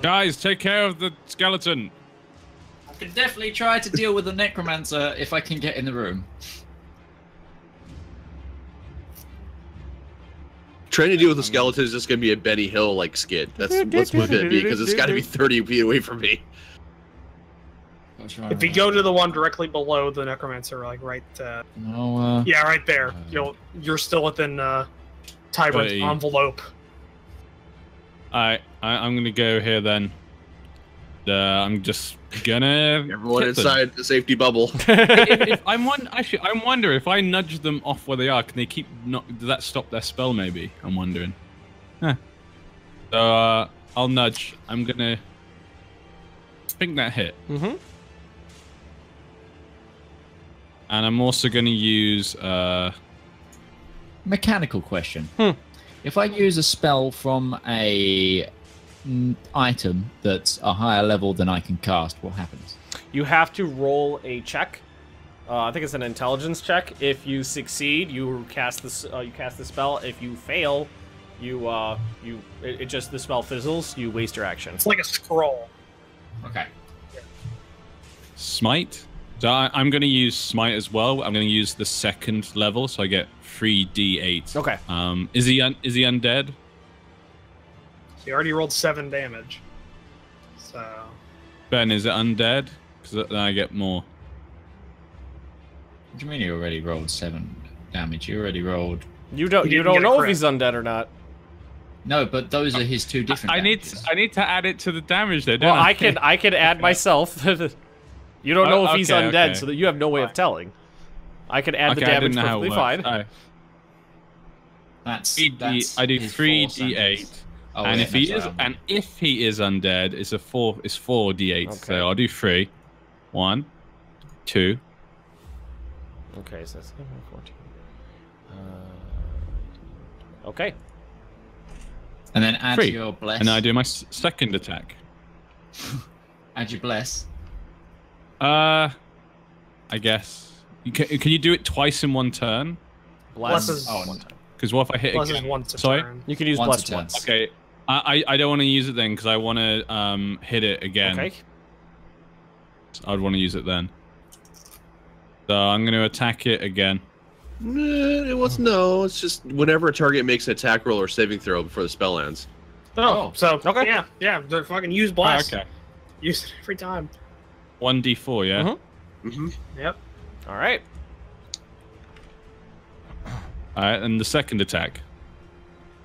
[SPEAKER 5] Guys, take care of the skeleton.
[SPEAKER 1] I can definitely try to deal with the Necromancer if I can get in the room.
[SPEAKER 4] Trying to deal with the skeleton is just going to be a Benny Hill like skit. That's what it's going to be, because it's got to be 30 feet away from me.
[SPEAKER 2] If you go to the one directly below the Necromancer, like right, yeah, right there, you're still within Tyburn's envelope.
[SPEAKER 5] I'm gonna go here then. I'm just gonna.
[SPEAKER 4] Everyone inside the safety bubble.
[SPEAKER 5] I'm wondering if I nudge them off where they are, can they keep? Does that stop their spell? Maybe. I'm wondering. Huh. So I'll nudge. I'm gonna. think that hit.
[SPEAKER 3] Mm-hmm.
[SPEAKER 5] And I'm also gonna use.
[SPEAKER 1] Mechanical question. If I use a spell from a item that's a higher level than I can cast, what happens?
[SPEAKER 3] You have to roll a check. I think it's an intelligence check. If you succeed, you cast this. You cast the spell. If you fail, it just the spell fizzles. You waste your action.
[SPEAKER 2] It's like a scroll.
[SPEAKER 1] Okay.
[SPEAKER 2] Yeah.
[SPEAKER 5] Smite. So I'm going to use Smite as well. I'm going to use the second level, so I get 3d8.
[SPEAKER 3] Okay.
[SPEAKER 5] Is he undead?
[SPEAKER 2] So you already rolled 7 damage. So.
[SPEAKER 5] Ben, is it undead? Because then I get more.
[SPEAKER 1] What do you mean you already rolled 7 damage? You already rolled.
[SPEAKER 3] You don't know if he's undead or not.
[SPEAKER 1] No, but those are his 2 different.
[SPEAKER 5] I need to add it to the damage though. Don't
[SPEAKER 3] Well,
[SPEAKER 5] I
[SPEAKER 3] can add myself. You don't know if he's undead,
[SPEAKER 5] okay.
[SPEAKER 3] so that you have no way of telling. I can add the damage perfectly fine.
[SPEAKER 5] I do 3d8.
[SPEAKER 1] Oh,
[SPEAKER 5] and
[SPEAKER 1] yeah,
[SPEAKER 5] if he is undead, it's 4d8.
[SPEAKER 3] Okay.
[SPEAKER 5] So I'll do 3. 1, 2.
[SPEAKER 3] Okay, so that's 14. Okay.
[SPEAKER 1] And then add
[SPEAKER 5] 3.
[SPEAKER 1] your bless.
[SPEAKER 5] And I do my second attack.
[SPEAKER 1] Add your bless.
[SPEAKER 5] I guess. Can you do it twice in one turn?
[SPEAKER 2] Bless is
[SPEAKER 3] one time.
[SPEAKER 5] Because what if I hit
[SPEAKER 2] Bless
[SPEAKER 5] again?
[SPEAKER 2] is once a
[SPEAKER 5] Sorry?
[SPEAKER 2] turn.
[SPEAKER 3] You can use
[SPEAKER 1] Once
[SPEAKER 3] bless
[SPEAKER 1] a
[SPEAKER 3] once.
[SPEAKER 1] turn.
[SPEAKER 5] Okay. I don't want to use it then because I want to hit it again.
[SPEAKER 3] Okay.
[SPEAKER 5] I'd want to use it then. So I'm going to attack it again.
[SPEAKER 4] No, it's just whenever a target makes an attack roll or saving throw before the spell ends.
[SPEAKER 2] Oh, so
[SPEAKER 3] okay.
[SPEAKER 2] yeah, they're fucking use bless.
[SPEAKER 5] Okay.
[SPEAKER 2] Use it every time.
[SPEAKER 5] 1d4, yeah?
[SPEAKER 3] Mm-hmm.
[SPEAKER 2] Yep.
[SPEAKER 3] All right.
[SPEAKER 5] Alright, and the second attack.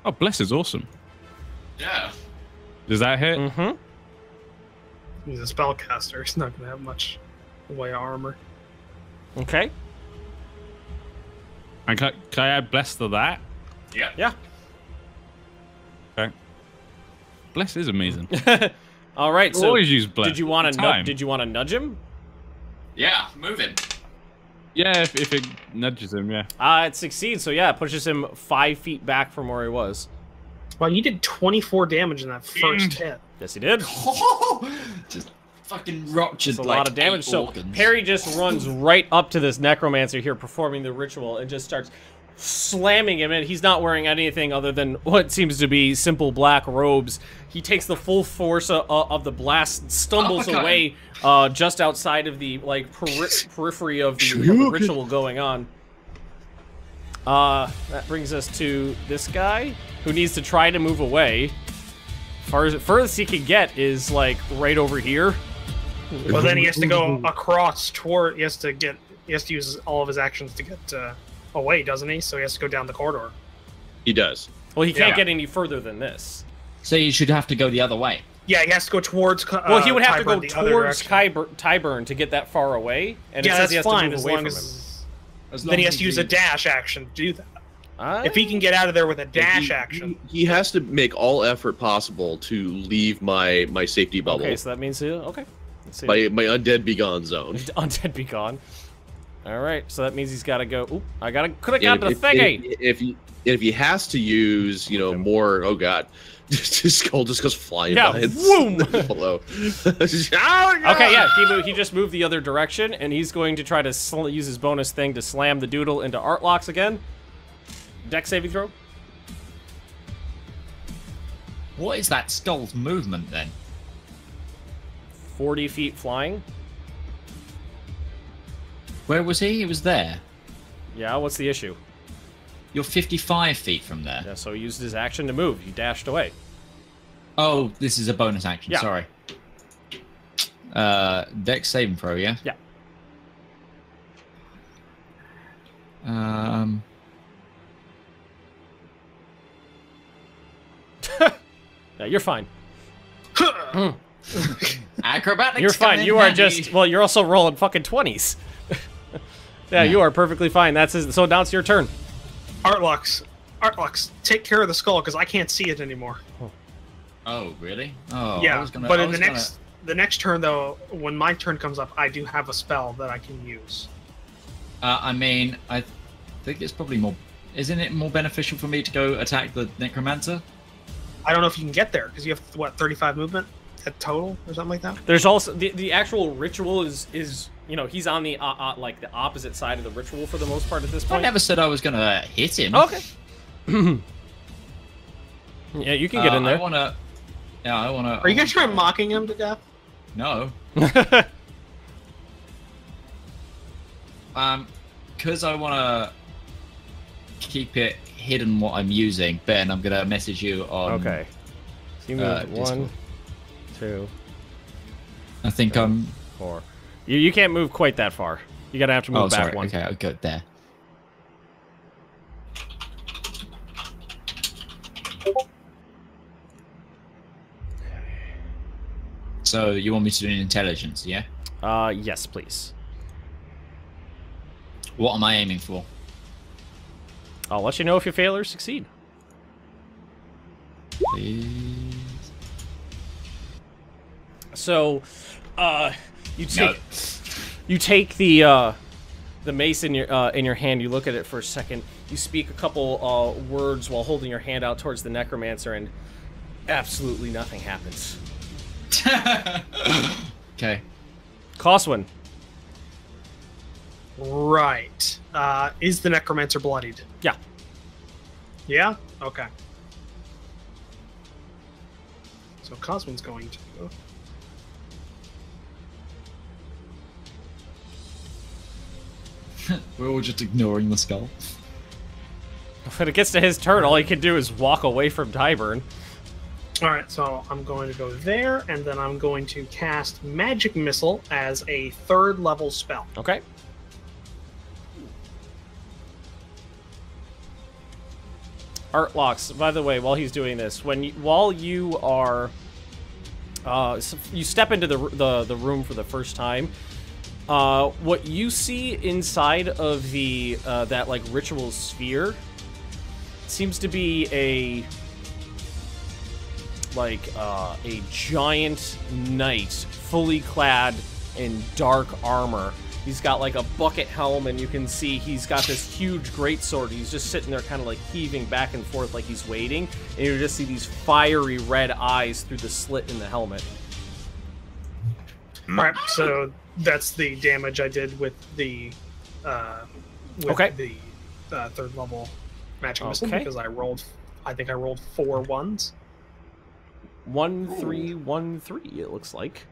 [SPEAKER 5] Oh, bless is awesome.
[SPEAKER 1] Yeah.
[SPEAKER 5] Does that hit?
[SPEAKER 3] Mm-hmm.
[SPEAKER 2] He's a spellcaster. He's not gonna have much in the way of armor.
[SPEAKER 3] Okay.
[SPEAKER 5] And can I add bless to that?
[SPEAKER 1] Yeah.
[SPEAKER 3] Yeah.
[SPEAKER 5] Okay. Bless is amazing.
[SPEAKER 3] All right.
[SPEAKER 5] We'll
[SPEAKER 3] So
[SPEAKER 5] always use bless.
[SPEAKER 3] did you want to
[SPEAKER 5] Time.
[SPEAKER 3] did you want to nudge him?
[SPEAKER 1] Yeah, move him.
[SPEAKER 5] Yeah, if it nudges him, yeah.
[SPEAKER 3] It succeeds. So yeah, it pushes him 5 feet back from where he was.
[SPEAKER 2] Well, you did 24 damage in that first hit.
[SPEAKER 3] Yes, he did.
[SPEAKER 1] Just fucking ruptured.
[SPEAKER 3] That's a
[SPEAKER 1] like
[SPEAKER 3] lot of damage.
[SPEAKER 1] 8
[SPEAKER 3] So
[SPEAKER 1] organs.
[SPEAKER 3] Perry just runs right up to this necromancer here performing the ritual and just starts slamming him, and he's not wearing anything other than what seems to be simple black robes. He takes the full force of the blast, stumbles away just outside of the periphery of the ritual going on. That brings us to this guy who needs to try to move away. Furthest he can get is like right over here.
[SPEAKER 2] Well, then he has to go across toward. He has to use all of his actions to get away, doesn't he? So he has to go down the corridor.
[SPEAKER 4] He does.
[SPEAKER 3] Well, he can't get any further than this.
[SPEAKER 1] So you should have to go the other way.
[SPEAKER 2] Yeah, he has to go towards.
[SPEAKER 3] Well, he would have to go
[SPEAKER 2] Tyburn the other
[SPEAKER 3] towards
[SPEAKER 2] direction.
[SPEAKER 3] Tyburn to get that far away, and it
[SPEAKER 2] Yeah,
[SPEAKER 3] says
[SPEAKER 2] that's
[SPEAKER 3] he has to
[SPEAKER 2] fine
[SPEAKER 3] move
[SPEAKER 2] as
[SPEAKER 3] away
[SPEAKER 2] long
[SPEAKER 3] from
[SPEAKER 2] as.
[SPEAKER 1] As
[SPEAKER 2] Then
[SPEAKER 1] long
[SPEAKER 2] he
[SPEAKER 1] as
[SPEAKER 2] has to use a dash action to do that.
[SPEAKER 3] him.
[SPEAKER 2] If he can get out of there with a dash action.
[SPEAKER 4] He has to make all effort possible to leave my safety bubble.
[SPEAKER 3] Okay, so that means okay. Let's see.
[SPEAKER 4] My undead be gone zone.
[SPEAKER 3] Undead be gone. All right, so that means he's got to go. Oop, could have got the thingy.
[SPEAKER 4] If he has to use, more. Oh god, his skull just goes flying
[SPEAKER 3] Yeah,
[SPEAKER 4] by. and
[SPEAKER 3] boom!
[SPEAKER 4] Hello.
[SPEAKER 3] Okay, yeah, he just moved the other direction, and he's going to try to use his bonus thing to slam the doodle into art locks again. Dex saving throw.
[SPEAKER 1] What is that skull's movement then?
[SPEAKER 3] 40 feet flying.
[SPEAKER 1] Where was he? He was there.
[SPEAKER 3] Yeah, what's the issue?
[SPEAKER 1] You're 55 feet from there.
[SPEAKER 3] Yeah, so he used his action to move. He dashed away.
[SPEAKER 1] Oh, this is a bonus action.
[SPEAKER 3] Yeah.
[SPEAKER 1] Sorry. Dex saving throw, yeah?
[SPEAKER 3] Yeah. Yeah, you're fine.
[SPEAKER 1] Acrobatics.
[SPEAKER 3] You're fine. You are just you're also rolling fucking 20s. Yeah, you are perfectly fine. So now it's your turn.
[SPEAKER 2] Artlux, take care of the skull because I can't see it anymore.
[SPEAKER 1] Oh, really? Oh,
[SPEAKER 2] yeah. But in the next turn though, when my turn comes up, I do have a spell that I can use.
[SPEAKER 1] I mean, I think it's probably more. Isn't it more beneficial for me to go attack the Necromancer?
[SPEAKER 2] I don't know if you can get there because you have 35 movement at total or something like that.
[SPEAKER 3] There's also the actual ritual is he's on the like the opposite side of the ritual for the most part at this point.
[SPEAKER 1] I never said I was gonna hit him.
[SPEAKER 3] Okay. Yeah, you can get in there.
[SPEAKER 1] I wanna.
[SPEAKER 2] Are you gonna try mocking him to death?
[SPEAKER 1] No. Because I wanna keep it hidden what I'm using. Ben, I'm gonna message you on.
[SPEAKER 3] Okay. So you moved 1, 2.
[SPEAKER 1] I think
[SPEAKER 3] 3,
[SPEAKER 1] I'm
[SPEAKER 3] 4. You can't move quite that far. You gotta have to move back 1.
[SPEAKER 1] Okay, I'll go there. So you want me to do an intelligence, yeah?
[SPEAKER 3] Yes, please.
[SPEAKER 1] What am I aiming for?
[SPEAKER 3] I'll let you know if you fail or succeed.
[SPEAKER 1] Please.
[SPEAKER 3] So, you take the mace in your hand. You look at it for a second. You speak a couple words while holding your hand out towards the Necromancer, and absolutely nothing happens.
[SPEAKER 1] Okay.
[SPEAKER 3] Coswin.
[SPEAKER 2] Right. Is the Necromancer bloodied?
[SPEAKER 3] Yeah.
[SPEAKER 2] Yeah? Okay. So Coswin's going to...
[SPEAKER 1] We're all just ignoring the skull.
[SPEAKER 3] When it gets to his turn, all he can do is walk away from Tyburn.
[SPEAKER 2] Alright, so I'm going to go there, and then I'm going to cast Magic Missile as a 3rd level spell.
[SPEAKER 3] Okay. Artlocks, by the way, while he's doing this, while you are... you step into the room for the first time, what you see inside of the that like ritual sphere seems to be a giant knight, fully clad in dark armor. He's got like a bucket helm, and you can see he's got this huge greatsword. He's just sitting there kind of like heaving back and forth like he's waiting, and you just see these fiery red eyes through the slit in the helmet.
[SPEAKER 2] Alright, so that's the damage I did with the the 3rd level magic missile, because I think I rolled 4 ones.
[SPEAKER 3] 1, 3, 1, 3. It looks like.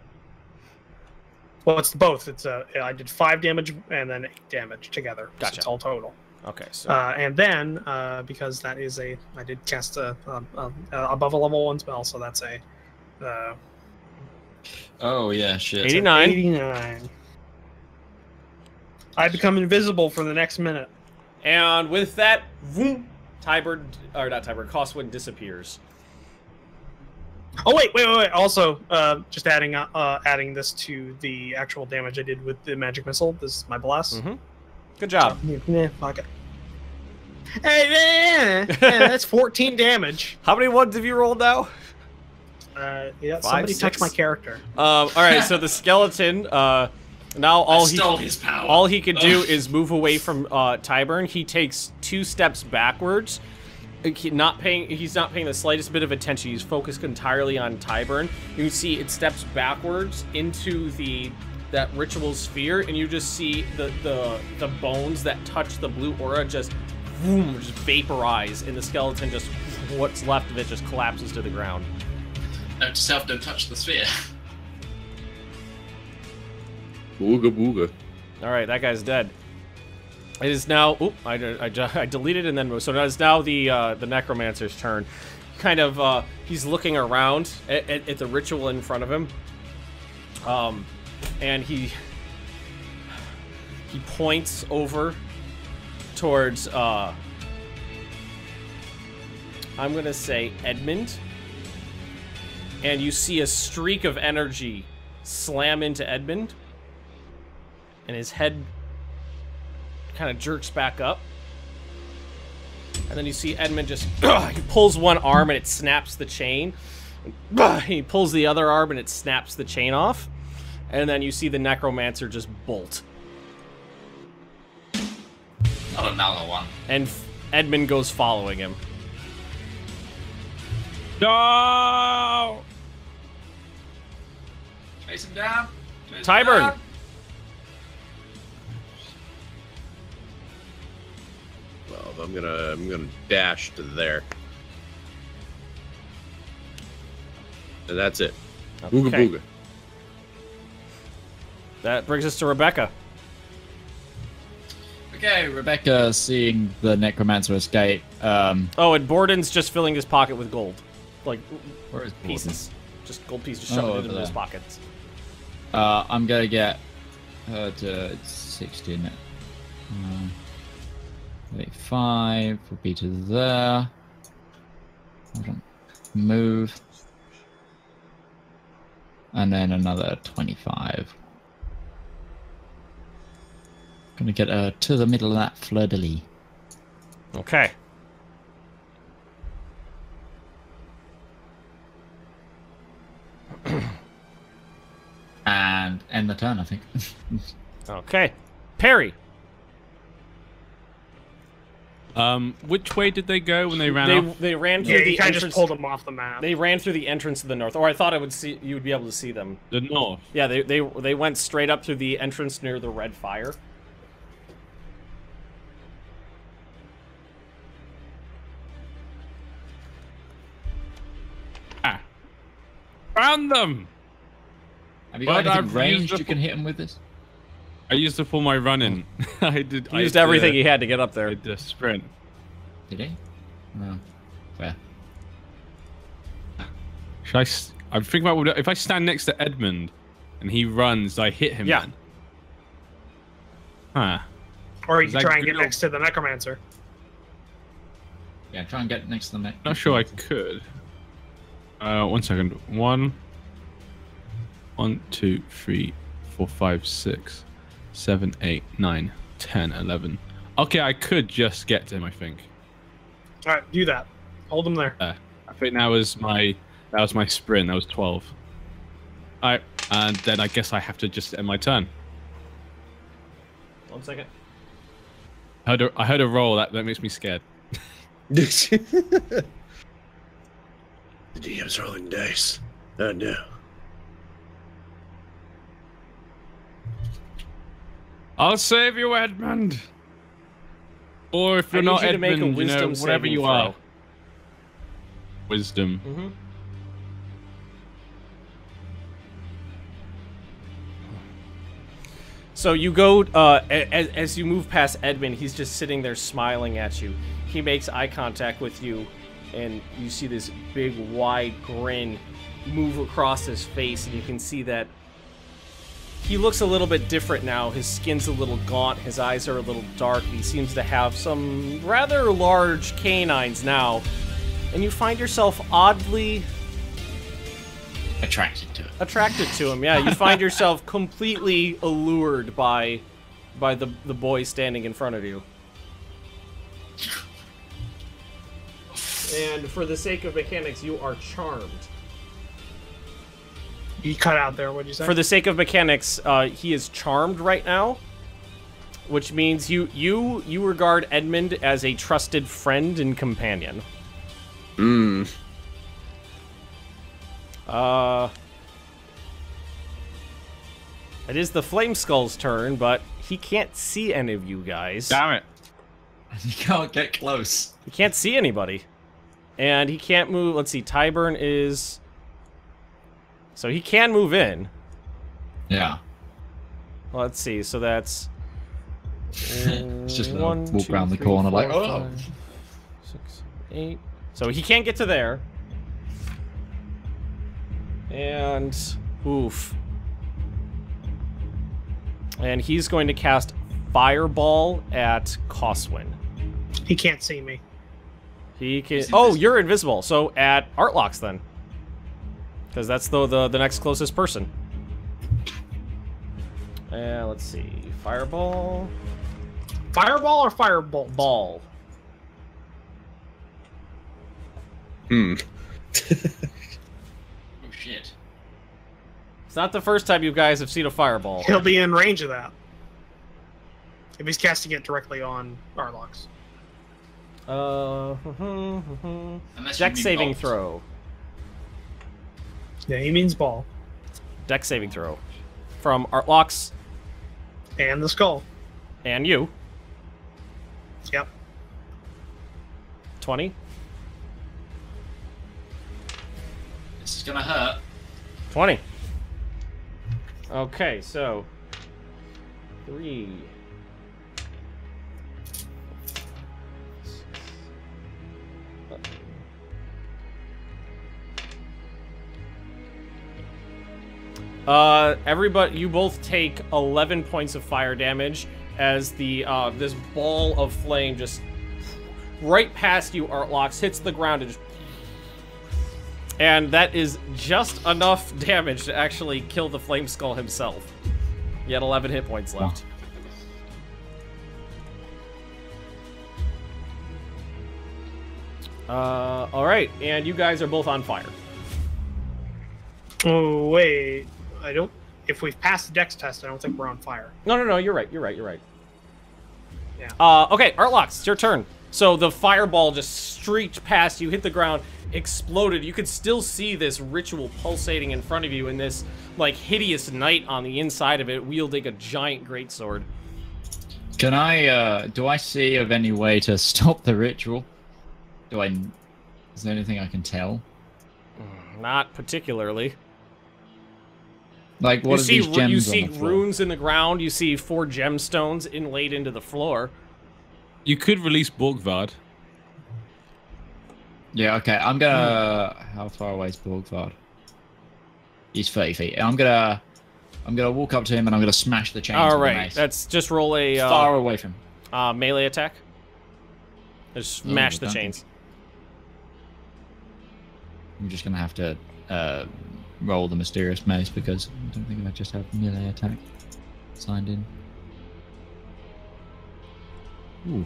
[SPEAKER 2] Well, it's both. It's I did 5 damage and then 8 damage together.
[SPEAKER 3] Gotcha.
[SPEAKER 2] So it's all total.
[SPEAKER 3] Okay. So.
[SPEAKER 2] And then because that is I did cast a above a level 1 spell, so that's a.
[SPEAKER 1] Oh yeah, shit.
[SPEAKER 3] 89.
[SPEAKER 2] 89. I become invisible for the next minute.
[SPEAKER 3] And with that, vroom, Coswin disappears.
[SPEAKER 2] Oh wait. Also, just adding this to the actual damage I did with the magic missile. This is my blast.
[SPEAKER 3] Mm-hmm. Good job.
[SPEAKER 2] Fuck it. Hey, that's 14 damage.
[SPEAKER 3] How many ones have you rolled now?
[SPEAKER 2] Yeah,
[SPEAKER 3] 5,
[SPEAKER 2] somebody
[SPEAKER 3] 6?
[SPEAKER 2] touched my character.
[SPEAKER 3] All right. So the skeleton. Now all he can do is move away from Tyburn. He takes 2 steps backwards. He's not paying the slightest bit of attention. He's focused entirely on Tyburn. You can see it steps backwards into that ritual sphere, and you just see the bones that touch the blue aura just vaporize, and the skeleton just what's left of it just collapses to the ground.
[SPEAKER 1] Note to self: don't touch the sphere.
[SPEAKER 4] Booga booga.
[SPEAKER 3] All right, that guy's dead. It is now. Oop! I deleted and then so now it's now the Necromancer's turn. Kind of, he's looking around at the ritual in front of him. And he points over towards I'm gonna say Edmund. And you see a streak of energy slam into Edmund, and his head kind of jerks back up, and then you see Edmund just he pulls one arm and it snaps the chain. He pulls the other arm and it snaps the chain off, and then you see the Necromancer just bolt.
[SPEAKER 1] Not another one.
[SPEAKER 3] And Edmund goes following him.
[SPEAKER 5] No!
[SPEAKER 1] Chase him down.
[SPEAKER 3] Tyburn.
[SPEAKER 4] Well, I'm gonna dash to there, and that's it.
[SPEAKER 3] Okay.
[SPEAKER 4] Booga booga.
[SPEAKER 3] That brings us to Rebecca.
[SPEAKER 1] Okay, Rebecca, seeing the Necromancer escape.
[SPEAKER 3] Oh, and Borden's just filling his pocket with gold. Like,
[SPEAKER 1] where is
[SPEAKER 3] pieces. Just gold pieces, just shoving it into his pockets.
[SPEAKER 1] I'm gonna get her to 60, isn't it? 35 will be to there. Hold on. Move. And then another 25. Gonna get her to the middle of that fleur-de-lis.
[SPEAKER 3] Okay.
[SPEAKER 1] And end the turn, I think.
[SPEAKER 3] Okay. Perry.
[SPEAKER 5] Which way did they go when they ran off?
[SPEAKER 3] They ran through the entrance.
[SPEAKER 2] Just pulled them off the map.
[SPEAKER 3] They ran through the entrance to the north. Or I thought you would be able to see them.
[SPEAKER 5] The north.
[SPEAKER 3] Yeah, they went straight up through the entrance near the red fire.
[SPEAKER 5] Found them!
[SPEAKER 1] Have you got anything ranged you can hit him with this?
[SPEAKER 5] I used it for my running. I
[SPEAKER 3] used everything he had to get up there.
[SPEAKER 5] I did a sprint.
[SPEAKER 1] Did he? Oh, fair.
[SPEAKER 5] Should I'm thinking about if I stand next to Edmund and he runs, I hit him.
[SPEAKER 3] Yeah.
[SPEAKER 5] Then. Huh.
[SPEAKER 2] Or you can try and get next to the Necromancer.
[SPEAKER 1] Yeah, try and get next to the Necromancer.
[SPEAKER 5] Not sure I could. 1 second. 1, 2, 3, 4, 5, 6, 7, 8, 9, 10, 11. Okay, I could just get to him, I think.
[SPEAKER 2] All right, do that. Hold him there.
[SPEAKER 5] I think that was my sprint. That was 12. All right, and then I guess I have to just end my turn.
[SPEAKER 3] 1 second.
[SPEAKER 5] I heard a roll that makes me scared.
[SPEAKER 4] The DM's rolling dice. Oh no.
[SPEAKER 5] I'll save you, Edmund. Or if you're not Edmund, you know, whatever you are. Wisdom.
[SPEAKER 3] Mm-hmm. So you go, as you move past Edmund, he's just sitting there smiling at you. He makes eye contact with you, and you see this big, wide grin move across his face, and you can see that he looks a little bit different now. His skin's a little gaunt, his eyes are a little dark, he seems to have some rather large canines now, and you find yourself oddly
[SPEAKER 1] attracted to it.
[SPEAKER 3] Attracted to him, yeah. You find yourself completely allured by the boy standing in front of you. And for the sake of mechanics, you are charmed.
[SPEAKER 2] You cut out there, what'd you say?
[SPEAKER 3] For the sake of mechanics, he is charmed right now, which means you regard Edmund as a trusted friend and companion.
[SPEAKER 4] Hmm.
[SPEAKER 3] It is the Flame Skull's turn, but he can't see any of you guys.
[SPEAKER 5] Damn it.
[SPEAKER 1] You can't get close.
[SPEAKER 3] He can't see anybody. And he can't move. Let's see, Tyburn is... So he can move in.
[SPEAKER 1] Yeah.
[SPEAKER 3] Let's see, so that's...
[SPEAKER 1] It's just gonna walk around the corner like, oh.
[SPEAKER 3] 5, 6, 8. So he can't get to there. And... Oof. And he's going to cast Fireball at Coswin.
[SPEAKER 2] He can't see me.
[SPEAKER 3] He can... Oh, you're invisible. So at Artlox then. Because that's the next closest person. Let's see. Fireball.
[SPEAKER 2] Fireball or firebolt?
[SPEAKER 3] Ball.
[SPEAKER 4] Hmm.
[SPEAKER 1] Oh shit.
[SPEAKER 3] It's not the first time you guys have seen a fireball.
[SPEAKER 2] He'll be in range of that. If he's casting it directly on Arlox.
[SPEAKER 3] Dex saving
[SPEAKER 1] bolt.
[SPEAKER 3] throw.
[SPEAKER 2] Yeah, he means ball.
[SPEAKER 3] Dex saving throw. From Artlox.
[SPEAKER 2] And the skull.
[SPEAKER 3] And you.
[SPEAKER 2] Yep.
[SPEAKER 3] 20.
[SPEAKER 1] This is gonna hurt.
[SPEAKER 3] 20. Okay, so 3, Everybody, you both take 11 points of fire damage as the this ball of flame just right past you, Artlox, hits the ground and just... And that is just enough damage to actually kill the Flame Skull himself. You had 11 hit points left. Alright, and you guys are both on fire.
[SPEAKER 2] Oh, wait. I don't... If we've passed the dex test, I don't think we're on fire.
[SPEAKER 3] No, you're right.
[SPEAKER 2] Yeah.
[SPEAKER 3] Okay, Artlox, it's your turn. So the fireball just streaked past you, hit the ground, exploded. You could still see this ritual pulsating in front of you, and this, like, hideous knight on the inside of it wielding a giant greatsword.
[SPEAKER 1] Can I, do I see of any way to stop the ritual? Is there anything I can tell?
[SPEAKER 3] Not particularly.
[SPEAKER 1] Like, what are these gems
[SPEAKER 3] You see
[SPEAKER 1] on the floor?
[SPEAKER 3] runes in the ground. You see 4 gemstones inlaid into the floor.
[SPEAKER 5] You could release Borkvarrd.
[SPEAKER 1] Yeah, okay. I'm gonna... How far away is Borkvarrd? He's 30 feet. I'm gonna walk up to him and I'm gonna smash the chains.
[SPEAKER 3] All
[SPEAKER 1] with the
[SPEAKER 3] right,
[SPEAKER 1] mace.
[SPEAKER 3] let's just roll a
[SPEAKER 1] far away from him.
[SPEAKER 3] Melee attack. Just smash the chains.
[SPEAKER 1] I'm just gonna have to roll the mysterious mace because I don't think I just have melee attack signed in. Ooh.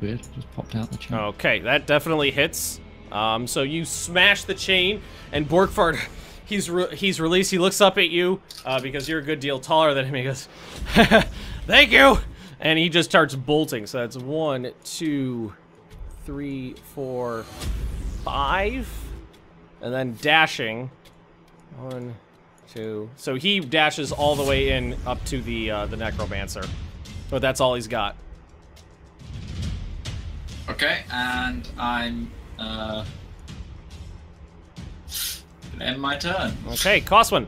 [SPEAKER 1] Weird, just popped out the chain.
[SPEAKER 3] Okay, that definitely hits. So you smash the chain, and Borkvarrd, he's released. He looks up at you because you're a good deal taller than him. He goes, "Thank you," and he just starts bolting. So that's 1, 2, 3, 4, 5, and then dashing. 1, 2. So he dashes all the way in up to the Necromancer, but that's all he's got.
[SPEAKER 1] Okay, and I'm gonna end my turn.
[SPEAKER 3] Okay, Coswin.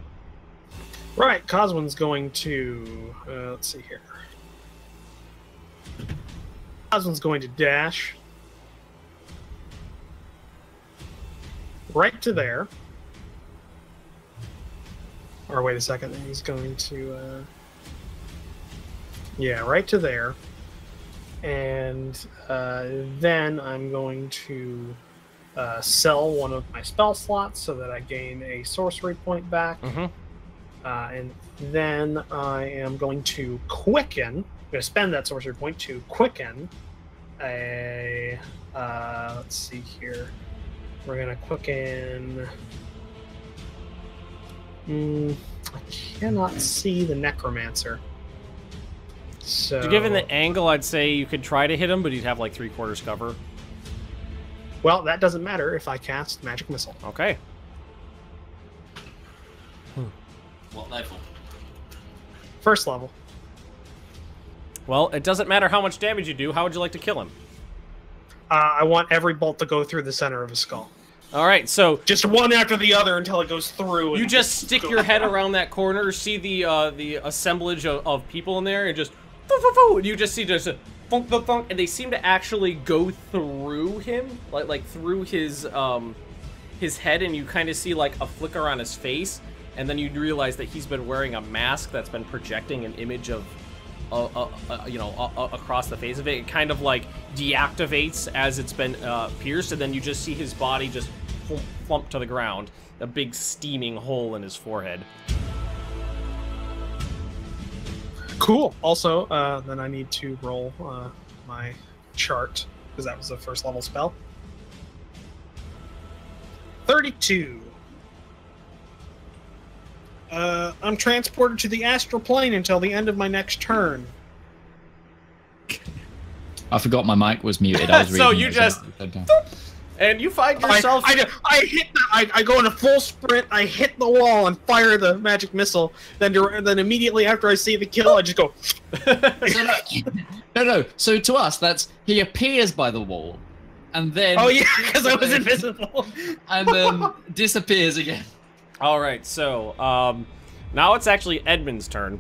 [SPEAKER 2] Right, Coswin's going to... let's see here. Coswin's going to dash right to there. Or wait a second, he's going to... yeah, right to there. And then I'm going to sell one of my spell slots so that I gain a sorcery point back.
[SPEAKER 3] Mm-hmm.
[SPEAKER 2] And then I am going to quicken. I'm going to spend that sorcery point to quicken a... let's see here. We're going to quicken... I cannot see the Necromancer. So,
[SPEAKER 3] Given the angle, I'd say you could try to hit him, but he'd have like 3/4 cover.
[SPEAKER 2] well, that doesn't matter if I cast Magic Missile.
[SPEAKER 3] Okay.
[SPEAKER 1] What level?
[SPEAKER 2] First level.
[SPEAKER 3] Well, it doesn't matter how much damage you do. How would you like to kill him?
[SPEAKER 2] I want every bolt to go through the center of his skull.
[SPEAKER 3] All right, so
[SPEAKER 2] Just one after the other until it goes through.
[SPEAKER 3] you
[SPEAKER 2] And
[SPEAKER 3] just stick your head around that corner, see the assemblage of people in there, and just and you just see just a thunk, thunk, thunk, and they seem to actually go through him, like through his head, and you kind of see like a flicker on his face, and then you realize that he's been wearing a mask that's been projecting an image of across the face of it. It kind of like deactivates as it's been pierced, and then you just see his body just flump to the ground, a big steaming hole in his forehead.
[SPEAKER 2] Cool. Also, then I need to roll my chart, because that was a first level spell. 32. I'm transported to the astral plane until the end of my next turn.
[SPEAKER 1] I forgot my mic was muted. I was
[SPEAKER 3] So
[SPEAKER 1] reading
[SPEAKER 3] you
[SPEAKER 1] it,
[SPEAKER 3] just... And you find yourself...
[SPEAKER 2] I go in a full sprint, I hit the wall and fire the magic missile, then immediately after I see the kill, I just go...
[SPEAKER 1] No. So to us, that's he appears by the wall, and then...
[SPEAKER 2] Oh yeah, because I was invisible.
[SPEAKER 1] And then disappears again.
[SPEAKER 3] Alright, so, now it's actually Edmund's turn.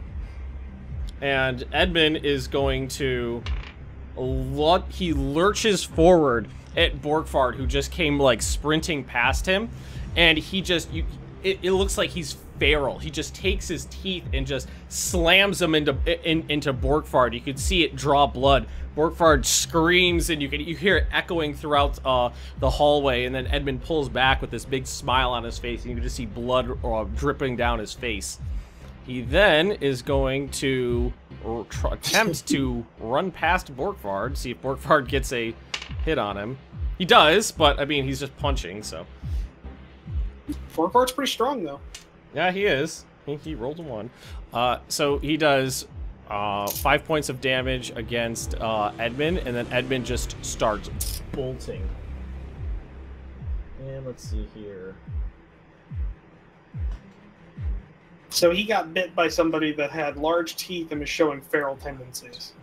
[SPEAKER 3] And Edmund is going to... He lurches forward at Borkvarrd, who just came like sprinting past him, and he just it looks like he's feral. He just takes his teeth and just slams them into Borkvarrd. You can see it draw blood. Borkvarrd screams, and you hear it echoing throughout the hallway. And then Edmund pulls back with this big smile on his face, and you can just see blood dripping down his face. He then is going to attempt to run past Borkvarrd, see if Borkvarrd gets a hit on him. He does, but I mean, he's just punching, so.
[SPEAKER 2] Borkvard's pretty strong, though.
[SPEAKER 3] Yeah, he is. He rolled a 1. So he does 5 points of damage against Edmund, and then Edmund just starts bolting. And let's see here.
[SPEAKER 2] So he got bit by somebody that had large teeth and was showing feral tendencies.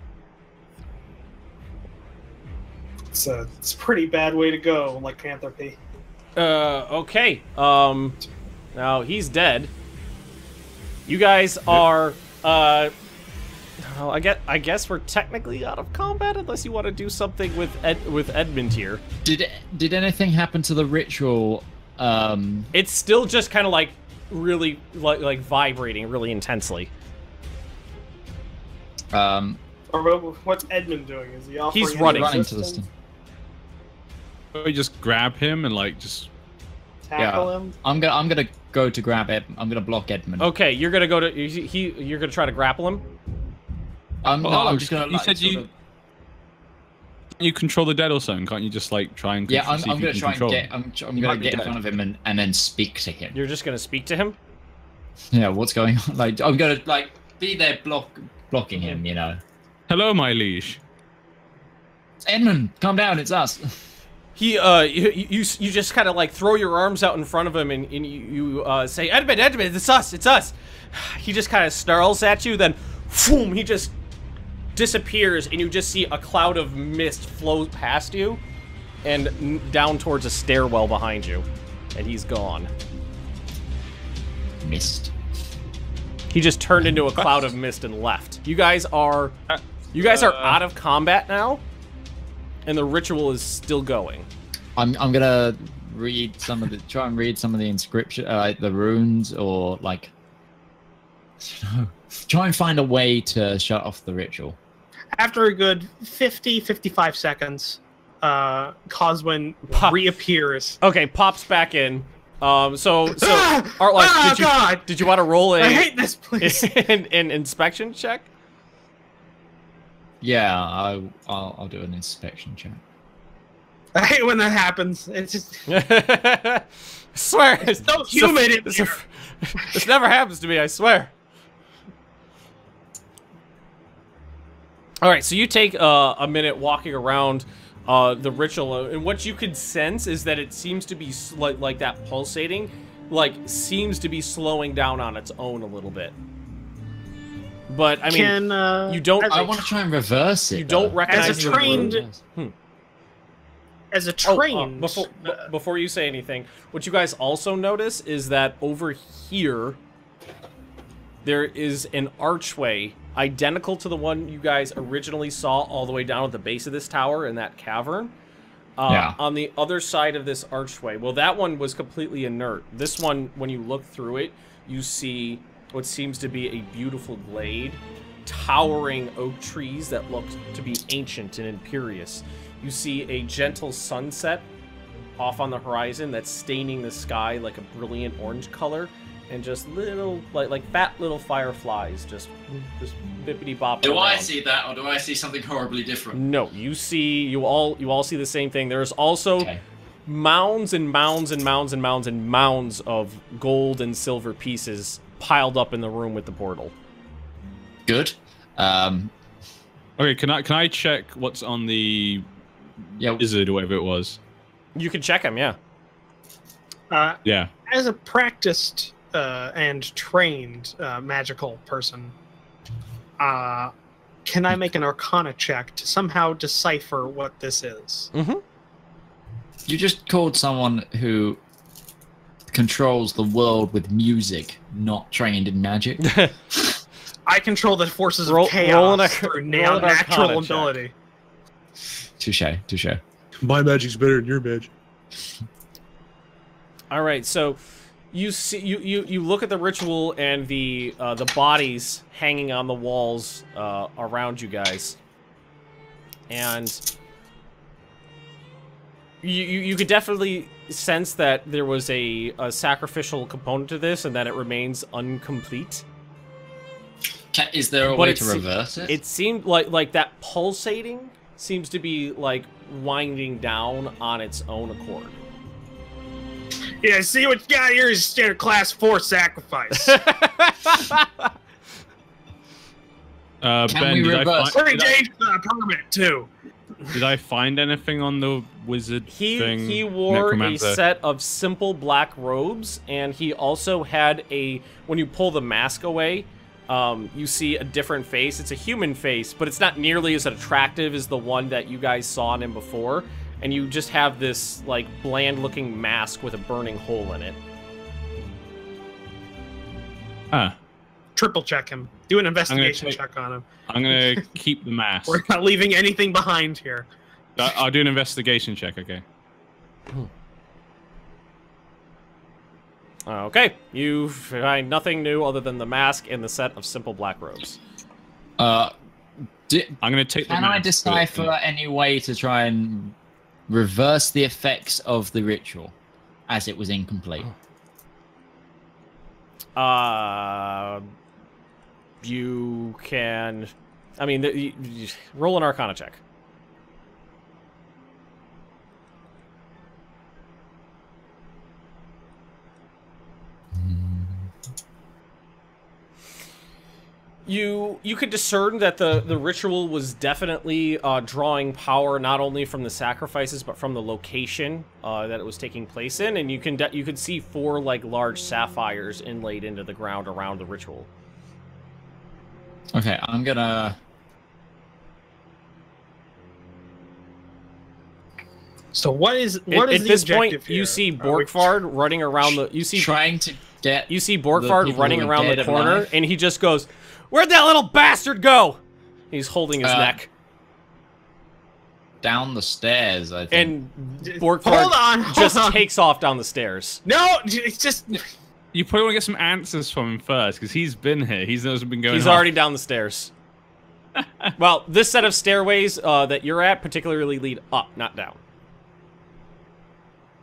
[SPEAKER 2] It's a pretty bad way to go, like Lycanthropy.
[SPEAKER 3] Okay. Now he's dead. You guys are, I guess we're technically out of combat unless you want to do something with Edmund here.
[SPEAKER 1] Did anything happen to the ritual?
[SPEAKER 3] It's still just kind of like really like vibrating really intensely.
[SPEAKER 2] Or what's Edmund doing? Is he offering?
[SPEAKER 3] He's running
[SPEAKER 1] to this thing.
[SPEAKER 5] We just grab him and like just
[SPEAKER 2] tackle him.
[SPEAKER 1] I'm gonna go to grab Ed. I'm gonna block Edmund.
[SPEAKER 3] Okay, you're gonna go to you're gonna try to grapple him.
[SPEAKER 1] No, I'm just gonna.
[SPEAKER 5] You said you control the dead or something. Can't you just like try and?
[SPEAKER 1] Yeah, I'm gonna try and get. I'm gonna get in front of him and then speak to him.
[SPEAKER 3] You're just gonna speak to him.
[SPEAKER 1] Yeah, what's going on? Like, I'm gonna like be there blocking him. You know.
[SPEAKER 5] Hello, my liege.
[SPEAKER 1] Edmund, calm down. It's us.
[SPEAKER 3] You just kind of like throw your arms out in front of him and you say, Edmund, it's us, it's us. He just kind of snarls at you, then, boom, he just disappears, and you just see a cloud of mist flow past you and down towards a stairwell behind you, and he's gone.
[SPEAKER 1] Mist.
[SPEAKER 3] He just turned into a cloud of mist and left. You guys are out of combat now. And the ritual is still going.
[SPEAKER 1] I'm gonna try and read some of the inscription, the runes, or like, try and find a way to shut off the ritual.
[SPEAKER 2] After a good 55 seconds, Coswin reappears.
[SPEAKER 3] Okay, pops back in. Artlife, did you want to roll
[SPEAKER 2] I hate this place.
[SPEAKER 3] an inspection check?
[SPEAKER 1] Yeah, I'll do an inspection check.
[SPEAKER 2] I hate when that happens. It's just.
[SPEAKER 3] I swear,
[SPEAKER 2] it's so humid in here.
[SPEAKER 3] This never happens to me. I swear. All right, so you take a minute walking around the ritual, and what you could sense is that it seems to be like that pulsating, seems to be slowing down on its own a little bit. But I mean, you don't.
[SPEAKER 1] I want to try and reverse it.
[SPEAKER 3] You don't recognize
[SPEAKER 2] as a trained. As a trained.
[SPEAKER 3] Before you say anything, what you guys also notice is that over here, there is an archway identical to the one you guys originally saw all the way down at the base of this tower in that cavern. On the other side of this archway, well, that one was completely inert. This one, when you look through it, you see what seems to be a beautiful glade, towering oak trees that look to be ancient and imperious. You see a gentle sunset off on the horizon that's staining the sky like a brilliant orange color, and just little, like fat little fireflies just bippity-bopping
[SPEAKER 1] Do
[SPEAKER 3] around.
[SPEAKER 1] I see that, or do I see something horribly different?
[SPEAKER 3] No, you all see the same thing. There's also mounds and mounds and mounds and mounds and mounds of gold and silver pieces piled up in the room with the portal.
[SPEAKER 1] Good.
[SPEAKER 5] Okay, can I check what's on the wizard or whatever it was?
[SPEAKER 3] You can check him, yeah.
[SPEAKER 5] Yeah.
[SPEAKER 2] As a practiced and trained magical person, can I make an Arcana check to somehow decipher what this is?
[SPEAKER 3] Mm-hmm.
[SPEAKER 1] You just called someone who controls the world with music, not trained in magic.
[SPEAKER 2] I control the forces of chaos through natural ability.
[SPEAKER 1] Touche.
[SPEAKER 2] My magic's better than your magic.
[SPEAKER 3] All right, so you see, you look at the ritual and the bodies hanging on the walls around you guys, and you could definitely sense that there was a sacrificial component to this, and that it remains incomplete.
[SPEAKER 1] Is there a way to reverse it?
[SPEAKER 3] It seemed like that pulsating seems to be like winding down on its own accord.
[SPEAKER 2] Yeah, see what you got here is standard class 4 sacrifice.
[SPEAKER 5] Ben, did I
[SPEAKER 2] find permit too.
[SPEAKER 5] Did I find anything on the wizard thing?
[SPEAKER 3] He wore a
[SPEAKER 5] Necromancer?
[SPEAKER 3] set of simple black robes, and he also had a. When you pull the mask away, you see a different face. It's a human face, but it's not nearly as attractive as the one that you guys saw in him before. And you just have this like bland-looking mask with a burning hole in it.
[SPEAKER 5] Huh.
[SPEAKER 2] Triple check him. Do an investigation check on him.
[SPEAKER 5] I'm gonna keep the mask.
[SPEAKER 2] We're not leaving anything behind here.
[SPEAKER 5] I'll do an investigation check, okay?
[SPEAKER 3] Okay, you find nothing new other than the mask and the set of simple black robes.
[SPEAKER 5] I'm gonna take the mask.
[SPEAKER 1] Can I decipher any way to try and reverse the effects of the ritual as it was incomplete?
[SPEAKER 3] You can. I mean, you roll an Arcana check. You could discern that the ritual was definitely drawing power not only from the sacrifices but from the location that it was taking place in, and you could see 4 like large sapphires inlaid into the ground around the ritual.
[SPEAKER 1] Okay, I'm gonna.
[SPEAKER 2] So what is
[SPEAKER 3] at
[SPEAKER 2] the
[SPEAKER 3] this point?
[SPEAKER 2] objective here?
[SPEAKER 3] You see Borkvarrd running around the. You see
[SPEAKER 1] trying to get.
[SPEAKER 3] You see Borkvarrd running around the corner,
[SPEAKER 1] alive.
[SPEAKER 3] and he just goes, "Where'd that little bastard go?" He's holding his neck.
[SPEAKER 1] Down the stairs, I think.
[SPEAKER 3] And Borkvarrd just takes off down the stairs.
[SPEAKER 2] No, it's just.
[SPEAKER 5] You probably want to get some answers from him first, because he's been here. He's been going.
[SPEAKER 3] He's already down the stairs. Well, this set of stairways that you're at particularly lead up, not down.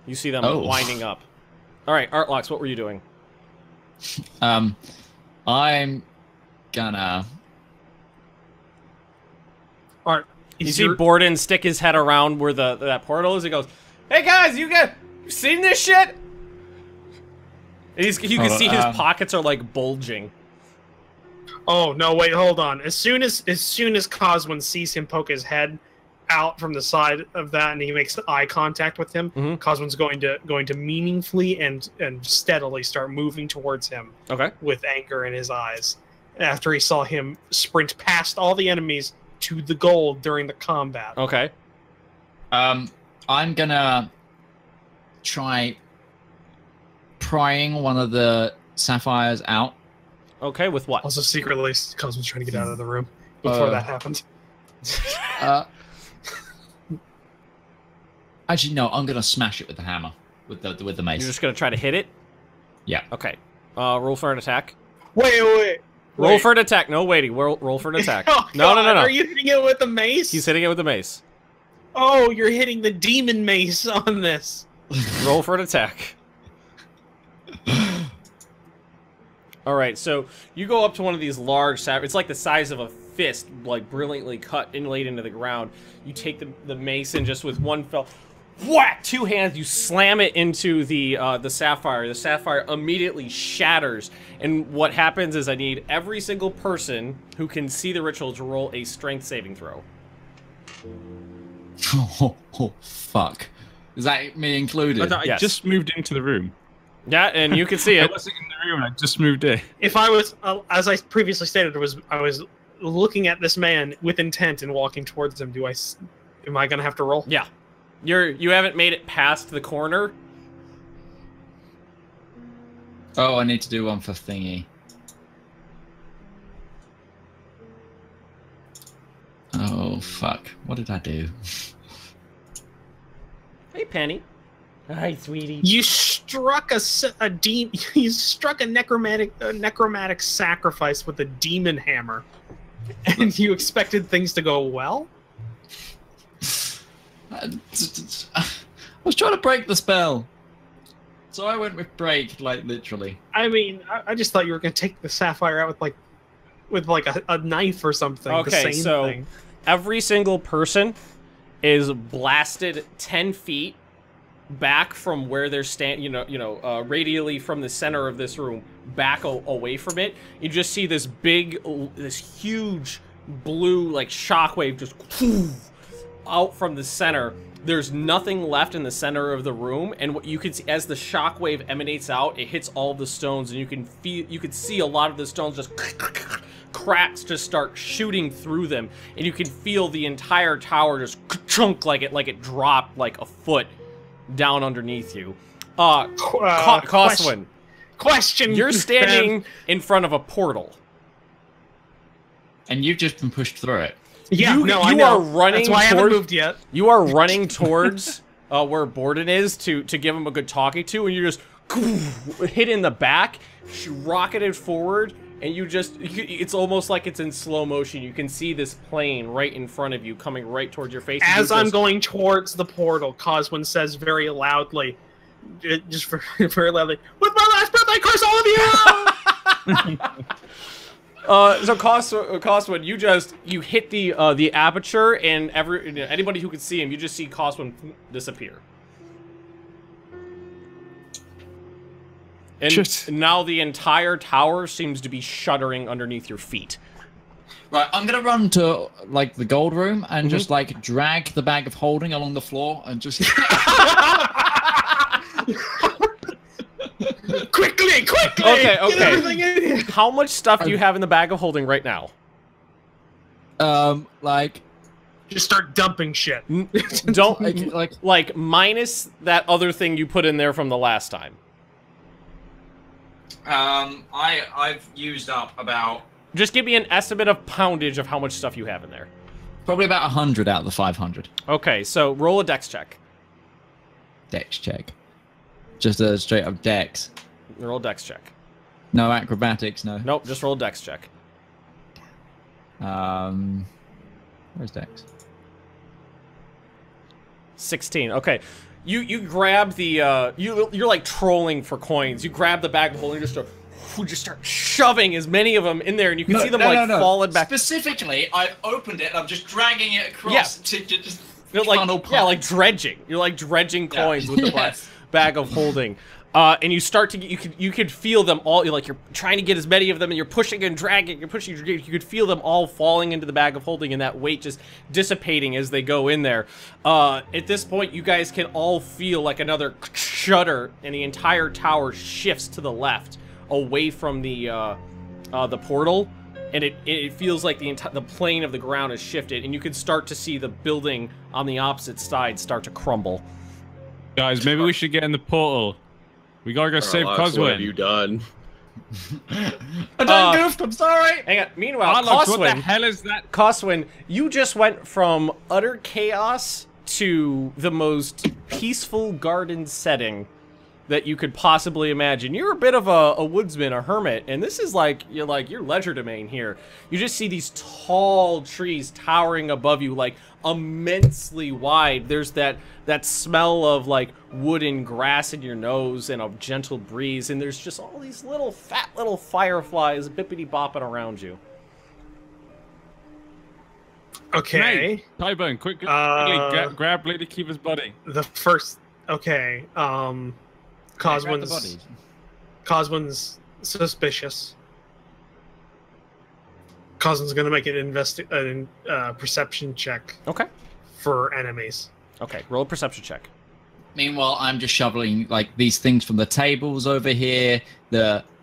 [SPEAKER 3] You see them winding up. All right, Artlocks, what were you doing?
[SPEAKER 1] I'm gonna.
[SPEAKER 2] Art,
[SPEAKER 3] you see Borden stick his head around where that portal is. He goes, "Hey guys, you seen this shit?" And you can see his pockets are like bulging.
[SPEAKER 2] Oh no! Wait, hold on. As soon as Coswin sees him poke his head out from the side of that, and he makes eye contact with him, Coswin's going to meaningfully and steadily start moving towards him. Okay. With anger in his eyes, after he saw him sprint past all the enemies to the gold during the combat.
[SPEAKER 3] Okay.
[SPEAKER 1] I'm gonna try prying one of the sapphires out.
[SPEAKER 3] Okay, with what?
[SPEAKER 2] Also, secretly, Cosmo's trying to get out of the room before that happened.
[SPEAKER 1] Actually, no. I'm gonna smash it with the hammer, with the mace.
[SPEAKER 3] You're just gonna try to hit it?
[SPEAKER 1] Yeah.
[SPEAKER 3] Okay. Roll for an attack.
[SPEAKER 2] Wait.
[SPEAKER 3] Roll for an attack. No waiting. Roll for an attack.
[SPEAKER 2] Oh,
[SPEAKER 3] no.
[SPEAKER 2] Are you hitting it with the mace?
[SPEAKER 3] He's hitting it with the mace.
[SPEAKER 2] Oh, you're hitting the demon mace on this.
[SPEAKER 3] Roll for an attack. All right, so you go up to one of these large sapphires. It's like the size of a fist, like brilliantly cut, inlaid into the ground. You take the mace and just with one fell, whack! 2 hands, you slam it into the sapphire. The sapphire immediately shatters. And what happens is I need every single person who can see the ritual to roll a strength saving throw.
[SPEAKER 1] Oh, fuck. Is that me included?
[SPEAKER 5] I just moved into the room.
[SPEAKER 3] Yeah, and you can see it.
[SPEAKER 5] I wasn't in the room, I just moved in.
[SPEAKER 2] If I was, as I previously stated, I was looking at this man with intent and walking towards him. Am I gonna have to roll?
[SPEAKER 3] Yeah. You haven't made it past the corner.
[SPEAKER 1] Oh, I need to do one for thingy. Oh, fuck. What did I do?
[SPEAKER 3] Hey, Penny. Hi, sweetie.
[SPEAKER 2] You struck you struck a necromantic sacrifice with a demon hammer, and you expected things to go well?
[SPEAKER 1] I was trying to break the spell, so I went with break, like literally.
[SPEAKER 2] I mean, I just thought you were gonna take the sapphire out with like a knife or something.
[SPEAKER 3] Okay,
[SPEAKER 2] the same
[SPEAKER 3] so
[SPEAKER 2] thing.
[SPEAKER 3] Every single person is blasted 10 feet back from where they're standing, radially from the center of this room, back away from it. You just see this huge blue, like, shockwave just out from the center. There's nothing left in the center of the room, and what you can see as the shockwave emanates out, it hits all the stones, and you can see a lot of the stones just cracks just start shooting through them, and you can feel the entire tower just chunk like it dropped like a foot down underneath you. Coswin.
[SPEAKER 2] Question.
[SPEAKER 3] You're standing in front of a portal.
[SPEAKER 1] And you've just been pushed through it.
[SPEAKER 2] Yeah,
[SPEAKER 3] you
[SPEAKER 2] I know.
[SPEAKER 3] Are running.
[SPEAKER 2] That's why I haven't moved yet.
[SPEAKER 3] You are running towards where Borden is to give him a good talking to, and you just hit in the back, rocketed forward, and it's almost like it's in slow motion. You can see this plane right in front of you coming right towards your face.
[SPEAKER 2] As I'm going towards the portal, Coswin says very loudly, just very loudly, "With my last breath, I curse all of you!"
[SPEAKER 3] So Coswin, you hit the aperture, and anybody who could see him, you just see Coswin disappear. And now the entire tower seems to be shuddering underneath your feet.
[SPEAKER 1] Right, I'm gonna run to like the gold room and just like drag the bag of holding along the floor and just
[SPEAKER 2] quickly!
[SPEAKER 3] Okay.
[SPEAKER 2] Get everything in here.
[SPEAKER 3] How much stuff do you have in the bag of holding right now?
[SPEAKER 1] Like,
[SPEAKER 2] just start dumping shit.
[SPEAKER 3] Don't like minus that other thing you put in there from the last time.
[SPEAKER 1] I've used up about.
[SPEAKER 3] Just give me an estimate of poundage of how much stuff you have in there.
[SPEAKER 1] Probably about 100 out of the 500.
[SPEAKER 3] Okay, so roll a dex check.
[SPEAKER 1] Dex check. Just a straight up dex.
[SPEAKER 3] Roll a dex check.
[SPEAKER 1] No acrobatics, no.
[SPEAKER 3] Nope, just roll a dex check.
[SPEAKER 1] Where's dex?
[SPEAKER 3] 16. Okay. You grab the you're like trolling for coins. You grab the bag of holding, just start shoving as many of them in there, and you can see them falling back.
[SPEAKER 1] Specifically, I opened it and I'm just dragging it across to just
[SPEAKER 3] like dredging. You're like dredging coins with the bag of holding. And you start to you could feel them all. You're trying to get as many of them, and you're pushing and dragging. You're pushing. You could feel them all falling into the bag of holding, and that weight just dissipating as they go in there. At this point, you guys can all feel like another shudder, and the entire tower shifts to the left, away from the portal, and it feels like the plane of the ground has shifted, and you can start to see the building on the opposite side start to crumble.
[SPEAKER 5] Guys, maybe we should get in the portal. We gotta go save Coswin.
[SPEAKER 4] What have you done?
[SPEAKER 1] I done goofed, I'm sorry!
[SPEAKER 3] Hang on. Meanwhile, Coswin,
[SPEAKER 5] what the hell is that?
[SPEAKER 3] Coswin, you just went from utter chaos to the most peaceful garden setting that you could possibly imagine. You're a bit of a woodsman, a hermit, and this is like your leisure domain here. You just see these tall trees towering above you, like immensely wide. There's that smell of like wood and grass in your nose and a gentle breeze, and there's just all these fat little fireflies bippity bopping around you.
[SPEAKER 2] Okay.
[SPEAKER 5] Tyburn, quickly grab Lady Kiva's body.
[SPEAKER 2] The first. Okay. Coswin's suspicious. Coswin's gonna make an perception check.
[SPEAKER 3] Okay.
[SPEAKER 2] For enemies.
[SPEAKER 3] Okay, roll a perception check.
[SPEAKER 1] Meanwhile, I'm just shoveling like these things from the tables over here.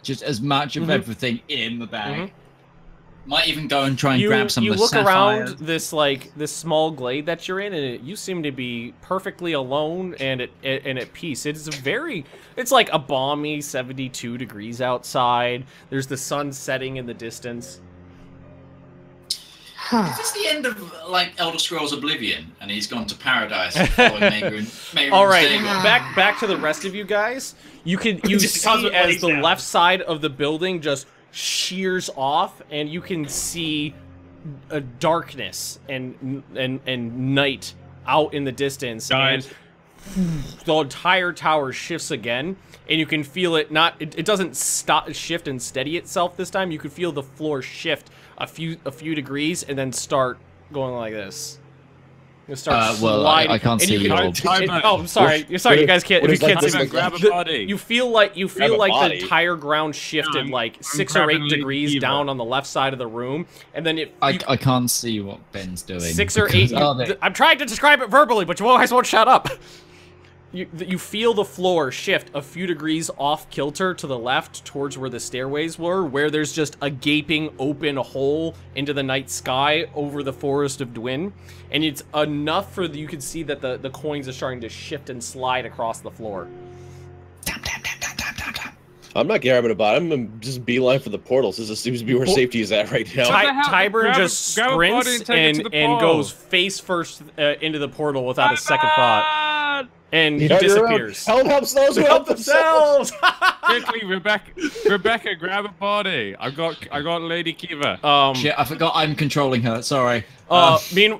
[SPEAKER 1] Just as much of everything in the bag. Might even go and try and grab some of the sapphires.
[SPEAKER 3] You look around this small glade that you're in, and you seem to be perfectly alone and at peace. It's like a balmy 72 degrees outside. There's the sun setting in the distance.
[SPEAKER 1] Is this the end of like Elder Scrolls Oblivion, and he's gone to paradise following Mega
[SPEAKER 3] All right, back to the rest of you guys. You see as the left side of the building just shears off, and you can see a darkness and night out in the distance.
[SPEAKER 5] Guys.
[SPEAKER 3] And the entire tower shifts again, and you can feel it. It doesn't shift and steady itself this time. You can feel the floor shift a few degrees and then start going like this. You start sliding.
[SPEAKER 1] I can't see you.
[SPEAKER 3] Oh, I'm sorry. You're sorry. You guys can't. You can't see.
[SPEAKER 5] Grab a body.
[SPEAKER 3] You feel like the entire ground shifted like 6 or 8 degrees down on the left side of the room, and then I
[SPEAKER 1] can't see what Ben's doing.
[SPEAKER 3] 6 or 8. I'm trying to describe it verbally, but you guys won't shut up. You feel the floor shift a few degrees off kilter to the left towards where the stairways were, where there's just a gaping open hole into the night sky over the Forest of Dwyn, and it's enough for you can see that the coins are starting to shift and slide across the floor.
[SPEAKER 4] I'm not grabbing a bot. I'm just beeline for the portals. This seems to be where safety is at right now.
[SPEAKER 3] Tyburn just sprints and goes face first into the portal without a second thought. And he disappears.
[SPEAKER 4] Help those who help themselves.
[SPEAKER 5] Quickly, Rebecca, grab a body. I got Lady Kiva.
[SPEAKER 1] Shit, I forgot I'm controlling her. Sorry.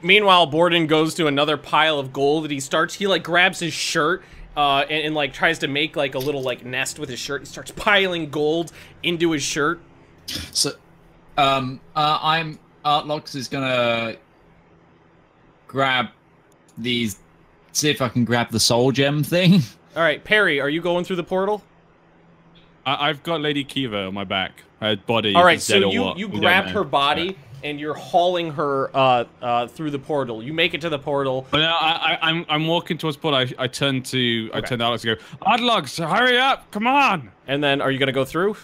[SPEAKER 3] Meanwhile, Borden goes to another pile of gold that he like grabs his shirt and like tries to make like a little like nest with his shirt. He starts piling gold into his shirt.
[SPEAKER 1] So, Artlox is gonna grab these. See if I can grab the soul gem thing.
[SPEAKER 3] All right, Perry, are you going through the portal?
[SPEAKER 5] I've got Lady Kiva on my back. Her body.
[SPEAKER 3] All right, so you grab her body and you're hauling her through the portal. You make it to the portal.
[SPEAKER 5] But I'm walking towards the portal. I turn to Alex and go, Artlox, hurry up! Come on!
[SPEAKER 3] And then, are you gonna go through?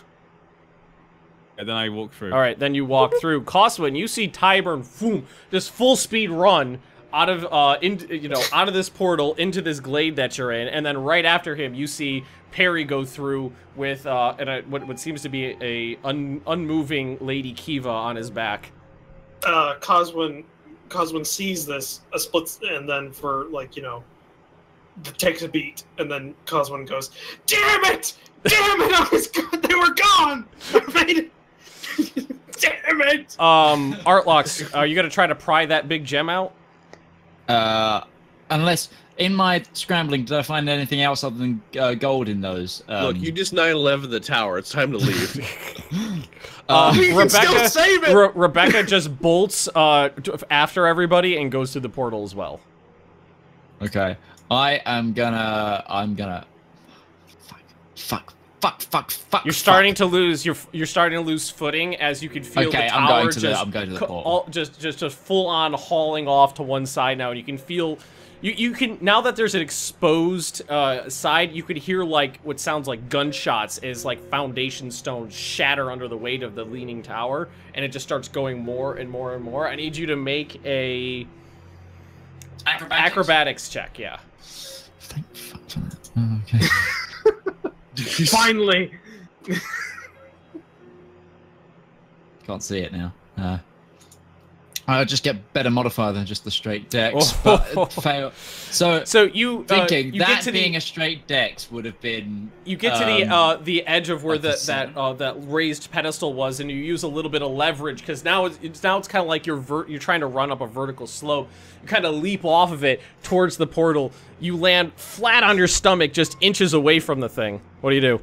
[SPEAKER 5] And then I walk through.
[SPEAKER 3] All right, then you walk through. Coswin, you see Tyburn, boom, just full speed run out of out of this portal into this glade that you're in, and then right after him you see Perry go through with what seems to be a unmoving Lady Kiva on his back.
[SPEAKER 2] Coswin sees this a split, and then for takes a beat, and then Coswin goes, "Damn it! I was good. They were gone. I made it. Damn it!"
[SPEAKER 3] Artlox, are you gonna try to pry that big gem out?
[SPEAKER 1] Unless in my scrambling, did I find anything else other than gold in those?
[SPEAKER 4] Look, you just 9/11 the tower. It's time to leave.
[SPEAKER 3] Rebecca just bolts after everybody and goes through the portal as well.
[SPEAKER 1] Okay, I'm gonna. Fuck.
[SPEAKER 3] You're starting to lose footing as you can feel the tower
[SPEAKER 1] I'm going to the portal.
[SPEAKER 3] Just full on hauling off to one side now, and you can feel you can now that there's an exposed side, you could hear like what sounds like gunshots as like foundation stones shatter under the weight of the leaning tower, and it just starts going more and more and more. I need you to make a acrobatics check. Yeah.
[SPEAKER 1] Thank fuck for that. Oh, okay.
[SPEAKER 2] Finally.
[SPEAKER 1] Can't see it now. I'll just get better modifier than just the straight dex, but fail. So
[SPEAKER 3] you
[SPEAKER 1] thinking
[SPEAKER 3] you
[SPEAKER 1] that
[SPEAKER 3] get to
[SPEAKER 1] being a straight dex would have been.
[SPEAKER 3] You get to the edge of where that raised pedestal was, and you use a little bit of leverage because now it's kind of like you're trying to run up a vertical slope. You kind of leap off of it towards the portal. You land flat on your stomach, just inches away from the thing. What do you do?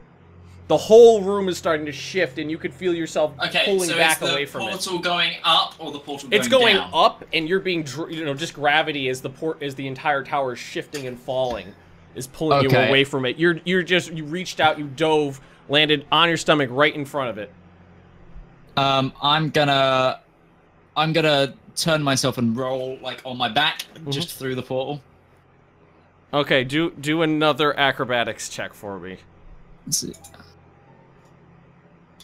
[SPEAKER 3] The whole room is starting to shift, and you could feel yourself pulling back away from it.
[SPEAKER 1] Is the portal going up or the portal going down?
[SPEAKER 3] It's going up, and you're being, just gravity as the entire tower is shifting and falling, is pulling you away from it. You reached out, you dove, landed on your stomach right in front of it.
[SPEAKER 1] I'm gonna turn myself and roll like on my back just through the portal.
[SPEAKER 3] Okay, do another acrobatics check for me.
[SPEAKER 1] Let's see.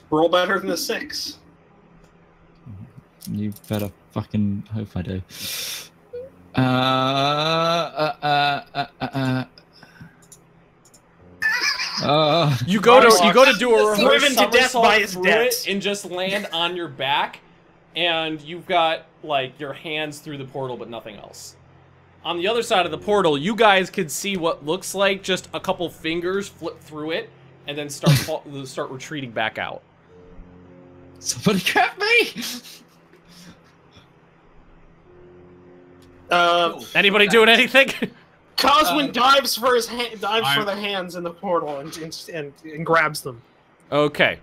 [SPEAKER 2] Roll better than a 6.
[SPEAKER 3] Mm-hmm.
[SPEAKER 1] You better fucking hope I do.
[SPEAKER 3] You go to do a
[SPEAKER 2] driven to death by his debt
[SPEAKER 3] and just land on your back, and you've got, like, your hands through the portal, but nothing else. On the other side of the portal, you guys could see what looks like just a couple fingers flip through it, and then start retreating back out.
[SPEAKER 1] Somebody grab me!
[SPEAKER 3] Anybody doing anything?
[SPEAKER 2] Coswin dives for his for the hands in the portal and grabs them.
[SPEAKER 3] Okay.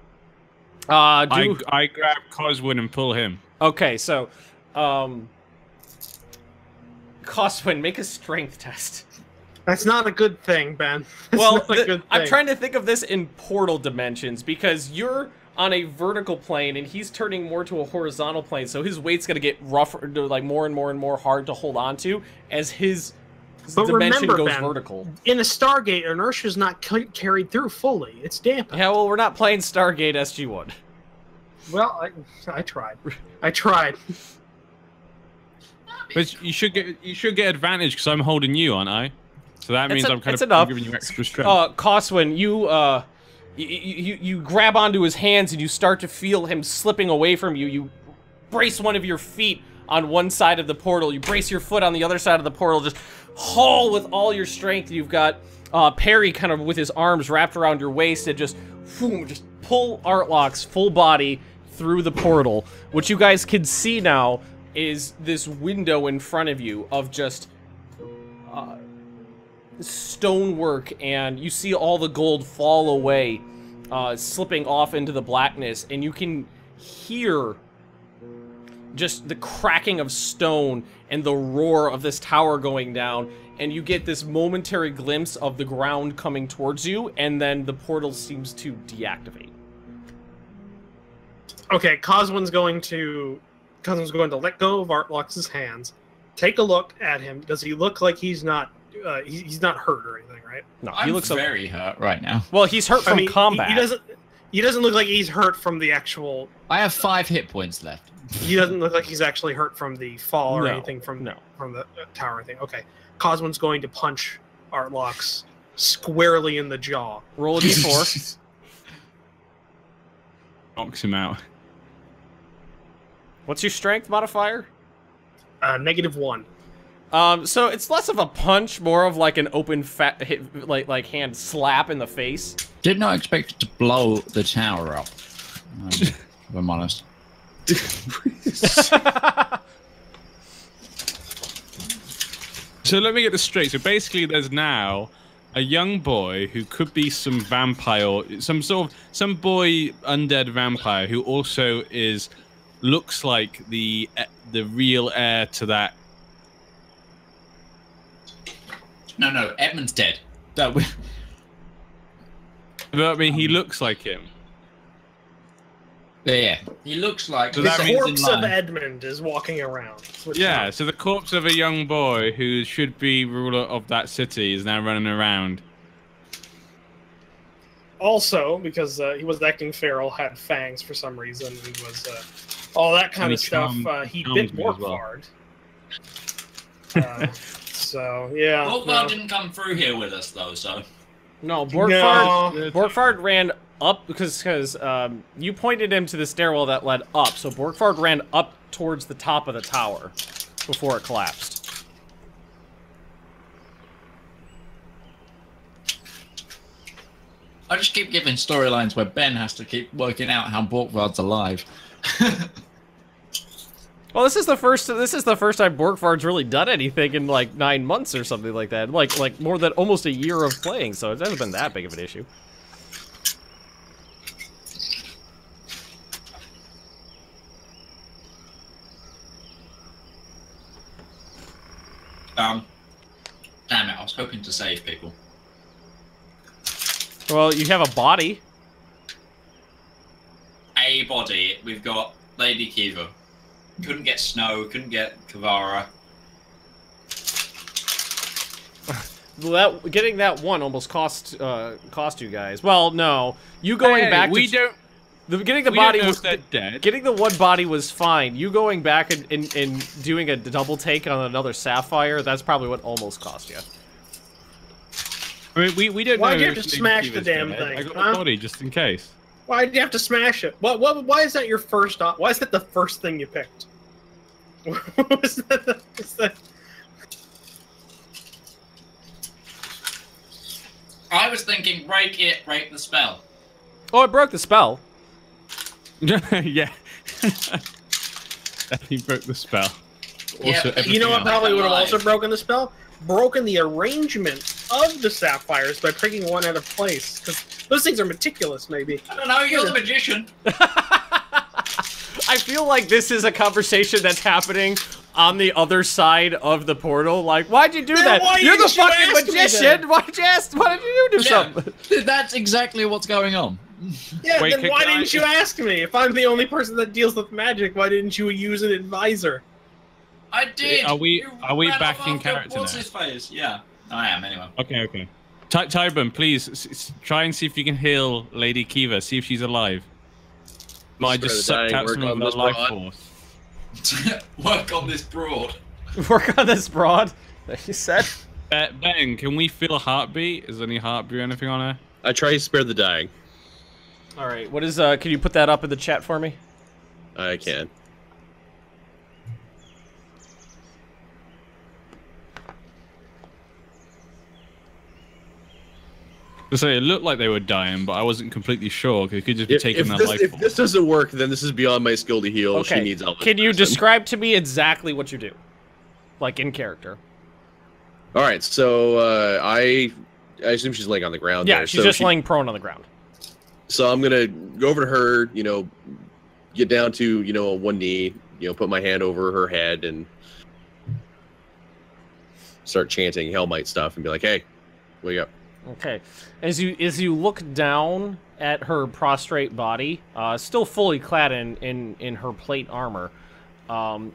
[SPEAKER 5] I grab Coswin and pull him.
[SPEAKER 3] Okay, so, Coswin, make a strength test.
[SPEAKER 2] That's not a good thing, Ben.
[SPEAKER 3] Well, I'm trying to think of this in portal dimensions, because you're on a vertical plane, and he's turning more to a horizontal plane, so his weight's gonna get rougher, like more and more and more hard to hold on to as his dimension goes vertical.
[SPEAKER 2] In a Stargate, inertia's not carried through fully. It's dampened.
[SPEAKER 3] Yeah, well, we're not playing Stargate SG-1.
[SPEAKER 2] Well, I tried. I tried.
[SPEAKER 5] But you should get advantage because I'm holding you, aren't I? So that means I'm kind of giving you extra strength.
[SPEAKER 3] Coswin, you grab onto his hands and you start to feel him slipping away from you. You brace one of your feet on one side of the portal. You brace your foot on the other side of the portal. Just haul with all your strength. You've got Perry kind of with his arms wrapped around your waist and just pull Artlock's full body through the portal. What you guys can see now is this window in front of you of just stonework, and you see all the gold fall away, slipping off into the blackness, and you can hear just the cracking of stone and the roar of this tower going down, and you get this momentary glimpse of the ground coming towards you, and then the portal seems to deactivate.
[SPEAKER 2] Okay, Coswin's going to let go of Artlock's hands, take a look at him. Does he look like he's not hurt or anything, right?
[SPEAKER 3] No,
[SPEAKER 1] he looks very hurt right now.
[SPEAKER 3] Well, he's hurt from combat.
[SPEAKER 2] He doesn't look like he's hurt from the actual.
[SPEAKER 1] I have 5 hit points left.
[SPEAKER 2] He doesn't look like he's actually hurt from the fall or anything from the tower or anything. Okay, Coswin's going to punch Artlock's squarely in the jaw.
[SPEAKER 3] Roll a d4.
[SPEAKER 5] Knocks him out.
[SPEAKER 3] What's your strength modifier?
[SPEAKER 2] -1.
[SPEAKER 3] So it's less of a punch, more of like an open fat hit, like hand slap in the face.
[SPEAKER 1] Did not expect it to blow the tower up. If I'm honest.
[SPEAKER 5] So let me get this straight. So basically, there's now a young boy who could be some vampire, or some boy undead vampire who also looks like the real heir to that.
[SPEAKER 1] No, Edmund's dead.
[SPEAKER 5] But I mean, he looks like him.
[SPEAKER 1] Yeah, he looks like...
[SPEAKER 2] So the corpse of Edmund is walking around.
[SPEAKER 5] Yeah, so the corpse of a young boy who should be ruler of that city is now running around.
[SPEAKER 2] Also, because he was acting feral, had fangs for some reason, he was... all that kind of stuff. He bit Borkvarrd. So, yeah.
[SPEAKER 1] Borkvarrd didn't come through here with us, though, so...
[SPEAKER 3] No, Borkvarrd ran up because you pointed him to the stairwell that led up, so Borkvarrd ran up towards the top of the tower before it collapsed.
[SPEAKER 1] I just keep giving storylines where Ben has to keep working out how Borkvard's alive.
[SPEAKER 3] Well, this is the first time Borkvard's really done anything in like 9 months or something like that. Like more than almost a year of playing, so it hasn't been that big of an issue.
[SPEAKER 1] Damn it, I was hoping to save people.
[SPEAKER 3] Well, you have a body.
[SPEAKER 1] A body. We've got Lady Kiva. Couldn't get Snow, couldn't get Kavara.
[SPEAKER 3] Getting that one almost cost you guys. Well, no. You going back to... Getting the body was
[SPEAKER 5] dead.
[SPEAKER 3] Getting the one body was fine. You going back and doing a double take on another Sapphire, that's probably what almost cost you.
[SPEAKER 5] I mean, we don't know.
[SPEAKER 2] Why'd you have to smash the damn thing?
[SPEAKER 5] I got the body just in case.
[SPEAKER 2] Why did you have to smash it? Why is that your first? Why is that the first thing you picked? Was that?
[SPEAKER 1] I was thinking, break the spell.
[SPEAKER 3] Oh, it broke the spell.
[SPEAKER 5] Yeah. He broke the spell. Also,
[SPEAKER 1] Yeah,
[SPEAKER 2] You know what probably would have
[SPEAKER 1] alive.
[SPEAKER 2] also broken the spell? Broken the arrangement of the sapphires by picking one out of place. Because those things are meticulous, maybe.
[SPEAKER 1] I don't know, you're the magician.
[SPEAKER 3] I feel like this is a conversation that's happening on the other side of the portal. Like, why'd you do that? You're the fucking magician. Why did you do something?
[SPEAKER 1] That's exactly what's going on.
[SPEAKER 2] Yeah,
[SPEAKER 5] Wait,
[SPEAKER 2] then why didn't you ask me? If I'm the only person that deals with magic, why didn't you use an advisor?
[SPEAKER 1] I did.
[SPEAKER 5] Are we
[SPEAKER 1] You ran
[SPEAKER 5] back
[SPEAKER 1] off
[SPEAKER 5] in
[SPEAKER 1] after
[SPEAKER 5] character
[SPEAKER 1] what's
[SPEAKER 5] now?
[SPEAKER 1] his face? Yeah, I am anyway.
[SPEAKER 5] Okay. Tybin, please try and see if you can heal Lady Kiva. See if she's alive. Might just sucked out some of the life force.
[SPEAKER 1] Work on this broad.
[SPEAKER 3] Work on this broad. You said.
[SPEAKER 5] Ben, can we feel a heartbeat? Is there any heartbeat or anything on her?
[SPEAKER 4] I try to spare the dying.
[SPEAKER 3] All right. What is? Can you put that up in the chat for me?
[SPEAKER 4] I can.
[SPEAKER 5] So it looked like they were dying, but I wasn't completely sure. It could just be taking their life
[SPEAKER 4] If
[SPEAKER 5] force.
[SPEAKER 4] this doesn't work, then this is beyond my skill to heal.
[SPEAKER 3] Okay.
[SPEAKER 4] She needs elven
[SPEAKER 3] Can you
[SPEAKER 4] medicine.
[SPEAKER 3] describe to me exactly what you do, like in character?
[SPEAKER 4] All right, so I assume she's laying on the ground.
[SPEAKER 3] Yeah,
[SPEAKER 4] there.
[SPEAKER 3] she's
[SPEAKER 4] So
[SPEAKER 3] just laying prone on the ground.
[SPEAKER 4] So I'm gonna go over to her, get down to one knee, put my hand over her head and start chanting Hellmite stuff and be like, "Hey, wake up."
[SPEAKER 3] Okay, as you look down at her prostrate body, still fully clad in her plate armor,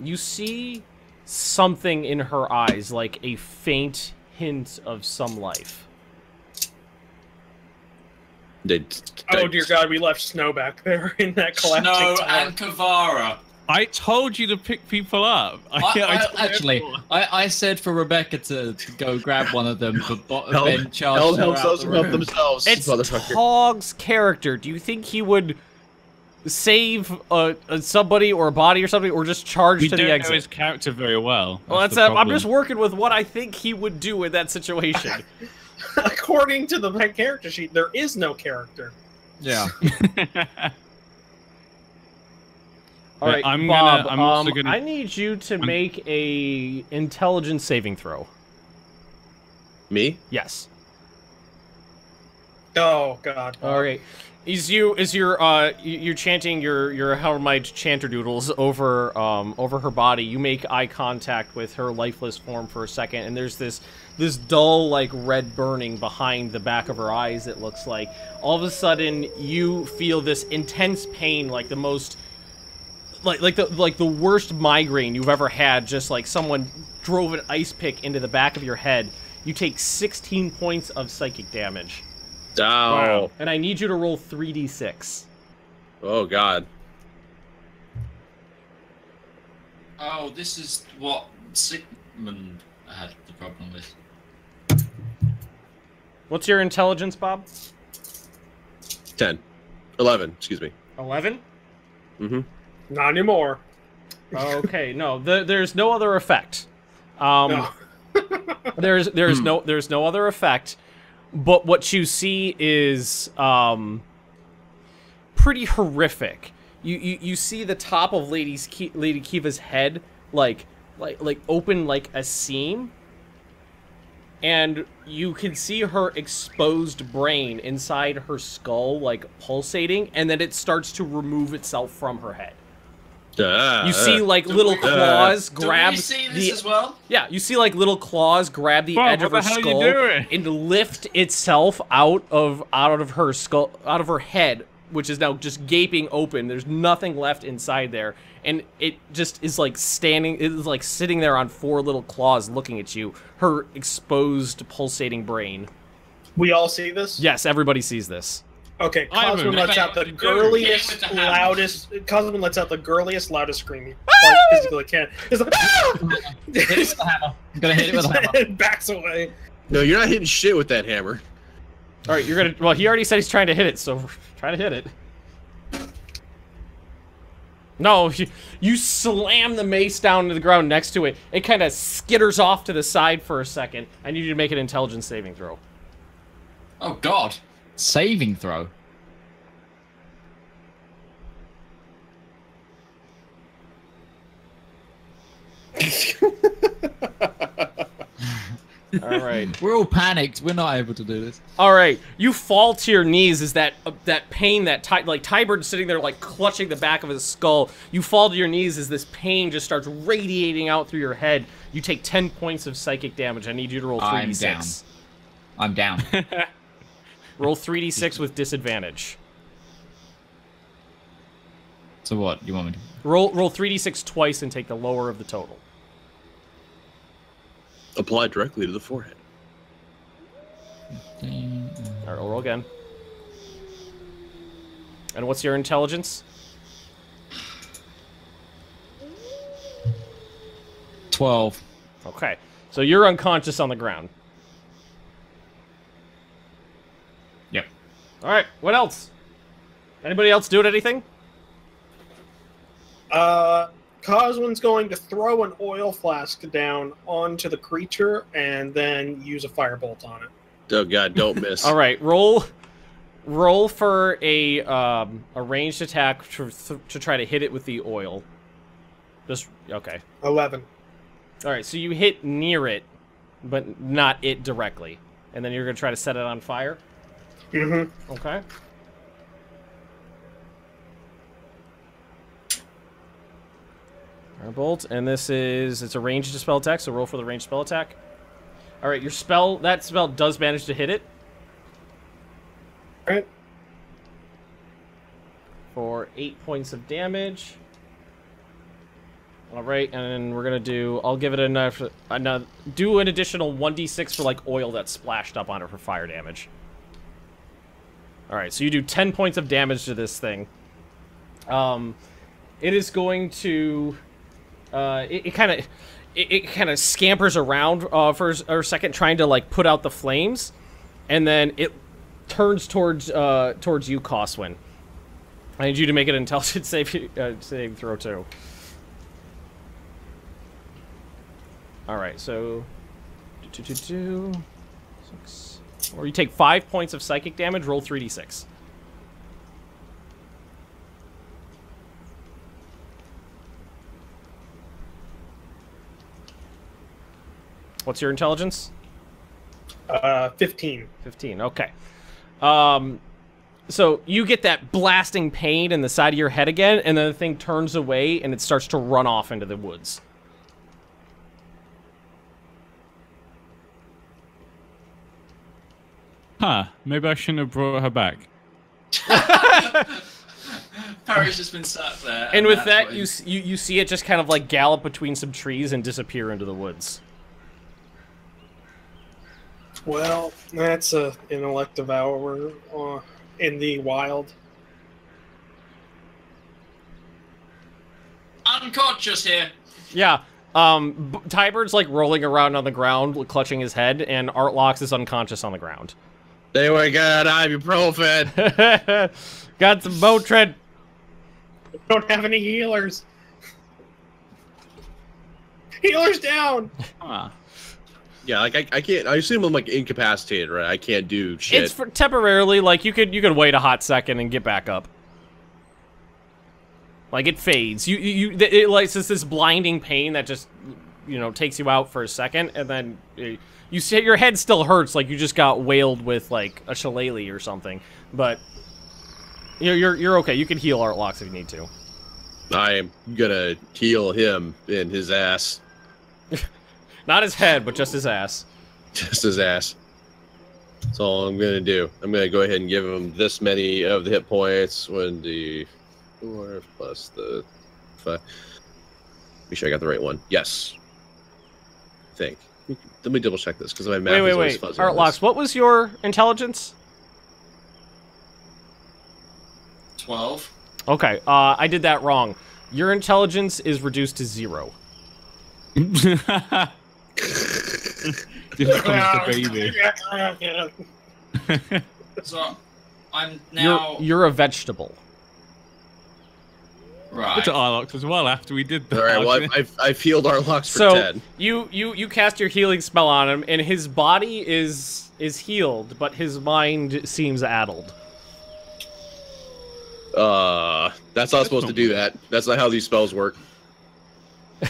[SPEAKER 3] you see something in her eyes, like a faint hint of some life.
[SPEAKER 2] Oh dear God, we left Snow back there in that collapsing
[SPEAKER 1] Snow
[SPEAKER 2] tower.
[SPEAKER 1] and Kavara.
[SPEAKER 5] I told you to pick people up.
[SPEAKER 1] I said for Rebecca to go grab one of them, but Ben charged
[SPEAKER 4] Hell
[SPEAKER 1] her
[SPEAKER 4] helps
[SPEAKER 1] out
[SPEAKER 4] those
[SPEAKER 1] the
[SPEAKER 4] who help
[SPEAKER 1] room.
[SPEAKER 4] themselves.
[SPEAKER 3] It's
[SPEAKER 4] motherfucker.
[SPEAKER 3] Tog's character. Do you think he would save somebody or a body or something, or just charge
[SPEAKER 5] We
[SPEAKER 3] to
[SPEAKER 5] don't
[SPEAKER 3] the
[SPEAKER 5] know
[SPEAKER 3] exit?
[SPEAKER 5] his character very well.
[SPEAKER 3] Well,
[SPEAKER 5] That's
[SPEAKER 3] that's
[SPEAKER 5] the
[SPEAKER 3] I'm
[SPEAKER 5] problem.
[SPEAKER 3] just working with what I think he would do in that situation.
[SPEAKER 2] According to the character sheet, there is no character.
[SPEAKER 1] Yeah.
[SPEAKER 3] All right,
[SPEAKER 5] I'm
[SPEAKER 3] Bob.
[SPEAKER 5] also gonna-
[SPEAKER 3] I need you to make a intelligence saving throw.
[SPEAKER 4] Me?
[SPEAKER 3] Yes.
[SPEAKER 2] Oh God.
[SPEAKER 3] All right. You're chanting your Hellmite chanter doodles over her body. You make eye contact with her lifeless form for a second, and there's this dull like red burning behind the back of her eyes. It looks like all of a sudden you feel this intense pain, like the most like the worst migraine you've ever had. Just like someone drove an ice pick into the back of your head. You take 16 points of psychic damage.
[SPEAKER 4] Oh.
[SPEAKER 5] Wow.
[SPEAKER 3] And I need you to roll 3d6.
[SPEAKER 4] Oh God.
[SPEAKER 1] Oh, this is what Sigmund had the problem with.
[SPEAKER 3] What's your intelligence, Bob?
[SPEAKER 4] 10. 11. Excuse me.
[SPEAKER 3] 11?
[SPEAKER 4] Mm-hmm.
[SPEAKER 2] Not anymore.
[SPEAKER 3] Okay, no. There's no other effect.
[SPEAKER 2] No.
[SPEAKER 3] There's no other effect. But what you see is pretty horrific. You see the top of Lady Kiva's head like open like a seam, and you can see her exposed brain inside her skull like pulsating, and then it starts to remove itself from her head. You see like little claws grab
[SPEAKER 1] Do we see this as well?
[SPEAKER 3] Yeah, you see like little claws grab the
[SPEAKER 5] Bob,
[SPEAKER 3] edge of her
[SPEAKER 5] what the hell are you
[SPEAKER 3] skull
[SPEAKER 5] doing?
[SPEAKER 3] and lift itself out of her skull, out of her head, which is now just gaping open. There's nothing left inside there, and it just is like standing. It is like sitting there on four little claws, looking at you. Her exposed, pulsating brain.
[SPEAKER 2] We all see this?
[SPEAKER 3] Yes, everybody sees this.
[SPEAKER 2] Okay,
[SPEAKER 5] I'm
[SPEAKER 2] Cosmo
[SPEAKER 5] a-
[SPEAKER 2] lets out the
[SPEAKER 1] Dude,
[SPEAKER 2] girliest,
[SPEAKER 1] hit it with the hammer.
[SPEAKER 2] loudest. Cosmo lets out the girliest, loudest scream he like, physically can. He's like,
[SPEAKER 1] Hit it with the hammer. I'm gonna hit it with the hammer.
[SPEAKER 2] and backs away.
[SPEAKER 4] No, you're not hitting shit with that hammer.
[SPEAKER 3] All right, you're gonna. Well, he already said he's trying to hit it, so try to hit it. No, you slam the mace down to the ground next to it. It kind of skitters off to the side for a second. I need you to make an intelligence saving throw.
[SPEAKER 1] Oh, God. Saving throw.
[SPEAKER 3] All right.
[SPEAKER 1] We're all panicked. We're not able to do this.
[SPEAKER 3] All right. You fall to your knees as that pain, like Tybert's sitting there like clutching the back of his skull. You fall to your knees as this pain just starts radiating out through your head. You take 10 points of psychic damage. I need you to roll 3d6.
[SPEAKER 1] I'm down.
[SPEAKER 3] Roll 3d6 with disadvantage.
[SPEAKER 1] So what? You want me to...
[SPEAKER 3] Roll 3d6 twice and take the lower of the total.
[SPEAKER 4] Apply directly to the forehead.
[SPEAKER 3] All right, roll again. And what's your intelligence?
[SPEAKER 1] 12.
[SPEAKER 3] Okay, so you're unconscious on the ground.
[SPEAKER 1] Yep.
[SPEAKER 3] All right, what else? Anybody else doing anything?
[SPEAKER 2] Coswin's going to throw an oil flask down onto the creature and then use a firebolt on it.
[SPEAKER 4] Oh God, don't miss.
[SPEAKER 3] All right, roll for a ranged attack to try to hit it with the oil. Just okay.
[SPEAKER 2] 11.
[SPEAKER 3] All right, so you hit near it, but not it directly, and then you're gonna try to set it on fire.
[SPEAKER 2] Mm-hmm.
[SPEAKER 3] Okay. Bolt, and it's a ranged spell attack, so roll for the ranged spell attack. All right, that spell does manage to hit it.
[SPEAKER 2] All right.
[SPEAKER 3] For 8 points of damage. All right, and we're gonna I'll give it do an additional 1d6 for like oil that's splashed up on it for fire damage. All right, so you do 10 points of damage to this thing. It is going to. It kind of scampers around for a second, trying to like put out the flames, and then it turns towards you, Coswin. I need you to make an intelligence saving throw too. All right, so 6, or you take 5 points of psychic damage. Roll 3d6. What's your intelligence?
[SPEAKER 2] 15.
[SPEAKER 3] 15, okay. So you get that blasting pain in the side of your head again, and then the thing turns away, and it starts to run off into the woods.
[SPEAKER 5] Huh, maybe I shouldn't have brought her back.
[SPEAKER 1] Parry's just been sat there.
[SPEAKER 3] And with that, you see it just kind of like gallop between some trees and disappear into the woods.
[SPEAKER 2] Well, that's an elective hour in the wild.
[SPEAKER 1] Unconscious here.
[SPEAKER 3] Yeah. Tybert's like rolling around on the ground, clutching his head, and Artlox is unconscious on the ground.
[SPEAKER 4] They were got ibuprofen.
[SPEAKER 3] Got some Motrin.
[SPEAKER 2] Don't have any healers. Healers down.
[SPEAKER 4] Yeah, like I can't. I assume I'm like incapacitated, right? I can't do shit.
[SPEAKER 3] It's for temporarily. Like you could wait a hot second and get back up. Like it fades. It like it's this blinding pain that just takes you out for a second, and then you see your head still hurts, like you just got whaled with like a shillelagh or something. But you're okay. You can heal Artlox if you need to.
[SPEAKER 4] I am gonna heal him in his ass.
[SPEAKER 3] Not his head, but just his ass.
[SPEAKER 4] Just his ass. That's all I'm gonna do. I'm gonna go ahead and give him this many of the hit points. 1d4 plus the 5. Make sure I got the right one. Yes. I think. Let me double check this because my math is always fuzzy.
[SPEAKER 3] Artlox, what was your intelligence?
[SPEAKER 1] 12.
[SPEAKER 3] Okay, I did that wrong. Your intelligence is reduced to 0.
[SPEAKER 5] Just comes the baby.
[SPEAKER 1] So I'm now.
[SPEAKER 3] You're a vegetable.
[SPEAKER 5] Right. To Arlox as well after we did that.
[SPEAKER 4] All right, well, I've healed Arlox for
[SPEAKER 3] so
[SPEAKER 4] 10.
[SPEAKER 3] You cast your healing spell on him, and his body is healed, but his mind seems addled.
[SPEAKER 4] That's not supposed to do that. That's not how these spells work.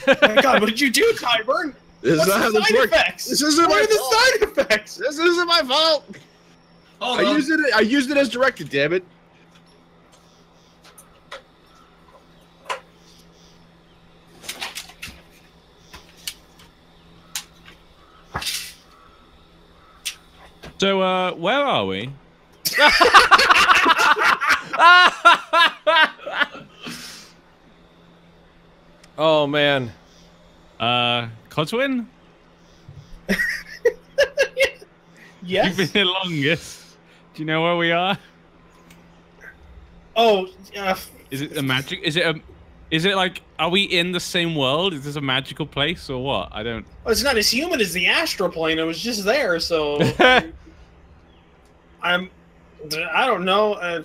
[SPEAKER 2] Oh my God, what did you do, Tyburn?
[SPEAKER 4] This is not how this works. This isn't my fault.
[SPEAKER 2] What are the side effects?
[SPEAKER 4] This isn't my fault. I used it as directed, damn it.
[SPEAKER 5] So, where are we?
[SPEAKER 3] Oh, man.
[SPEAKER 5] Coswin?
[SPEAKER 2] Yes.
[SPEAKER 5] You've been here longest. Do you know where we are?
[SPEAKER 2] Oh,
[SPEAKER 5] Is it a magic? Is it like, are we in the same world? Is this a magical place or what? I don't...
[SPEAKER 2] Well, it's not as human as the astral plane. It was just there, so... I don't know.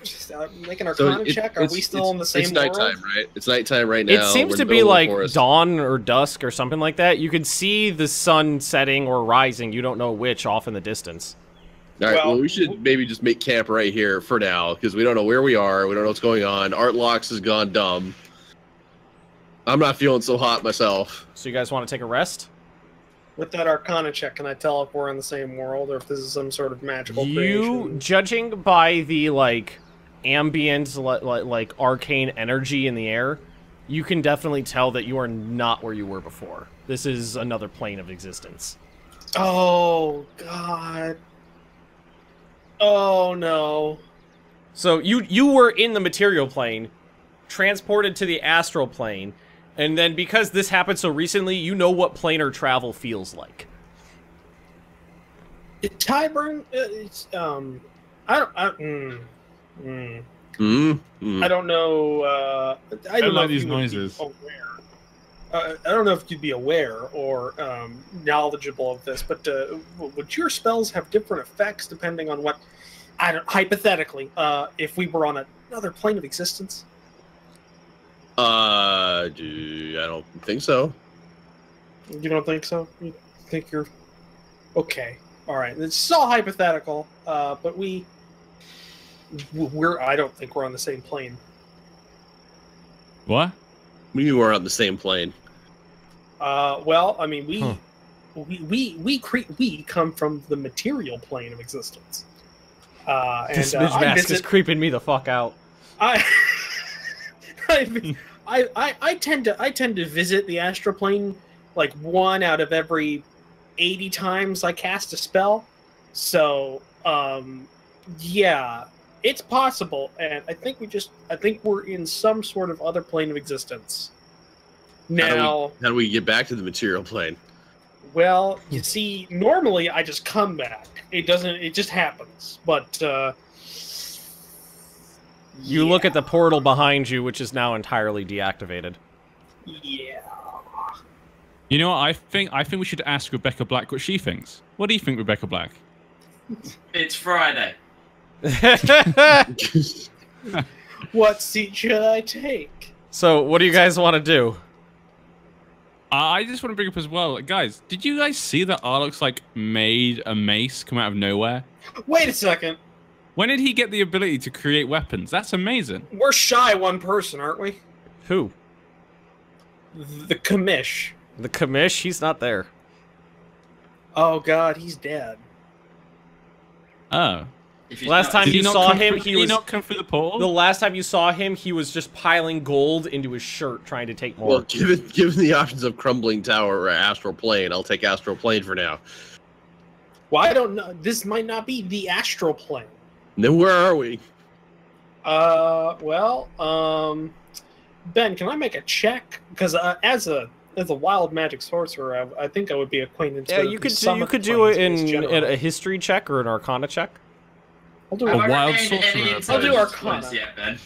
[SPEAKER 2] Making our con check. Are we still in the same world?
[SPEAKER 4] It's nighttime, right? It's nighttime right now.
[SPEAKER 3] It seems to be like dawn or dusk or something like that. You can see the sun setting or rising. You don't know which off in the distance.
[SPEAKER 4] All right, well, we should maybe just make camp right here for now, because we don't know where we are. We don't know what's going on. Artlox has gone dumb. I'm not feeling so hot myself.
[SPEAKER 3] So you guys want to take a rest?
[SPEAKER 2] With that Arcana check, can I tell if we're in the same world or if this is some sort of magical creation?
[SPEAKER 3] Judging by the, like, ambient, like arcane energy in the air, you can definitely tell that you are not where you were before. This is another plane of existence.
[SPEAKER 2] Oh, God. Oh, no.
[SPEAKER 3] So you were in the material plane, transported to the astral plane, and then because this happened so recently, you know what planar travel feels like.
[SPEAKER 2] Tyburn, I don't know. I don't
[SPEAKER 5] like these noises.
[SPEAKER 2] I don't know if you'd be aware or knowledgeable of this, but would your spells have different effects depending on what? Hypothetically, if we were on another plane of existence.
[SPEAKER 4] I don't think so.
[SPEAKER 2] You don't think so? You think you're okay? All right, it's all hypothetical. But we're. I don't think we're on the same plane.
[SPEAKER 5] What?
[SPEAKER 4] We were on the same plane.
[SPEAKER 2] Well, I mean, we come from the material plane of existence.
[SPEAKER 3] This Midge mask is creeping me the fuck out.
[SPEAKER 2] I tend to visit the astral plane like 1 out of every 80 times I cast a spell. So, yeah, it's possible, and I think we're in some sort of other plane of existence. Now,
[SPEAKER 4] how do we get back to the material plane?
[SPEAKER 2] Well, you see, normally I just come back. It just happens. But
[SPEAKER 3] you look at the portal behind you, which is now entirely deactivated.
[SPEAKER 2] Yeah.
[SPEAKER 5] You know what I think? I think we should ask Rebecca Black what she thinks. What do you think, Rebecca Black?
[SPEAKER 1] It's Friday.
[SPEAKER 2] What seat should I take?
[SPEAKER 3] So, what do you guys want to do?
[SPEAKER 5] I just want to bring up as well, guys. Did you guys see that Arlox like made a mace come out of nowhere?
[SPEAKER 2] Wait a second.
[SPEAKER 5] When did he get the ability to create weapons? That's amazing.
[SPEAKER 2] We're shy one person, aren't we?
[SPEAKER 3] Who?
[SPEAKER 2] The commish.
[SPEAKER 3] The commish? He's not there.
[SPEAKER 2] Oh God, he's dead.
[SPEAKER 5] Oh.
[SPEAKER 3] Last time you saw him, he was
[SPEAKER 5] not come through the portal.
[SPEAKER 3] The last time you saw him, he was just piling gold into his shirt, trying to take more.
[SPEAKER 4] Well, given the options of crumbling tower or astral plane, I'll take astral plane for now.
[SPEAKER 2] Well, I don't know. This might not be the astral plane.
[SPEAKER 4] Then where are we?
[SPEAKER 2] Well, Ben, can I make a check? Because as a wild magic sorcerer, I think I would be acquainted.
[SPEAKER 3] Yeah, you could do it in a history check or an arcana check.
[SPEAKER 2] I'll do
[SPEAKER 5] a wild sorcerer.
[SPEAKER 2] I'll do Arcana.
[SPEAKER 1] Yet, Ben.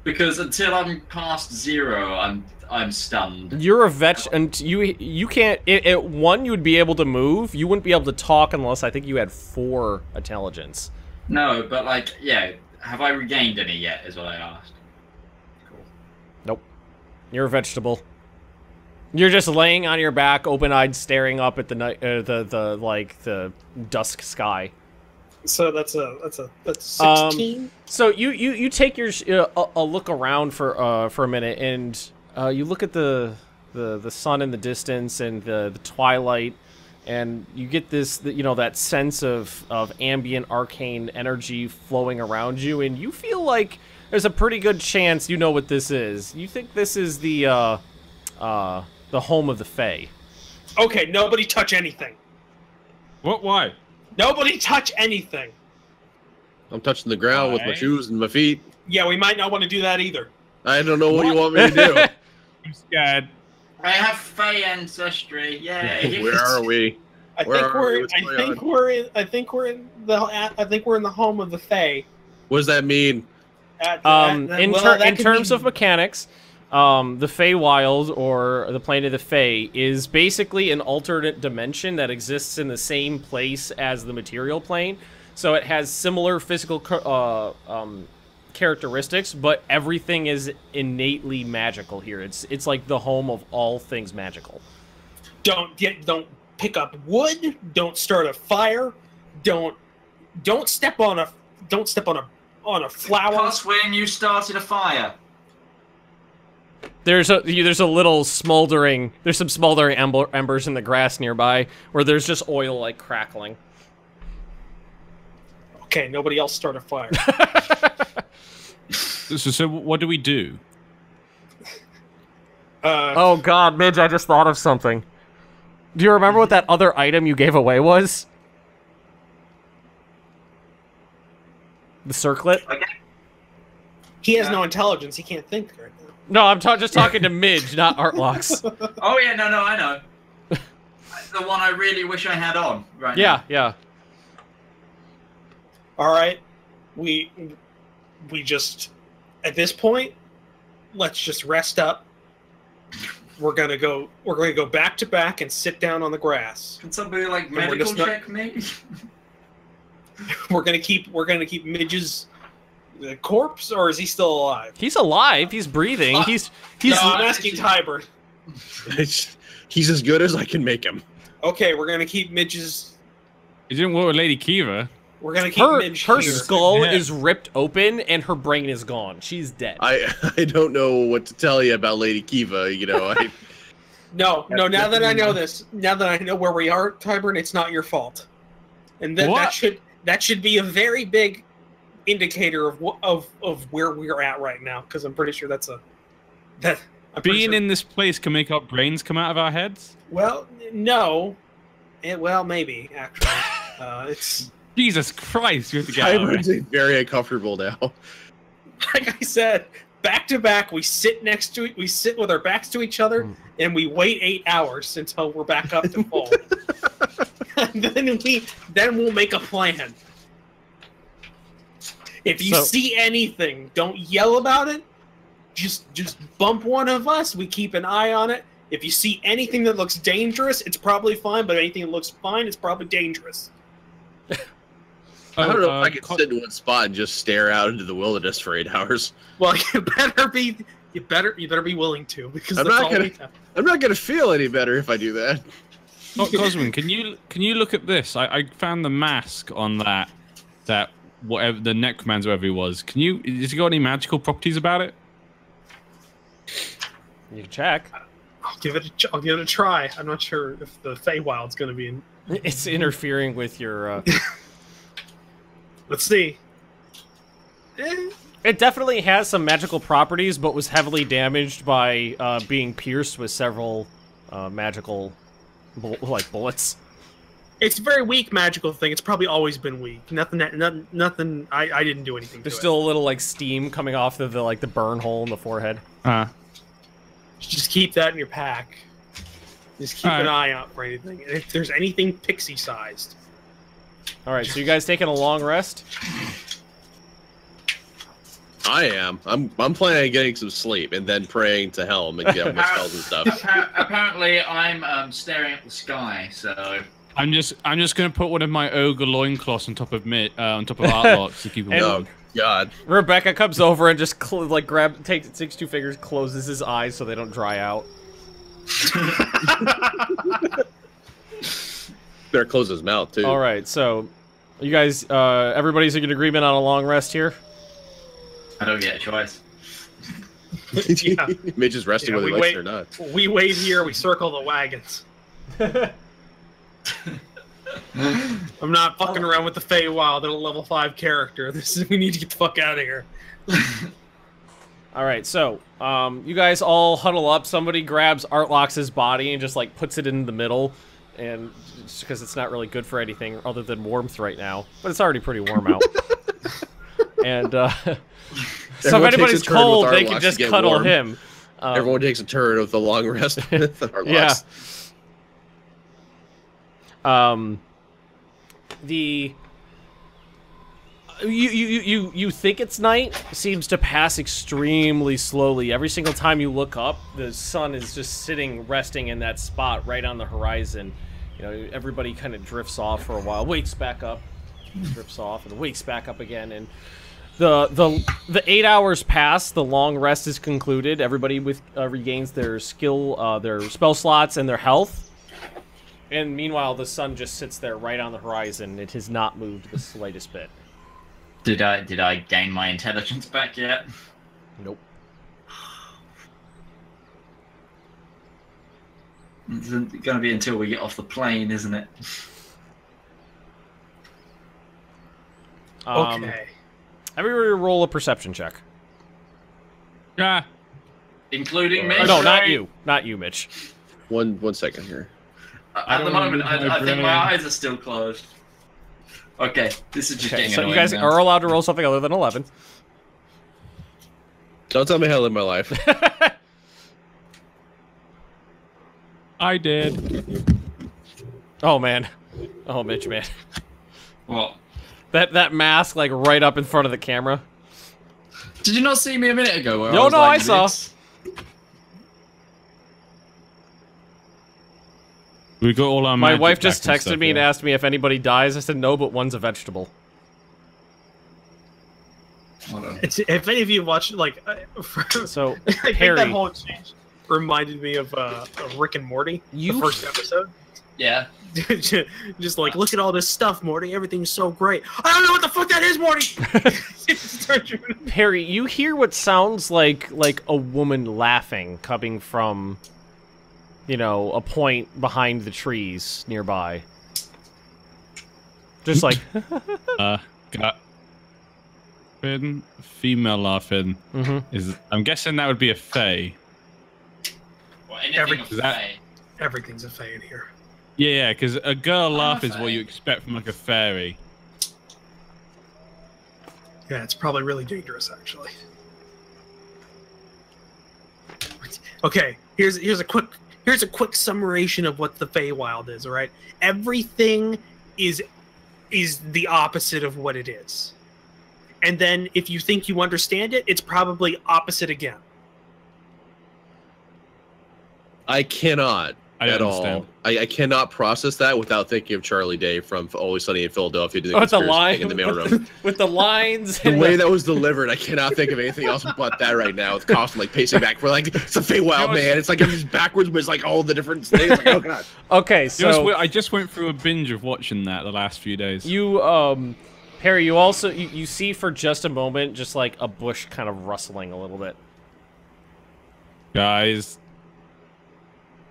[SPEAKER 1] Because until I'm past 0, I'm stunned.
[SPEAKER 3] You're a and you can't. At 1, you would be able to move. You wouldn't be able to talk unless I think you had 4 intelligence.
[SPEAKER 1] No, but like, yeah, have I regained any yet? Is what I asked.
[SPEAKER 3] You're a vegetable. You're just laying on your back, open-eyed, staring up at the night, the dusk sky.
[SPEAKER 2] So that's 16.
[SPEAKER 3] So you take your a look around for a minute, and you look at the sun in the distance and the twilight, and you get this that sense of ambient arcane energy flowing around you, and you feel like there's a pretty good chance you know what this is. You think this is the home of the Fey.
[SPEAKER 2] Okay, nobody touch anything.
[SPEAKER 5] What? Why?
[SPEAKER 2] Nobody touch anything.
[SPEAKER 4] I'm touching the ground with my shoes and my feet.
[SPEAKER 2] Yeah, we might not want to do that either.
[SPEAKER 4] I don't know what you want me to do.
[SPEAKER 5] I'm scared.
[SPEAKER 1] I have Fey ancestry. Yay!
[SPEAKER 4] Where are we?
[SPEAKER 2] I think we're in the home of the Fey.
[SPEAKER 4] What does that mean?
[SPEAKER 3] In terms of mechanics, the Feywild, or the plane of the Fey, is basically an alternate dimension that exists in the same place as the material plane. So it has similar physical characteristics, but everything is innately magical here. It's like the home of all things magical.
[SPEAKER 2] Don't pick up wood. Don't start a fire. Don't step on a flower.
[SPEAKER 1] Because when you started a fire.
[SPEAKER 3] There's a little smoldering. There's some smoldering embers in the grass nearby, where there's just oil like crackling.
[SPEAKER 2] Okay, nobody else start a fire.
[SPEAKER 5] So what do we do?
[SPEAKER 3] Oh God, Midge! I just thought of something. Do you remember what that other item you gave away was? The circlet.
[SPEAKER 2] He has no intelligence. He can't think right now.
[SPEAKER 3] No, I'm just talking to Midge, not Artlocks.
[SPEAKER 1] Oh yeah, no, I know. The one I really wish I had on right now.
[SPEAKER 3] Yeah.
[SPEAKER 2] All right, we just at this point, let's just rest up. We're gonna go back to back and sit down on the grass.
[SPEAKER 1] Can somebody like medical check me?
[SPEAKER 2] We're gonna keep Midge's corpse, or is he still alive?
[SPEAKER 3] He's alive. He's breathing. He's.
[SPEAKER 2] No, I'm asking Tybert.
[SPEAKER 4] He's as good as I can make him.
[SPEAKER 2] Okay, we're gonna keep Midge's.
[SPEAKER 5] He didn't work with Lady Kiva.
[SPEAKER 2] We're gonna keep Midge here.
[SPEAKER 3] Her skull is ripped open and her brain is gone. She's dead.
[SPEAKER 4] I don't know what to tell you about Lady Kiva.
[SPEAKER 2] No. Now that I know this, now that I know where we are, Tybert, it's not your fault, and then that should be a very big indicator of where we're at right now, because I'm pretty sure
[SPEAKER 5] being in this place can make our brains come out of our heads.
[SPEAKER 2] Well, no, well maybe actually. It's
[SPEAKER 5] Jesus Christ, you have to get out of
[SPEAKER 4] it. Very uncomfortable now.
[SPEAKER 2] Like I said, back to back, we sit with our backs to each other, and we wait 8 hours until we're back up to full. And then we'll make a plan. If you see anything, don't yell about it. Just bump one of us. We keep an eye on it. If you see anything that looks dangerous, it's probably fine. But anything that looks fine, it's probably dangerous.
[SPEAKER 4] I don't know if I can sit in one spot and just stare out into the wilderness for 8 hours.
[SPEAKER 2] Well, you better be willing to, because
[SPEAKER 4] I'm not gonna feel any better if I do that.
[SPEAKER 5] Oh, Cosmin, can you look at this? I found the mask on that whatever the Necromancer, whatever he was. Has he got any magical properties about it?
[SPEAKER 3] You can check.
[SPEAKER 2] I'll give it a try. I'm not sure if the Feywild's going to be in.
[SPEAKER 3] It's interfering with your.
[SPEAKER 2] Let's see.
[SPEAKER 3] It definitely has some magical properties, but was heavily damaged by being pierced with several magical bullets.
[SPEAKER 2] It's a very weak magical thing. It's probably always been weak. Nothing. I didn't do anything.
[SPEAKER 3] There's still a little steam coming off of the burn hole in the forehead.
[SPEAKER 2] Just keep that in your pack. Just keep an eye out for anything. And if there's anything pixie-sized.
[SPEAKER 3] All right. So you guys taking a long rest?
[SPEAKER 4] I am. I'm planning on getting some sleep and then praying to Helm and get my spells and stuff.
[SPEAKER 1] Apparently, I'm staring at the sky. So.
[SPEAKER 5] I'm just gonna put one of my ogre loincloths on top of Artlocks to keep him warm.
[SPEAKER 4] God.
[SPEAKER 3] Rebecca comes over and just takes 2 fingers, closes his eyes so they don't dry out.
[SPEAKER 4] Better close his mouth too.
[SPEAKER 3] All right, so you guys, everybody's in agreement on a long rest here.
[SPEAKER 1] I don't get a choice.
[SPEAKER 2] Yeah.
[SPEAKER 4] Mitch is resting whether he likes it or not.
[SPEAKER 2] We wait here. We circle the wagons. I'm not fucking around with the Feywild at a level 5 character. We need to get the fuck out of here.
[SPEAKER 3] All right, so you guys all huddle up. Somebody grabs Artlox's body and just like puts it in the middle, and because it's not really good for anything other than warmth right now, but it's already pretty warm out. And so if anybody's cold, they can just cuddle him.
[SPEAKER 4] Everyone takes a turn with the long rest.
[SPEAKER 3] Yeah. You think it's night, seems to pass extremely slowly. Every single time you look up, the sun is just sitting, resting in that spot right on the horizon. You know, everybody kind of drifts off for a while, wakes back up, drifts off, and wakes back up again. And the 8 hours pass. The long rest is concluded. Everybody regains their skill, their spell slots, and their health. And meanwhile, the sun just sits there right on the horizon. It has not moved the slightest bit.
[SPEAKER 1] Did I gain my intelligence back yet?
[SPEAKER 3] Nope.
[SPEAKER 1] It's going to be until we get off the plane, isn't it?
[SPEAKER 2] Okay.
[SPEAKER 3] Everybody roll a perception check.
[SPEAKER 5] Yeah.
[SPEAKER 1] Including me?
[SPEAKER 3] No, not you. Not you, Mitch.
[SPEAKER 4] One second here.
[SPEAKER 1] At the moment, I think my eyes are still closed. Okay, this is just getting
[SPEAKER 3] so
[SPEAKER 1] annoying.
[SPEAKER 3] You guys are allowed to roll something other than 11.
[SPEAKER 4] Don't tell me how to live my life.
[SPEAKER 5] I did.
[SPEAKER 3] Oh, man. Oh, Mitch, man.
[SPEAKER 1] What?
[SPEAKER 3] That mask, like, right up in front of the camera.
[SPEAKER 1] Did you not see me a minute ago? Where
[SPEAKER 3] No, I saw.
[SPEAKER 5] We got all our
[SPEAKER 3] My
[SPEAKER 5] magic
[SPEAKER 3] wife just
[SPEAKER 5] back and
[SPEAKER 3] texted
[SPEAKER 5] stuff,
[SPEAKER 3] me and
[SPEAKER 5] yeah.
[SPEAKER 3] asked me if anybody dies. I said no, but one's a vegetable.
[SPEAKER 2] If any of you watched, like,
[SPEAKER 3] So,
[SPEAKER 2] I think
[SPEAKER 3] Perry,
[SPEAKER 2] that whole exchange reminded me of Rick and Morty, the first episode.
[SPEAKER 1] Yeah.
[SPEAKER 2] Just like, look at all this stuff, Morty. Everything's so great. I don't know what the fuck that is, Morty.
[SPEAKER 3] Perry, you hear what sounds like a woman laughing coming from, you know, a point behind the trees nearby. Just like
[SPEAKER 5] got female laughing. Is I'm guessing that would be a fae.
[SPEAKER 1] Well, anything of fae.
[SPEAKER 2] Everything's a fae in here.
[SPEAKER 5] Yeah, because a girl laugh is what you expect from like a fairy.
[SPEAKER 2] Yeah, it's probably really dangerous, actually. Okay, here's a quick summation of what the Feywild is. All right, everything is the opposite of what it is, and then if you think you understand it, it's probably opposite again.
[SPEAKER 4] I cannot at all. I cannot process that without thinking of Charlie Day from Always Sunny in Philadelphia.
[SPEAKER 3] With the line
[SPEAKER 4] in the mailroom.
[SPEAKER 3] with the lines.
[SPEAKER 4] The way that was delivered, I cannot think of anything else but that right now. With Costa like pacing back, we're like, it's a Feywild, man. It's like everything's backwards, but it's like all the different things. Like, oh god.
[SPEAKER 3] Okay, so
[SPEAKER 5] I just went through a binge of watching that the last few days.
[SPEAKER 3] You, Perry, you also you see for just a moment, just like a bush kind of rustling a little bit.
[SPEAKER 5] Guys,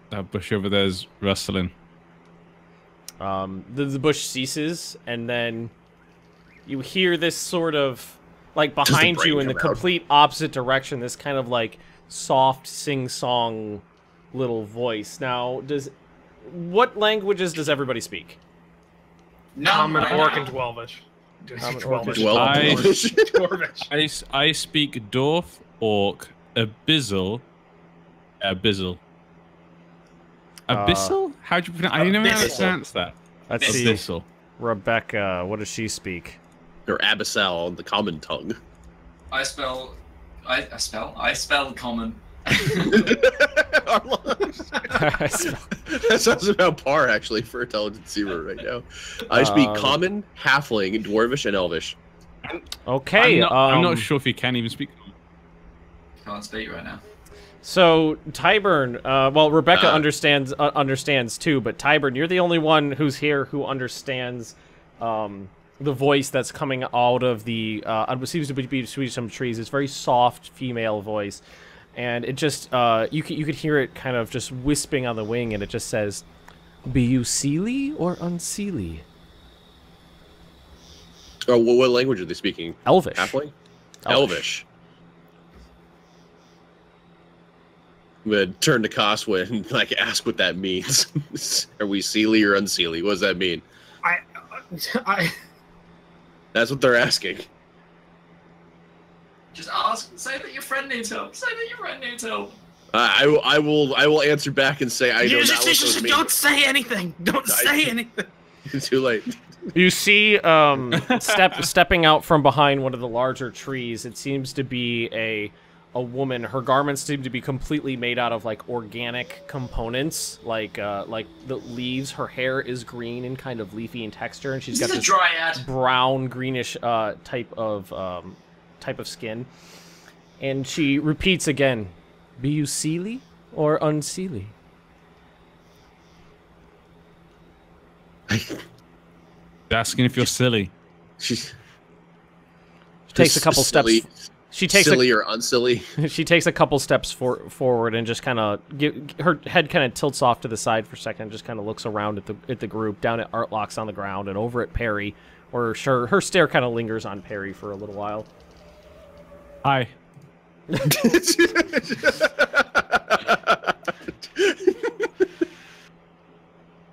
[SPEAKER 5] that bush over there's rustling.
[SPEAKER 3] The bush ceases, and then you hear this sort of, like, behind you in the complete opposite direction, this kind of, like, soft, sing-song little voice. Now, what languages does everybody speak?
[SPEAKER 2] Common, Orc, and Dwelvish.
[SPEAKER 5] I speak Dwarf, Orc, Abyssal. Abyssal? How do you pronounce? I don't know how to pronounce that.
[SPEAKER 3] Let's see.
[SPEAKER 5] Abyssal.
[SPEAKER 3] Rebecca, what does she speak?
[SPEAKER 4] Or Abyssal, the common tongue.
[SPEAKER 1] I spell common.
[SPEAKER 4] That sounds about par, actually, for Intelligence Zero right now. I speak Common, Halfling, Dwarvish, and Elvish.
[SPEAKER 3] Okay.
[SPEAKER 5] I'm not sure if he can even speak.
[SPEAKER 1] Can't speak right now.
[SPEAKER 3] So Tyburn, well, Rebecca understands too, but Tyburn, you're the only one who's here who understands the voice that's coming out of the seems to be between some trees. It's very soft female voice, and it just you could hear it kind of just wisping on the wing, and it just says, "Be you seelie or unseelie?"
[SPEAKER 4] Oh, what language are they speaking?
[SPEAKER 3] Elvish.
[SPEAKER 4] Halfling? Elvish. I'm gonna turn to Coswin and like ask what that means. Are we seelie or unseelie? What does that mean? That's what they're asking.
[SPEAKER 1] Just ask. Say that your friend needs help. Say that your friend needs help.
[SPEAKER 4] I will answer back and say I know not what those mean.
[SPEAKER 2] Don't say anything. Don't say anything.
[SPEAKER 4] It's too late.
[SPEAKER 3] You see, stepping out from behind one of the larger trees. It seems to be a woman. Her garments seem to be completely made out of like organic components, like the leaves. Her hair is green and kind of leafy in texture, and she's got this
[SPEAKER 1] dryad.
[SPEAKER 3] Brown greenish type of skin. And she repeats again, "Be you seelie or unseelie?"
[SPEAKER 5] Asking if you're silly.
[SPEAKER 4] She
[SPEAKER 3] takes a couple steps. She takes
[SPEAKER 4] silly or unsilly.
[SPEAKER 3] She takes a couple steps forward and just kind of her head kind of tilts off to the side for a second, and just kind of looks around at the group, down at Artlox on the ground, and over at Perry, or her stare kind of lingers on Perry for a little while.
[SPEAKER 5] Hi.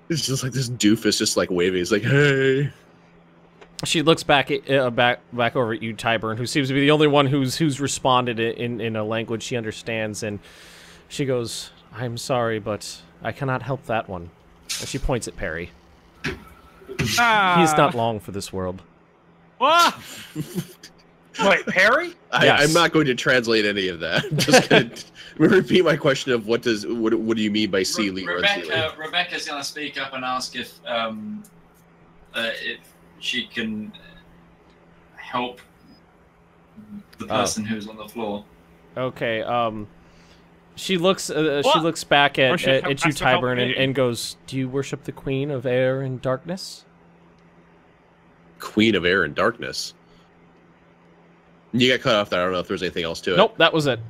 [SPEAKER 4] It's just like this doofus just like waving. He's like, hey.
[SPEAKER 3] She looks back over at you, Tyburn, who seems to be the only one who's responded in a language she understands, and she goes, "I'm sorry, but I cannot help that one." And she points at Perry. He's not long for this world.
[SPEAKER 2] Wait, Perry?
[SPEAKER 3] Yes.
[SPEAKER 4] I'm not going to translate any of that. I'm just going to repeat my question of what do you mean by seelie or unseelie?
[SPEAKER 1] Rebecca's going to speak up and ask if she can help the person who's on the floor.
[SPEAKER 3] Okay. She looks back at you, Tyburn, and goes, "Do you worship the Queen of Air and Darkness?"
[SPEAKER 4] Queen of Air and Darkness. You got cut off there. I don't know if there's anything else to it.
[SPEAKER 3] Nope, that was it.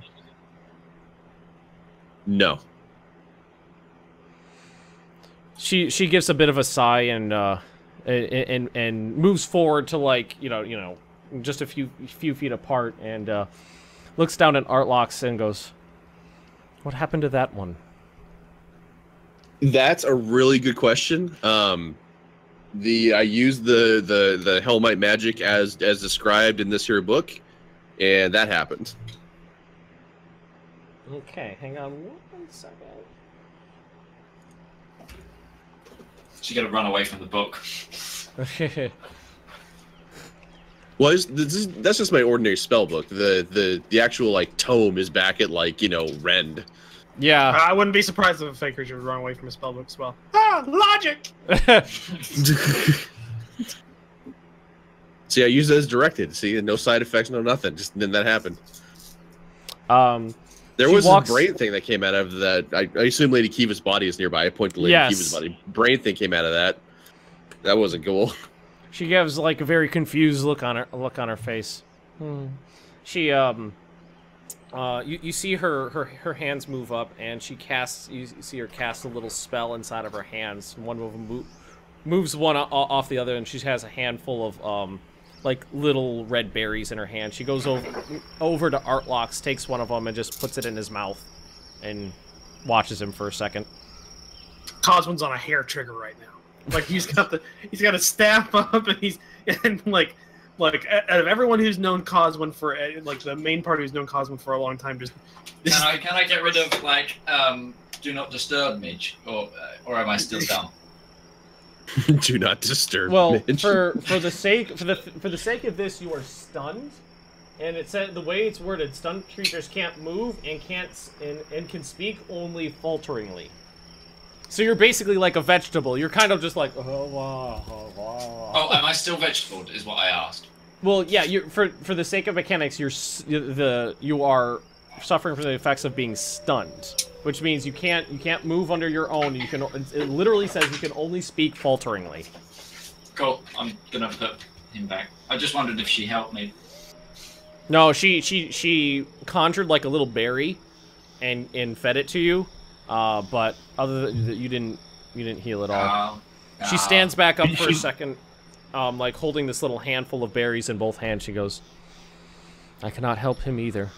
[SPEAKER 4] No.
[SPEAKER 3] She gives a bit of a sigh and moves forward to like just a few feet apart, and looks down at Artlox and goes, "What happened to that one?"
[SPEAKER 4] That's a really good question. I used the Hellmite magic as described in this here book, and that happened.
[SPEAKER 3] Okay, hang on 1 second.
[SPEAKER 1] She's got to run away from the book.
[SPEAKER 4] Well, that's just my ordinary spell book. The actual like tome is back at like Rend.
[SPEAKER 3] Yeah,
[SPEAKER 2] I wouldn't be surprised if a fake creature would run away from a spell book as well. Logic.
[SPEAKER 4] See, I used it as directed. See, no side effects, no nothing. Just then that happened. There was a brain thing that came out of that. I assume Lady Kiva's body is nearby. I point to Lady Kiva's body. Brain thing came out of that. That wasn't cool.
[SPEAKER 3] She gives like a very confused look on her face. She you see her hands move up, and she casts. You see her cast a little spell inside of her hands. One of them moves one off the other, and she has a handful of like little red berries in her hand. She goes over to Artlox, takes one of them, and just puts it in his mouth, and watches him for a second.
[SPEAKER 2] Coswin's on a hair trigger right now. Like he's got a staff up, and like out of everyone who's known Coswin for like the main party who's known Coswin for a long time, just
[SPEAKER 1] can I get rid of like do not disturb Midge, or am I still dumb?
[SPEAKER 4] Do not disturb.
[SPEAKER 3] Well,
[SPEAKER 4] Midge.
[SPEAKER 3] for the sake of this, you are stunned, and it said the way it's worded: stunned creatures can't move and can speak only falteringly. So you're basically like a vegetable. You're kind of just like, oh, wow.
[SPEAKER 1] Oh, am I still vegetable? Is what I asked.
[SPEAKER 3] Well, yeah. For the sake of mechanics, you are suffering from the effects of being stunned, which means you can't move under your own. You can. It literally says you can only speak falteringly.
[SPEAKER 1] Cool. I'm gonna put him back. I just wondered if she helped me.
[SPEAKER 3] No, she conjured like a little berry, and fed it to you, but other than that, you didn't heal at all. She stands back up for a second, like holding this little handful of berries in both hands. She goes, "I cannot help him either."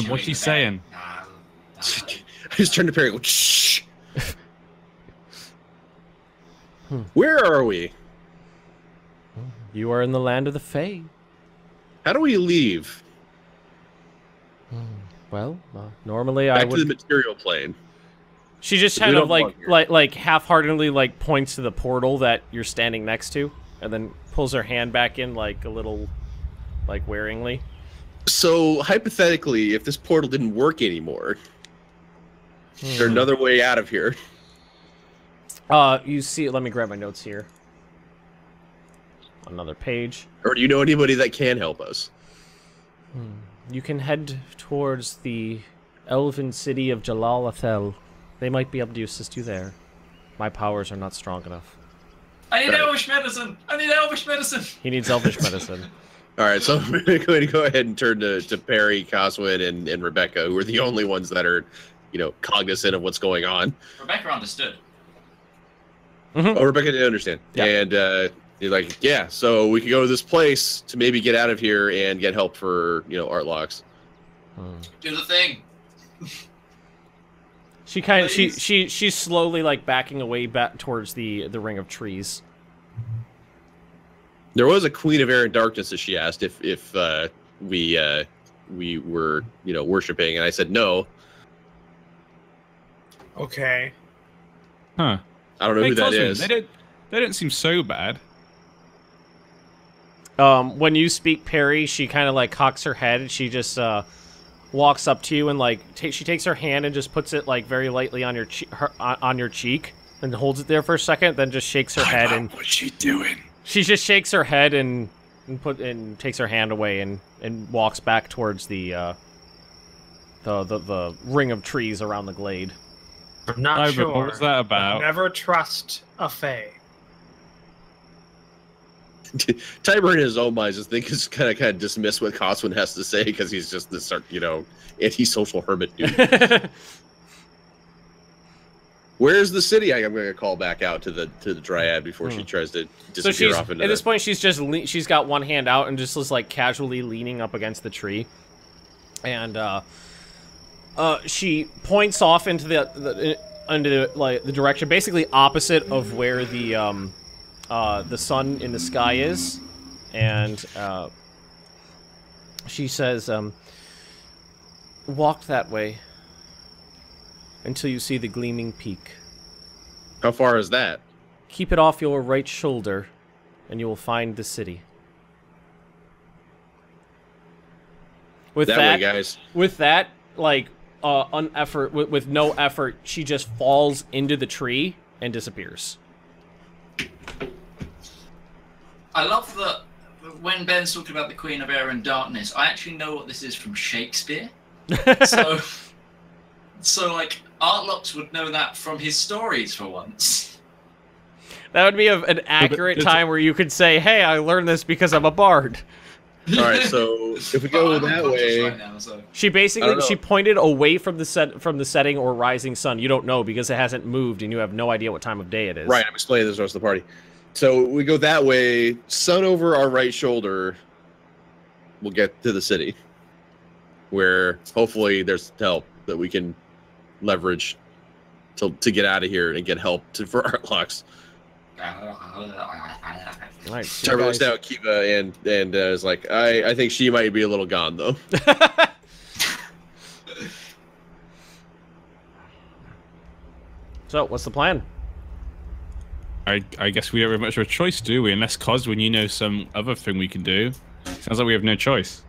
[SPEAKER 5] What's she saying?
[SPEAKER 4] I just turned to Perry and go, shh. Where are we?
[SPEAKER 3] You are in the land of the Fae.
[SPEAKER 4] How do we leave?
[SPEAKER 3] Well, normally
[SPEAKER 4] Back
[SPEAKER 3] I would...
[SPEAKER 4] to the material plane.
[SPEAKER 3] She just kind of like half-heartedly like points to the portal that you're standing next to, and then pulls her hand back in like a little, like waringly. So
[SPEAKER 4] hypothetically, if this portal didn't work anymore, is there another way out of here?
[SPEAKER 3] You see, let me grab my notes here. Another page.
[SPEAKER 4] Or do you know anybody that can help us?
[SPEAKER 3] You can head towards the elven city of Jalalathel. They might be able to assist you there. My powers are not strong enough.
[SPEAKER 1] I need elvish medicine! I need elvish medicine!
[SPEAKER 3] He needs elvish medicine.
[SPEAKER 4] Alright, so I'm going to go ahead and turn to Perry, Coswin, and Rebecca, who are the only ones that are, you know, cognizant of what's going on.
[SPEAKER 1] Rebecca understood.
[SPEAKER 4] Oh, Rebecca didn't understand.
[SPEAKER 3] Yeah.
[SPEAKER 4] And he's like, yeah, so we could go to this place to maybe get out of here and get help for, you know, art locks.
[SPEAKER 1] Do the thing.
[SPEAKER 3] She kind of she's slowly like backing away back towards the ring of trees.
[SPEAKER 4] There was a Queen of Air and Darkness that she asked if we were, you know, worshiping, and I said no.
[SPEAKER 2] Okay.
[SPEAKER 5] Huh.
[SPEAKER 4] I don't know who that is.
[SPEAKER 5] They don't seem so bad.
[SPEAKER 3] When you speak Perry, she kind of like cocks her head and she just walks up to you and like she takes her hand and just puts it like very lightly on your on your cheek and holds it there for a second, then just shakes her head and
[SPEAKER 5] what's she doing?
[SPEAKER 3] She just shakes her head and takes her hand away and walks back towards the ring of trees around the glade.
[SPEAKER 2] I'm not sure.
[SPEAKER 5] What was that about?
[SPEAKER 2] Never trust a Fae.
[SPEAKER 4] Tiber in his own mind just think is kind of dismiss what Coswin has to say because he's just this, you know, antisocial hermit dude. Where's the city? I'm going to call back out to the dryad before she tries to disappear off into.
[SPEAKER 3] At this point, she's got one hand out and just is like casually leaning up against the tree, and she points off into the direction basically opposite of where the sun in the sky is, and she says, "Walk that way until you see the gleaming peak.
[SPEAKER 4] How far is that?
[SPEAKER 3] Keep it off your right shoulder, and you will find the city." With that
[SPEAKER 4] way, guys.
[SPEAKER 3] With that, like, with no effort, she just falls into the tree and disappears.
[SPEAKER 1] I love that when Ben's talking about the Queen of Air and Darkness, I actually know what this is from Shakespeare. So like, Artlocks would know that from his stories for once.
[SPEAKER 3] That would be an accurate time where you could say, "Hey, I learned this because I'm a bard."
[SPEAKER 4] All right, so if we go that way,
[SPEAKER 1] right now, so.
[SPEAKER 3] She basically pointed away from the setting or rising sun. You don't know because it hasn't moved, and you have no idea what time of day it is.
[SPEAKER 4] Right, I'm explaining this to the rest of the party. So we go that way, sun over our right shoulder. We'll get to the city, where hopefully there's help that we can leverage to get out of here and get help for Artlocks.
[SPEAKER 3] Right,
[SPEAKER 4] so looks down at Kiva and is like, I think she might be a little gone though.
[SPEAKER 3] So what's the plan?
[SPEAKER 5] I guess we don't have much of a choice, do we? Unless Coswin, you know some other thing we can do. Sounds like we have no choice.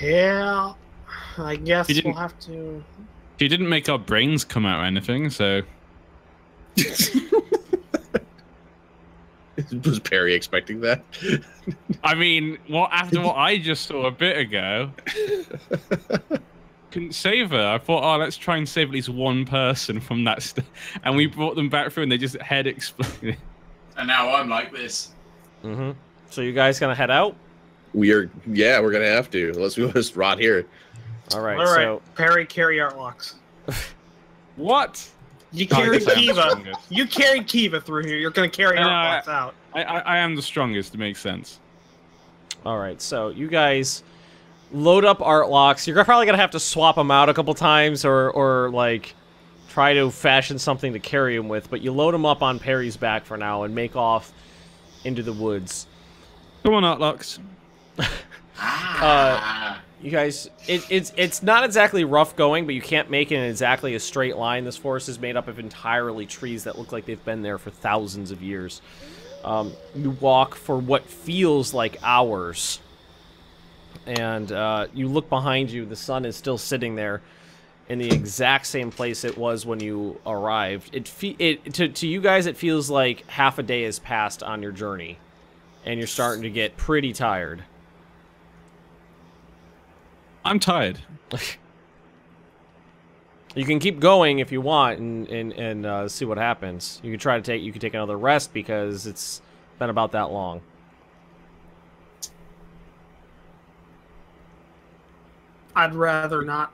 [SPEAKER 2] Yeah. I guess
[SPEAKER 5] He didn't-
[SPEAKER 2] we'll have to.
[SPEAKER 5] He didn't make our brains come out or anything, so.
[SPEAKER 4] Was Perry expecting that?
[SPEAKER 5] I mean, after what I just saw a bit ago, couldn't save her. I thought, oh, let's try and save at least one person from that, and we brought them back through, and they just head exploded.
[SPEAKER 1] And now I'm like this.
[SPEAKER 3] Mm-hmm. So you guys gonna head out?
[SPEAKER 4] We're gonna have to, unless we just rot here.
[SPEAKER 3] All right.
[SPEAKER 2] All right,
[SPEAKER 3] So
[SPEAKER 2] Perry, carry Artlocks.
[SPEAKER 5] What?
[SPEAKER 2] You
[SPEAKER 5] Oh, I
[SPEAKER 2] carried
[SPEAKER 5] guess I am the
[SPEAKER 2] Kiva.
[SPEAKER 5] strongest.
[SPEAKER 2] You carried Kiva through here. You're gonna carry
[SPEAKER 5] No,
[SPEAKER 2] Artlocks out.
[SPEAKER 5] I am the strongest. It makes sense.
[SPEAKER 3] all right. So you guys load up Artlocks. You're probably gonna have to swap them out a couple times, or like try to fashion something to carry them with. But you load them up on Perry's back for now and make off into the woods.
[SPEAKER 5] Come on, Artlocks.
[SPEAKER 3] You guys, it's not exactly rough going, but you can't make it in exactly a straight line. This forest is made up of entirely trees that look like they've been there for thousands of years. You walk for what feels like hours, and you look behind you. The sun is still sitting there in the exact same place it was when you arrived. To you guys, it feels like half a day has passed on your journey, and you're starting to get pretty tired.
[SPEAKER 5] I'm tired.
[SPEAKER 3] You can keep going if you want and see what happens. You can try to take another rest because it's been about that long.
[SPEAKER 2] I'd rather not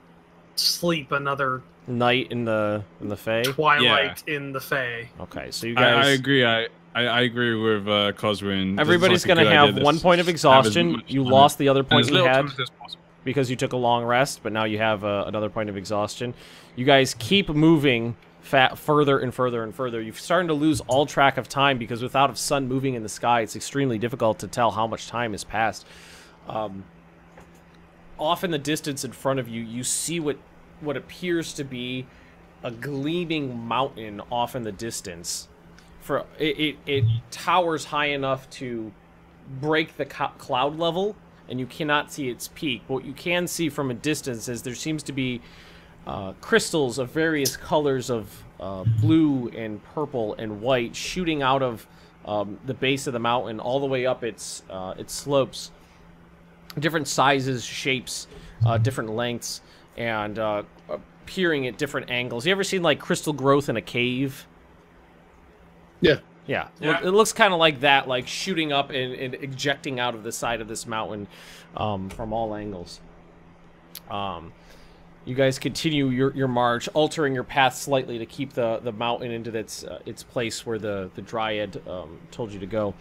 [SPEAKER 2] sleep another
[SPEAKER 3] Night in the Fae.
[SPEAKER 2] twilight in the Fae.
[SPEAKER 3] Okay, so you guys.
[SPEAKER 5] I agree. I agree with Cosrin.
[SPEAKER 3] Everybody's gonna have 1 point of exhaustion. You lost the other point you had because you took a long rest, but now you have another point of exhaustion. You guys keep moving further and further and further. You're starting to lose all track of time because without a sun moving in the sky, it's extremely difficult to tell how much time has passed. Off in the distance in front of you, you see what appears to be a gleaming mountain off in the distance. It towers high enough to break the cloud level, and you cannot see its peak. But what you can see from a distance is there seems to be crystals of various colors of blue and purple and white shooting out of the base of the mountain all the way up its slopes. Different sizes, shapes, different lengths, and appearing at different angles. You ever seen like crystal growth in a cave?
[SPEAKER 4] Yeah.
[SPEAKER 3] Yeah. It looks kind of like that, like shooting up and ejecting out of the side of this mountain from all angles. You guys continue your march, altering your path slightly to keep the mountain into its place where the dryad told you to go.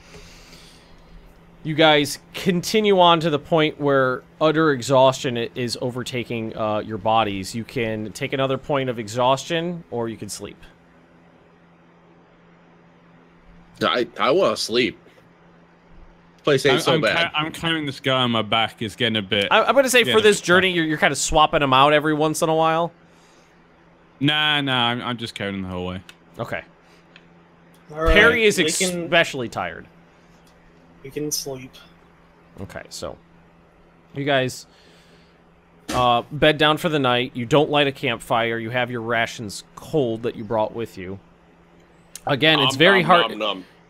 [SPEAKER 3] You guys continue on to the point where utter exhaustion is overtaking your bodies. You can take another point of exhaustion, or you can sleep.
[SPEAKER 4] I want to sleep. This place ain't so bad.
[SPEAKER 5] I'm carrying this guy on my back. It's getting a bit.
[SPEAKER 3] I'm going to say for this journey, you're kind of swapping them out every once in a while.
[SPEAKER 5] Nah, I'm just carrying him the whole way.
[SPEAKER 3] Okay.
[SPEAKER 2] All right,
[SPEAKER 3] Perry is
[SPEAKER 2] we can-
[SPEAKER 3] especially tired.
[SPEAKER 2] We can sleep.
[SPEAKER 3] Okay, so you guys bed down for the night. You don't light a campfire. You have your rations cold that you brought with you. Again, it's very hard.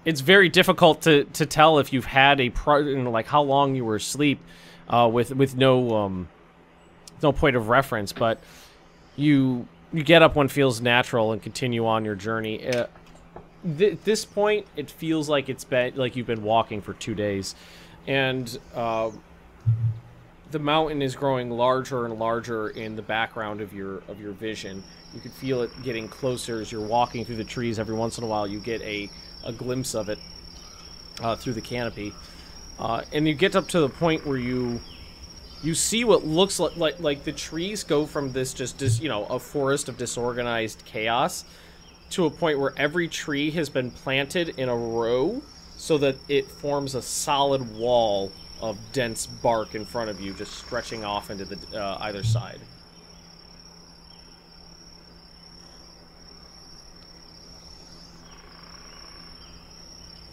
[SPEAKER 3] It's very difficult to tell if you've had like how long you were asleep with no point of reference. But you get up when feels natural and continue on your journey. At this point, it feels like it's been like you've been walking for 2 days, and the mountain is growing larger and larger in the background of your vision. You can feel it getting closer as you're walking through the trees. Every once in a while, you get a glimpse of it through the canopy, and you get up to the point where you see what looks like the trees go from this just a forest of disorganized chaos to a point where every tree has been planted in a row so that it forms a solid wall of dense bark in front of you, just stretching off into the either side.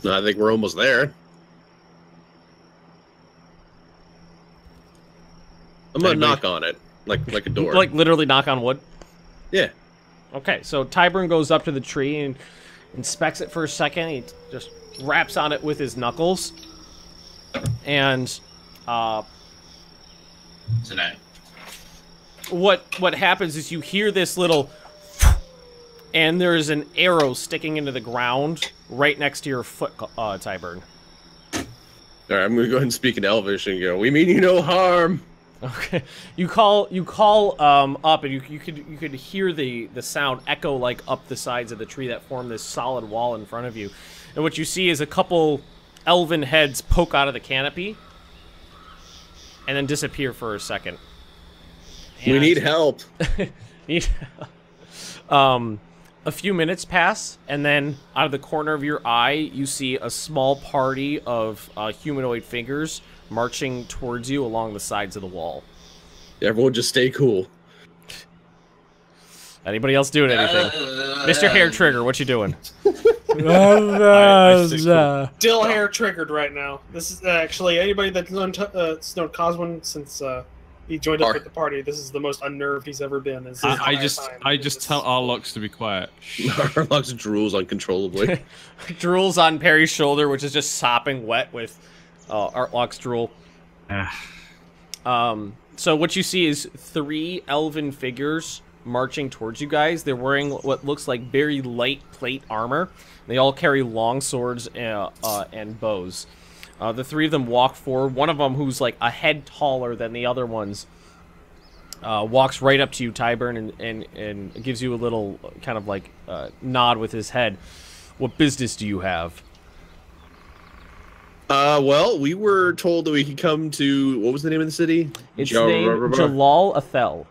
[SPEAKER 4] I think we're almost there. I'm gonna knock on it. like a door.
[SPEAKER 3] Like literally knock on wood?
[SPEAKER 4] Yeah.
[SPEAKER 3] Okay, so Tyburn goes up to the tree and inspects it for a second. He just raps on it with his knuckles. And
[SPEAKER 1] So no.
[SPEAKER 3] What happens is you hear this little and there's an arrow sticking into the ground right next to your foot, Tyburn.
[SPEAKER 4] All right, I'm gonna go ahead and speak in Elvish and go, "We mean you no harm."
[SPEAKER 3] Okay, you call up, and you could hear the sound echo like up the sides of the tree that form this solid wall in front of you, and what you see is a couple elven heads poke out of the canopy, and then disappear for a second.
[SPEAKER 4] We need help.
[SPEAKER 3] A few minutes pass, and then out of the corner of your eye, you see a small party of humanoid figures marching towards you along the sides of the wall.
[SPEAKER 4] Everyone just stay cool.
[SPEAKER 3] Anybody else doing anything? Mr. Hair Trigger, what you doing?
[SPEAKER 2] Still hair triggered right now. This is actually anybody that's known Coswin since he joined up with the party. This is the most unnerved he's ever been.
[SPEAKER 5] I just tell Arlox to be quiet.
[SPEAKER 4] Arlox drools uncontrollably.
[SPEAKER 3] Drools on Perry's shoulder, which is just sopping wet with Arlox drool. So what you see is 3 elven figures marching towards you guys. They're wearing what looks like very light plate armor. They all carry long swords and bows. The 3 of them walk forward. One of them, who's like a head taller than the other ones, walks right up to you, Tyburn, and gives you a little kind of like nod with his head. What business do you have?
[SPEAKER 4] Well, we were told that we could come to, what was the name of the city?
[SPEAKER 3] It's named Jalal Athel.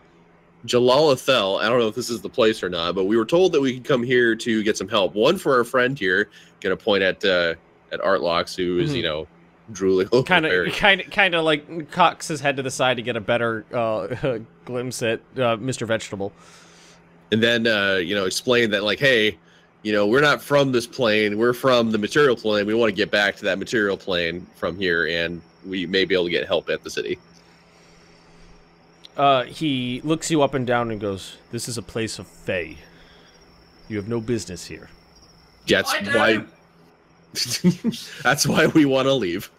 [SPEAKER 4] Jalal Athel. I don't know if this is the place or not, but we were told that we could come here to get some help. One for our friend here. Gonna point at Artlox, who is, you know, drooling.
[SPEAKER 3] Kind of like cocks his head to the side to get a better glimpse at Mr. Vegetable.
[SPEAKER 4] And then, you know, explain that, like, hey, you know, we're not from this plane. We're from the material plane. We want to get back to that material plane from here, and we may be able to get help at the city.
[SPEAKER 3] He looks you up and down and goes, "This is a place of Fey. You have no business here."
[SPEAKER 4] That's why. That's why we want to leave.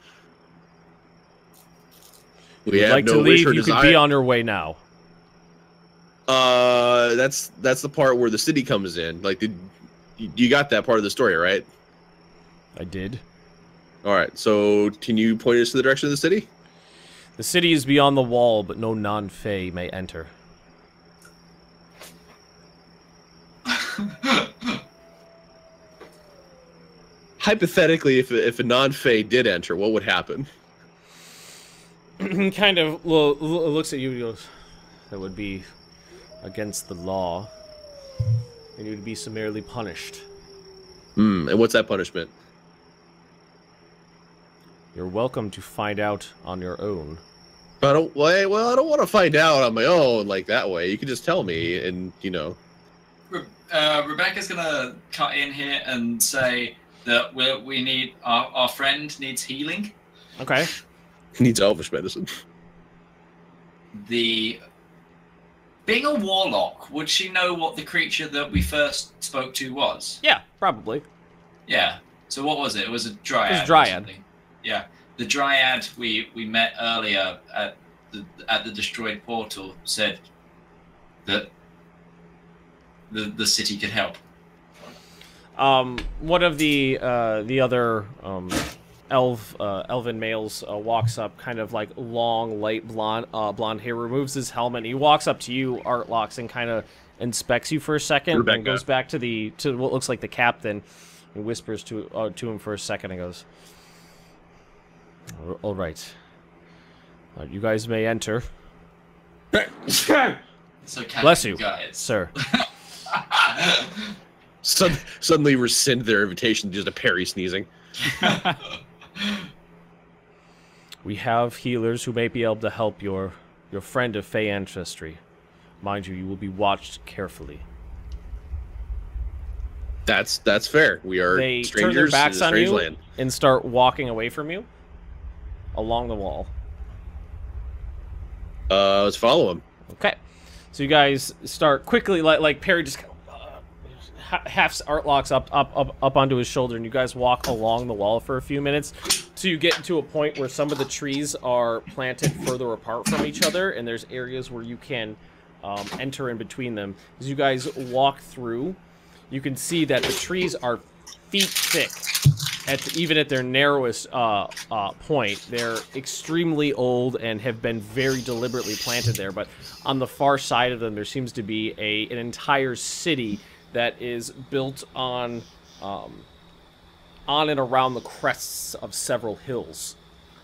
[SPEAKER 3] We have like no to leave. You could be on your way now.
[SPEAKER 4] That's the part where the city comes in. Like, you got that part of the story, right?
[SPEAKER 3] I did.
[SPEAKER 4] All right. So, can you point us to the direction of the city?
[SPEAKER 3] The city is beyond the wall, but no non-Fey may enter.
[SPEAKER 4] Hypothetically, if a non-Fey did enter, what would happen?
[SPEAKER 3] Kind of looks at you and goes, "That would be against the law, and you would be summarily punished."
[SPEAKER 4] And what's that punishment?
[SPEAKER 3] You're welcome to find out on your own.
[SPEAKER 4] But I don't want to find out on my own like that way. You can just tell me, and you know.
[SPEAKER 1] Rebecca's gonna cut in here and say that we need our friend needs healing.
[SPEAKER 3] Okay.
[SPEAKER 4] Needs elvish medicine.
[SPEAKER 1] Being a warlock, would she know what the creature that we first spoke to was?
[SPEAKER 3] Yeah, probably.
[SPEAKER 1] Yeah. So what was it? It was a dryad.
[SPEAKER 3] It was dryad.
[SPEAKER 1] Yeah. The dryad we met earlier at the destroyed portal said that the city could help.
[SPEAKER 3] One of the other elven males walks up, kind of like long, light blonde hair, removes his helmet, and he walks up to you, Artlox, and kind of inspects you for a second, Rebecca. And goes back to what looks like the captain, and whispers to him for a second, and goes, "All right, you guys may enter." Bless you, sir.
[SPEAKER 4] Suddenly rescind their invitation due to Perry sneezing.
[SPEAKER 3] We have healers who may be able to help your friend of Fey ancestry. Mind you, you will be watched carefully.
[SPEAKER 4] That's fair. We are strangers
[SPEAKER 3] turn their backs
[SPEAKER 4] in a
[SPEAKER 3] on
[SPEAKER 4] strange
[SPEAKER 3] you
[SPEAKER 4] land.
[SPEAKER 3] And start walking away from you along the wall.
[SPEAKER 4] Let's follow him.
[SPEAKER 3] Okay. So you guys start quickly, like Perry just half Artlocks up onto his shoulder, and you guys walk along the wall for a few minutes till you get to a point where some of the trees are planted further apart from each other, and there's areas where you can enter in between them. As you guys walk through, you can see that the trees are feet thick, even at their narrowest point. They're extremely old and have been very deliberately planted there, but on the far side of them there seems to be an entire city that is built on and around the crests of several hills.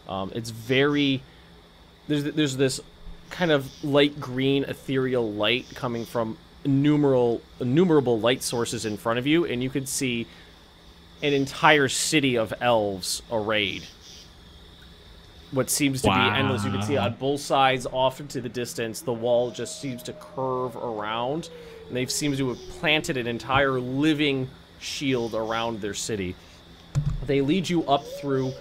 [SPEAKER 3] It's very... There's this kind of light green ethereal light coming from innumerable light sources in front of you, and you can see an entire city of elves arrayed. What seems to be endless. You can see on both sides, off into the distance, the wall just seems to curve around, and they seem to have planted an entire living shield around their city. They lead you up through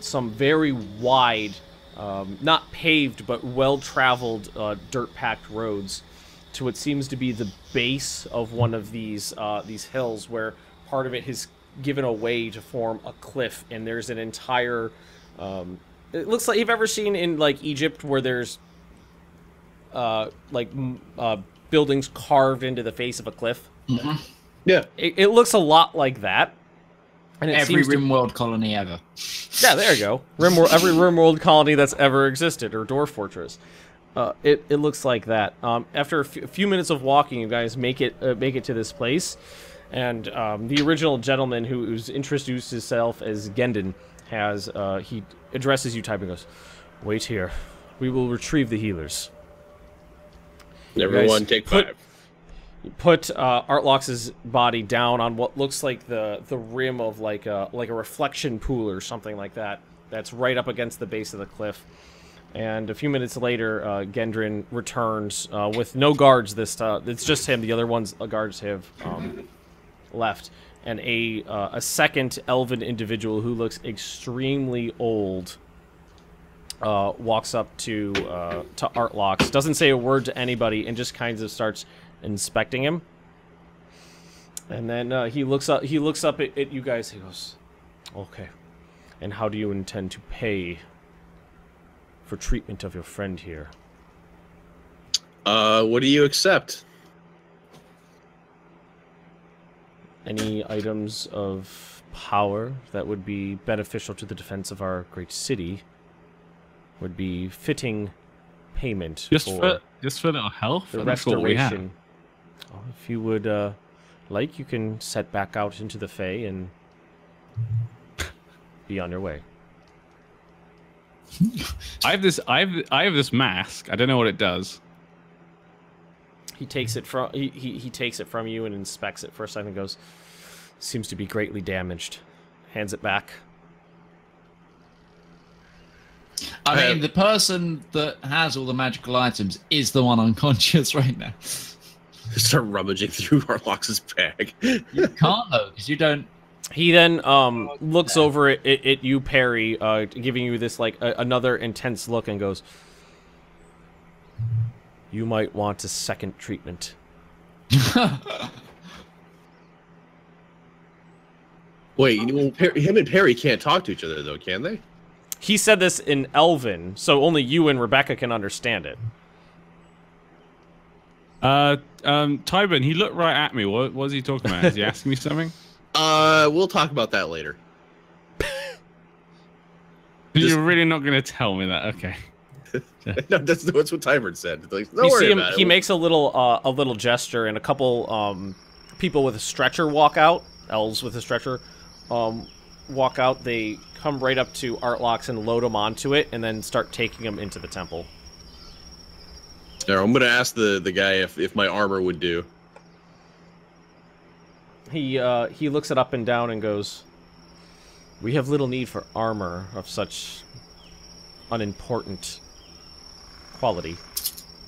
[SPEAKER 3] some very wide, not paved, but well-traveled dirt-packed roads to what seems to be the base of one of these hills, where part of it has given away to form a cliff, and there's an entire... it looks like you've ever seen in, like, Egypt, where there's, buildings carved into the face of a cliff.
[SPEAKER 1] Mm-hmm.
[SPEAKER 4] Yeah.
[SPEAKER 3] It looks a lot like that. And
[SPEAKER 1] every RimWorld colony ever.
[SPEAKER 3] Yeah, there you go. Every RimWorld colony that's ever existed, or dwarf fortress. It looks like that. After a few minutes of walking, you guys make it to this place, and the original gentleman who's introduced himself as Gendon he addresses you, typing, goes, "Wait here. We will retrieve the healers."
[SPEAKER 4] Everyone take 5.
[SPEAKER 3] You put Artlox's body down on what looks like the rim of like a reflection pool or something like that. That's right up against the base of the cliff. And a few minutes later, Gendrin returns with no guards this time. It's just him. The other guards have left. And a second elven individual who looks extremely old walks up to Artlox, doesn't say a word to anybody, and just kind of starts inspecting him. And then he looks up at you guys. He goes, "Okay, and how do you intend to pay for treatment of your friend here?"
[SPEAKER 4] What do you accept?
[SPEAKER 3] Any items of power that would be beneficial to the defense of our great city would be fitting payment
[SPEAKER 5] just for our health.
[SPEAKER 3] The restoration. Oh, if you would like, you can set back out into the Fey and be on your way.
[SPEAKER 5] I have this mask. I don't know what it does.
[SPEAKER 3] He takes it from he takes it from you and inspects it for a second and goes, "Seems to be greatly damaged." Hands it back.
[SPEAKER 1] I mean, the person that has all the magical items is the one unconscious right now.
[SPEAKER 4] Start rummaging through Artlox's bag.
[SPEAKER 1] You can't, though, because you don't...
[SPEAKER 3] He then looks over at you, Perry, giving you this, like, another intense look, and goes, "You might want a second treatment."
[SPEAKER 4] Wait, him and Perry can't talk to each other, though, can they?
[SPEAKER 3] He said this in Elven, so only you and Rebecca can understand it.
[SPEAKER 5] Tybin, he looked right at me. What was he talking about? Is he asking me something?
[SPEAKER 4] We'll talk about that later.
[SPEAKER 5] You're really not going to tell me that? Okay.
[SPEAKER 4] No, that's what Tybin said. Like,
[SPEAKER 3] you see him, he makes a little gesture, and a couple people with a stretcher walk out. Elves with a stretcher walk out. They come right up to Artlox and load him onto it, and then start taking him into the temple.
[SPEAKER 4] Now, I'm going to ask the guy if my armor would do.
[SPEAKER 3] He looks it up and down and goes, "We have little need for armor of such unimportant quality."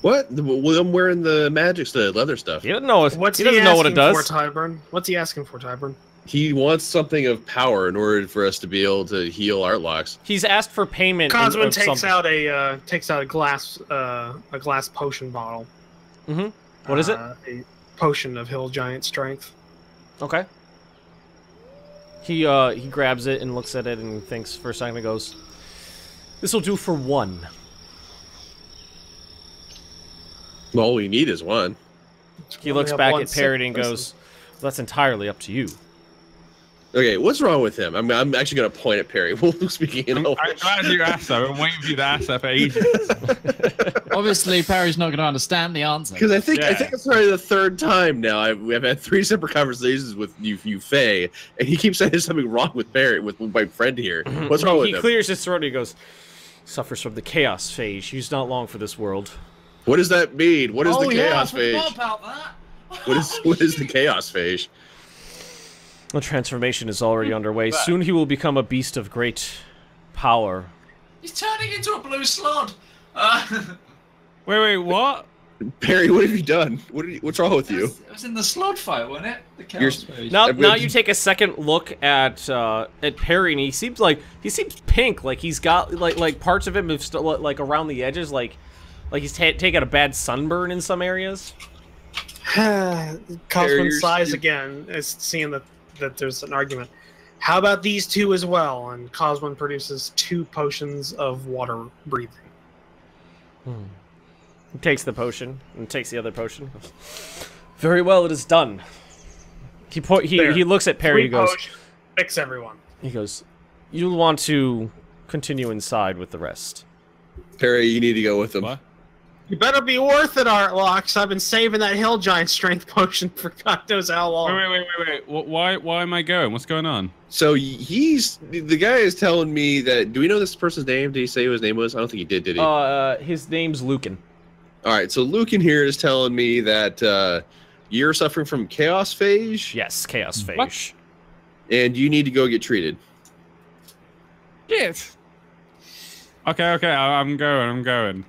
[SPEAKER 4] What? Well, I'm wearing the leather stuff.
[SPEAKER 3] He doesn't know.
[SPEAKER 2] What's
[SPEAKER 3] he doesn't know what it does.
[SPEAKER 2] What's he asking for, Tybern?
[SPEAKER 4] He wants something of power in order for us to be able to heal Artlocks.
[SPEAKER 3] He's asked for payment.
[SPEAKER 2] Cosman takes out a glass potion bottle.
[SPEAKER 3] Mm-hmm. What is it?
[SPEAKER 2] A potion of hill giant strength.
[SPEAKER 3] Okay. He grabs it and looks at it and thinks for a second and goes, "This will do for one."
[SPEAKER 4] Well, all we need is one.
[SPEAKER 3] He looks back at Parody and goes, well, "That's entirely up to you."
[SPEAKER 4] Okay, what's wrong with him? I'm actually going to point at Perry. Speaking in
[SPEAKER 5] I'm glad you asked that. I've been waiting for you to ask that for ages.
[SPEAKER 1] Obviously, Perry's not going to understand the answer.
[SPEAKER 4] Because I think it's already the third time now. I've had 3 separate conversations with you Faye, and he keeps saying there's something wrong with Perry, with my friend here. What's wrong with him?
[SPEAKER 3] He clears his throat and he goes, "Suffers from the chaos phase. She's not long for this world."
[SPEAKER 4] What does that mean? What is the chaos phase?
[SPEAKER 1] I forgot about that.
[SPEAKER 4] What is the chaos phase?
[SPEAKER 3] The transformation is already underway. Soon he will become a beast of great power.
[SPEAKER 1] He's turning into a blue slod.
[SPEAKER 5] Wait, what?
[SPEAKER 3] Perry, what have you done? What's wrong with you?
[SPEAKER 1] It was in the slod fight, wasn't it? The chaos phase.
[SPEAKER 3] Now you take a second look at Perry, and he seems pink. Like he's got like parts of him have like around the edges, like he's taken a bad sunburn in some areas.
[SPEAKER 2] Cosman sighs again, as seeing that there's an argument. How about these two as well? And Cosman produces 2 potions of water breathing.
[SPEAKER 3] He takes the potion and takes the other potion. Very well, it is done. He looks at Perry. He goes,
[SPEAKER 2] "Fix everyone."
[SPEAKER 3] He goes, "You'll want to continue inside with the rest."
[SPEAKER 4] Perry, you need to go with them.
[SPEAKER 5] What?
[SPEAKER 2] You better be worth it, Artlocks. I've been saving that hill giant strength potion for God knows how long.
[SPEAKER 5] Wait. Why am I going? What's going on?
[SPEAKER 4] So the guy is telling me that. Do we know this person's name? Did he say what his name was? I don't think he did he?
[SPEAKER 3] His name's Lucan.
[SPEAKER 4] All right, so Lucan here is telling me that you're suffering from chaos phage.
[SPEAKER 3] Yes, chaos phage.
[SPEAKER 5] What?
[SPEAKER 4] And you need to go get treated.
[SPEAKER 5] Yes. Okay, I'm going.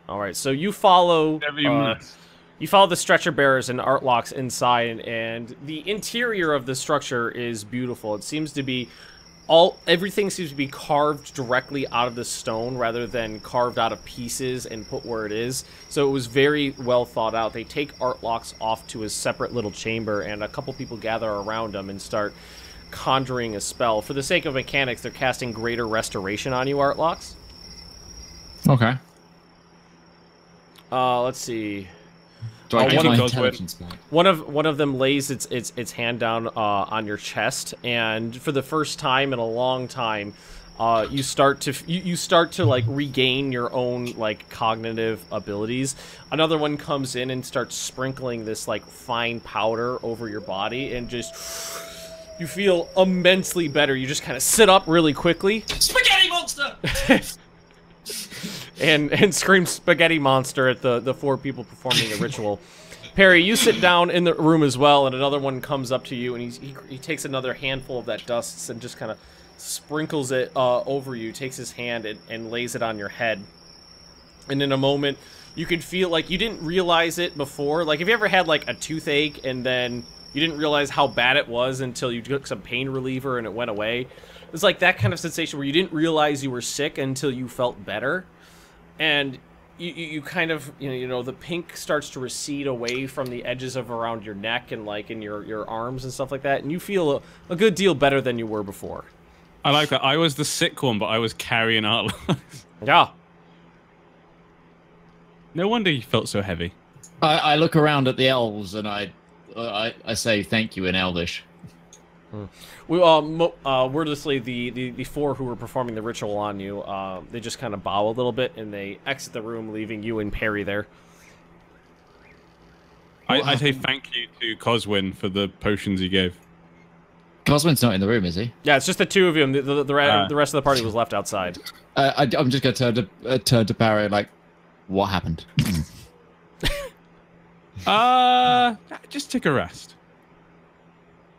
[SPEAKER 3] All right, so you follow the stretcher bearers and Artlocks inside, and the interior of the structure is beautiful. It seems to be everything seems to be carved directly out of the stone rather than carved out of pieces and put where it is. So it was very well thought out. They take Artlocks off to his separate little chamber, and a couple people gather around him and start conjuring a spell. For the sake of mechanics, they're casting Greater Restoration on you, Artlocks.
[SPEAKER 1] Okay.
[SPEAKER 3] Let's see. One of them lays its hand down on your chest, and for the first time in a long time, you start to like regain your own like cognitive abilities. Another one comes in and starts sprinkling this like fine powder over your body, and just you feel immensely better. You just kind of sit up really quickly.
[SPEAKER 1] Spaghetti monster.
[SPEAKER 3] And scream "spaghetti monster" at the 4 people performing the ritual. Perry, you sit down in the room as well, and another one comes up to you, and he takes another handful of that dust and just kind of sprinkles it over you, takes his hand and lays it on your head. And in a moment, you can feel like you didn't realize it before. Like, have you ever had like a toothache and then you didn't realize how bad it was until you took some pain reliever and it went away? It's like that kind of sensation where you didn't realize you were sick until you felt better. And you kind of, you know, the pink starts to recede away from the edges of around your neck and like in your arms and stuff like that. And you feel a good deal better than you were before.
[SPEAKER 5] I like that. I was the sick one, but I was carrying out.
[SPEAKER 3] Yeah.
[SPEAKER 5] No wonder you felt so heavy.
[SPEAKER 1] I look around at the elves and I say thank you in Elvish.
[SPEAKER 3] Wordlessly, the 4 who were performing the ritual on you, they just kind of bow a little bit and they exit the room, leaving you and Perry there.
[SPEAKER 5] I say thank you to Coswin for the potions he gave.
[SPEAKER 1] Coswin's not in the room, is he?
[SPEAKER 3] Yeah, it's just the 2 of you. The rest of the party was left outside.
[SPEAKER 1] I'm just going to turn to Perry like, what happened?
[SPEAKER 5] Just take a rest.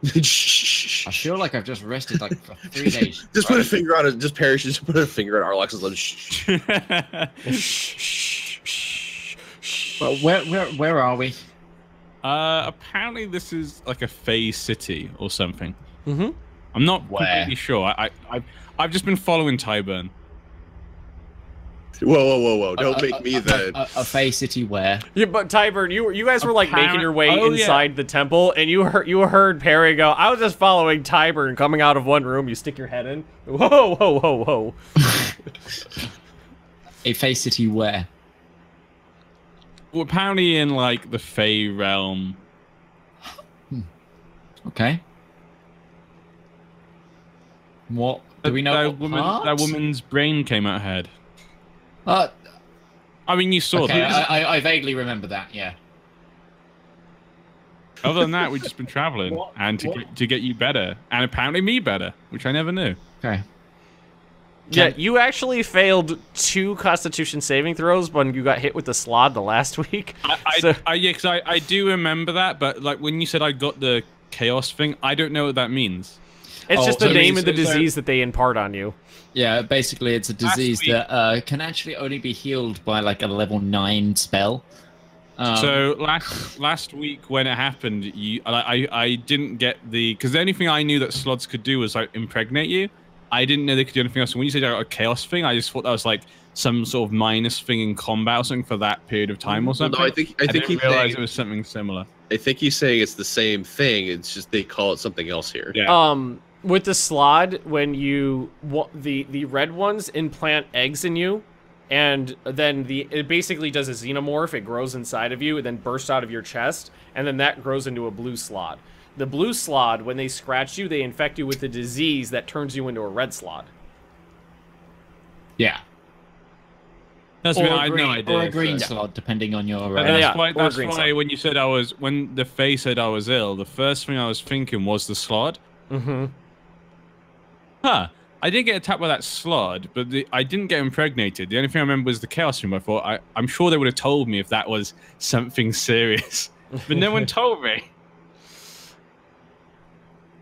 [SPEAKER 1] I feel like I've just rested like for 3 days.
[SPEAKER 4] Just put a finger on it. Just Perry should just put a finger on Arlox's lips.
[SPEAKER 1] Well, where are we?
[SPEAKER 5] Apparently this is like a Fey city or something.
[SPEAKER 3] Mm-hmm.
[SPEAKER 5] I'm not completely sure. I've just been following Tyburn.
[SPEAKER 4] Whoa! Don't make me the
[SPEAKER 1] a Fey city where?
[SPEAKER 3] Yeah, but Tyburn, you guys were like making your way inside the temple, and you heard Perry go, "I was just following Tyburn coming out of one room." You stick your head in. Whoa!
[SPEAKER 1] A Fey city where?
[SPEAKER 5] Well, apparently in like the Fey realm.
[SPEAKER 1] Okay. What do we know?
[SPEAKER 5] That woman's brain came out her head. I mean, you saw
[SPEAKER 1] that. I vaguely remember that. Yeah.
[SPEAKER 5] Other than that, we've just been traveling and to get you better, and apparently me better, which I never knew.
[SPEAKER 1] Okay.
[SPEAKER 3] Yeah, you actually failed 2 Constitution saving throws when you got hit with the slod the last week.
[SPEAKER 5] Because I do remember that, but like when you said I got the chaos thing, I don't know what that means.
[SPEAKER 3] It's just the name of the disease that they impart on you.
[SPEAKER 1] Yeah, basically it's a disease that can actually only be healed by like a level 9 spell.
[SPEAKER 5] So last week when it happened, I didn't get because the only thing I knew that slots could do was like impregnate you. I didn't know they could do anything else. And when you said a chaos thing, I just thought that was like some sort of minus thing in combat or something for that period of time or something.
[SPEAKER 4] No, I think he
[SPEAKER 5] realized it was something similar.
[SPEAKER 4] I think he's saying it's the same thing. It's just they call it something else here.
[SPEAKER 5] Yeah.
[SPEAKER 3] With the slod, when the red ones implant eggs in you, and then it basically does a xenomorph. It grows inside of you, and then bursts out of your chest, and then that grows into a blue slod. The blue slod, when they scratch you, they infect you with a disease that turns you into a red slod.
[SPEAKER 1] Yeah.
[SPEAKER 5] That's
[SPEAKER 1] or
[SPEAKER 5] I had no idea.
[SPEAKER 1] Or a green slod, depending on your...
[SPEAKER 5] That's why when you said when the Fae said I was ill, the first thing I was thinking was the slod.
[SPEAKER 3] Mm-hmm.
[SPEAKER 5] Huh. I didn't get attacked by that slod, but I didn't get impregnated. The only thing I remember was the chaos room. I thought, I'm sure they would have told me if that was something serious. But no one told me.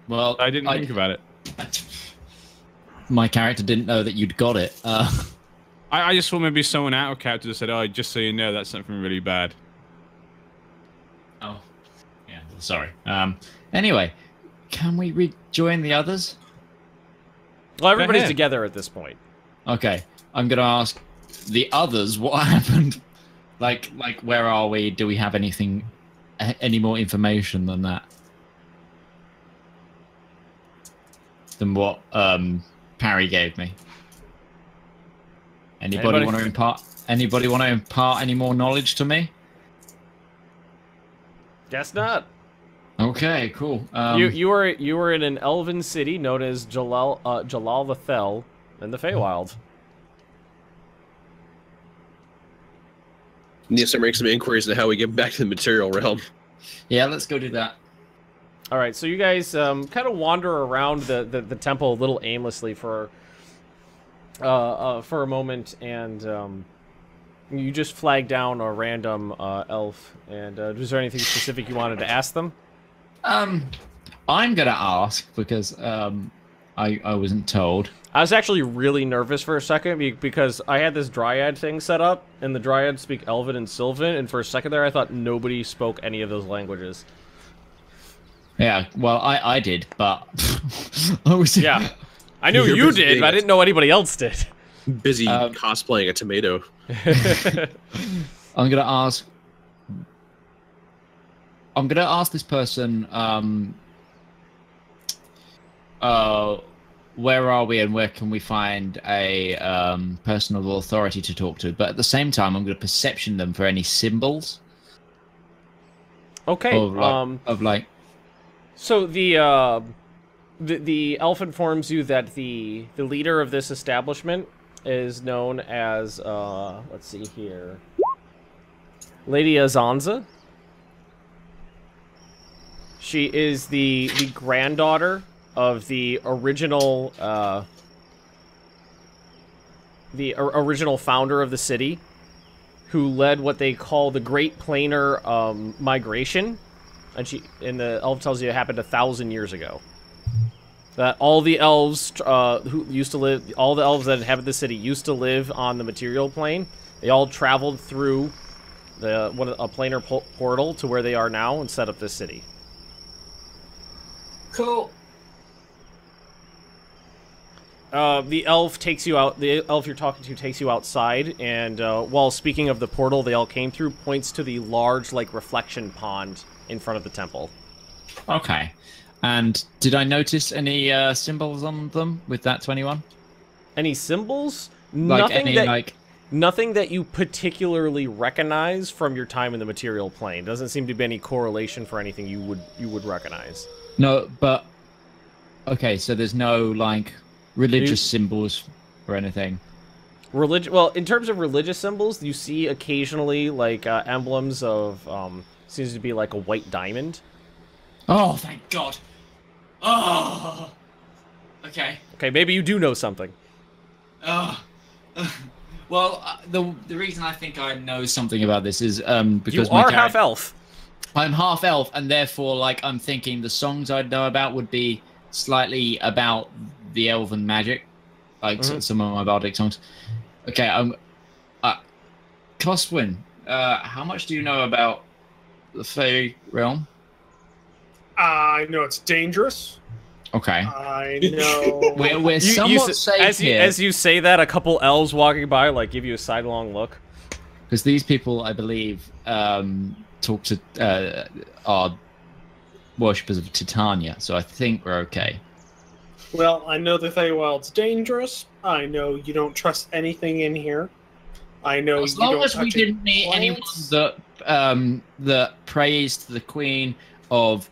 [SPEAKER 1] Well,
[SPEAKER 5] I didn't think about it.
[SPEAKER 1] My character didn't know that you'd got it.
[SPEAKER 5] I just thought maybe someone out of character said, "Oh, just so you know, that's something really bad."
[SPEAKER 1] Oh, yeah. Sorry. Anyway, can we rejoin the others?
[SPEAKER 3] Well, everybody's together at this point.
[SPEAKER 1] Okay, I'm gonna ask the others what happened. Like, where are we? Do we have any more information than that? Than what Parry gave me. Anybody want to impart? Anybody want to impart any more knowledge to me?
[SPEAKER 3] Guess not.
[SPEAKER 1] Okay, cool.
[SPEAKER 3] You were in an elven city known as Jalal the Fell in the Feywild.
[SPEAKER 4] Need to start making some inquiries into how we get back to the material realm.
[SPEAKER 1] Yeah, let's go do that.
[SPEAKER 3] All right, so you guys kind of wander around the temple a little aimlessly for a moment, and you just flag down a random elf. And was there anything specific you wanted to ask them?
[SPEAKER 1] I'm gonna ask because I wasn't told.
[SPEAKER 3] I was actually really nervous for a second because I had this dryad thing set up, and the dryads speak Elven and Sylvan, and for a second there I thought nobody spoke any of those languages.
[SPEAKER 1] Yeah, well, I did, but I was...
[SPEAKER 3] Yeah, I knew you did, but I didn't know anybody else did.
[SPEAKER 4] Busy cosplaying a tomato.
[SPEAKER 1] I'm gonna ask this person, where are we and where can we find a person of authority to talk to? But at the same time, I'm gonna perception them for any symbols.
[SPEAKER 3] Okay. So the elf informs you that the leader of this establishment is known as let's see here, Lady Azanza. She is the granddaughter of the original original founder of the city, who led what they call the Great Planar Migration. And the elf tells you it happened 1,000 years ago. That all the elves who used to live, all the elves that inhabit the city used to live on the material plane. They all traveled through a planar portal to where they are now and set up this city.
[SPEAKER 1] Cool.
[SPEAKER 3] The elf takes you out. The elf you're talking to takes you outside, and while speaking of the portal they all came through, points to the large, like, reflection pond in front of the temple.
[SPEAKER 1] Okay. And did I notice any symbols on them with that 21?
[SPEAKER 3] Any symbols?
[SPEAKER 1] Like
[SPEAKER 3] Nothing that you particularly recognize from your time in the material plane. Doesn't seem to be any correlation for anything you would recognize.
[SPEAKER 1] No, but okay, so there's no like religious symbols or anything.
[SPEAKER 3] Well, in terms of religious symbols, you see occasionally like emblems of seems to be like a white diamond.
[SPEAKER 1] Oh, thank God. Oh. Okay.
[SPEAKER 3] Okay, maybe you do know something.
[SPEAKER 1] Oh. Well, the reason I think I know something about this is because
[SPEAKER 3] you are half elf.
[SPEAKER 1] I'm half elf, and therefore, like, I'm thinking the songs I'd know about would be slightly about the elven magic, like some of my bardic songs. Okay, Coswin, how much do you know about the Fey realm?
[SPEAKER 2] I know it's dangerous.
[SPEAKER 1] Okay.
[SPEAKER 2] I know.
[SPEAKER 1] We're somewhat safe here.
[SPEAKER 3] As you say that, a couple elves walking by like give you a sidelong look.
[SPEAKER 1] Because these people, I believe, talk to are worshippers of Titania, so I think we're okay.
[SPEAKER 2] Well, I know the Feywild's dangerous. I know you don't trust anything in here. I know
[SPEAKER 1] as
[SPEAKER 2] you
[SPEAKER 1] long
[SPEAKER 2] don't
[SPEAKER 1] as we didn't meet anyone that prays to the Queen of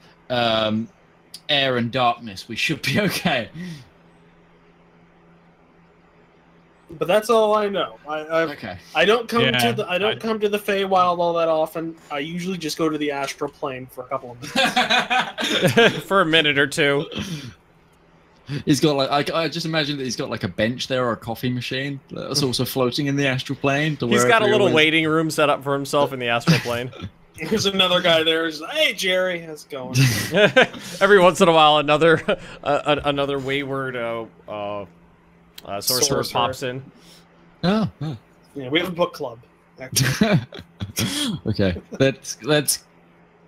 [SPEAKER 1] air and darkness, we should be okay.
[SPEAKER 2] But that's all I know.
[SPEAKER 1] Okay.
[SPEAKER 2] I don't come to the Feywild all that often. I usually just go to the astral plane for a couple of minutes.
[SPEAKER 3] For a minute or two.
[SPEAKER 1] He's got like I just imagine that he's got like a bench there or a coffee machine that's also floating in the astral plane.
[SPEAKER 3] He's got a little waiting room set up for himself in the astral plane.
[SPEAKER 2] There's another guy there who's like, "Hey Jerry, how's it going?"
[SPEAKER 3] Every once in a while, another wayward sorcerer pops in.
[SPEAKER 1] Oh.
[SPEAKER 2] Yeah, we have a book club. Actually.
[SPEAKER 1] Okay, let's.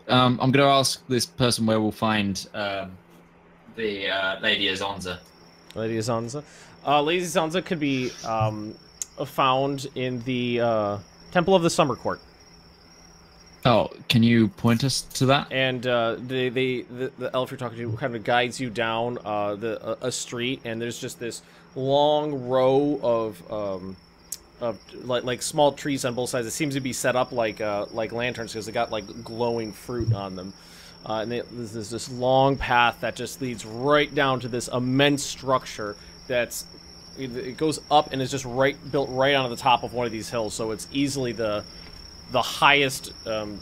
[SPEAKER 1] I'm gonna ask this person where we'll find the Lady Azonza.
[SPEAKER 3] Lady Azonza. Lady Azonza could be found in the Temple of the Summer Court.
[SPEAKER 1] Oh, can you point us to that? And
[SPEAKER 3] the elf you're talking to kind of guides you down a street, and there's just this long row of like small trees on both sides. It seems to be set up like lanterns because they got like glowing fruit on them. And there's this long path that just leads right down to this immense structure it goes up and is just built right onto the top of one of these hills. So it's easily the highest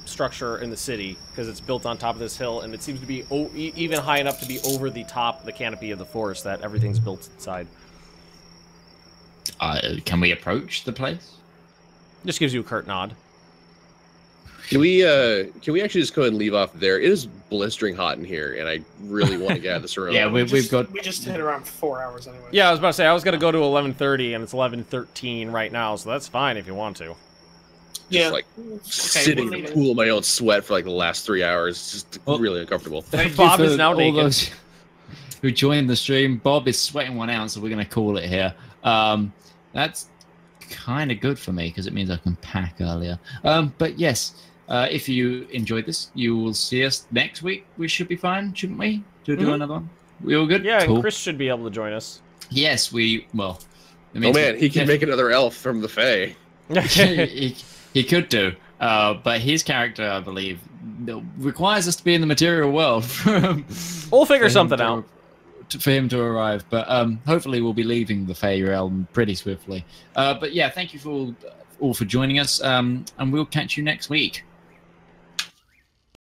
[SPEAKER 3] structure in the city because it's built on top of this hill, and it seems to be even high enough to be over the top of the canopy of the forest that everything's built inside.
[SPEAKER 1] Can we approach the place?
[SPEAKER 3] Just gives you a curt nod.
[SPEAKER 4] Can we actually just go ahead and leave off there? It is blistering hot in here, and I really want to get out of this room.
[SPEAKER 1] Yeah, we
[SPEAKER 2] just hit around 4 hours anyway.
[SPEAKER 3] Yeah, I was about to say I was gonna go to 11:30, and it's 11:13 right now, so that's fine if you want to.
[SPEAKER 4] Just like sitting in a pool of my own sweat for like the last 3 hours. It's just really uncomfortable.
[SPEAKER 3] Bob is now naked.
[SPEAKER 1] Those who joined the stream. Bob is sweating one out, so we're going to call it here. That's kind of good for me because it means I can pack earlier. But yes, if you enjoyed this, you will see us next week. We should be fine, shouldn't we? To do another one? We all good?
[SPEAKER 3] Yeah,
[SPEAKER 1] cool.
[SPEAKER 3] And Chris should be able to join us.
[SPEAKER 1] Yes, well.
[SPEAKER 4] Oh man, he can make another elf from the Fae.
[SPEAKER 1] He could do, but his character, I believe, requires us to be in the material world.
[SPEAKER 3] We'll figure something out.
[SPEAKER 1] For him to arrive, but hopefully we'll be leaving the Fey realm pretty swiftly. But yeah, thank you all for joining us, and we'll catch you next week.